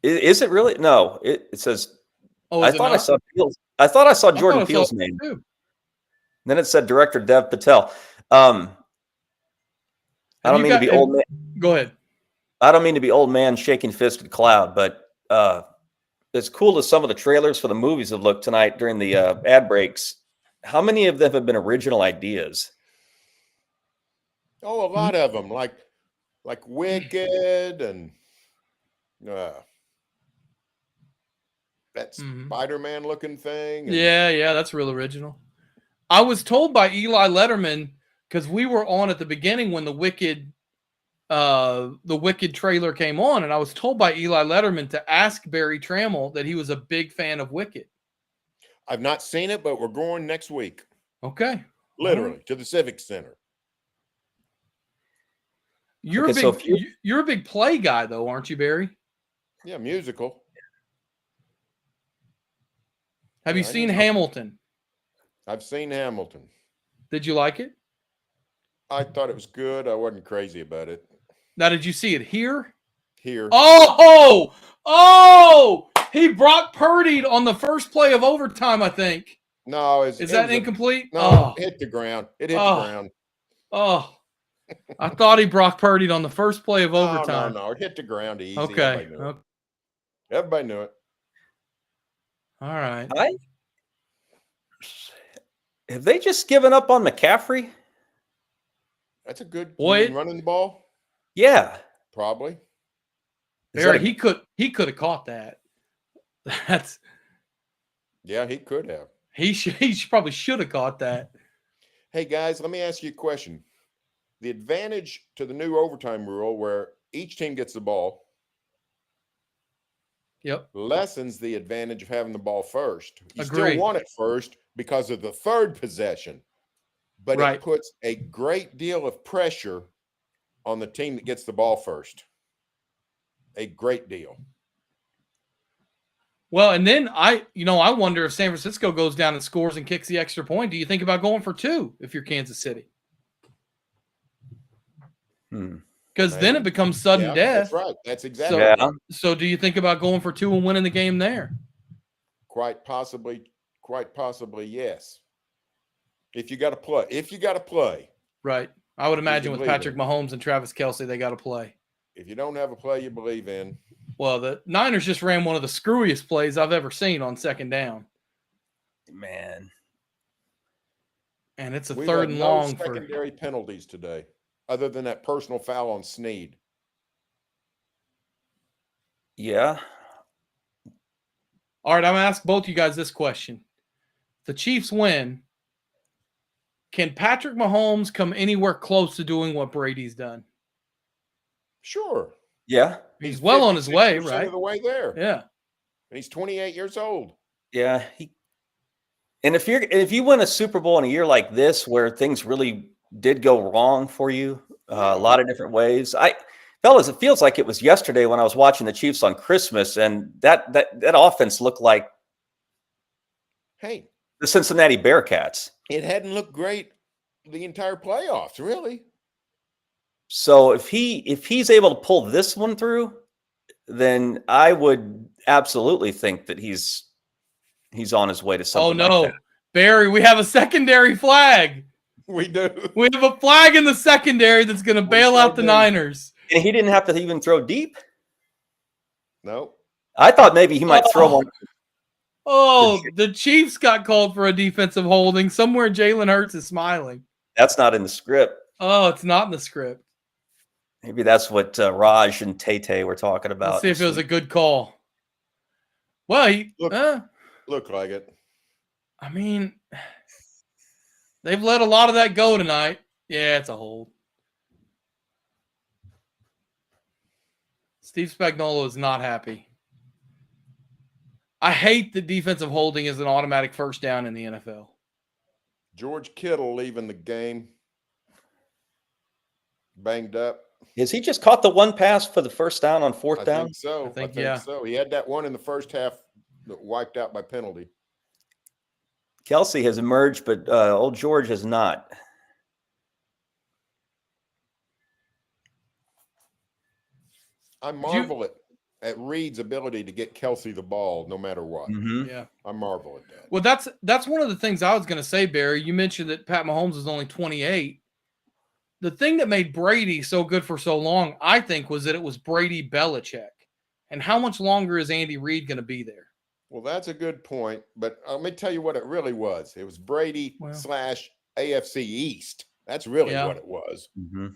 is it really? No, it says. Oh, I is it thought I not? saw Peele's. I thought I saw I Jordan thought I Peele's saw it name. too. Then it said director Dev Patel. I Have don't you mean to got- be have- old man. Go ahead. I don't mean to be old man shaking fisted cloud, but as cool as some of the trailers for the movies have looked tonight during the ad breaks, how many of them have been original ideas? Oh, a lot of them, like Wicked and that Mhm. Spider-Man looking thing. And Yeah, that's real original. I was told by Eli Letterman, because we were on at the beginning when the Wicked trailer came on, and I was told by Eli Letterman to ask Barry Trammell that he was a big fan of Wicked. I've not seen it, but we're going next week. Okay. Literally to the Civic Center. You're Okay, a so big if you're a big play guy though, aren't you, Barry? Yeah, musical. Have you Yeah, I seen know. Hamilton? I've seen Hamilton. Did you like it? I thought it was good. I wasn't crazy about it. Now, did you see it here? Here. Oh! He Brock Purdy'd on the first play of overtime, I think. No, Is that incomplete? No, it hit the ground. It hit the ground. Oh, I thought he Brock Purdy'd on the first play of overtime. No, it hit the ground easy. Okay. Everybody knew it. All right. Have they just given up on McCaffrey? That's a good Boy, running the ball. Yeah, Probably. Barry, he could have caught that. That's Yeah, he could have. he probably should have caught that. Hey guys, let me ask you a question. The advantage to the new overtime rule where each team gets the ball Yep. lessens the advantage of having the ball first. You Agree. still want it first because of the third possession, but Right. it puts a great deal of pressure on the team that gets the ball first. A great deal. Well, and then I wonder if San Francisco goes down and scores and kicks the extra point. Do you think about going for 2 if you're Kansas City? Because then it becomes sudden death. That's right. That's exactly right. So do you think about going for 2 and winning the game there? Quite possibly, yes. If you got to play. Right. I would imagine with believe Patrick in. Mahomes and Travis Kelce, they got to play. If you don't have a play you believe in. Well, the Niners just ran one of the screwiest plays I've ever seen on second down. Man. And it's a We third had and no long for secondary penalties today, other than that personal foul on Snead. Yeah. All right, I'm going to ask both you guys this question. If the Chiefs win, can Patrick Mahomes come anywhere close to doing what Brady's done? Sure. Yeah. He's well on his way, 56% right? of the way there. Yeah. And he's 28 years old. Yeah. And if you win a Super Bowl in a year like this, where things really did go wrong for you, a lot of different ways, fellas, it feels like it was yesterday when I was watching the Chiefs on Christmas, and that offense looked like Hey, the Cincinnati Bearcats. it hadn't looked great the entire playoffs, really. So if he's able to pull this one through, then I would absolutely think that he's on his way to something. Oh no, like that. Barry, we have a secondary flag. We do. We have a flag in the secondary that's going to bail out the Niners. And he didn't have to even throw deep. No. I thought maybe he might throw one. Oh, the Chiefs got called for a defensive holding. Somewhere Jalen Hurts is smiling. That's not in the script. Oh, it's not in the script. Maybe that's what Raj and Tay were talking about. Let's see if it was a good call. Well, Look like it. I mean, they've let a lot of that go tonight. Yeah, it's a hold. Steve Spagnuolo is not happy. I hate that defensive holding is an automatic first down in the NFL. George Kittle leaving the game. Banged up. Has he just caught the one pass for the first down on fourth I down? think so. I think, yeah. So. He had that one in the first half that wiped out by penalty. Kelsey has emerged, but old George has not. I marvel at Reed's ability to get Kelsey the ball no matter what. Mm-hmm. Yeah. I marvel at that. Well, that's one of the things I was going to say, Barry. You mentioned that Pat Mahomes is only 28. The thing that made Brady so good for so long, I think, was that it was Brady Belichick. And how much longer is Andy Reid going to be there? Well, that's a good point. But let me tell you what it really was. It was Brady / AFC East. That's really what it was. Mm-hmm.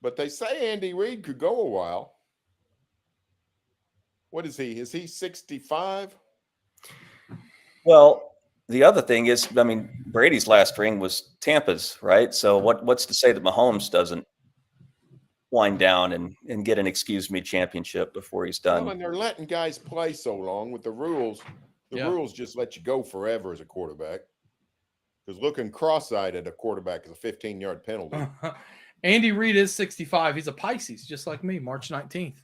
But they say Andy Reid could go a while. What is he? Is he 65? Well, the other thing is, I mean, Brady's last ring was Tampa's, right? So what's to say that Mahomes doesn't wind down and get an excuse me championship before he's done? Well, and they're letting guys play so long with the rules. The rules just let you go forever as a quarterback. Because looking cross-eyed at a quarterback is a 15-yard penalty. Andy Reid is 65. He's a Pisces, just like me, March 19th.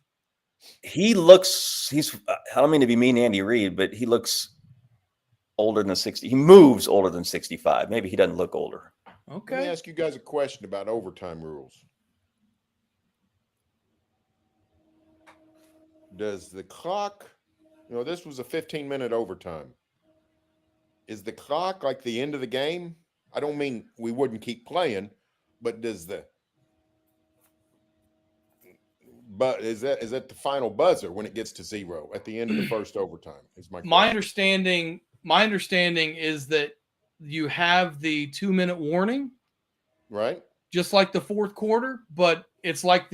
He looks, I don't mean to be mean to Andy Reid, but he looks older than 60. He moves older than 65. Maybe he doesn't look older. Okay. Let me ask you guys a question about overtime rules. Does the clock, this was a 15-minute overtime. Is the clock like the end of the game? I don't mean we wouldn't keep playing, but is that the final buzzer when it gets to 0 at the end of the first overtime? Is my question. My understanding is that you have the 2-minute warning, right? Just like the fourth quarter, but it's like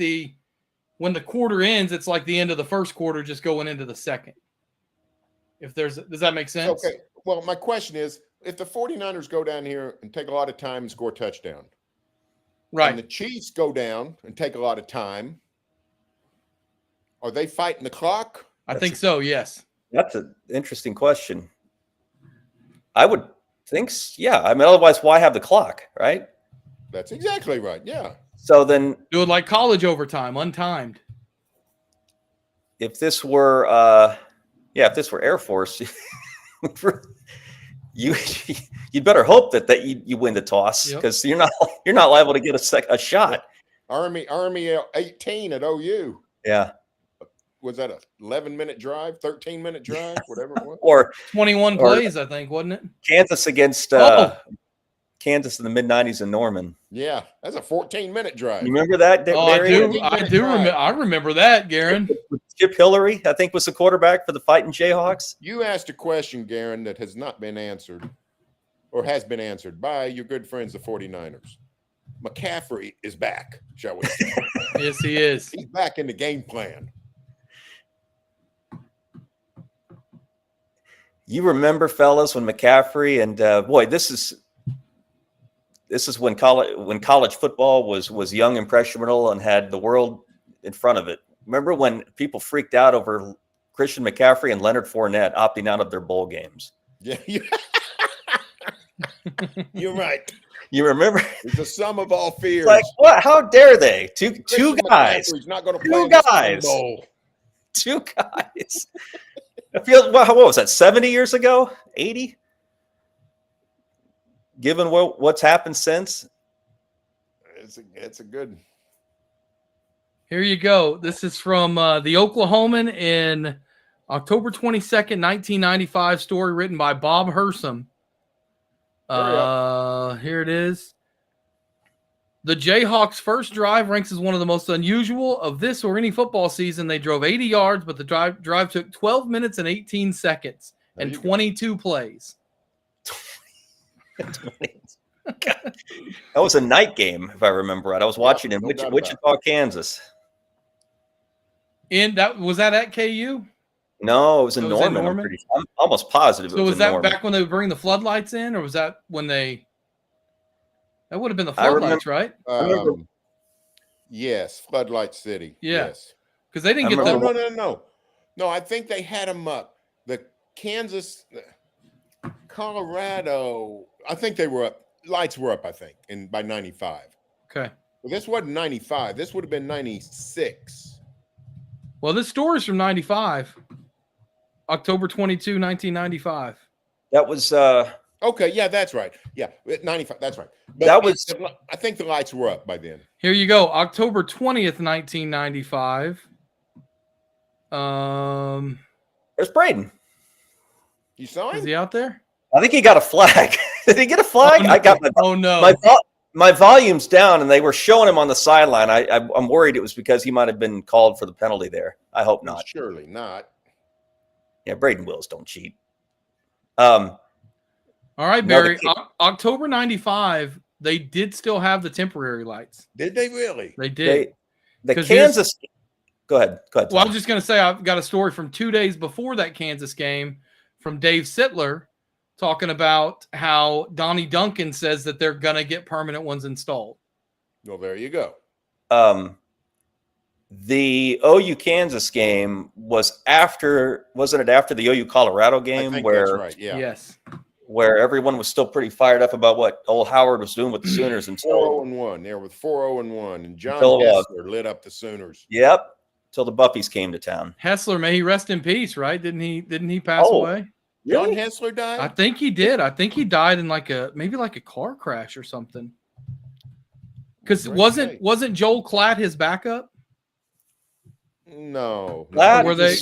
when the quarter ends, it's like the end of the first quarter, just going into the second. Does that make sense? Okay. Well, my question is, if the 49ers go down here and take a lot of time and score a touchdown, right, and the Chiefs go down and take a lot of time, are they fighting the clock? I think so, yes. That's an interesting question. I would think, yeah. I mean, otherwise, why have the clock, right? That's exactly right, yeah. So then, do it like college overtime, untimed. If this were, Air Force, you'd better hope that you win the toss, because you're not liable to get a shot. Army 18 at OU. Yeah. Was that a 11-minute drive, 13-minute drive, whatever it was? Or 21 plays, I think, wasn't it? Kansas against Kansas in the mid-90s in Norman. Yeah, that's a 14-minute drive. You remember that? I remember that, Garen. Chip Hillary, I think, was the quarterback for the Fighting Jayhawks. You asked a question, Garen, that has not been answered, or has been answered by your good friends, the 49ers. McCaffrey is back, shall we say. Yes, he is. He's back in the game plan. You remember, fellas, when McCaffrey and this is when college football was young, impressionable, and had the world in front of it. Remember when people freaked out over Christian McCaffrey and Leonard Fournette opting out of their bowl games? Yeah, you're right. You remember? It's the sum of all fears. Like, what? How dare they? Two guys. Not going to play two guys. I feel, what was that, 70 years ago? 80? Given what's happened since? It's a good. Here you go. This is from the Oklahoman in October 22nd, 1995, story written by Bob Hersom. Here it is. The Jayhawks' first drive ranks as one of the most unusual of this or any football season. They drove 80 yards, but the drive took 12 minutes and 18 seconds and 22 plays. That was a night game, if I remember right. I was watching in Wichita, Kansas. Was that at KU? No, it was in Norman. I'm almost positive. So was that back when they would bring the floodlights in, or was that when they? That would have been the floodlights, right? Yes, Floodlight City. Yeah. Yes, because they didn't get No. I think they had them up. The Kansas, Colorado. I think they were up. Lights were up. I think, by '95. Okay. Well, this wasn't 95. This would have been 96. Well, this story's from 95. October 22, 1995. That was Okay, yeah, that's right. Yeah, 95. That's right. But That was- I think the lights were up by then. Here you go. October 20th, 1995. There's Braden. You saw Is him? he out there? I think he got a flag. Did he get a flag? Oh, no. I got my Oh, no. my volume's down, and they were showing him on the sideline. I'm worried it was because he might have been called for the penalty there. I hope not. Surely not. Yeah, Braden Wills don't cheat. All right, No, Barry. the October 95, they did still have the temporary lights. Did they really? They did. The 'Cause Kansas. Go ahead. Go ahead. Well, I Tom. was just going to say, I've got a story from 2 days before that Kansas game from Dave Sittler talking about how Donnie Duncan says that they're going to get permanent ones installed. Well, there you go. The OU Kansas game was after, wasn't it after the OU Colorado I game think where that's right. Yeah. Yes. where everyone was still pretty fired up about what old Howard was doing with the Sooners 4-0-1. They were with 4-0-1, and John Until, Hessler lit up the Sooners. Yep, till the Buffies came to town. Hessler, may he rest in peace, right? Didn't he pass Oh. away? John Hessler died? I think he did. I think he died in maybe a car crash or something. Because Right. wasn't Joel Klatt his backup? No. Klatt Were they?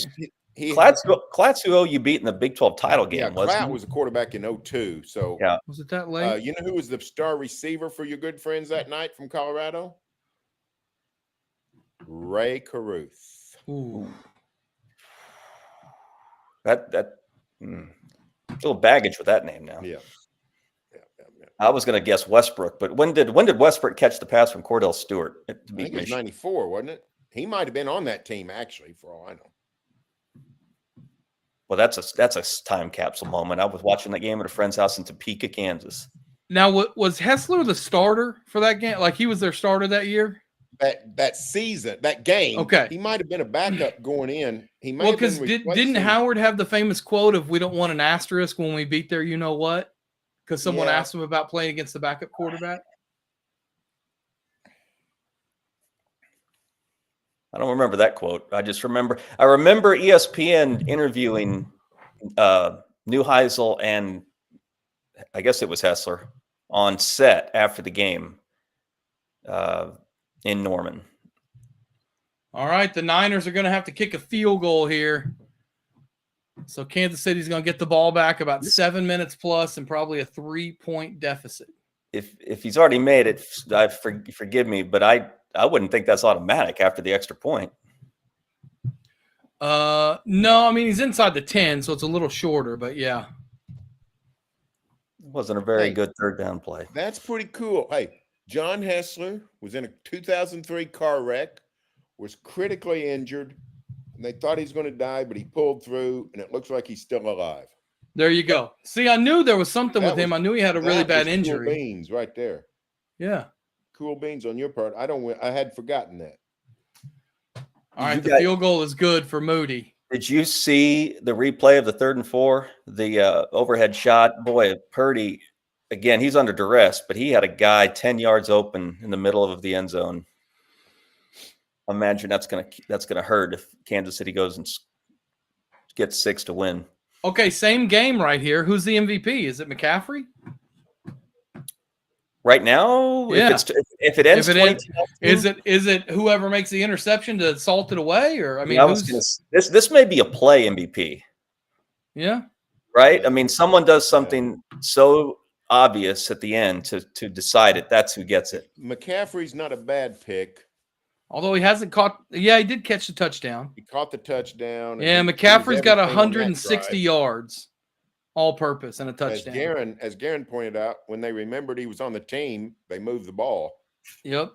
Klatt's who OU beat in the Big 12 title game, Yeah, wasn't Klatt he? was a quarterback in 02. So, Yeah. Was it that late? you know who was the star receiver for your good friends that night from Colorado? Ray Caruth. Ooh. That a little baggage with that name now. Yeah. I was going to guess Westbrook, but when did Westbrook catch the pass from Cordell Stewart to I beat think it was Michigan? 94, wasn't it? He might have been on that team, actually, for all I know. Well, that's a time capsule moment. I was watching that game at a friend's house in Topeka, Kansas. Now, was Hessler the starter for that game? Like he was their starter that year? That season, that game, Okay. he might have been a backup going in. He might Well, have been because didn't replacing- Howard have the famous quote of "We don't want an asterisk when we beat their you know what"? Because someone Yeah. asked him about playing against the backup quarterback. I don't remember that quote. I remember ESPN interviewing Neuheisel and I guess it was Hessler on set after the game in Norman. All right, the Niners are going to have to kick a field goal here. So Kansas City's going to get the ball back about 7 minutes plus and probably a 3-point deficit. If he's already made it, forgive me, but I wouldn't think that's automatic after the extra point. No, I mean he's inside the 10, so it's a little shorter, but yeah. It wasn't a very Hey. good third down play. That's pretty cool. Hey, John Hessler was in a 2003 car wreck, was critically injured, and they thought he was going to die, but he pulled through, and it looks like he's still alive. There you go. See, I knew there was something That with him. was- I knew he had a really That bad was injury. Cool beans right there. Yeah. Cool beans on your part. I had forgotten that. All right, You the got- field goal is good for Moody. Did you see the replay of the 3rd and 4? The overhead shot? Boy, Purdy, again, he's under duress, but he had a guy 10 yards open in the middle of the end zone. Imagine that's gonna hurt if Kansas City goes and gets 6 to win. Okay, same game right here. Who's the MVP? Is it McCaffrey? Right now, Yeah. if it ends, If it ends- 22, Is it whoever makes the interception to salt it away? Or I mean, this may be a play MVP, yeah. right? I mean, someone does something so obvious at the end to decide it. That's who gets it. McCaffrey's not a bad pick. Although he hasn't caught. Yeah, he did catch the touchdown. He caught the touchdown. and Yeah, he did McCaffrey's got everything on that 160 drive. yards, all purpose, and a As touchdown. Garen pointed out, when they remembered he was on the team, they moved the ball. Yep.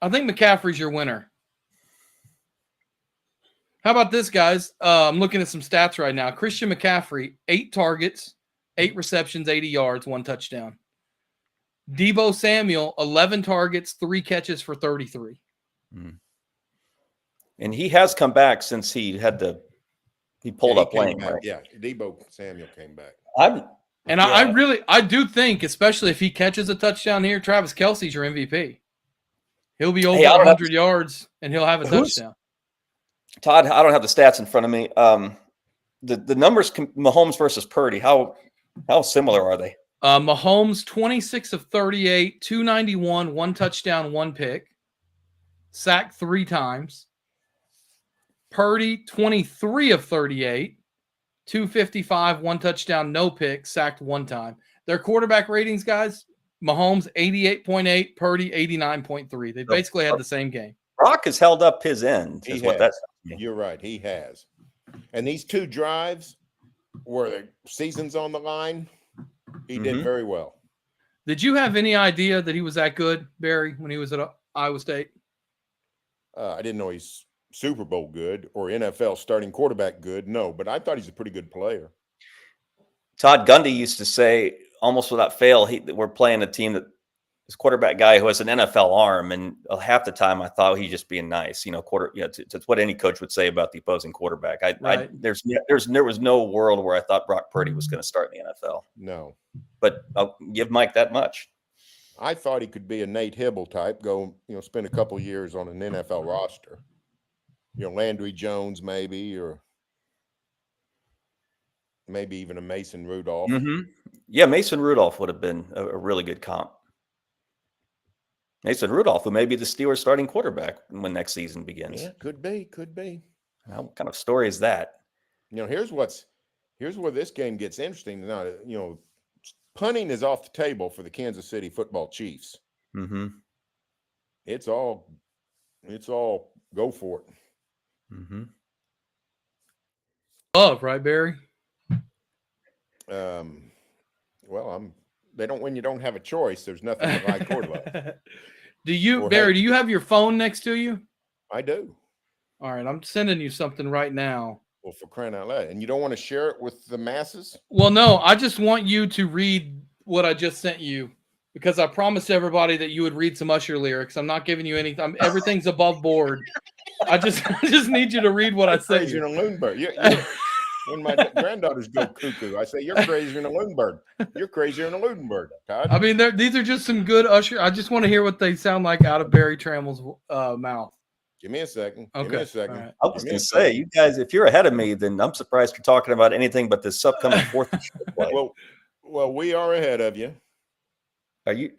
I think McCaffrey's your winner. How about this, guys? I'm looking at some stats right now. Christian McCaffrey, 8 targets, 8 receptions, 80 yards, 1 touchdown. Deebo Samuel, 11 targets, 3 catches for 33. And he has come back since he pulled Yeah, up he came lane. back. Right? Yeah, Deebo Samuel came back. And I do think, especially if he catches a touchdown here, Travis Kelce's your MVP. He'll be over Hey, I don't have 100 yards, and he'll have a Who's- touchdown. Todd, I don't have the stats in front of me. The numbers, Mahomes versus Purdy, how similar are they? Mahomes, 26 of 38, 291, 1 touchdown, 1 pick. Sacked 3 times. Purdy, 23 of 38, 255, 1 touchdown, no pick, sacked 1 time. Their quarterback ratings, guys, Mahomes, 88.8, Purdy, 89.3. They basically had the same game. Brock has held up his end. He Is what has. that's. You're right. He has. And these 2 drives where the season's on the line, he did Mhm. very well. Did you have any idea that he was that good, Barry, when he was at Iowa State? I didn't know he's Super Bowl good or NFL starting quarterback good. No, but I thought he's a pretty good player. Todd Gundy used to say almost without fail, we're playing a team that is quarterback guy who has an NFL arm, and half the time I thought he's just being nice. It's what any coach would say about the opposing quarterback. There was no world where I thought Brock Purdy was going to start in the NFL. No, but I'll give Mike that much. I thought he could be a Nate Hibble type, spend a couple years on an NFL roster. Landry Jones maybe, or maybe even a Mason Rudolph. Mm-hmm. Yeah, Mason Rudolph would have been a really good comp. Mason Rudolph, who may be the Steelers starting quarterback when next season begins. Yeah, could be. What kind of story is that? Here's where this game gets interesting. Now, punting is off the table for the Kansas City Football Chiefs. Mm-hmm. It's all go for it. Mm-hmm. Love, right, Barry? Well, they don't when you don't have a choice. There's nothing to like or love. Do you, Or Barry? hate. Do you have your phone next to you? I do. All right, I'm sending you something right now. Well, for crying out loud, and you don't want to share it with the masses? Well, no, I just want you to read what I just sent you because I promised everybody that you would read some Usher lyrics. I'm not giving you anything. Everything's above board. I just need you to read what I sent Crazy in you. a loon bird. When my granddaughters go cuckoo, I say, "You're crazier than a loon bird. You're crazier than a loon bird, Todd." I mean, these are just some good Usher. I just want to hear what they sound like out of Barry Trammell's mouth. Give me a second. Okay. Give me a second. All right. I was going to say, you guys, if you're ahead of me, then I'm surprised you're talking about anything but this upcoming Fourth of July play. Well, we are ahead of you. Are you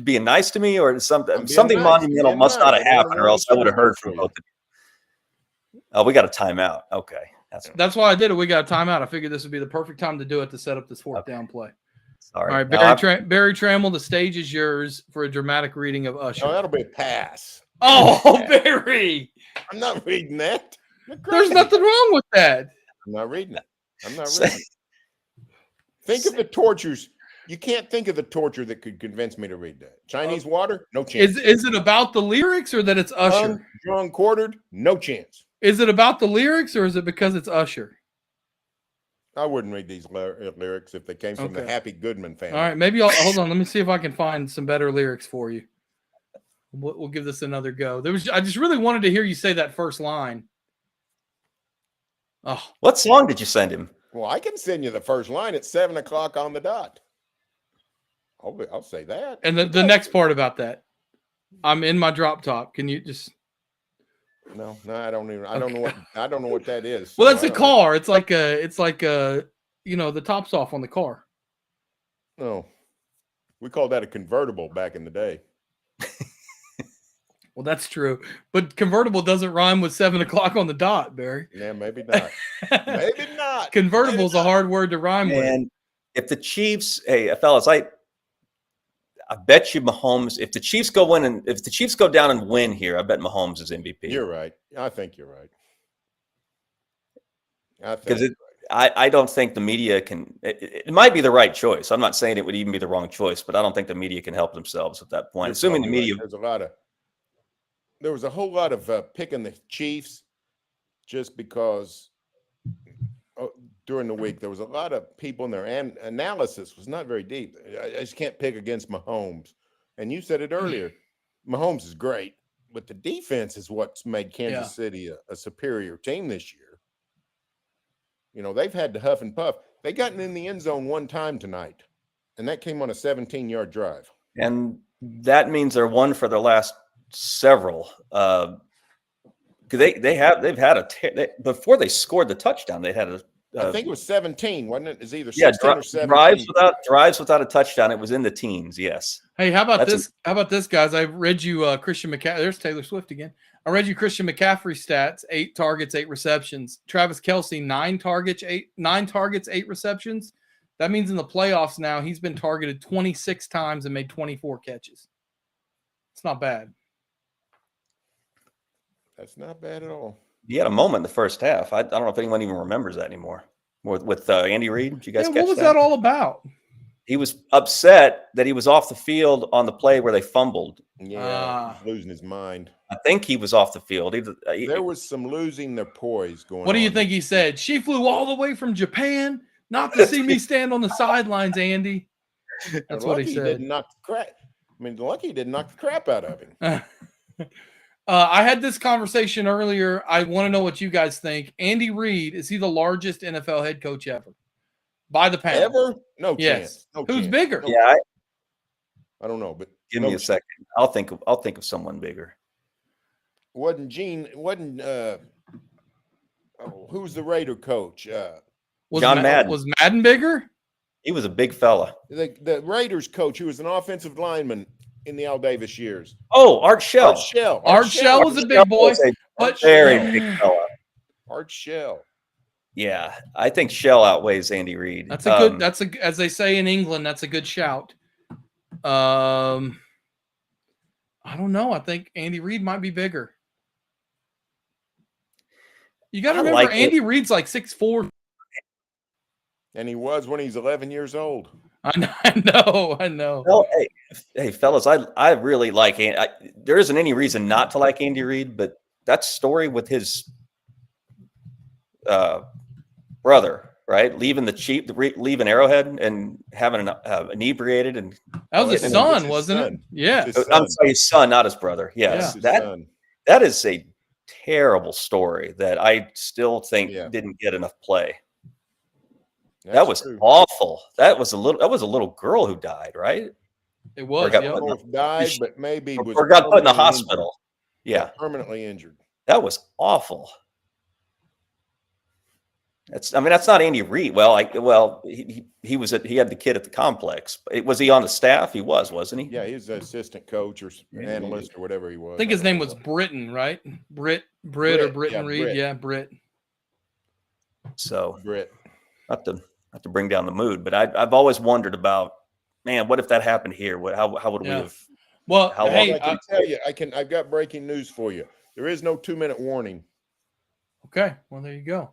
being nice to me, or something nice. monumental Being must not nice. have happened, or else I would have heard from you. both of you? Oh, we got a timeout. Okay, That's why I did it. We got a timeout. I figured this would be the perfect time to do it to set up this fourth down play. sorry. All right, No, Barry Trammell, the stage is yours for a dramatic reading of Usher. No, that'll be a pass. Oh, Barry! I'm not reading that. You're There's crazy. nothing wrong with that. I'm not reading it. I'm not reading it. Think of the tortures. You can't think of the torture that could convince me to read that. Chinese water? No chance. Is it about the lyrics or that it's Usher? Drawn quartered? No chance. Is it about the lyrics or is it because it's Usher? I wouldn't read these lyrics if they came from the Okay. Happy Goodman family. All right, maybe I'll hold on. Let me see if I can find some better lyrics for you. We'll give this another go. I just really wanted to hear you say that first line. Oh, what song did you send him? Well, I can send you the first line at 7:00 on the dot. I'll say that. and the next part about that. I'm in my drop top. Can you just? No, I don't even. I don't know what that is. Well, so that's I a don't- car. It's like a, the top's off on the car. No, we called that a convertible back in the day. Well, that's true. But convertible doesn't rhyme with 7:00 on the dot, Barry. Yeah, maybe not. Maybe not. Convertible's a hard word to rhyme with. And if the Chiefs, hey, fellas, I bet you Mahomes. If the Chiefs go down and win here, I bet Mahomes is MVP. You're right. I think you're right. Because I don't think the media can. It might be the right choice. I'm not saying it would even be the wrong choice, but I don't think the media can help themselves at that point. You're Assuming the probably media. right. There was a whole lot of picking the Chiefs just because during the week there was a lot of people in there, and analysis was not very deep. I just can't pick against Mahomes. And you said it earlier, Mahomes is great, but the defense is what's made Kansas City a superior team this year. They've had to huff and puff. They got in the end zone one time tonight, and that came on a 17-yard drive. And that means they're 1 for their last several. They've had before they scored the touchdown. They had I think it was 17, wasn't it? It's either yeah, 16 or 17. drives without a touchdown. It was in the teens. Yes. Hey, how about this? How about this, guys? I read you Christian McCaffrey. There's Taylor Swift again. I read you Christian McCaffrey stats: 8 targets, 8 receptions. Travis Kelce, 9 targets, 8 receptions. That means in the playoffs now he's been targeted 26 times and made 24 catches. It's not bad. That's not bad at all. He had a moment in the first half. I don't know if anyone even remembers that anymore. With Andy Reid, did you guys catch that? What was that all about? He was upset that he was off the field on the play where they fumbled. Yeah, he's losing his mind. I think he was off the field. There was some losing their poise going on. What do you think he said? She flew all the way from Japan not to see me stand on the sidelines, Andy. That's what he said. Didn't knock the crap. I mean, lucky he didn't knock the crap out of him. I had this conversation earlier. I want to know what you guys think. Andy Reid, is he the largest NFL head coach ever? By the pound. Ever? No yes. chance. No Who's chance. bigger? Yeah, I don't know, but give me a second. I'll think of someone bigger. Wasn't who's the Raider coach? John Madden. Was Madden bigger? He was a big fella. The Raiders coach, who was an offensive lineman in the Al Davis years. Oh, Art Shell. Art Shell was a big boy. But very big fella. Art Shell. Yeah, I think Shell outweighs Andy Reid. That's a good. As they say in England, that's a good shout. I don't know. I think Andy Reid might be bigger. You got to remember, Andy Reid's like 6'4", and he was when he's 11 years old. I know. Well, hey, fellas, I really like. There isn't any reason not to like Andy Reid, but that story with his brother, right, leaving Arrowhead and having that inebriated was his son, wasn't it? Yeah, I'm sorry, his son, not his brother. Yes, that is a terrible story that I still think didn't get enough play. That was awful. That was a little girl who died, right? It was. Died, but maybe was or got put in the hospital. Yeah, permanently injured. That was awful. That's not Andy Reid. He had the kid at the complex. Was he on the staff? He wasn't he? Yeah, he was an assistant coach or analyst or whatever he was. I think his name was Britton, right? Britt or Britton Reid. Yeah, Britt. So Britt. Not to bring down the mood, but I've always wondered about, man, what if that happened here? How would we have? Well, I can tell you, I've got breaking news for you. There is no 2-minute warning. Okay, well there you go.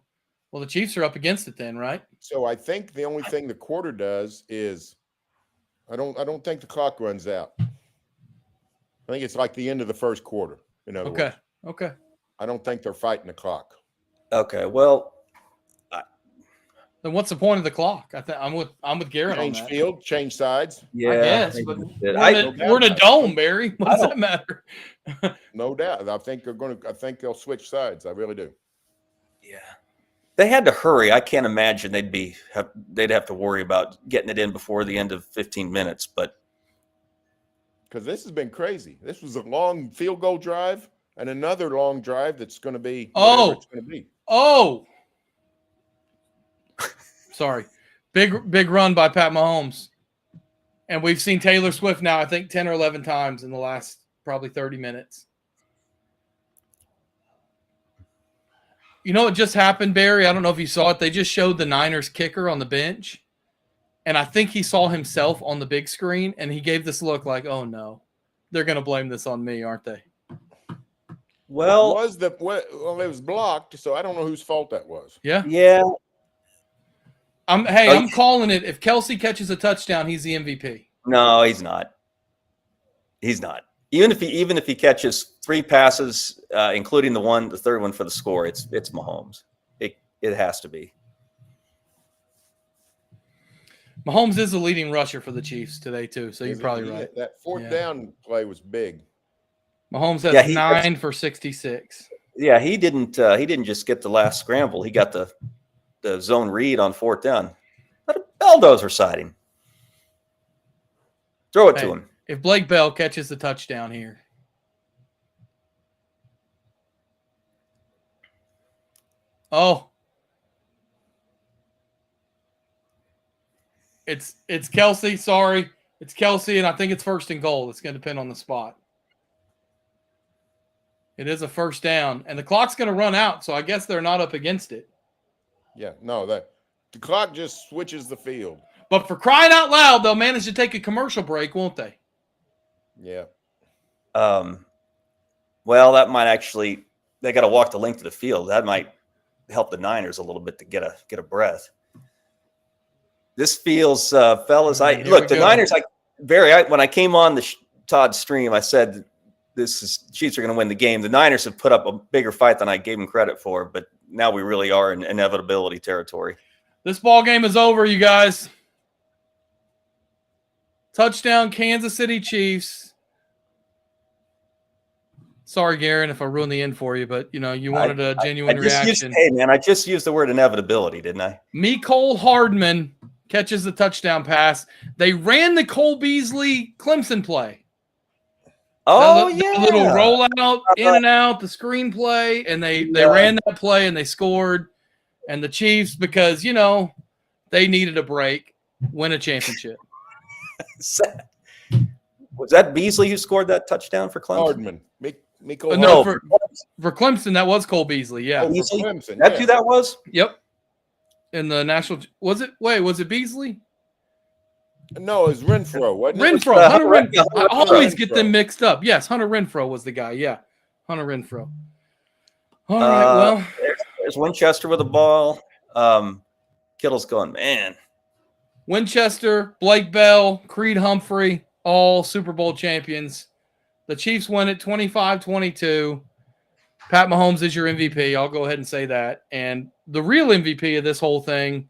Well, the Chiefs are up against it then, right? So I think the only thing the quarter does is, I don't think the clock runs out. I think it's like the end of the first quarter. In other words. Okay. I don't think they're fighting the clock. Okay, well. Then what's the point of the clock? I'm with Garrett on that. Change field, change sides. Yeah, I guess, but we're in a dome, Barry. What does that matter? No doubt. I think they'll switch sides. I really do. Yeah. They had to hurry. I can't imagine they'd have to worry about getting it in before the end of 15 minutes, but because this has been crazy. This was a long field goal drive and another long drive that's going to be it's going to be. Sorry. Big run by Pat Mahomes. And we've seen Taylor Swift now, I think 10 or 11 times in the last probably 30 minutes. You know what just happened, Barry? I don't know if you saw it. They just showed the Niners kicker on the bench. And I think he saw himself on the big screen, and he gave this look like, oh, no. They're going to blame this on me, aren't they? Well, it was blocked, so I don't know whose fault that was. Yeah. Yeah. I'm calling it. If Kelce catches a touchdown, he's the MVP. No, he's not. He's not. Even if he catches 3 passes, including the third one for the score, it's Mahomes. It has to be. Mahomes is the leading rusher for the Chiefs today too, so you're probably right. That fourth down play was big. Mahomes has 9 for 66. Yeah, he didn't just get the last scramble. He got the zone read on 4th down. Let a bulldozer side him. Throw it to him. If Blake Bell catches the touchdown here, Oh. It's Kelsey. Sorry. It's Kelsey, and I think it's first and goal. It's going to depend on the spot. It is a first down, and the clock's going to run out, so I guess they're not up against it. Yeah, no, the clock just switches the field. But for crying out loud, they'll manage to take a commercial break, won't they? Yeah. Well, that might actually, they got to walk the length of the field. That might help the Niners a little bit to get a breath. This feels, fellas, the Niners, when I came on the Todd stream, I said, Chiefs are going to win the game. The Niners have put up a bigger fight than I gave them credit for, but now we really are in inevitability territory. This ball game is over, you guys. Touchdown, Kansas City Chiefs. Sorry, Garen, if I ruined the end for you, but you wanted a genuine reaction. I just used the word inevitability, didn't I? Mecole Hardman catches the touchdown pass. They ran the Cole Beasley Clemson play. Oh, the little rollout, in and out, the screen play, and they ran that play and they scored. And the Chiefs, because, they needed a break, win a championship. Was that Beasley who scored that touchdown for Clemson? Hardman. Mecole No, Hardman. for Clemson, that was Cole Beasley, yeah. Oh, for Clemson, That's who that was? Yep. In the national – was it Beasley? No, it was Renfro, wasn't it? Renfro. Hunter Renfro. Renfro. I always get them mixed up. Yes, Hunter Renfro was the guy. Yeah, Hunter Renfro. All right, well. There's Winchester with the ball. Kittle's going, man. Winchester, Blake Bell, Creed Humphrey, all Super Bowl champions. The Chiefs win it 25-22. Pat Mahomes is your MVP. I'll go ahead and say that. And the real MVP of this whole thing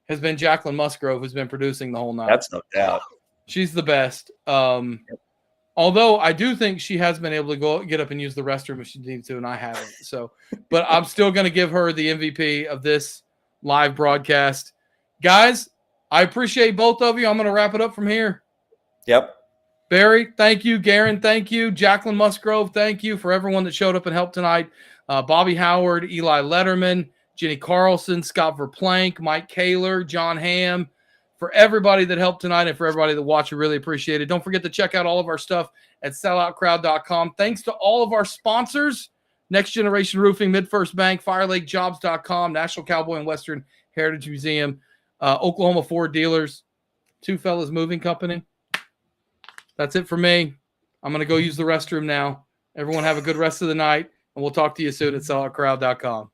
has been Jacqueline Musgrove, who's been producing the whole night. That's no doubt. She's the best. Although I do think she has been able to get up and use the restroom if she needs to, and I haven't. So, but I'm still going to give her the MVP of this live broadcast. Guys, I appreciate both of you. I'm going to wrap it up from here. Yep. Barry, thank you. Garen, thank you. Jacqueline Musgrove, thank you for everyone that showed up and helped tonight. Bobby Howard, Eli Letterman, Jenny Carlson, Scott Verplank, Mike Kaler, John Hamm. For everybody that helped tonight and for everybody that watched, we really appreciate it. Don't forget to check out all of our stuff at selloutcrowd.com. Thanks to all of our sponsors, Next Generation Roofing, MidFirst Bank, FireLakeJobs.com, National Cowboy and Western Heritage Museum, Oklahoma Ford Dealers, Two Fellas Moving Company. That's it for me. I'm going to go use the restroom now. Everyone have a good rest of the night, and we'll talk to you soon at selloutcrowd.com.